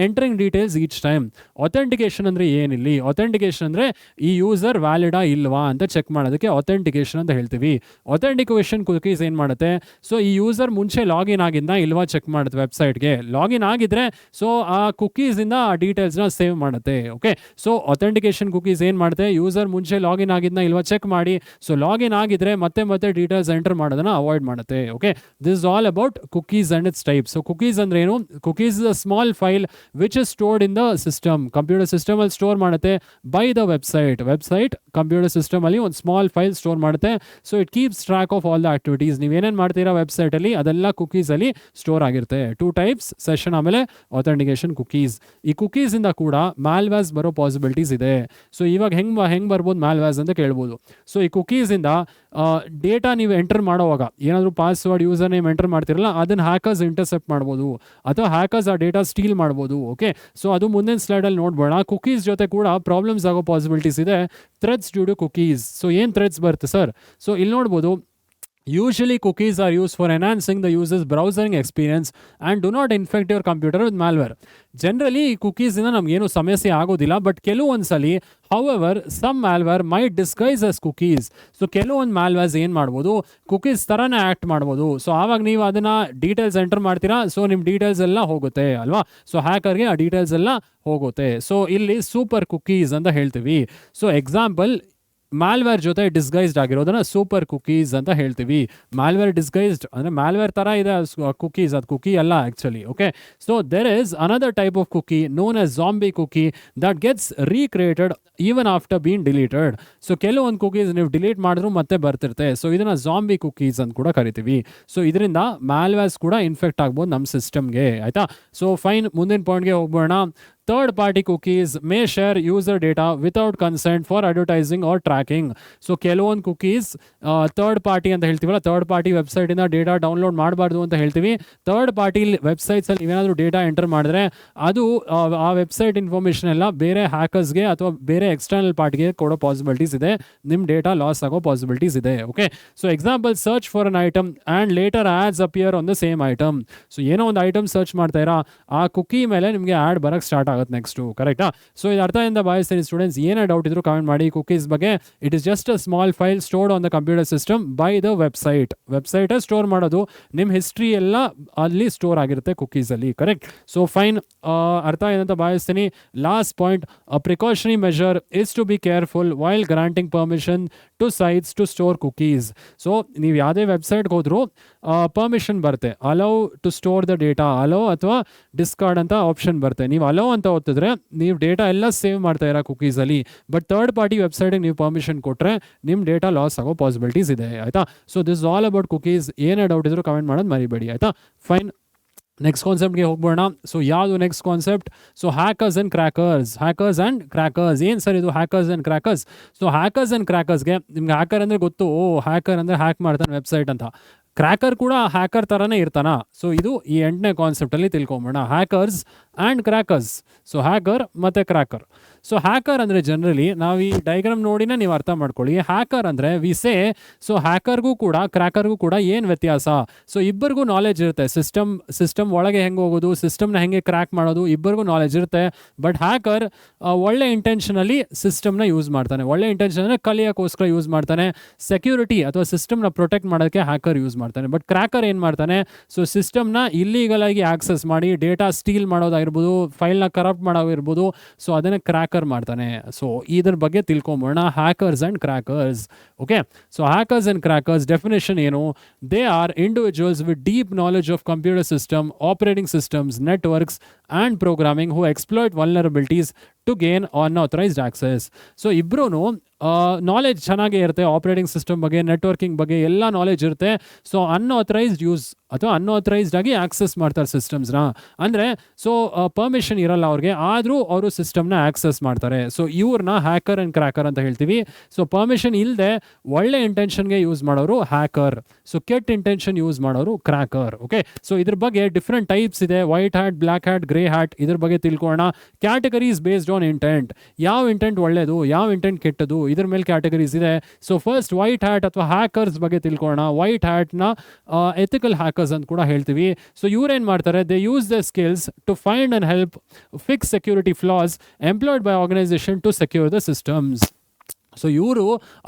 entering details each time. Authentication ಅಂದರೆ ಏನಿಲ್ಲಿ? authentication ಅಂದರೆ ಈ user ವ್ಯಾಲಿಡಾ ಇಲ್ವಾ ಅಂತ check ಮಾಡೋದಕ್ಕೆ authentication ಅಂತ ಹೇಳ್ತೀವಿ. authentication cookies ಏನು ಮಾಡುತ್ತೆ? ಸೊ ಈ ಯೂಸರ್ ಮುಂಚೆ ಲಾಗಿನ್ ಆಗಿದ್ದ ಇಲ್ವಾ ಚೆಕ್ ಮಾಡುತ್ತೆ. ವೆಬ್ಸೈಟ್ಗೆ ಲಾಗಿನ್ ಆಗಿದ್ರೆ ಸೊ ಆ ಕುಕೀಸಿಂದ ಆ ಡೀಟೇಲ್ಸ್ನ ಸೇವ್ ಮಾಡುತ್ತೆ. ಓಕೆ, ಸೊ authentication cookies ಏನು ಮಾಡುತ್ತೆ? ಯೂಸರ್ ಮುಂಚೆ ಲಾಗಿನ್ ಆಗಿದ್ದ ಇಲ್ವಾ ಚೆಕ್ ಮಾಡಿ, ಸೊ ಲಾಗಿನ್ ಆಗಿದ್ರೆ ಮತ್ತೆ ಡೀಟೇಲ್ಸ್ ಎಂಟರ್ ಮಾಡೋದನ್ನ ಅವಾಯ್ಡ್ ಮಾಡುತ್ತೆ. Okay, this is all about cookies and its types. So cookies ಅಂದ್ರೆ ಏನು? Cookies is a small file which is stored in the system. Computer system ಅಲ್ಲಿ ಸ್ಟೋರ್ ಮಾಡುತ್ತೆ by the website computer system ಅಲ್ಲಿ ಒಂದು small file store ಮಾಡುತ್ತೆ. So it keeps track of all the activities. ನೀವೇನೇನು ಮಾಡ್ತೀರಾ website ಅಲ್ಲಿ ಅದೆಲ್ಲ cookies ಅಲ್ಲಿ ಸ್ಟೋರ್ ಆಗಿರುತ್ತೆ. 2 types, ಸೆಷನ್ ಆಮೇಲೆ ಅಥೆಂಟಿಕೇಶನ್ ಕುಕೀಸ್. ಈ ಕುಕೀಸ್ ಇಂದ ಕೂಡ ಮ್ಯಾಲ್ವೇಸ್ ಬರೋ ಪಾಸಿಬಿಲಿಟೀಸ್ ಇದೆ. ಸೊ ಇವಾಗ ಹೆಂಗ್ ಬರ್ಬೋದು ಮ್ಯಾಲ್ವೇಸ್ ಅಂತ ಕೇಳ್ಬೋದು. ಸೊ ಈ ಕುಕೀಸಿಂದ ಡೇಟಾ ನೀವು ಎಂಟರ್ ಮಾಡೋವಾಗ ಏನಾದರೂ ಪಾಸ್ವರ್ಡ್, ಯೂಸರ್ ನೇಮ್ ಎಂಟರ್ ಮಾಡ್ತಿರಲ್ಲ, ಅದನ್ನು ಹ್ಯಾಕರ್ಸ್ ಇಂಟರ್ಸೆಪ್ಟ್ ಮಾಡ್ಬೋದು ಅಥವಾ ಹ್ಯಾಕರ್ಸ್ ಆ ಡೇಟಾ ಸ್ಟೀಲ್ ಮಾಡ್ಬೋದು. ಓಕೆ, ಸೊ ಅದು ಮುಂದಿನ ಸ್ಲೈಡಲ್ಲಿ ನೋಡ್ಬೋಣ. ಕುಕೀಸ್ ಜೊತೆ ಕೂಡ ಪ್ರಾಬ್ಲಮ್ಸ್ ಆಗೋ ಪಾಸಿಬಿಲಿಟೀಸ್ ಇದೆ. Threats due to cookies. So ಏನು ಥ್ರೆಡ್ಸ್ ಬರುತ್ತೆ ಸರ್? ಸೊ ಇಲ್ಲಿ ನೋಡ್ಬೋದು. Usually cookies are used for enhancing the user's browsing experience and do not infect your computer with malware. Generally cookies ಇಂದ ನಮಗೇನು ಸಮಸ್ಯೆ ಆಗೋದಿಲ್ಲ, ಬಟ್ ಕೆಲವೊಂದ್ಸಲಿ however some malware might disguise as cookies. So ಕೆಲವೊಂದು malwares ಏನು ಮಾಡ್ಬೋದು? ಕುಕೀಸ್ ಥರನೇ act ಮಾಡ್ಬೋದು. ಸೊ ಆವಾಗ ನೀವು ಅದನ್ನು ಡೀಟೇಲ್ಸ್ ಎಂಟರ್ ಮಾಡ್ತೀರಾ, ಸೊ ನಿಮ್ಮ ಡೀಟೇಲ್ಸ್ ಎಲ್ಲ ಹೋಗುತ್ತೆ ಅಲ್ವಾ? ಸೊ ಹ್ಯಾಕರ್ಗೆ ಆ ಡೀಟೇಲ್ಸ್ ಎಲ್ಲ ಹೋಗುತ್ತೆ. ಸೊ ಇಲ್ಲಿ ಸೂಪರ್ ಕುಕೀಸ್ ಅಂತ ಹೇಳ್ತೀವಿ. ಸೊ ಎಕ್ಸಾಂಪಲ್ ಮ್ಯಾಲ್ವೇರ್ ಜೊತೆ ಡಿಸ್ಗೈಸ್ಡ್ ಆಗಿರೋದನ್ನ ಸೂಪರ್ ಕುಕೀಸ್ ಅಂತ ಹೇಳ್ತೀವಿ. ಮ್ಯಾಲ್ವೇರ್ ಡಿಸ್ಗೈಸ್ಡ್ ಅಂದರೆ ಮ್ಯಾಲ್ವೇರ್ ಥರ ಇದೆ ಕುಕೀಸ್, ಅದು ಕುಕಿ ಅಲ್ಲ actually. Okay, so there is another type of cookie known as zombie cookie that gets recreated even after been deleted. So ಕೆಲವೊಂದು ಕುಕೀಸ್ ನೀವು ಡಿಲೀಟ್ ಮಾಡಿದ್ರು ಮತ್ತೆ ಬರ್ತಿರುತ್ತೆ. ಸೊ ಇದನ್ನು ಜಾಂಬಿ ಕುಕೀಸ್ ಅಂತ ಕೂಡ ಕರಿತೀವಿ. ಸೊ ಇದರಿಂದ ಮ್ಯಾಲ್ವೇರ್ಸ್ ಕೂಡ ಇನ್ಫೆಕ್ಟ್ ಆಗ್ಬೋದು ನಮ್ಮ ಸಿಸ್ಟಮ್ಗೆ, ಆಯಿತಾ. ಸೊ ಫೈನ್, ಮುಂದಿನ ಪಾಯಿಂಟ್ಗೆ ಹೋಗ್ಬೋಣ. Third party cookies may share user data without consent for advertising or tracking. So ಕೆಲವೊಂದು ಕುಕೀಸ್ ಥರ್ಡ್ ಪಾರ್ಟಿ ಅಂತ ಹೇಳ್ತೀವಲ್ಲ, ಥರ್ಡ್ ಪಾರ್ಟಿ ವೆಬ್ಸೈಟಿಂದ ಡೇಟಾ ಡೌನ್ಲೋಡ್ ಮಾಡಬಾರ್ದು ಅಂತ ಹೇಳ್ತೀವಿ. ಥರ್ಡ್ ಪಾರ್ಟಿ ವೆಬ್ಸೈಟ್ಸಲ್ಲಿ ಏನಾದರೂ ಡೇಟಾ ಎಂಟರ್ ಮಾಡಿದ್ರೆ ಅದು ಆ ವೆಬ್ಸೈಟ್ ಇನ್ಫಾರ್ಮೇಷನ್ ಎಲ್ಲ ಬೇರೆ ಹ್ಯಾಕರ್ಸ್ಗೆ ಅಥವಾ ಬೇರೆ ಎಕ್ಸ್ಟರ್ನಲ್ ಪಾರ್ಟಿಗೆ ಕೊಡೋ ಪಾಸಿಬಿಲಿಟೀಸ್ ಇದೆ, ನಿಮ್ಮ ಡೇಟಾ ಲಾಸ್ ಆಗೋ ಪಾಸಿಬಿಲಿಟೀಸ್ ಇದೆ. Okay, so example, search for an item and later ads appear on the same item. So ಏನೋ ಒಂದು ಐಟಮ್ ಸರ್ಚ್ ಮಾಡ್ತಾ ಇರಾ, ಆ ಕುಕಿ ಮೇಲೆ ನಿಮಗೆ ಆ್ಯಡ್ ಬರೋಕ್ಕೆ ಸ್ಟಾರ್ಟ್ ಆಗುತ್ತೆ ನೆಕ್ಸ್ಟು, ಕರೆಕ್ಟಾ. ಸೊ ಇದು ಅರ್ಥದಿಂದ ಭಾವಿಸ್ತೀನಿ ಸ್ಟೂಡೆಂಟ್ಸ್. ಏನೇ ಡೌಟ್ ಇದ್ರು ಕಮೆಂಟ್ ಮಾಡಿ ಕುಕೀಸ್ ಬಗ್ಗೆ. It is just a small file stored on the computer system by the ವೆಬ್ಸೈಟೇ ಸ್ಟೋರ್ ಮಾಡೋದು. ನಿಮ್ಮ ಹಿಸ್ಟ್ರಿ ಎಲ್ಲ ಅಲ್ಲಿ ಸ್ಟೋರ್ ಆಗಿರುತ್ತೆ ಕುಕೀಸಲ್ಲಿ, ಕರೆಕ್ಟ್. ಸೊ ಫೈನ್, ಅರ್ಥ ಏನಂತ ಭಾವಿಸ್ತೀನಿ. Last point, a precautionary measure is to be careful while granting permission to sites to store cookies. So ನೀವು ಯಾವುದೇ ವೆಬ್ಸೈಟ್ಗೆ ಹೋದ್ರು ಪರ್ಮಿಷನ್ ಬರುತ್ತೆ, allow to store the data, allow ಅಥವಾ ಡಿಸ್ಕಾರ್ಡ್ ಅಂತ ಆಪ್ಷನ್ ಬರುತ್ತೆ. ನೀವು ಅಲೋ ಅಂತ ಓದ್ತಿದ್ರೆ ನೀವು ಡೇಟಾ ಎಲ್ಲ ಸೇವ್ ಮಾಡ್ತಾ ಇರೋ ಕುಕೀಸಲ್ಲಿ. ಬಟ್ ಥರ್ಡ್ ಪಾರ್ಟಿ ವೆಬ್ಸೈಟಿಗೆ ನೀವು ಪರ್ಮಿಷನ್ ಕೊಟ್ಟರೆ ನಿಮ್ಮ ಡೇಟಾ ಲಾಸ್ ಆಗೋ ಪಾಸಿಬಿಲಿಟೀಸ್ ಇದೆ, ಆಯಿತಾ. So this all about cookies. ಏನೇ ಡೌಟ್ ಇದ್ರು ಕಮೆಂಟ್ ಮಾಡೋದು ಮರಿಬೇಡಿ, ಆಯಿತಾ. ಫೈನ್, ನೆಕ್ಸ್ಟ್ ಕಾನ್ಸೆಪ್ಟ್ಗೆ ಹೋಗ್ಬೋಣ. ಸೊ ಯಾವುದು next concept? So hackers and crackers. ಏನು ಸರ್ ಇದು hackers and crackers? So hackers and ಕ್ರ್ಯಾಕರ್ಸ್ಗೆ ನಿಮ್ಗೆ ಹ್ಯಾಕರ್ ಅಂದರೆ ಗೊತ್ತು, ಹ್ಯಾಕರ್ ಅಂದರೆ ಹ್ಯಾಕ್ ಮಾಡ್ತಾನೆ ವೆಬ್ಸೈಟ್ ಅಂತ. ಕ್ರ್ಯಾಕರ್ ಕೂಡ ಹ್ಯಾಕರ್ ಥರನೇ ಇರ್ತಾನ? ಸೊ ಇದು ಈ 8ನೇ ಕಾನ್ಸೆಪ್ಟಲ್ಲಿ ತಿಳ್ಕೊಂಬೋಣ, hackers and crackers. So hacker ಮತ್ತು ಕ್ರ್ಯಾಕರ್. ಸೊ ಹ್ಯಾಕರ್ ಅಂದರೆ ಜನರಲಿ ನಾವು ಈ ಡೈಗ್ರಾಮ್ ನೋಡಿನೇ ನೀವು ಅರ್ಥ ಮಾಡ್ಕೊಳ್ಳಿ. ಹ್ಯಾಕರ್ ಅಂದರೆ ವಿಸೆ, ಸೊ ಹ್ಯಾಕರ್ಗೂ ಕೂಡ ಕ್ರ್ಯಾಕರ್ಗೂ ಕೂಡ ಏನು ವ್ಯತ್ಯಾಸ? ಸೊ ಇಬ್ಬರಿಗೂ ನಾಲೆಜ್ ಇರುತ್ತೆ, ಸಿಸ್ಟಮ್ ಒಳಗೆ ಹೆಂಗೆ ಹೋಗೋದು, ಸಿಸ್ಟಮ್ನ ಹೆಂಗೆ ಕ್ರ್ಯಾಕ್ ಮಾಡೋದು, ಇಬ್ಬರಿಗೂ ನಾಲೆಜ್ ಇರುತ್ತೆ. ಬಟ್ ಹ್ಯಾಕರ್ ಒಳ್ಳೆ ಇಂಟೆನ್ಷನಲ್ಲಿ ಸಿಸ್ಟಮ್ನ ಯೂಸ್ ಮಾಡ್ತಾನೆ, ಒಳ್ಳೆ ಇಂಟೆನ್ಷನ್ ಕಲಿಯೋಕ್ಕೋಸ್ಕರ ಯೂಸ್ ಮಾಡ್ತಾನೆ, ಸೆಕ್ಯೂರಿಟಿ ಅಥವಾ ಸಿಸ್ಟಮ್ನ ಪ್ರೊಟೆಕ್ಟ್ ಮಾಡೋಕ್ಕೆ ಹ್ಯಾಕರ್ ಯೂಸ್ ಮಾಡ್ತಾನೆ. ಬಟ್ ಕ್ರ್ಯಾಕರ್ ಏನು ಮಾಡ್ತಾನೆ? ಸೊ ಸಿಸ್ಟಮ್ನ ಇಲ್ಲೀಗಲ್ ಆಗಿ ಆಕ್ಸೆಸ್ ಮಾಡಿ ಡೇಟಾ ಸ್ಟೀಲ್ ಮಾಡೋದಾಗಿರ್ಬೋದು, ಫೈಲ್ನ ಕರಪ್ಟ್ ಮಾಡೋದಿರ್ಬೋದು, ಸೊ ಅದನ್ನು ಕ್ರ್ಯಾಕರ್ ಮಾಡ್ತಾನೆ. ಸೊ ಇದ್ರ ಬಗ್ಗೆ ತಿಳ್ಕೊಂಬೋಣ, hackers and crackers. Okay, so hackers and crackers definition ಏನು? They are individuals with deep knowledge of computer system, operating systems, networks and programming who exploit vulnerabilities to gain unauthorised access. So ಇಬ್ಬರೂ knowledge ಚೆನ್ನಾಗೇ ಇರುತ್ತೆ, operating system ಬಗ್ಗೆ, networking ಬಗ್ಗೆ ಎಲ್ಲ knowledge ಇರುತ್ತೆ. So unauthorised use ಅಥವಾ unauthorised ಆಗಿ access ಮಾಡ್ತಾರೆ ಸಿಸ್ಟಮ್ಸ್ನ. ಅಂದರೆ ಸೊ ಪರ್ಮಿಷನ್ ಇರಲ್ಲ ಅವ್ರಿಗೆ, ಆದರೂ ಅವರು ಸಿಸ್ಟಮ್ನ ಆಕ್ಸೆಸ್ ಮಾಡ್ತಾರೆ. ಸೊ ಇವ್ರನ್ನ ಹ್ಯಾಕರ್ ಆ್ಯಂಡ್ ಕ್ರ್ಯಾಕರ್ ಅಂತ ಹೇಳ್ತೀವಿ. ಸೊ ಪರ್ಮಿಷನ್ ಇಲ್ಲದೆ ಒಳ್ಳೆ ಇಂಟೆನ್ಷನ್ಗೆ ಯೂಸ್ ಮಾಡೋರು ಹ್ಯಾಕರ್, ಸೊ ಕೆಟ್ಟ ಇಂಟೆನ್ಷನ್ ಯೂಸ್ ಮಾಡೋರು ಕ್ರ್ಯಾಕರ್. ಓಕೆ, ಸೊ ಇದ್ರ ಬಗ್ಗೆ ಡಿಫ್ರೆಂಟ್ ಟೈಪ್ಸ್ ಇದೆ, white hat, black hat, grey hat. ಇದ್ರ ಬಗ್ಗೆ ತಿಳ್ಕೊಳ್ಳೋಣ. ಕ್ಯಾಟಗರೀಸ್ ಬೇಸ್ಡ್ ಆನ್ ಇಂಟೆಂಟ್, ಯಾವ ಇಂಟೆಂಟ್ ಒಳ್ಳೇದು, ಯಾವ ಇಂಟೆಂಟ್ ಕೆಟ್ಟದು, ಇದ್ರ ಮೇಲೆ ಕ್ಯಾಟಗರೀಸ್ ಇದೆ. ಸೊ ಫಸ್ಟ್ ವೈಟ್ ಹ್ಯಾಟ್ ಅಥವಾ ಹ್ಯಾಕರ್ಸ್ ಬಗ್ಗೆ ತಿಳ್ಕೊಳ್ಳೋಣ. ವೈಟ್ ಹ್ಯಾಟ್ನ ಎಥಿಕಲ್ ಹ್ಯಾಕರ್ಸ್ ಅಂತ ಕೂಡ ಹೇಳ್ತೀವಿ. ಸೊ ಇವ್ರೇನು ಮಾಡ್ತಾರೆ? They use the skills to find and help fix security flaws employed by organisation to secure the systems. So ಇವರು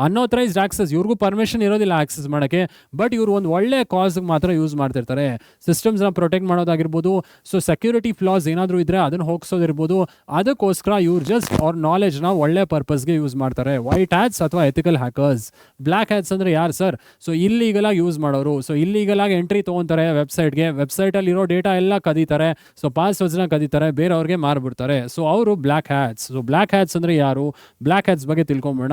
ಅನ್ಆಥರೈಸ್ಡ್ ಆಕ್ಸೆಸ್, ಇವ್ರಿಗೂ ಪರ್ಮಿಷನ್ ಇರೋದಿಲ್ಲ ಆಕ್ಸೆಸ್ ಮಾಡೋಕ್ಕೆ, ಬಟ್ ಇವರು ಒಂದು ಒಳ್ಳೆ ಕಾಸ್ಗೆ ಮಾತ್ರ ಯೂಸ್ ಮಾಡ್ತಿರ್ತಾರೆ. ಸಿಸ್ಟಮ್ಸ್ನ ಪ್ರೊಟೆಕ್ಟ್ ಮಾಡೋದಾಗಿರ್ಬೋದು, ಸೊ ಸೆಕ್ಯೂರಿಟಿ ಫ್ಲಾಸ್ ಏನಾದರೂ ಇದ್ದರೆ ಅದನ್ನು ಹೋಗಿಸೋದಿರ್ಬೋದು, ಅದಕ್ಕೋಸ್ಕರ ಇವ್ರು ಜಸ್ಟ್ ಅವ್ರ ನಾಲೆಜ್ನ ಒಳ್ಳೆ ಪರ್ಪಸ್ಗೆ ಯೂಸ್ ಮಾಡ್ತಾರೆ. ವೈಟ್ ಹ್ಯಾಟ್ಸ್ ಅಥವಾ ಎಥಿಕಲ್ ಹ್ಯಾಕರ್ಸ್. ಬ್ಲ್ಯಾಕ್ ಹ್ಯಾಟ್ಸ್ ಅಂದರೆ ಯಾರು ಸರ್? ಸೊ ಇಲ್ಲೀಗಲಾಗಿ ಯೂಸ್ ಮಾಡೋರು. ಸೊ ಇಲ್ಲೀಗಲಾಗಿ ಎಂಟ್ರಿ ತೊಗೊತಾರೆ ವೆಬ್ಸೈಟ್ಗೆ, ವೆಬ್ಸೈಟಲ್ಲಿರೋ ಡೇಟಾ ಎಲ್ಲ ಕದೀತಾರೆ, ಸೊ ಪಾಸ್ವರ್ಡ್ಸ್ನ ಕದೀತಾರೆ, ಬೇರೆಯವ್ರಿಗೆ ಮಾರ್ಬಿಡ್ತಾರೆ. ಸೊ ಅವರು black hats. So black hats ಅಂದರೆ ಯಾರು? ಬ್ಲ್ಯಾಕ್ ಹ್ಯಾಟ್ಸ್ ಬಗ್ಗೆ ತಿಳ್ಕೊಂಬೋಣ.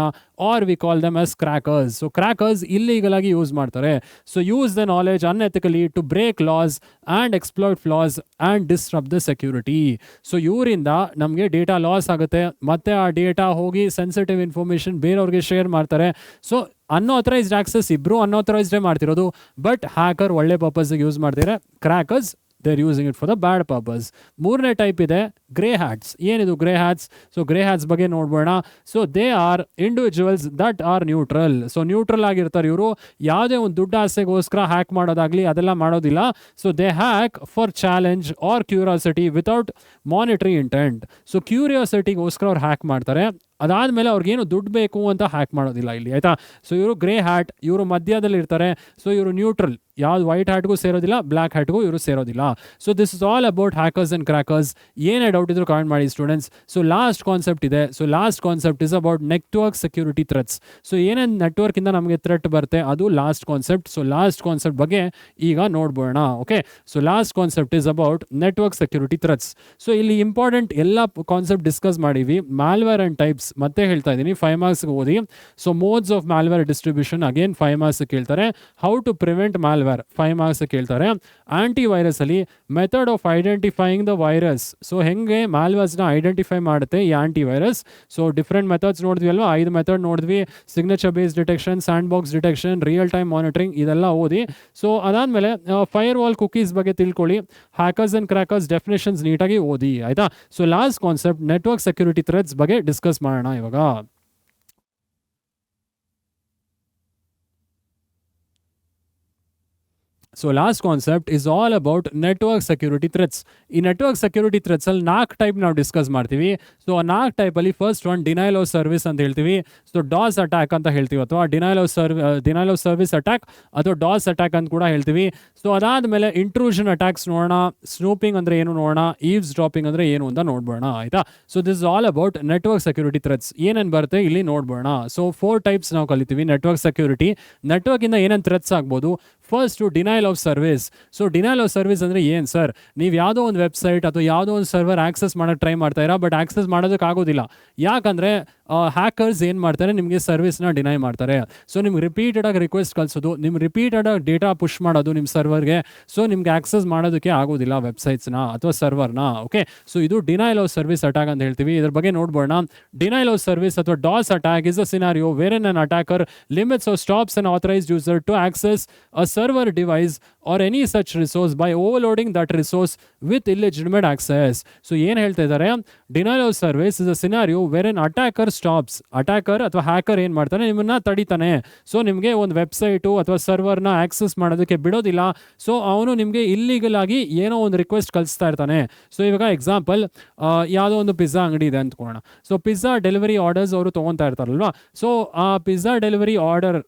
Or we call them as crackers. So crackers illegal ಆಗಿ ಯೂಸ್ ಮಾಡ್ತಾರೆ. So use the knowledge unethically to break laws and exploit flaws and disrupt the security. So ಇವರಿಂದ ನಮಗೆ data loss ಆಗುತ್ತೆ, ಮತ್ತೆ ಆ ಡೇಟಾ ಹೋಗಿ sensitive information ಬೇರೆಯವ್ರಿಗೆ share ಮಾಡ್ತಾರೆ. ಸೊ ಅನ್ಆಥರೈಸ್ಡ್ ಆಕ್ಸೆಸ್ ಇಬ್ಬರು ಅನ್ಆಥರೈಸ್ಡೇ ಮಾಡ್ತಿರೋದು, ಬಟ್ ಹ್ಯಾಕರ್ ಒಳ್ಳೆ ಪರ್ಪಸ್ಗೆ ಯೂಸ್ ಮಾಡ್ತಾರೆ. Crackers they're using it for the bad purpose. ಮೂರನೇ ಟೈಪ್ ಇದೆ ಗ್ರೇ ಹ್ಯಾಟ್ಸ್. ಏನಿದು grey hats? So grey hats ಬಗ್ಗೆ ನೋಡ್ಬೋಣ. So they are individuals that are neutral. So neutral ಆಗಿರ್ತಾರೆ ಇವರು, ಯಾವುದೇ ಒಂದು ದುಡ್ಡು ಆಸೆಗೋಸ್ಕರ ಹ್ಯಾಕ್ ಮಾಡೋದಾಗಲಿ ಅದೆಲ್ಲ ಮಾಡೋದಿಲ್ಲ. So they hack for challenge or curiosity without monetary intent. So ಕ್ಯೂರಿಯಾಸಿಟಿಗೋಸ್ಕರ ಅವ್ರು ಹ್ಯಾಕ್ ಮಾಡ್ತಾರೆ, ಅದಾದಮೇಲೆ ಅವ್ರಿಗೇನು ದುಡ್ಡು ಬೇಕು ಅಂತ ಹ್ಯಾಕ್ ಮಾಡೋದಿಲ್ಲ ಇಲ್ಲಿ, ಆಯಿತಾ. ಸೊ ಇವರು ಗ್ರೇ ಹ್ಯಾಟ್, ಇವರು ಮಧ್ಯದಲ್ಲಿ ಇರ್ತಾರೆ. ಸೊ ಇವರು ನ್ಯೂಟ್ರಲ್, ಯಾವ್ದು ವೈಟ್ ಹ್ಯಾಟ್ಗೂ ಸೇರೋದಿಲ್ಲ, ಬ್ಲ್ಯಾಕ್ ಹ್ಯಾಟ್ಗೂ ಇವರು ಸೇರೋದಿಲ್ಲ. So this is all about hackers and crackers. ಏನೇ ಡೌಟ್ ಇದ್ರು ಕಾಮೆಂಟ್ ಮಾಡಿ ಸ್ಟೂಡೆಂಟ್ಸ್. ಸೊ ಲಾಸ್ಟ್ ಕಾನ್ಸೆಪ್ಟ್ ಇದೆ. So last concept is about network security threats. So ಏನೇನು ನೆಟ್ವರ್ಕ್ ಇಂದ ನಮಗೆ ಥ್ರೆಟ್ ಬರುತ್ತೆ ಅದು last concept. So last concept ಬಗ್ಗೆ ಈಗ ನೋಡ್ಬೋಣ. Okay, so last concept is about network security threats. So ಇಲ್ಲಿ ಇಂಪಾರ್ಟೆಂಟ್ ಎಲ್ಲ ಕಾನ್ಸೆಪ್ಟ್ ಡಿಸ್ಕಸ್ ಮಾಡಿವಿ. ಮ್ಯಾಲ್ವೇರ್ ಅಂಡ್ ಟೈಪ್ಸ್ ಮತ್ತೆ ಹೇಳ್ತಾ ಇದ್ದೀನಿ, 5 ಮಾರ್ಕ್ಸ್ ಓದಿ. So modes of malware distribution again 5 marks ಕೇಳ್ತಾರೆ. How to prevent malware 5 marks ಕೇಳ್ತಾರೆ. ಆಂಟಿ ವೈರಸ್ ಅಲ್ಲಿ method of identifying the virus. So ಹೆಂಗೆ ಮ್ಯಾಲ್ವೇರ್ಸ್ನ ಐಡೆಂಟಿಫೈ ಮಾಡುತ್ತೆ ಈ anti virus. So different methods ನೋಡಿದ್ವಿ ಅಲ್ವಾ, 5 ಮೆಥಡ್ ನೋಡಿದ್ವಿ. Signature base detection, sandbox detection, real time monitoring, ಇದೆಲ್ಲ ಓದಿ. ಸೊ ಅದಾದಮೇಲೆ ಫೈರ್ ವಾಲ್ ಕುಕೀಸ್ ಬಗ್ಗೆ ತಿಳ್ಕೊಳ್ಳಿ. ಹ್ಯಾಕರ್ಸ್ ಅಂಡ್ ಕ್ರ್ಯಾಕರ್ಸ್ ಡೆಫಿನೇಷನ್ಸ್ ನೀಟಾಗಿ ಓದಿ, ಆಯ್ತಾ. So last concept network security threats ಬಗ್ಗೆ ಡಿಸ್ಕಸ್ ಮಾಡೋಣ ಇವಾಗ. So last concept is all about network security threats. ಈ ನೆಟ್ವರ್ಕ್ ಸೆಕ್ಯೂರಿಟಿ ಥ್ರೆಟ್ಸ್ ಅಲ್ಲಿ 4 ಟೈಪ್ ನಾವು ಡಿಸ್ಕಸ್ ಮಾಡ್ತೀವಿ. ಸೊ ಆ 4 ಟೈಪಲ್ಲಿ first one denial of service ಅಂತ ಹೇಳ್ತೀವಿ. ಸೊ ಡಾಸ್ ಅಟ್ಯಾಕ್ ಅಂತ ಹೇಳ್ತೀವಿ, ಅಥವಾ ಡಿನೈಲ್ ಆಫ್ ಸರ್ವಿಸ್ ಅಟ್ಯಾಕ್ ಅಥವಾ ಡಾಸ್ ಅಟ್ಯಾಕ್ ಅಂತ ಕೂಡ ಹೇಳ್ತೀವಿ. ಸೊ ಅದಾದಮೇಲೆ ಇಂಟ್ರೂಷನ್ ಅಟ್ಯಾಕ್ಸ್ ನೋಡೋಣ, ಸ್ನೂಪಿಂಗ್ ಅಂದರೆ ಏನು ನೋಡೋಣ, ಈವ್ಸ್ ಡ್ರಾಪಿಂಗ್ ಅಂದರೆ ಏನು ಅಂತ ನೋಡ್ಬೋಣ, ಆಯಿತಾ. So this is all about network security threats. ಏನೇನು ಬರುತ್ತೆ ಇಲ್ಲಿ ನೋಡ್ಬೋಣ. ಸೊ 4 ಟೈಪ್ಸ್ ನಾವು ಕಲಿತೀವಿ ನೆಟ್ವರ್ಕ್ ಸೆಕ್ಯೂರಿಟಿ. ನೆಟ್ವರ್ಕಿಂದ ಏನೇನು ಥ್ರೆಟ್ಸ್ ಆಗ್ಬೋದು. First denial of service. So denial of service ಅಂದರೆ ಏನು ಸರ್, ನೀವು ಯಾವುದೋ ಒಂದು ವೆಬ್ಸೈಟ್ ಅಥವಾ ಯಾವುದೋ ಒಂದು ಸರ್ವರ್ ಆಕ್ಸೆಸ್ ಮಾಡೋಕ್ಕೆ ಟ್ರೈ ಮಾಡ್ತಾಯಿರಾ, ಬಟ್ ಆಕ್ಸೆಸ್ ಮಾಡೋದಕ್ಕಾಗೋದಿಲ್ಲ. ಯಾಕಂದರೆ ಹ್ಯಾಕರ್ಸ್ ಏನು ಮಾಡ್ತಾರೆ, ನಿಮಗೆ ಸರ್ವಿಸ್ನ ಡಿನೈ ಮಾಡ್ತಾರೆ. ಸೊ ನಿಮ್ಗೆ ರಿಪೀಟೆಡಾಗಿ ರಿಕ್ವೆಸ್ಟ್ ಕಳಿಸೋದು, ನಿಮ್ಮ ರಿಪೀಟೆಡಾಗಿ ಡೇಟಾ ಪುಷ್ ಮಾಡೋದು ನಿಮ್ಮ ಸರ್ವರ್ಗೆ. ಸೊ ನಿಮ್ಗೆ ಆಕ್ಸೆಸ್ ಮಾಡೋದಕ್ಕೆ ಆಗೋದಿಲ್ಲ ವೆಬ್ಸೈಟ್ಸ್ನ ಅಥವಾ ಸರ್ವರ್ನ. ಓಕೆ, ಸೊ ಇದು ಡಿನೈಲ್ ಆಫ್ ಸರ್ವಿಸ್ ಅಟ್ಯಾಕ್ ಅಂತ ಹೇಳ್ತೀವಿ. ಇದ್ರ ಬಗ್ಗೆ ನೋಡ್ಬೋಣ. Denial of service or DoS attack is a scenario where an attacker limits or stops an authorized user to access a server device or any such resource by overloading that resource with illegitimate access. So ಏನು ಹೇಳ್ತಾ ಇದ್ದಾರೆ, denial of service is a scenario where an attacker stops. Attacker ಅಥವಾ hacker ಏನು ಮಾಡ್ತಾನೆ, ನಿಮ್ಮನ್ನ ತಡಿತಾನೆ. So ನಿಮಗೆ ಒಂದು website ಅಥವಾ ಸರ್ವರ್ನ ಆಕ್ಸೆಸ್ ಮಾಡೋದಕ್ಕೆ ಬಿಡೋದಿಲ್ಲ. ಸೊ ಅವನು ನಿಮಗೆ ಇಲ್ಲಿಗಲ್ ಆಗಿ ಏನೋ ಒಂದು ರಿಕ್ವೆಸ್ಟ್ ಕಳಿಸ್ತಾ ಇರ್ತಾನೆ. ಸೊ ಇವಾಗ ಎಕ್ಸಾಂಪಲ್, ಯಾವುದೋ ಒಂದು ಪಿಜ್ಜಾ ಅಂಗಡಿ ಇದೆ ಅಂದ್ಕೊಳ್ಳೋಣ. ಸೊ ಪಿಜ್ಜಾ ಡೆಲಿವರಿ ಆರ್ಡರ್ಸ್ ಅವರು ತೊಗೊತಾ ಇರ್ತಾರಲ್ವಾ. ಸೊ ಆ ಪಿಜ್ಜಾ ಡೆಲಿವರಿ ಆರ್ಡರ್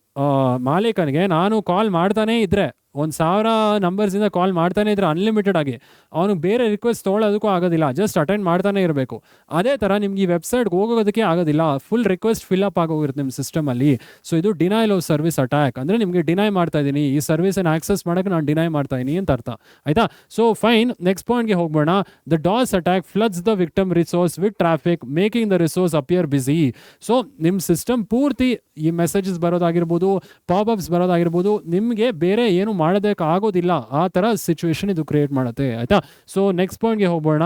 ಮಾಲೀಕನಿಗೆ ನಾನು ಕಾಲ್ ಮಾಡ್ತಾನೇ ಇದ್ದರೆ, 1000 ನಂಬರ್ಸಿಂದ ಕಾಲ್ ಮಾಡ್ತಾನೆ ಇದ್ರೆ ಅನ್ಲಿಮಿಟೆಡ್ ಆಗಿ, ಅವನಿಗೆ ಬೇರೆ ರಿಕ್ವೆಸ್ಟ್ ತೊಗೊಳೋದಕ್ಕೂ ಆಗೋದಿಲ್ಲ, ಜಸ್ಟ್ ಅಟೆಂಡ್ ಮಾಡ್ತಾನೆ ಇರಬೇಕು. ಅದೇ ಥರ ನಿಮ್ಗೆ ಈ ವೆಬ್ಸೈಟ್ಗೆ ಹೋಗೋದಕ್ಕೆ ಆಗೋದಿಲ್ಲ, ಫುಲ್ ರಿಕ್ವೆಸ್ಟ್ ಫಿಲ್ಅಪ್ ಆಗೋಗಿರುತ್ತೆ ನಿಮ್ಮ ಸಿಸ್ಟಮಲ್ಲಿ. ಸೊ ಇದು ಡಿನೈಲ್ ಆಫ್ ಸರ್ವಿಸ್ ಅಟ್ಯಾಕ್. ಅಂದರೆ ನಿಮಗೆ ಡಿನೈ ಮಾಡ್ತಾ ಇದ್ದೀನಿ, ಈ ಸರ್ವಿಸನ್ನು ಆಕ್ಸೆಸ್ ಮಾಡೋಕ್ಕೆ ನಾನು ಡಿನೈ ಮಾಡ್ತಾ ಇದ್ದೀನಿ ಅಂತ ಅರ್ಥ, ಆಯಿತಾ. ಸೊ ಫೈನ್, ನೆಕ್ಸ್ಟ್ ಪಾಯಿಂಟ್ಗೆ ಹೋಗ್ಬೋಣ. The DoS attack floods the victim resource with traffic making the resource appear busy. So ನಿಮ್ಮ ಸಿಸ್ಟಮ್ ಪೂರ್ತಿ ಈ ಮೆಸೇಜಸ್ ಬರೋದಾಗಿರ್ಬೋದು, ಪಾಪ್ಅಪ್ಸ್ ಬರೋದಾಗಿರ್ಬೋದು, ನಿಮಗೆ ಬೇರೆ ಏನು ಮಾಡೋದಕ್ಕೆ ಆಗೋದಿಲ್ಲ, ಆ ಥರ ಸಿಚುವೇಶನ್ ಇದು ಕ್ರಿಯೇಟ್ ಮಾಡುತ್ತೆ, ಆಯಿತಾ. ಸೊ ನೆಕ್ಸ್ಟ್ ಪಾಯಿಂಟ್ಗೆ ಹೋಗೋಣ.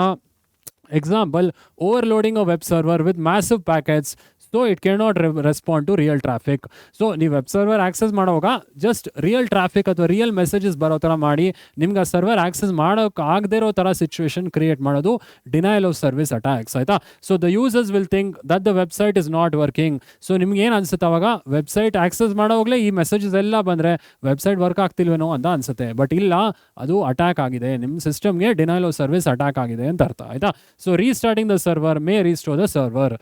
Example, overloading a web server with massive packets so it can not respond to real traffic. So ನೀವು ವೆಬ್ ಸರ್ವರ್ ಆಕ್ಸೆಸ್ ಮಾಡುವಾಗ ಜಸ್ಟ್ ರಿಯಲ್ ಟ್ರಾಫಿಕ್ ಅಥವಾ ರಿಯಲ್ ಮೆಸೇಜಸ್ ಬರೋ ಥರ ಮಾಡಿ ನಿಮ್ಗೆ ಆ ಸರ್ವರ್ ಆಕ್ಸೆಸ್ ಮಾಡೋಕೆ ಆಗದೇ ಇರೋ ಥರ ಸಿಚುವೇಶನ್ ಕ್ರಿಯೇಟ್ ಮಾಡೋದು ಡಿನೈಲ್ ಆಫ್ ಸರ್ವಿಸ್ ಅಟ್ಯಾಕ್ಸ್, ಆಯಿತಾ. So the users will think that the website is not working. So ನಿಮ್ಗೆ ಏನು ಅನ್ಸುತ್ತೆ ಅವಾಗ, ವೆಬ್ಸೈಟ್ ಆಕ್ಸೆಸ್ ಮಾಡೋವಾಗಲೇ ಈ ಮೆಸೇಜಸ್ ಎಲ್ಲ ಬಂದರೆ ವೆಬ್ಸೈಟ್ ವರ್ಕ್ ಆಗ್ತಿಲ್ವೇನೋ ಅಂತ ಅನ್ಸುತ್ತೆ. ಬಟ್ ಇಲ್ಲ, ಅದು ಅಟ್ಯಾಕ್ ಆಗಿದೆ, ನಿಮ್ಮ ಸಿಸ್ಟಮ್ಗೆ ಡಿನೈಲ್ ಆಫ್ ಸರ್ವಿಸ್ ಅಟ್ಯಾಕ್ ಆಗಿದೆ ಅಂತ ಅರ್ಥ, ಆಯಿತಾ. So restarting the server may restore the server.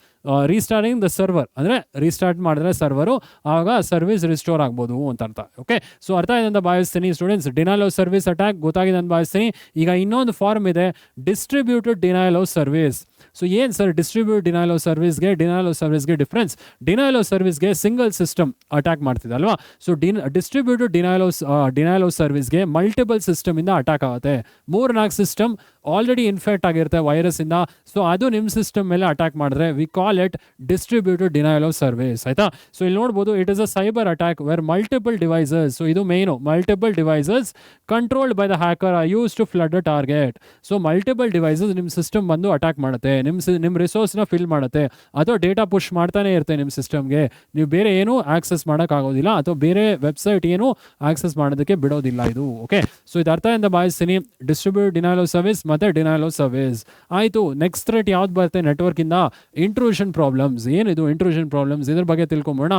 Restarting the server ಅಂದರೆ ರೀಸ್ಟಾರ್ಟ್ ಮಾಡಿದ್ರೆ ಸರ್ವರು, ಆವಾಗ ಸರ್ವಿಸ್ ರಿಸ್ಟೋರ್ ಆಗ್ಬೋದು ಅಂತ ಅರ್ಥ. ಓಕೆ, ಸೊ ಅರ್ಥ ಇದೆ ಅಂತ ಭಾವಿಸ್ತೀನಿ students. Denial of service attack ಗೊತ್ತಾಗಿದೆ ಅಂತ ಭಾವಿಸ್ತೀನಿ. ಈಗ ಇನ್ನೊಂದು ಫಾರ್ಮ್ ಇದೆ, distributed denial of service. So ಏನು ಸರ್ ಡಿಸ್ಟ್ರಿಬ್ಯೂಟ್ ಡಿನೈಲ್ ಆಫ್ ಸರ್ವಿಸ್ಗೆ ಡಿನೈಲ್ ಆಫ್ ಸರ್ವಿಸ್ಗೆ ಡಿಫ್ರೆನ್ಸ್? ಡಿನೈಲ್ ಆಫ್ ಸರ್ವಿಸ್ಗೆ ಸಿಂಗಲ್ ಸಿಸ್ಟಮ್ ಅಟ್ಯಾಕ್ ಮಾಡ್ತಿದೆ ಅಲ್ವಾ. ಸೊ ಡಿಸ್ಟ್ರಿಬ್ಯೂಟೆಡ್ ಡಿನೈಲ್ ಆಫ್ ಸರ್ವಿಸ್ಗೆ ಮಲ್ಟಿಪಲ್ ಸಿಸ್ಟಮಿಂದ ಅಟ್ಯಾಕ್ ಆಗುತ್ತೆ. 3-4 ಸಿಸ್ಟಮ್ ಆಲ್ರೆಡಿ ಇನ್ಫೆಕ್ಟ್ ಆಗಿರುತ್ತೆ ವೈರಸ್ಸಿಂದ. ಸೊ ಅದು ನಿಮ್ಮ ಸಿಸ್ಟಮ್ ಮೇಲೆ ಅಟ್ಯಾಕ್ ಮಾಡಿದ್ರೆ we call it distributed denial of service, ಆಯಿತಾ. ಸೊ ಇಲ್ಲಿ ನೋಡ್ಬೋದು, it is a cyber attack where multiple devices. So ಇದು main, multiple devices controlled by the hacker are used to flood a target. So multiple devices ನಿಮ್ಮ system ಬಂದು attack ಮಾಡುತ್ತೆ, ನಿಮ್ಮ ರಿಸೋರ್ಸ್ನ fill ಮಾಡುತ್ತೆ, ಅಥವಾ ಡೇಟಾ ಪುಷ್ ಮಾಡ್ತಾನೆ ಇರುತ್ತೆ ನಿಮ್ಮ ಸಿಸ್ಟಮ್ಗೆ. ನೀವು ಬೇರೆ ಏನೂ ಆಕ್ಸೆಸ್ ಮಾಡೋಕ್ಕಾಗೋದಿಲ್ಲ, ಅಥವಾ ಬೇರೆ ವೆಬ್ಸೈಟ್ ಏನು ಆಕ್ಸೆಸ್ ಮಾಡೋದಕ್ಕೆ ಬಿಡೋದಿಲ್ಲ ಇದು. ಓಕೆ, ಸೊ ಇದು ಅರ್ಥ ಅಂತ ಭಾವಿಸ್ತೀನಿ. ಡಿಸ್ಟ್ರಿಬ್ಯೂಟ್ ಡಿನೈಲ್ ಆಫ್ ಸರ್ವಿಸ್ ಮತ್ತು ಡಿನೈಲ್ ಆಫ್ ಸರ್ವಿಸ್ ಆಯಿತು. ನೆಕ್ಸ್ಟ್ ಥ್ರೆಟ್ ಯಾವ್ದು ಬರುತ್ತೆ ನೆಟ್ವರ್ಕಿಂದ? Intrusion problems. ಏನಿದು ಇಂಟ್ರೂಷನ್ ಪ್ರಾಬ್ಲಮ್ಸ್? ಇದ್ರ ಬಗ್ಗೆ ತಿಳ್ಕೊಂಬೋಣ.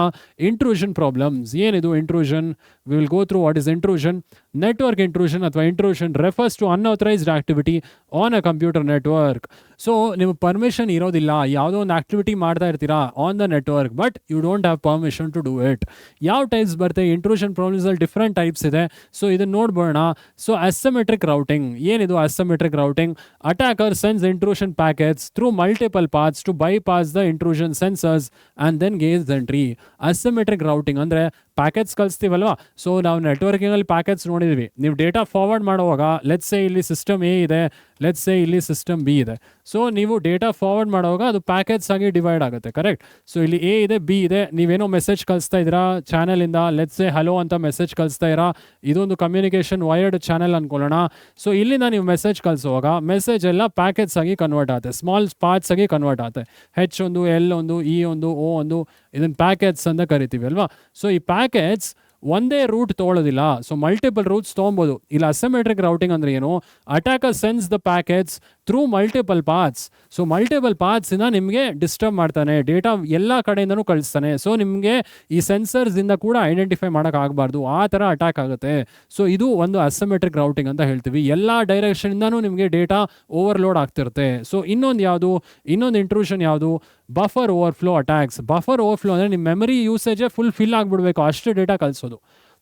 ಇಂಟ್ರೂಷನ್ ಪ್ರಾಬ್ಲಮ್ಸ್ ಏನಿದು? Intrusion, we will go through what is intrusion. Network intrusion ಅಥವಾ intrusion refers to unauthorised activity on a computer network. So ನೀವು ಪರ್ಮಿಷನ್ ಇರೋದಿಲ್ಲ, ಯಾವುದೋ ಒಂದು ಆಕ್ಟಿವಿಟಿ ಮಾಡ್ತಾ ಇರ್ತೀರಾ on the network, but you don't have permission to do it. ಯಾವ types ಬರುತ್ತೆ intrusion problems ಅಲ್ಲಿ? ಡಿಫ್ರೆಂಟ್ ಟೈಪ್ಸ್ ಇದೆ. ಸೊ ಇದನ್ನ ನೋಡ್ಬೋಣ. So asymmetric routing. ಏನಿದು asymmetric routing? Attacker sends intrusion packets through multiple paths to bypass the intrusion sensors and then gains entry. Asymmetric routing ಅಂದರೆ packets ಕಳಿಸ್ತೀವಲ್ವಾ, so ನಾವು ನೆಟ್ವರ್ಕಿಂಗಲ್ಲಿ ಪ್ಯಾಕೆಟ್ಸ್ ನೋಡಿದ್ವಿ. ನೀವು ಡೇಟಾ ಫಾರ್ವರ್ಡ್ ಮಾಡುವಾಗ ಲೆಟ್ಸ್ ಸೇ ಇಲ್ಲಿ ಸಿಸ್ಟಮ್ ಎ ಇದೆ, ಲೆಟ್ಸ್ ಸೇ ಇಲ್ಲಿ ಸಿಸ್ಟಮ್ ಬಿ ಇದೆ. ಸೊ ನೀವು ಡೇಟಾ ಫಾರ್ವರ್ಡ್ ಮಾಡುವಾಗ ಅದು ಪ್ಯಾಕೆಟ್ಸ್ ಆಗಿ ಡಿವೈಡ್ ಆಗುತ್ತೆ, ಕರೆಕ್ಟ್? ಸೊ ಇಲ್ಲಿ ಎ ಇದೆ, ಬಿ ಇದೆ, ನೀವೇನೋ ಮೆಸೇಜ್ ಕಳಿಸ್ತಾ ಇದ್ದೀರಾ ಚಾನಲಿಂದ, ಲೆಟ್ಸ್ ಸೇ ಹಲೋ ಅಂತ ಮೆಸೇಜ್ ಕಳಿಸ್ತಾ ಇರಾ. ಇದೊಂದು ಕಮ್ಯುನಿಕೇಷನ್ ವೈರ್ಡ್ ಚಾನಲ್ ಅನ್ಕೊಳ್ಳೋಣ. ಸೊ ಇಲ್ಲಿಂದ ನೀವು ಮೆಸೇಜ್ ಕಳಿಸುವಾಗ ಮೆಸೇಜ್ ಎಲ್ಲ ಪ್ಯಾಕೆಟ್ಸ್ ಆಗಿ ಕನ್ವರ್ಟ್ ಆಗುತ್ತೆ, ಸ್ಮಾಲ್ ಪಾರ್ಟ್ಸ್ ಆಗಿ ಕನ್ವರ್ಟ್ ಆಗುತ್ತೆ. ಹೆಚ್ ಒಂದು, ಎಲ್ ಒಂದು, ಇ ಒಂದು, ಓ ಒಂದು, ಇದನ್ನು ಪ್ಯಾಕೆಟ್ಸ್ ಅಂತ ಕರಿತೀವಿ ಅಲ್ವಾ. ಸೊ ಈ ಪ್ಯಾಕೆಟ್ಸ್ ಒಂದೇ ರೂಟ್ ತೊಗೊಳ್ಳೋದಿಲ್ಲ, ಸೊ ಮಲ್ಟಿಪಲ್ ರೂಟ್ಸ್ ತೊಗೊಬೋದು. ಇಲ್ಲಿ ಅಸಿಮೆಟ್ರಿಕ್ ರೌಟಿಂಗ್ ಅಂದರೆ ಏನು? Attacker sends the packets through multiple paths. So multiple ಪಾತ್ಸಿಂದ ನಿಮಗೆ ಡಿಸ್ಟರ್ಬ್ ಮಾಡ್ತಾನೆ, ಡೇಟಾ ಎಲ್ಲ ಕಡೆಯಿಂದನೂ ಕಳಿಸ್ತಾನೆ. ಸೊ ನಿಮಗೆ ಈ ಸೆನ್ಸರ್ಸಿಂದ ಕೂಡ ಐಡೆಂಟಿಫೈ ಮಾಡೋಕ್ಕಾಗಬಾರ್ದು, ಆ ಥರ ಅಟ್ಯಾಕ್ ಆಗುತ್ತೆ. ಸೊ ಇದು ಒಂದು ಅಸಿಮೆಟ್ರಿಕ್ ರೌಟಿಂಗ್ ಅಂತ ಹೇಳ್ತೀವಿ. ಎಲ್ಲ ಡೈರೆಕ್ಷನಿಂದನೂ ನಿಮಗೆ ಡೇಟಾ ಓವರ್ಲೋಡ್ ಆಗ್ತಿರುತ್ತೆ. ಸೊ ಇನ್ನೊಂದು ಇಂಟ್ರೂಷನ್ ಯಾವುದು? Buffer overflow attacks. Buffer overflow ಅಂದರೆ ನಿಮ್ಮ ಮೆಮರಿ ಯೂಸೇಜೇ ಫಿಲ್ ಆಗಿಬಿಡ್ಬೇಕು, ಅಷ್ಟು ಡೇಟಾ ಕಳಿಸೋದು.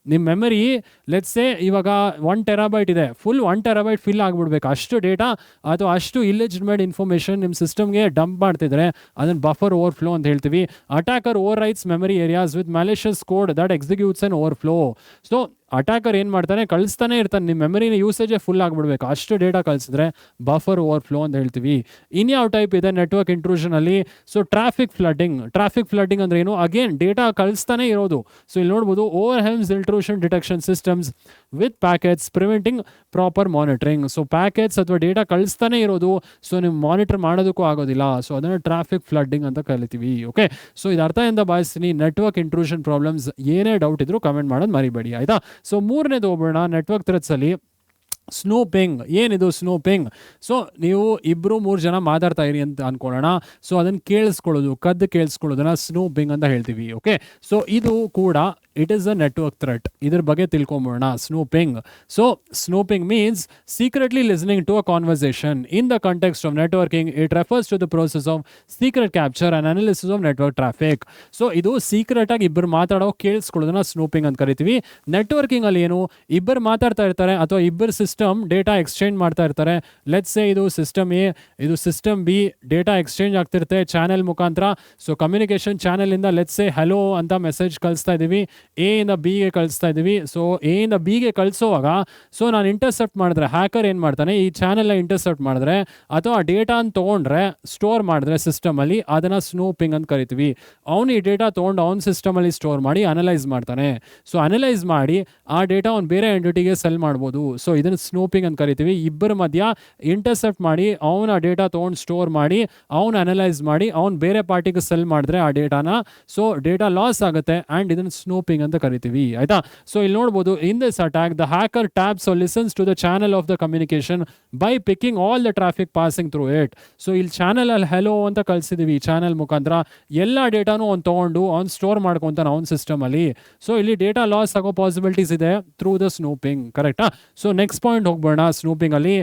ನಿಮ್ಮ ಮೆಮರಿ ಲೆಟ್ಸ್ ಸೇ ಇವಾಗ 1 ಟೆರಾಬೈಟ್ ಇದೆ, ಫುಲ್ 1 ಟೆರಾಬೈಟ್ ಫಿಲ್ ಆಗಿಬಿಡ್ಬೇಕು, ಅಷ್ಟು ಡೇಟಾ ಅಥವಾ ಅಷ್ಟು ಇಲ್ಲಿಜಿಮೇಟ್ ಇನ್ಫಾರ್ಮೇಷನ್ ನಿಮ್ಮ ಸಿಸ್ಟಮ್ಗೆ ಡಂಪ್ ಮಾಡ್ತಿದ್ರೆ ಅದನ್ನು ಬಫರ್ ಓವರ್ಫ್ಲೋ ಅಂತ ಹೇಳ್ತೀವಿ. Attacker overwrites memory areas with malicious code that executes on overflow. So attacker ಏನು ಮಾಡ್ತಾನೆ, ಕಳಿಸ್ತಾನೆ ಇರ್ತಾನೆ, ನಿಮ್ಮ ಮೆಮರಿನ ಯೂಸೇಜೇ ಫುಲ್ ಆಗಿಬಿಡ್ಬೇಕು, ಅಷ್ಟು ಡೇಟಾ ಕಳಿಸಿದ್ರೆ ಬಫರ್ ಓವರ್ಫ್ಲೋ ಅಂತ ಹೇಳ್ತೀವಿ. ಇನ್ಯಾವ ಟೈಪ್ ಇದೆ ನೆಟ್ವರ್ಕ್ ಇಂಟ್ರೂಷನಲ್ಲಿ? ಸೊ ಟ್ರಾಫಿಕ್ ಫ್ಲಡ್ಡಿಂಗ್ ಅಂದ್ರೆ ಏನು? ಅಗೇನ್ ಡೇಟಾ ಕಳಿಸ್ತಾನೆ ಇರೋದು. ಸೊ ಇಲ್ಲಿ ನೋಡ್ಬೋದು, overwhelms intrusion detection systems with packets preventing proper monitoring. So packets ಅಥವಾ ಡೇಟಾ ಕಳಿಸ್ತಾನೆ ಇರೋದು, ಸೊ ನೀವು ಮಾನಿಟರ್ ಮಾಡೋದಕ್ಕೂ ಆಗೋದಿಲ್ಲ. ಸೊ ಅದನ್ನು ಟ್ರಾಫಿಕ್ ಫ್ಲಡ್ಡಿಂಗ್ ಅಂತ ಕರಿತೀವಿ. ಓಕೆ, ಸೊ ಇದು ಅರ್ಥ ಎಂದು ಭಾವಿಸ್ತೀನಿ. ನೆಟ್ವರ್ಕ್ ಇಂಟ್ರೂಷನ್ ಪ್ರಾಬ್ಲಮ್ಸ್ ಏನೇ ಡೌಟ್ ಇದ್ರು ಕಮೆಂಟ್ ಮಾಡೋದು ಮರಿಬೇಡಿ, ಆಯ್ತಾ? ಸೊ ಮೂರನೇದು ಹೋಗೋಣ ನೆಟ್ವರ್ಕ್ ಥ್ರೆಟ್ಸ್ ಅಲ್ಲಿ. ಸ್ನೂಪಿಂಗ್. ಏನಿದು ಸ್ನೂಪಿಂಗ್? ಸೊ ನೀವು 2-3 ಜನ ಮಾತಾಡ್ತಾ ಇರಿ ಅಂತ ಅನ್ಕೊಳ್ಳೋಣ. ಸೊ ಅದನ್ನು ಕದ್ದು ಕೇಳಿಸ್ಕೊಳ್ಳೋದನ್ನ ಸ್ನೂಪಿಂಗ್ ಅಂತ ಹೇಳ್ತೀವಿ. ಓಕೆ, ಸೊ ಇದು ಕೂಡ it is a network threat. ಇದ್ರ ಬಗ್ಗೆ ತಿಳ್ಕೊಂಬೋಣ. Snooping. So snooping means secretly listening to a conversation in the context of networking. It refers to the process of secret capture and analysis of network traffic. So ಇದು secret ಆಗಿ ಇಬ್ಬರು ಮಾತಾಡೋ ಕೇಳಿಸ್ಕೊಳ್ಳೋದನ್ನ snooping ಅಂತ ಕರಿತೀವಿ. Networking ಅಲ್ಲಿ ಏನು, ಇಬ್ಬರು ಮಾತಾಡ್ತಾ ಇರ್ತಾರೆ ಅಥವಾ ಇಬ್ಬರು ಸಿಸ್ಟಮ್ ಡೇಟಾ ಎಕ್ಸ್ಚೇಂಜ್ ಮಾಡ್ತಾ ಇರ್ತಾರೆ. ಲೆಟ್ಸ್ ಸೇ ಇದು ಸಿಸ್ಟಮ್ ಎ, ಇದು ಸಿಸ್ಟಮ್ ಬಿ, ಡೇಟಾ ಎಕ್ಸ್ಚೇಂಜ್ ಆಗ್ತಿರುತ್ತೆ ಚಾನೆಲ್ ಮುಖಾಂತರ. ಸೊ ಕಮ್ಯುನಿಕೇಶನ್ ಚಾನೆಲ್ ಇಂದ ಲೆಟ್ಸ್ ಸೇ ಹಲೋ ಅಂತ ಮೆಸೇಜ್ ಕಳಿಸ್ತಾ ಇದೀವಿ, ಎ ಇಂದ ಬಿ ಗೆ ಕಳಿಸ್ತಾ ಇದೀವಿ. ಸೊ ಎ ಇಂದ ಬಿ ಗೆ ಕಳಿಸೋವಾಗ ಸೊ ನಾನು ಇಂಟರ್ಸೆಪ್ಟ್ ಮಾಡಿದ್ರೆ, ಹ್ಯಾಕರ್ ಏನು ಮಾಡ್ತಾನೆ, ಈ ಚಾನೆಲ್ನ ಇಂಟರ್ಸೆಪ್ಟ್ ಮಾಡಿದ್ರೆ ಅಥವಾ ಡೇಟಾನ ತೊಗೊಂಡ್ರೆ ಸ್ಟೋರ್ ಮಾಡಿದ್ರೆ ಸಿಸ್ಟಮಲ್ಲಿ, ಅದನ್ನು ಸ್ನೂಪಿಂಗ್ ಅಂತ ಕರಿತೀವಿ. ಅವನು ಈ ಡೇಟಾ ತೊಗೊಂಡು ಅವ್ನ ಸಿಸ್ಟಮಲ್ಲಿ ಸ್ಟೋರ್ ಮಾಡಿ ಅನಲೈಸ್ ಮಾಡ್ತಾನೆ. ಸೊ ಅನಲೈಸ್ ಮಾಡಿ ಆ ಡೇಟಾ ಅವ್ನು ಬೇರೆ ಎಂಟಿಟಿಗೆ ಸೆಲ್ ಮಾಡ್ಬೋದು. ಸೊ ಇದನ್ನು ಸ್ನೂಪಿಂಗ್ ಅಂತ ಕರಿತೀವಿ. ಇಬ್ಬರ ಮಧ್ಯ ಇಂಟರ್ಸೆಪ್ಟ್ ಮಾಡಿ ಅವನ ಡೇಟಾ ತೊಗೊಂಡು ಸ್ಟೋರ್ ಮಾಡಿ ಅವ್ನು ಅನಲೈಸ್ ಮಾಡಿ ಅವ್ನು ಬೇರೆ ಪಾರ್ಟಿಗೆ ಸೆಲ್ ಮಾಡಿದ್ರೆ ಆ ಡೇಟಾನ, ಸೊ ಡೇಟಾ ಲಾಸ್ ಆಗುತ್ತೆ ಆ್ಯಂಡ್ ಇದನ್ನು ಸ್ನೂಪಿಂಗ್ ಅಂತ ಕರಿತೀವಿ, ಆಯ್ತಾ? ಸೊ ಇಲ್ಲಿ ನೋಡ್ಬೋದು, in this attack the hacker taps or listens to the channel of the communication by picking all the traffic passing through it. So ಇಲ್ಲಿ ಚಾನಲ್ ಅಲ್ಲಿ ಹೆಲೋ ಅಂತ ಕಳಿಸಿದೀವಿ, ಚಾನಲ್ ಮುಖಾಂತರ ಎಲ್ಲ ಡೇಟಾನು ಅವ್ನು ತೊಗೊಂಡು ಅವ್ನು ಸ್ಟೋರ್ ಮಾಡ್ಕೊತಾನೆ ಅವ್ನ ಸಿಸ್ಟಮ್ ಅಲ್ಲಿ. ಸೊ ಇಲ್ಲಿ ಡೇಟಾ ಲಾಸ್ ಆಗೋ ಪಾಸಿಬಿಲಿಟೀಸ್ ಇದೆ ಥ್ರೂ ದ ಸ್ನೂಪಿಂಗ್, ಕರೆಕ್ಟಾ? ಸೊ ನೆಕ್ಸ್ಟ್ ಪಾಯಿಂಟ್ ಹೋಗ್ಬೋಣ. ಸ್ನೂಪಿಂಗ್ ಅಲ್ಲಿ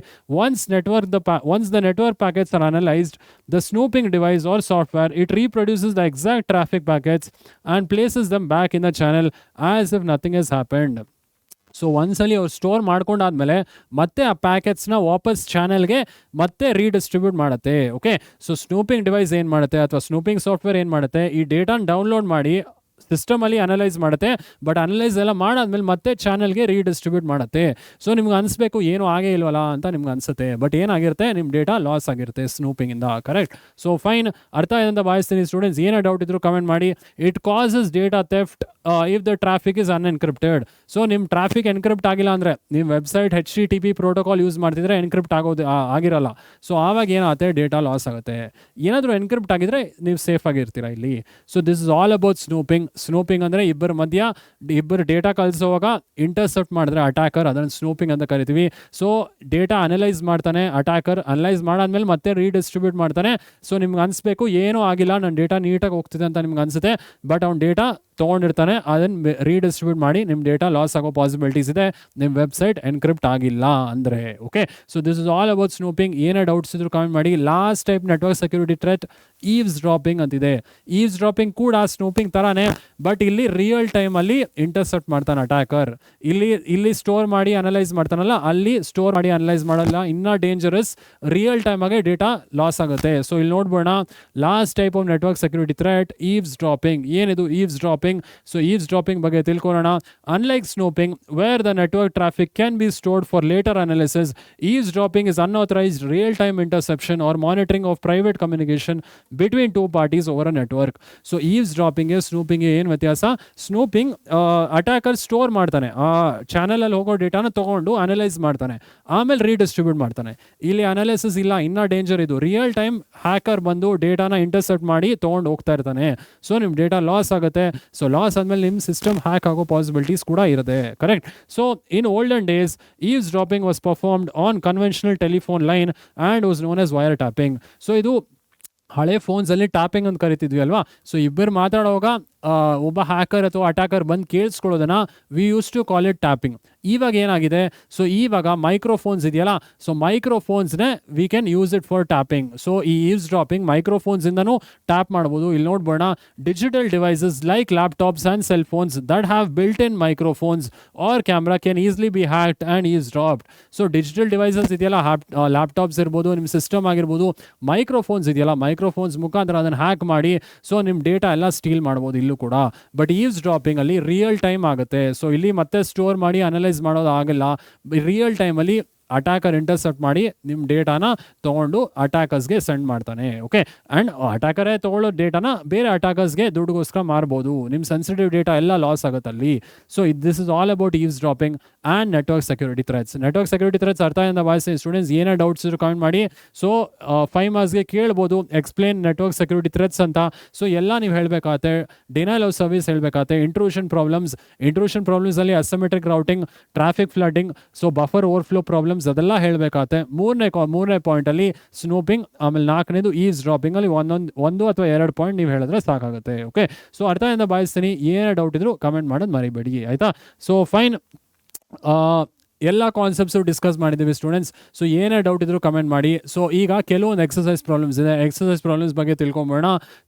once the network packets are analyzed, the snooping device or software, it reproduces the exact traffic packets and places them back in the channel as if nothing has happened. So ಒಂದ್ಸಲಿ ಅವ್ರು store ಮಾಡ್ಕೊಂಡಾದ್ಮೇಲೆ ಮತ್ತೆ ಆ ಪ್ಯಾಕೆಟ್ಸ್ನ ವಾಪಸ್ ಚಾನೆಲ್ಗೆ ಮತ್ತೆ redistribute ಮಾಡುತ್ತೆ. Okay, so snooping device ಏನು ಮಾಡುತ್ತೆ ಅಥವಾ ಸ್ನೂಪಿಂಗ್ ಸಾಫ್ಟ್ವೇರ್ ಏನು ಮಾಡುತ್ತೆ, ಈ ಡೇಟಾನ ಡೌನ್ಲೋಡ್ ಮಾಡಿ ಸಿಸ್ಟಮಲ್ಲಿ ಅನಲೈಸ್ ಮಾಡುತ್ತೆ. ಬಟ್ ಅನಲೈಸ್ ಎಲ್ಲ ಮಾಡಾದ್ಮೇಲೆ ಮತ್ತೆ ಚಾನಲ್ಗೆ ರೀಡಿಸ್ಟ್ರಿಬ್ಯೂಟ್ ಮಾಡುತ್ತೆ. ಸೊ ನಿಮ್ಗೆ ಅನಿಸ್ಬೇಕು ಏನೂ ಆಗೇ ಇಲ್ವಲ್ಲ ಅಂತ ನಿಮ್ಗೆ ಅನಿಸುತ್ತೆ, ಬಟ್ ಏನಾಗಿರುತ್ತೆ, ನಿಮ್ಮ ಡೇಟಾ ಲಾಸ್ ಆಗಿರುತ್ತೆ ಸ್ನೂಪಿಂಗಿಂದ, ಕರೆಕ್ಟ್? ಸೊ ಫೈನ್, ಅರ್ಥ ಇದೆ ಅಂತ ಭಾವಿಸ್ತೀನಿ ಸ್ಟೂಡೆಂಟ್ಸ್. ಏನೇ ಡೌಟ್ ಇದ್ರು ಕಮೆಂಟ್ ಮಾಡಿ. It causes data theft if the traffic is unencrypted. So ನಿಮ್ಮ ಟ್ರಾಫಿಕ್ ಎನ್ಕ್ರಿಪ್ಟ್ ಆಗಿಲ್ಲ ಅಂದರೆ, ನಿಮ್ಮ ವೆಬ್ಸೈಟ್ HTTP ಪ್ರೋಟೋಕಾಲ್ ಯೂಸ್ ಮಾಡ್ತಿದ್ರೆ ಎನ್ಕ್ರಿಪ್ಟ್ ಆಗಿರಲ್ಲ. ಸೊ ಆವಾಗ ಏನಾಗುತ್ತೆ, ಡೇಟಾ ಲಾಸ್ ಆಗುತ್ತೆ. ಏನಾದರೂ ಎನ್ಕ್ರಿಪ್ಟ್ ಆಗಿದ್ರೆ ನೀವು ಸೇಫ್ ಆಗಿರ್ತೀರಾ ಇಲ್ಲಿ. So this is all about snooping. Snooping ಅಂದರೆ ಇಬ್ಬರು ಡೇಟಾ ಕಳಿಸುವಾಗ ಇಂಟರ್ಸೆಪ್ಟ್ ಮಾಡಿದ್ರೆ ಅಟ್ಯಾಕರ್, ಅದನ್ನು ಸ್ನೂಪಿಂಗ್ ಅಂತ ಕರಿತೀವಿ. ಸೊ ಡೇಟಾ ಅನಲೈಸ್ ಮಾಡ್ತಾನೆ ಅಟ್ಯಾಕರ್, ಅನಲೈಸ್ ಮಾಡಾದ್ಮೇಲೆ ಮತ್ತೆ ರೀಡಿಸ್ಟ್ರಿಬ್ಯೂಟ್ ಮಾಡ್ತಾನೆ. ಸೊ ನಿಮ್ಗೆ ಅನಿಸ್ಬೇಕು ಏನೂ ಆಗಿಲ್ಲ, ನನ್ನ ಡೇಟಾ ನೀಟಾಗಿ ಹೋಗ್ತಿದೆ ಅಂತ ನಿಮ್ಗೆ ಅನಿಸುತ್ತೆ, ಬಟ್ ಅವ್ನ ಡೇಟಾ ತೊಗೊಂಡಿರ್ತಾನೆ, ಅದನ್ನು ರೀಡಿಸ್ಟ್ರಿಬ್ಯೂಟ್ ಮಾಡಿ ನಿಮ್ಮ ಡೇಟಾ ಲಾಸ್ ಆಗೋ ಪಾಸಿಬಿಲಿಟೀಸ್ ಇದೆ ನಿಮ್ಮ ವೆಬ್ಸೈಟ್ ಎನ್ಕ್ರಿಪ್ಟ್ ಆಗಿಲ್ಲ ಅಂದರೆ. Okay, so this is all about snooping. ಏನೇ ಡೌಟ್ಸ್ ಇದ್ರು ಕಾಮೆಂಟ್ ಮಾಡಿ. Last type network security threat eavesdropping ಅಂತಿದೆ. ಈವ್ಸ್ ಡ್ರಾಪಿಂಗ್ ಕೂಡ ಸ್ನೂಪಿಂಗ್ ಥರನೇ, ಬಟ್ ಇಲ್ಲಿ ರಿಯಲ್ ಟೈಮಲ್ಲಿ ಇಂಟರ್ಸೆಪ್ಟ್ ಮಾಡ್ತಾನೆ ಅಟ್ಯಾಕರ್. ಇಲ್ಲಿ ಸ್ಟೋರ್ ಮಾಡಿ ಅನಲೈಸ್ ಮಾಡ್ತಾನಲ್ಲ, ಅಲ್ಲಿ ಸ್ಟೋರ್ ಮಾಡಿ ಅನಲೈಸ್ ಮಾಡಲ್ಲ. ಇನ್ನೂ ಡೇಂಜರಸ್, ರಿಯಲ್ ಟೈಮಾಗೆ ಡೇಟಾ ಲಾಸ್ ಆಗುತ್ತೆ. ಸೊ ಇಲ್ಲಿ ನೋಡ್ಬೋಣ, last type of network security threat eavesdropping. ಏನಿದು ಈವ್ಸ್ ಡ್ರಾಪಿಂಗ್? ಸೊ ಈವ್ಸ್ ಡ್ರಾಪಿಂಗ್ ಬಗ್ಗೆ ತಿಳ್ಕೊಳ್ಳೋಣ. Unlike snooping where the network traffic can be stored for later analysis, eavesdropping is unauthorised real time interception or monitoring of private communication between two parties over a network. So eavesdropping snooping ಏನು ವ್ಯತ್ಯಾಸ? Snooping attacker store ಮಾಡ್ತಾನೆ, ಆ ಚಾನಲಲ್ಲಿ ಹೋಗೋ ಡೇಟಾನ ತೊಗೊಂಡು analyse ಮಾಡ್ತಾನೆ, ಆಮೇಲೆ redistribute ಮಾಡ್ತಾನೆ. ಇಲ್ಲಿ ಅನಾಲಿಸಿಸ್ ಇಲ್ಲ, ಇನ್ನೂ ಡೇಂಜರ್ ಇದು. ರಿಯಲ್ ಟೈಮ್ ಹ್ಯಾಕರ್ ಬಂದು ಡೇಟಾನ ಇಂಟರ್ಸೆಪ್ಟ್ ಮಾಡಿ ತೊಗೊಂಡು ಹೋಗ್ತಾ ಇರ್ತಾನೆ. ಸೊ ನಿಮ್ಮ ಡೇಟಾ ಲಾಸ್ ಆಗುತ್ತೆ. ಸೊ ಲಾಸ್ ಆದಮೇಲೆ ನಿಮ್ಮ ಸಿಸ್ಟಮ್ ಹ್ಯಾಕ್ ಆಗೋ ಪಾಸಿಬಿಲಿಟೀಸ್ ಕೂಡ ಇರುತ್ತೆ. Correct. So in olden days eavesdropping was performed on conventional telephone line and was known as wiretapping. So ಇದು ಹಳೆ ಫೋನ್ಸಲ್ಲಿ ಟ್ಯಾಪಿಂಗ್ ಅಂತ ಕರಿತಿದ್ವಿ ಅಲ್ವಾ. ಸೊ ಇಬ್ಬರು ಮಾತಾಡುವಾಗ ಒಬ್ಬ ಹ್ಯಾಕರ್ ಅಥವಾ ಅಟ್ಯಾಕರ್ ಬಂದು ಕೇಳಿಸ್ಕೊಳ್ಳೋದನ್ನ we used to call it tapping. ಇವಾಗ ಏನಾಗಿದೆ? ಸೊ ಇವಾಗ ಮೈಕ್ರೋಫೋನ್ಸ್ ಇದೆಯಲ್ಲ, ಸೊ ಮೈಕ್ರೋಫೋನ್ಸ್ನೇ we can use it for tapping. So ಈ ಈವ್ಸ್ ಡ್ರಾಪಿಂಗ್ ಮೈಕ್ರೋಫೋನ್ಸಿಂದನೂ ಟ್ಯಾಪ್ ಮಾಡ್ಬೋದು. ಇಲ್ಲಿ ನೋಡ್ಬೋಣ, digital devices like laptops and cell phones that have built in microphones or camera can easily be hacked and eavesdropped. So digital devices ಇದೆಯಲ್ಲ, laptops ಇರ್ಬೋದು, ನಿಮ್ಮ system ಆಗಿರ್ಬೋದು, microphones ಇದೆಯಲ್ಲ, ಮೈಕ್ರೋಫೋನ್ಸ್ ಮುಖಾಂತರ ಅದನ್ನು ಹ್ಯಾಕ್ ಮಾಡಿ ಸೊ ನಿಮ್ಮ ಡೇಟಾ ಎಲ್ಲ ಸ್ಟೀಲ್ ಮಾಡ್ಬೋದು ಇಲ್ಲೂ ಕೂಡ. ಬಟ್ ಈವ್ಸ್ ಡ್ರಾಪಿಂಗ್ ಅಲ್ಲಿ ರಿಯಲ್ ಟೈಮ್ ಆಗುತ್ತೆ. ಸೊ ಇಲ್ಲಿ ಮತ್ತೆ ಸ್ಟೋರ್ ಮಾಡಿ ಅನಲೈಸ್ ಮಾಡೋದು ಆಗಲ್ಲ. ರಿಯಲ್ ಟೈಮಲ್ಲಿ ಅಟ್ಯಾಕರ್ ಇಂಟರ್ಸೆಪ್ಟ್ ಮಾಡಿ ನಿಮ್ಮ ಡೇಟಾನ ತೊಗೊಂಡು ಅಟ್ಯಾಕರ್ಸ್ಗೆ ಸೆಂಡ್ ಮಾಡ್ತಾನೆ. ಓಕೆ, ಆ್ಯಂಡ್ ಅಟ್ಯಾಕರೇ ತೊಗೊಳ್ಳೋ ಡೇಟಾನ ಬೇರೆ ಅಟ್ಯಾಕರ್ಸ್ಗೆ ದುಡ್ಡುಗೋಸ್ಕರ ಮಾರ್ಬೋದು. ನಿಮ್ಮ ಸೆನ್ಸಿಟಿವ್ ಡೇಟಾ ಎಲ್ಲ ಲಾಸ್ ಆಗುತ್ತೆ ಅಲ್ಲಿ. So this is all about eavesdropping and network security threats. Network security threats ಅರ್ಥ ಇಂದ ಭಾವಿಸಿ ಸ್ಟೂಡೆಂಟ್ಸ್ ಏನೇ ಡೌಟ್ಸ್ ಇದ್ರು ಕಾಮೆಂಟ್ ಮಾಡಿ. ಸೊ 5 ಮಾರ್ಕ್ಸ್ಗೆ ಕೇಳ್ಬೋದು ಎಕ್ಸ್ಪ್ಲೇನ್ ನೆಟ್ವರ್ಕ್ ಸೆಕ್ಯೂರಿಟಿ ಥ್ರೆಟ್ಸ್ ಅಂತ. ಸೊ ಎಲ್ಲ ನೀವು ಹೇಳಬೇಕಾಗತ್ತೆ. ಡಿನೈಲ್ ಆಫ್ ಸರ್ವಿಸ್ ಹೇಳಬೇಕಾಗತ್ತೆ. ಇಂಟ್ರೂಷನ್ ಪ್ರಾಬ್ಲಮ್ಸಲ್ಲಿ asymmetric routing, traffic flooding, so buffer overflow problems ಅದೆಲ್ಲ ಹೇಳಬೇಕಾಗತ್ತೆ. ಮೂರನೇ ಪಾಯಿಂಟಲ್ಲಿ ಸ್ನೂಪಿಂಗ್, ಆಮೇಲೆ 4ನೇದು ಈವ್ಸ್ ಡ್ರಾಪಿಂಗ್ ಅಲ್ಲಿ ಒಂದು ಅಥವಾ 2 ಪಾಯಿಂಟ್ ನೀವು ಹೇಳಿದ್ರೆ ಸಾಕಾಗುತ್ತೆ. ಓಕೆ, ಸೊ ಅರ್ಥದಿಂದ ಭಾವಿಸ್ತೀನಿ. ಏನೇ ಡೌಟ್ ಇದ್ರು ಕಮೆಂಟ್ ಮಾಡೋದು ಮರಿಬೇಡಿ, ಆಯಿತಾ? ಸೊ ಫೈನ್, ಎಲ್ಲ ಕಾನ್ಸೆಪ್ಟ್ಸು ಡಿಸ್ಕಸ್ ಮಾಡಿದ್ದೀವಿ ಸ್ಟೂಡೆಂಟ್ಸ್. ಸೊ ಏನೇ ಡೌಟ್ ಇದ್ರು ಕಮೆಂಟ್ ಮಾಡಿ. ಸೊ ಈಗ ಕೆಲವೊಂದು ಎಕ್ಸಸೈಸ್ ಪ್ರಾಬ್ಲಮ್ಸ್ ಇದೆ. ಎಕ್ಸಸೈಸ್ ಪ್ರಾಬ್ಲಮ್ಸ್ ಬಗ್ಗೆ ತಿಳ್ಕೊಂಬೋಣ.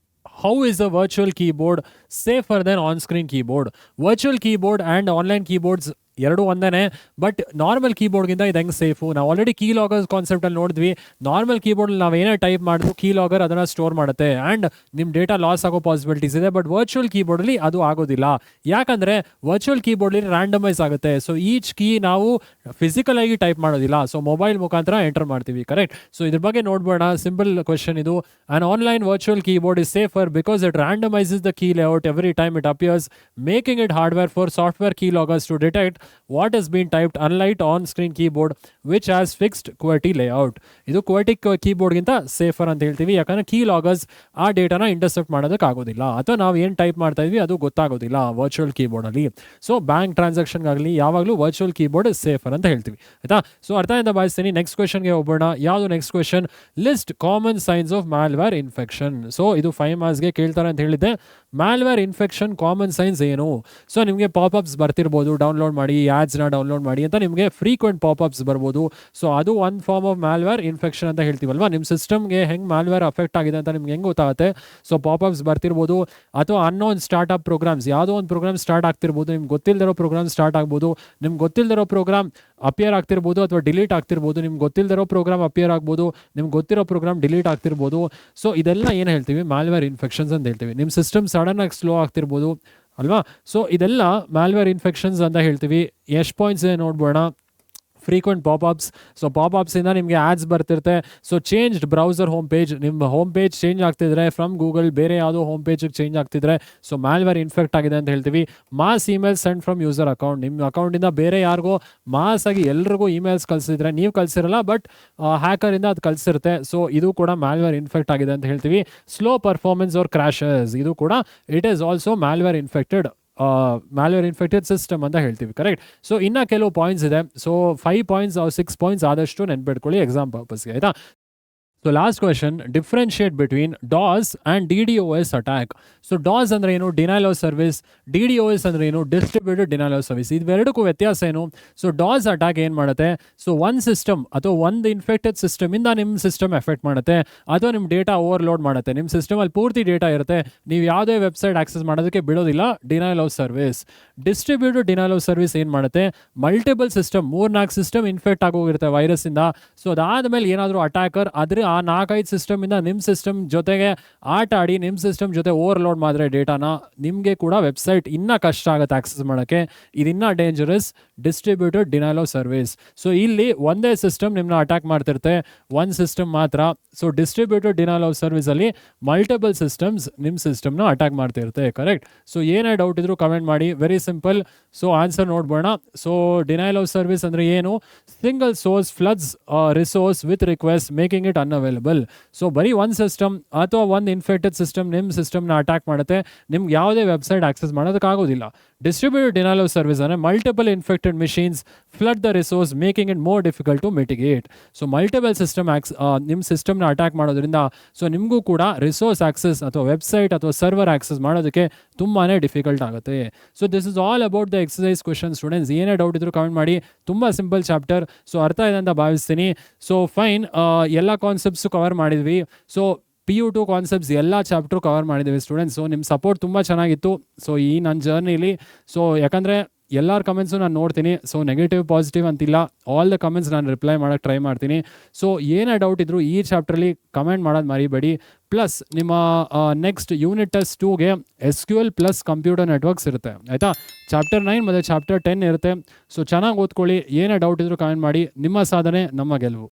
How is a virtual keyboard safer than on-screen keyboard? Virtual keyboard and online keyboards ಎರಡು ಒಂದೇ, ಬಟ್ ನಾರ್ಮಲ್ ಕೀಬೋರ್ಡ್ಗಿಂತ ಇದು ಹೆಂಗೆ ಸೇಫು? ನಾವು ಆಲ್ರೆಡಿ ಕೀ ಲಾಗರ್ಸ್ ಕಾನ್ಸೆಪ್ಟಲ್ಲಿ ನೋಡಿದ್ವಿ. ನಾರ್ಮಲ್ ಕೀಬೋರ್ಡ್ ನಾವು ಏನೇ ಟೈಪ್ ಮಾಡಿದ್ರು ಕೀ ಲಾಗರ್ ಅದನ್ನು ಸ್ಟೋರ್ ಮಾಡುತ್ತೆ ಆ್ಯಂಡ್ ನಿಮ್ಮ ಡೇಟಾ ಲಾಸ್ ಆಗೋ ಪಾಸಿಬಿಲಿಟೀಸ್ ಇದೆ. ಬಟ್ ವರ್ಚುವಲ್ ಕೀಬೋರ್ಡಲ್ಲಿ ಅದು ಆಗೋದಿಲ್ಲ. ಯಾಕಂದರೆ ವರ್ಚುವಲ್ ಕೀಬೋರ್ಡಲ್ಲಿ ರ್ಯಾಂಡಮೈಸ್ ಆಗುತ್ತೆ. ಸೊ ಈಚ್ ಕೀ ನಾವು ಫಿಸಿಕಲ್ ಆಗಿ ಟೈಪ್ ಮಾಡೋದಿಲ್ಲ, ಸೊ ಮೊಬೈಲ್ ಮುಖಾಂತರ ಎಂಟರ್ ಮಾಡ್ತೀವಿ. ಕರೆಕ್ಟ್. ಸೊ ಇದ್ರ ಬಗ್ಗೆ ನೋಡ್ಬೋಣ. ಸಿಂಪಲ್ ಕ್ವೆಶನ್ ಇದು. On online virtual keyboard is safer because it randomises the key layout every time it appears, making it hardware for software key loggers to detect what has been typed, unlike on-screen keyboard which has fixed QWERTY layout. ಇದು QWERTY ಕೀಬೋರ್ಡ್ಗಿಂತ safer ಅಂತ ಹೇಳ್ತೀವಿ. ಯಾಕಂದರೆ key loggers ಆ ಡೇಟಾನ intercept ಮಾಡೋದಕ್ಕಾಗೋದಿಲ್ಲ, ಅಥವಾ ನಾವು ಏನು type ಮಾಡ್ತಾ ಇದ್ವಿ ಅದು ಗೊತ್ತಾಗೋದಿಲ್ಲ ವರ್ಚುವಲ್ ಕೀಬೋರ್ಡಲ್ಲಿ. ಸೊ ಬ್ಯಾಂಕ್ ಟ್ರಾನ್ಸಾಕ್ಷನ್ಗಾಗಲಿ ಯಾವಾಗಲೂ ವರ್ಚುವಲ್ ಕೀಬೋರ್ಡ್ ಸೇಫರ್ ಅಂತ ಹೇಳ್ತೀವಿ, ಆಯಿತಾ? ಸೊ ಅರ್ಥದಿಂದ ಭಾವಿಸ್ತೀನಿ. ನೆಕ್ಸ್ಟ್ ಕ್ವೆಶನ್ಗೆ ಹೋಗೋಣ. ಯಾವುದು next question? List common signs of malware infection. So ಇದು 5 ಮಾರ್ಕ್ಸ್ಗೆ ಕೇಳ್ತಾರೆ ಅಂತ ಹೇಳಿದ್ದೆ. ಮ್ಯಾಲ್ವೇರ್ ಇನ್ಫೆಕ್ಷನ್ ಕಾಮನ್ ಸೈನ್ಸ್ ಏನು? ಸೊ ನಿಮಗೆ ಪಾಪಪ್ಸ್ ಬರ್ತಿರ್ಬೋದು, ಡೌನ್ಲೋಡ್ ಮಾಡಿ, ಆ್ಯಡ್ಸ್ನ ಡೌನ್ಲೋಡ್ ಮಾಡಿ ಅಂತ ನಿಮಗೆ ಫ್ರೀಕ್ವೆಂಟ್ ಪಾಪಪ್ಸ್ ಬರ್ಬೋದು. ಸೊ ಅದು ಒಂದು ಫಾರ್ಮ್ ಆಫ್ ಮ್ಯಾಲ್ವೇರ್ ಇನ್ಫೆಕ್ಷನ್ ಅಂತ ಹೇಳ್ತೀವಲ್ವಾ. ನಿಮ್ಮ ಸಿಸ್ಟಮ್ಗೆ ಹೆಂಗೆ ಮ್ಯಾಲ್ವೇರ್ ಅಫೆಕ್ಟ್ ಆಗಿದೆ ಅಂತ ನಿಮ್ಗೆ ಹೆಂಗೆ ಗೊತ್ತಾಗುತ್ತೆ? ಸೊ ಪಾಪಪ್ಸ್ ಬರ್ತಿರ್ಬೋದು, ಅಥವಾ ಅನ್ನೋನ್ ಸ್ಟಾರ್ಟ್ಅಪ್ ಪ್ರೋಗ್ರಾಮ್ಸ್, ಯಾವುದೋ ಒಂದು ಪ್ರೋಗ್ರಾಮ್ ಸ್ಟಾರ್ಟ್ ಆಗ್ತಿರ್ಬೋದು, ನಿಮ್ಗೆ ಗೊತ್ತಿಲ್ಲದಿರೋ ಪ್ರೋಗ್ರಾಮ್ ಸ್ಟಾರ್ಟ್ ಆಗ್ಬೋದು, ನಿಮ್ಗೆ ಗೊತ್ತಿಲ್ಲದಿರೋ ಪ್ರೋಗ್ರಾಮ್ ಅಪಿಯರ್ ಆಗ್ತಿರ್ಬೋದು ಅಥವಾ ಡಿಲೀಟ್ ಆಗ್ತಿರ್ಬೋದು, ನಿಮ್ಗೆ ಗೊತ್ತಿಲ್ಲದಿರೋ ಪ್ರೋಗ್ರಾಮ್ ಅಪಿಯರ್ ಆಗ್ಬೋದು, ನಿಮ್ಗೆ ಗೊತ್ತಿರೋ ಪ್ರೋಗ್ರಾಮ್ ಡಿಲೀಟ್ ಆಗ್ತಿರ್ಬೋದು. ಸೊ ಇದೆಲ್ಲ ಏನು ಹೇಳ್ತೀವಿ? ಮ್ಯಾಲ್ವೇರ್ ಇನ್ಫೆಕ್ಷನ್ಸ್ ಅಂತ ಹೇಳ್ತೀವಿ. ನಿಮ್ಮ ಸಿಸ್ಟಮ್ ಸಡನ್ನಾಗಿ ಸ್ಲೋ ಆಗ್ತಿರ್ಬೋದು ಅಲ್ವಾ. ಸೊ ಇದೆಲ್ಲ ಮ್ಯಾಲ್ವೇರ್ ಇನ್ಫೆಕ್ಷನ್ಸ್ ಅಂತ ಹೇಳ್ತೀವಿ. ಎಷ್ಟು ಪಾಯಿಂಟ್ಸ್ ಇದೆ ನೋಡ್ಬೋಣ. ಫ್ರೀಕ್ವೆಂಟ್ ಪಾಪಪ್ಸ್. ಸೊ ಪಾಪಪ್ಸಿಂದ ನಿಮಗೆ ಆ್ಯಡ್ಸ್ ಬರ್ತಿರುತ್ತೆ. So changed browser home page, ನಿಮ್ಮ ಹೋಮ್ ಪೇಜ್ ಚೇಂಜ್ ಆಗ್ತಿದ್ರೆ ಫ್ರಮ್ ಗೂಗಲ್ ಬೇರೆ ಯಾವುದೋ ಹೋಮ್ ಪೇಜಿಗೆ ಚೇಂಜ್ ಆಗ್ತಿದ್ರೆ ಸೊ ಮ್ಯಾಲ್ವೇರ್ ಇನ್ಫೆಕ್ಟ್ ಆಗಿದೆ ಅಂತ ಹೇಳ್ತೀವಿ. Mass email send from user account, ನಿಮ್ಮ ಅಕೌಂಟಿಂದ ಬೇರೆ ಯಾರಿಗೋ ಮಾಸ್ ಆಗಿ ಎಲ್ರಿಗೂ ಇಮೇಲ್ಸ್ ಕಳಿಸಿದ್ರೆ ನೀವು ಕಳಿಸಿರಲ್ಲ, ಬಟ್ ಹ್ಯಾಕರಿಂದ ಅದು ಕಳಿಸಿರುತ್ತೆ. ಸೊ ಇದು ಕೂಡ ಮ್ಯಾಲ್ವೇರ್ ಇನ್ಫೆಕ್ಟ್ ಆಗಿದೆ ಅಂತ ಹೇಳ್ತೀವಿ. ಸ್ಲೋ ಪರ್ಫಾರ್ಮೆನ್ಸ್ ಆರ್ ಕ್ರ್ಯಾಶಸ್, ಇದು ಕೂಡ it is also malware infected system ಅಂತ ಹೇಳ್ತೀವಿ. ಕರೆಕ್ಟ್. ಸೊ ಇನ್ನು ಕೆಲವು ಪಾಯಿಂಟ್ಸ್ ಇದೆ. ಸೊ 5 ಪಾಯಿಂಟ್ಸ್ 6 ಪಾಯಿಂಟ್ಸ್ ಆದಷ್ಟು ನೆನ್ಪಿಟ್ಕೊಳ್ಳಿ ಎಕ್ಸಾಮ್ ಪರ್ಪಸ್ಗೆ, ಆಯಿತಾ? So last question, differentiate between DOS and DDoS attack. So DOS ಅಂದರೆ ಏನು, ಡಿನೈಲ್ ಆಫ್ ಸರ್ವಿಸ್. DDoS ಅಂದರೆ ಏನು, ಡಿಸ್ಟ್ರಿಬ್ಯೂಟೆಡ್ ಡಿನೈಲ್ ಆಫ್ ಸರ್ವಿಸ್. ಇವೆರಡಕ್ಕೂ ವ್ಯತ್ಯಾಸ ಏನು? ಸೊ ಡಾಸ್ ಅಟ್ಯಾಕ್ ಏನು ಮಾಡುತ್ತೆ, ಸೊ ಒಂದು ಸಿಸ್ಟಮ್ ಅಥವಾ ಒಂದು ಇನ್ಫೆಕ್ಟೆಡ್ ಸಿಸ್ಟಮಿಂದ ನಿಮ್ಮ ಸಿಸ್ಟಮ್ ಎಫೆಕ್ಟ್ ಮಾಡುತ್ತೆ, ಅಥವಾ ನಿಮ್ಮ ಡೇಟಾ ಓವರ್ಲೋಡ್ ಮಾಡುತ್ತೆ. ನಿಮ್ಮ ಸಿಸ್ಟಮಲ್ಲಿ ಪೂರ್ತಿ ಡೇಟಾ ಇರುತ್ತೆ, ನೀವು ಯಾವುದೇ ವೆಬ್ಸೈಟ್ ಆಕ್ಸೆಸ್ ಮಾಡೋದಕ್ಕೆ ಬಿಡೋದಿಲ್ಲ. Denial of service. Distributed denial of service ಏನು ಮಾಡುತ್ತೆ, ಮಲ್ಟಿಪಲ್ ಸಿಸ್ಟಮ್, 3-4 ಸಿಸ್ಟಮ್ ಇನ್ಫೆಕ್ಟ್ ಆಗೋಗಿರುತ್ತೆ ವೈರಸ್ಸಿಂದ. ಸೊ ಅದಾದಮೇಲೆ ಏನಾದರೂ ಅಟ್ಯಾಕರ್ ಆದರೆ ಆ 4-5 ಸಿಸ್ಟಮಿಂದ ನಿಮ್ಮ ಸಿಸ್ಟಮ್ ಜೊತೆಗೆ ಆಟ ಆಡಿ ನಿಮ್ಮ ಸಿಸ್ಟಮ್ ಜೊತೆ ಓವರ್ಲೋಡ್ ಮಾಡಿದ್ರೆ ಡೇಟಾನ, ನಿಮಗೆ ಕೂಡ ವೆಬ್ಸೈಟ್ ಇನ್ನೂ ಕಷ್ಟ ಆಗುತ್ತೆ ಆಕ್ಸೆಸ್ ಮಾಡೋಕ್ಕೆ. ಇದನ್ನ dangerous distributed denial of service. So ಇಲ್ಲಿ ಒಂದೇ ಸಿಸ್ಟಮ್ ನಿಮ್ಮನ್ನ ಅಟ್ಯಾಕ್ ಮಾಡ್ತಿರುತ್ತೆ, ಒಂದು ಸಿಸ್ಟಮ್ ಮಾತ್ರ. ಸೊ ಡಿಸ್ಟ್ರಿಬ್ಯೂಟೆಡ್ ಡಿನೈಲ್ ಆಫ್ ಸರ್ವಿಸಲ್ಲಿ ಮಲ್ಟಿಪಲ್ ಸಿಸ್ಟಮ್ಸ್ ನಿಮ್ಮ ಸಿಸ್ಟಮ್ನ ಅಟ್ಯಾಕ್ ಮಾಡ್ತಿರುತ್ತೆ. ಕರೆಕ್ಟ್. ಸೊ ಏನೇ ಡೌಟ್ ಇದ್ರೂ ಕಮೆಂಟ್ ಮಾಡಿ, ವೆರಿ ಸಿಂಪಲ್. ಸೊ ಆನ್ಸರ್ ನೋಡ್ಬೋಣ. ಸೊ ಡಿನೈಲ್ ಆಫ್ ಸರ್ವಿಸ್ ಅಂದರೆ ಏನು, single source floods resource with request making it unavailable. So ಬರೀ ಒಂದು ಸಿಸ್ಟಮ್ ಅಥವಾ ಒಂದು ಇನ್ಫೆಕ್ಟೆಡ್ ಸಿಸ್ಟಮ್ ನಿಮ್ಮ ಸಿಸ್ಟಮ್ನ ಅಟ್ಯಾಕ್ ಮಾಡುತ್ತೆ, ನಿಮ್ಗೆ ಯಾವುದೇ ವೆಬ್ಸೈಟ್ ಆಕ್ಸೆಸ್ ಮಾಡೋದಕ್ಕಾಗೋದಿಲ್ಲ. ಡಿಸ್ಟ್ರಿಬ್ಯೂಟೆಡ್ ಡಿನೈಲ್ ಆಫ್ ಸರ್ವಿಸ್ ಅಂದರೆ multiple infected machines flood the resource making it more difficult to mitigate. So multiple system ನಿಮ್ಮ ಸಿಸ್ಟಮ್ನ ಅಟ್ಯಾಕ್ ಮಾಡೋದ್ರಿಂದ ಸೊ ನಿಮಗೂ ಕೂಡ ರಿಸೋರ್ಸ್ ಆಕ್ಸೆಸ್ ಅಥವಾ ವೆಬ್ಸೈಟ್ ಅಥವಾ ಸರ್ವರ್ ಆಕ್ಸೆಸ್ ಮಾಡೋದಕ್ಕೆ ತುಂಬಾ ಡಿಫಿಕಲ್ಟ್ ಆಗುತ್ತೆ. So this is all about the exercise question. Students ಏನೇ ಡೌಟ್ ಇದ್ರು ಕಮೆಂಟ್ ಮಾಡಿ. ತುಂಬ ಸಿಂಪಲ್ ಚಾಪ್ಟರ್, ಸೊ ಅರ್ಥ ಇದೆ ಅಂತ ಭಾವಿಸ್ತೀನಿ. ಸೊ ಫೈನ್, ಎಲ್ಲ ಕಾನ್ಸೆಪ್ಟ್ಸು ಕವರ್ ಮಾಡಿದ್ವಿ. ಸೊ PU2 ಕಾನ್ಸೆಪ್ಟ್ಸ್ ಎಲ್ಲ ಚಾಪ್ಟ್ರು ಕವರ್ ಮಾಡಿದ್ದೀವಿ ಸ್ಟೂಡೆಂಟ್ಸ್. ಸೊ ನಿಮ್ಮ ಸಪೋರ್ಟ್ ತುಂಬ ಚೆನ್ನಾಗಿತ್ತು. ಸೊ ಈ ನನ್ನ ಜರ್ನಿಲಿ, ಸೊ ಯಾಕಂದರೆ ಎಲ್ಲರ ಕಮೆಂಟ್ಸು ನಾನು ನೋಡ್ತೀನಿ. ಸೊ ನೆಗೆಟಿವ್ ಪಾಸಿಟಿವ್ ಅಂತಿಲ್ಲ, ಆಲ್ ದ ಕಮೆಂಟ್ಸ್ ನಾನು ರಿಪ್ಲೈ ಮಾಡೋಕ್ಕೆ ಟ್ರೈ ಮಾಡ್ತೀನಿ. ಸೊ ಏನೇ ಡೌಟ್ ಇದ್ದರೂ ಈ ಚಾಪ್ಟ್ರಲ್ಲಿ ಕಮೆಂಟ್ ಮಾಡೋದು ಮರಿಬೇಡಿ. ಪ್ಲಸ್ ನಿಮ್ಮ ನೆಕ್ಸ್ಟ್ ಯೂನಿಟ್ ಟೆಸ್ಟ್ 2ಗೆ SQL ಪ್ಲಸ್ ಕಂಪ್ಯೂಟರ್ ನೆಟ್ವರ್ಕ್ಸ್ ಇರುತ್ತೆ, ಆಯಿತಾ. ಚಾಪ್ಟರ್ 9 ಮತ್ತು ಚಾಪ್ಟರ್ 10 ಇರುತ್ತೆ. ಸೊ ಚೆನ್ನಾಗಿ ಓದ್ಕೊಳ್ಳಿ. ಏನೇ ಡೌಟ್ ಇದ್ದರೂ ಕಮೆಂಟ್ ಮಾಡಿ. ನಿಮ್ಮ ಸಾಧನೆ ನಮ್ಮ ಗೆಲುವು.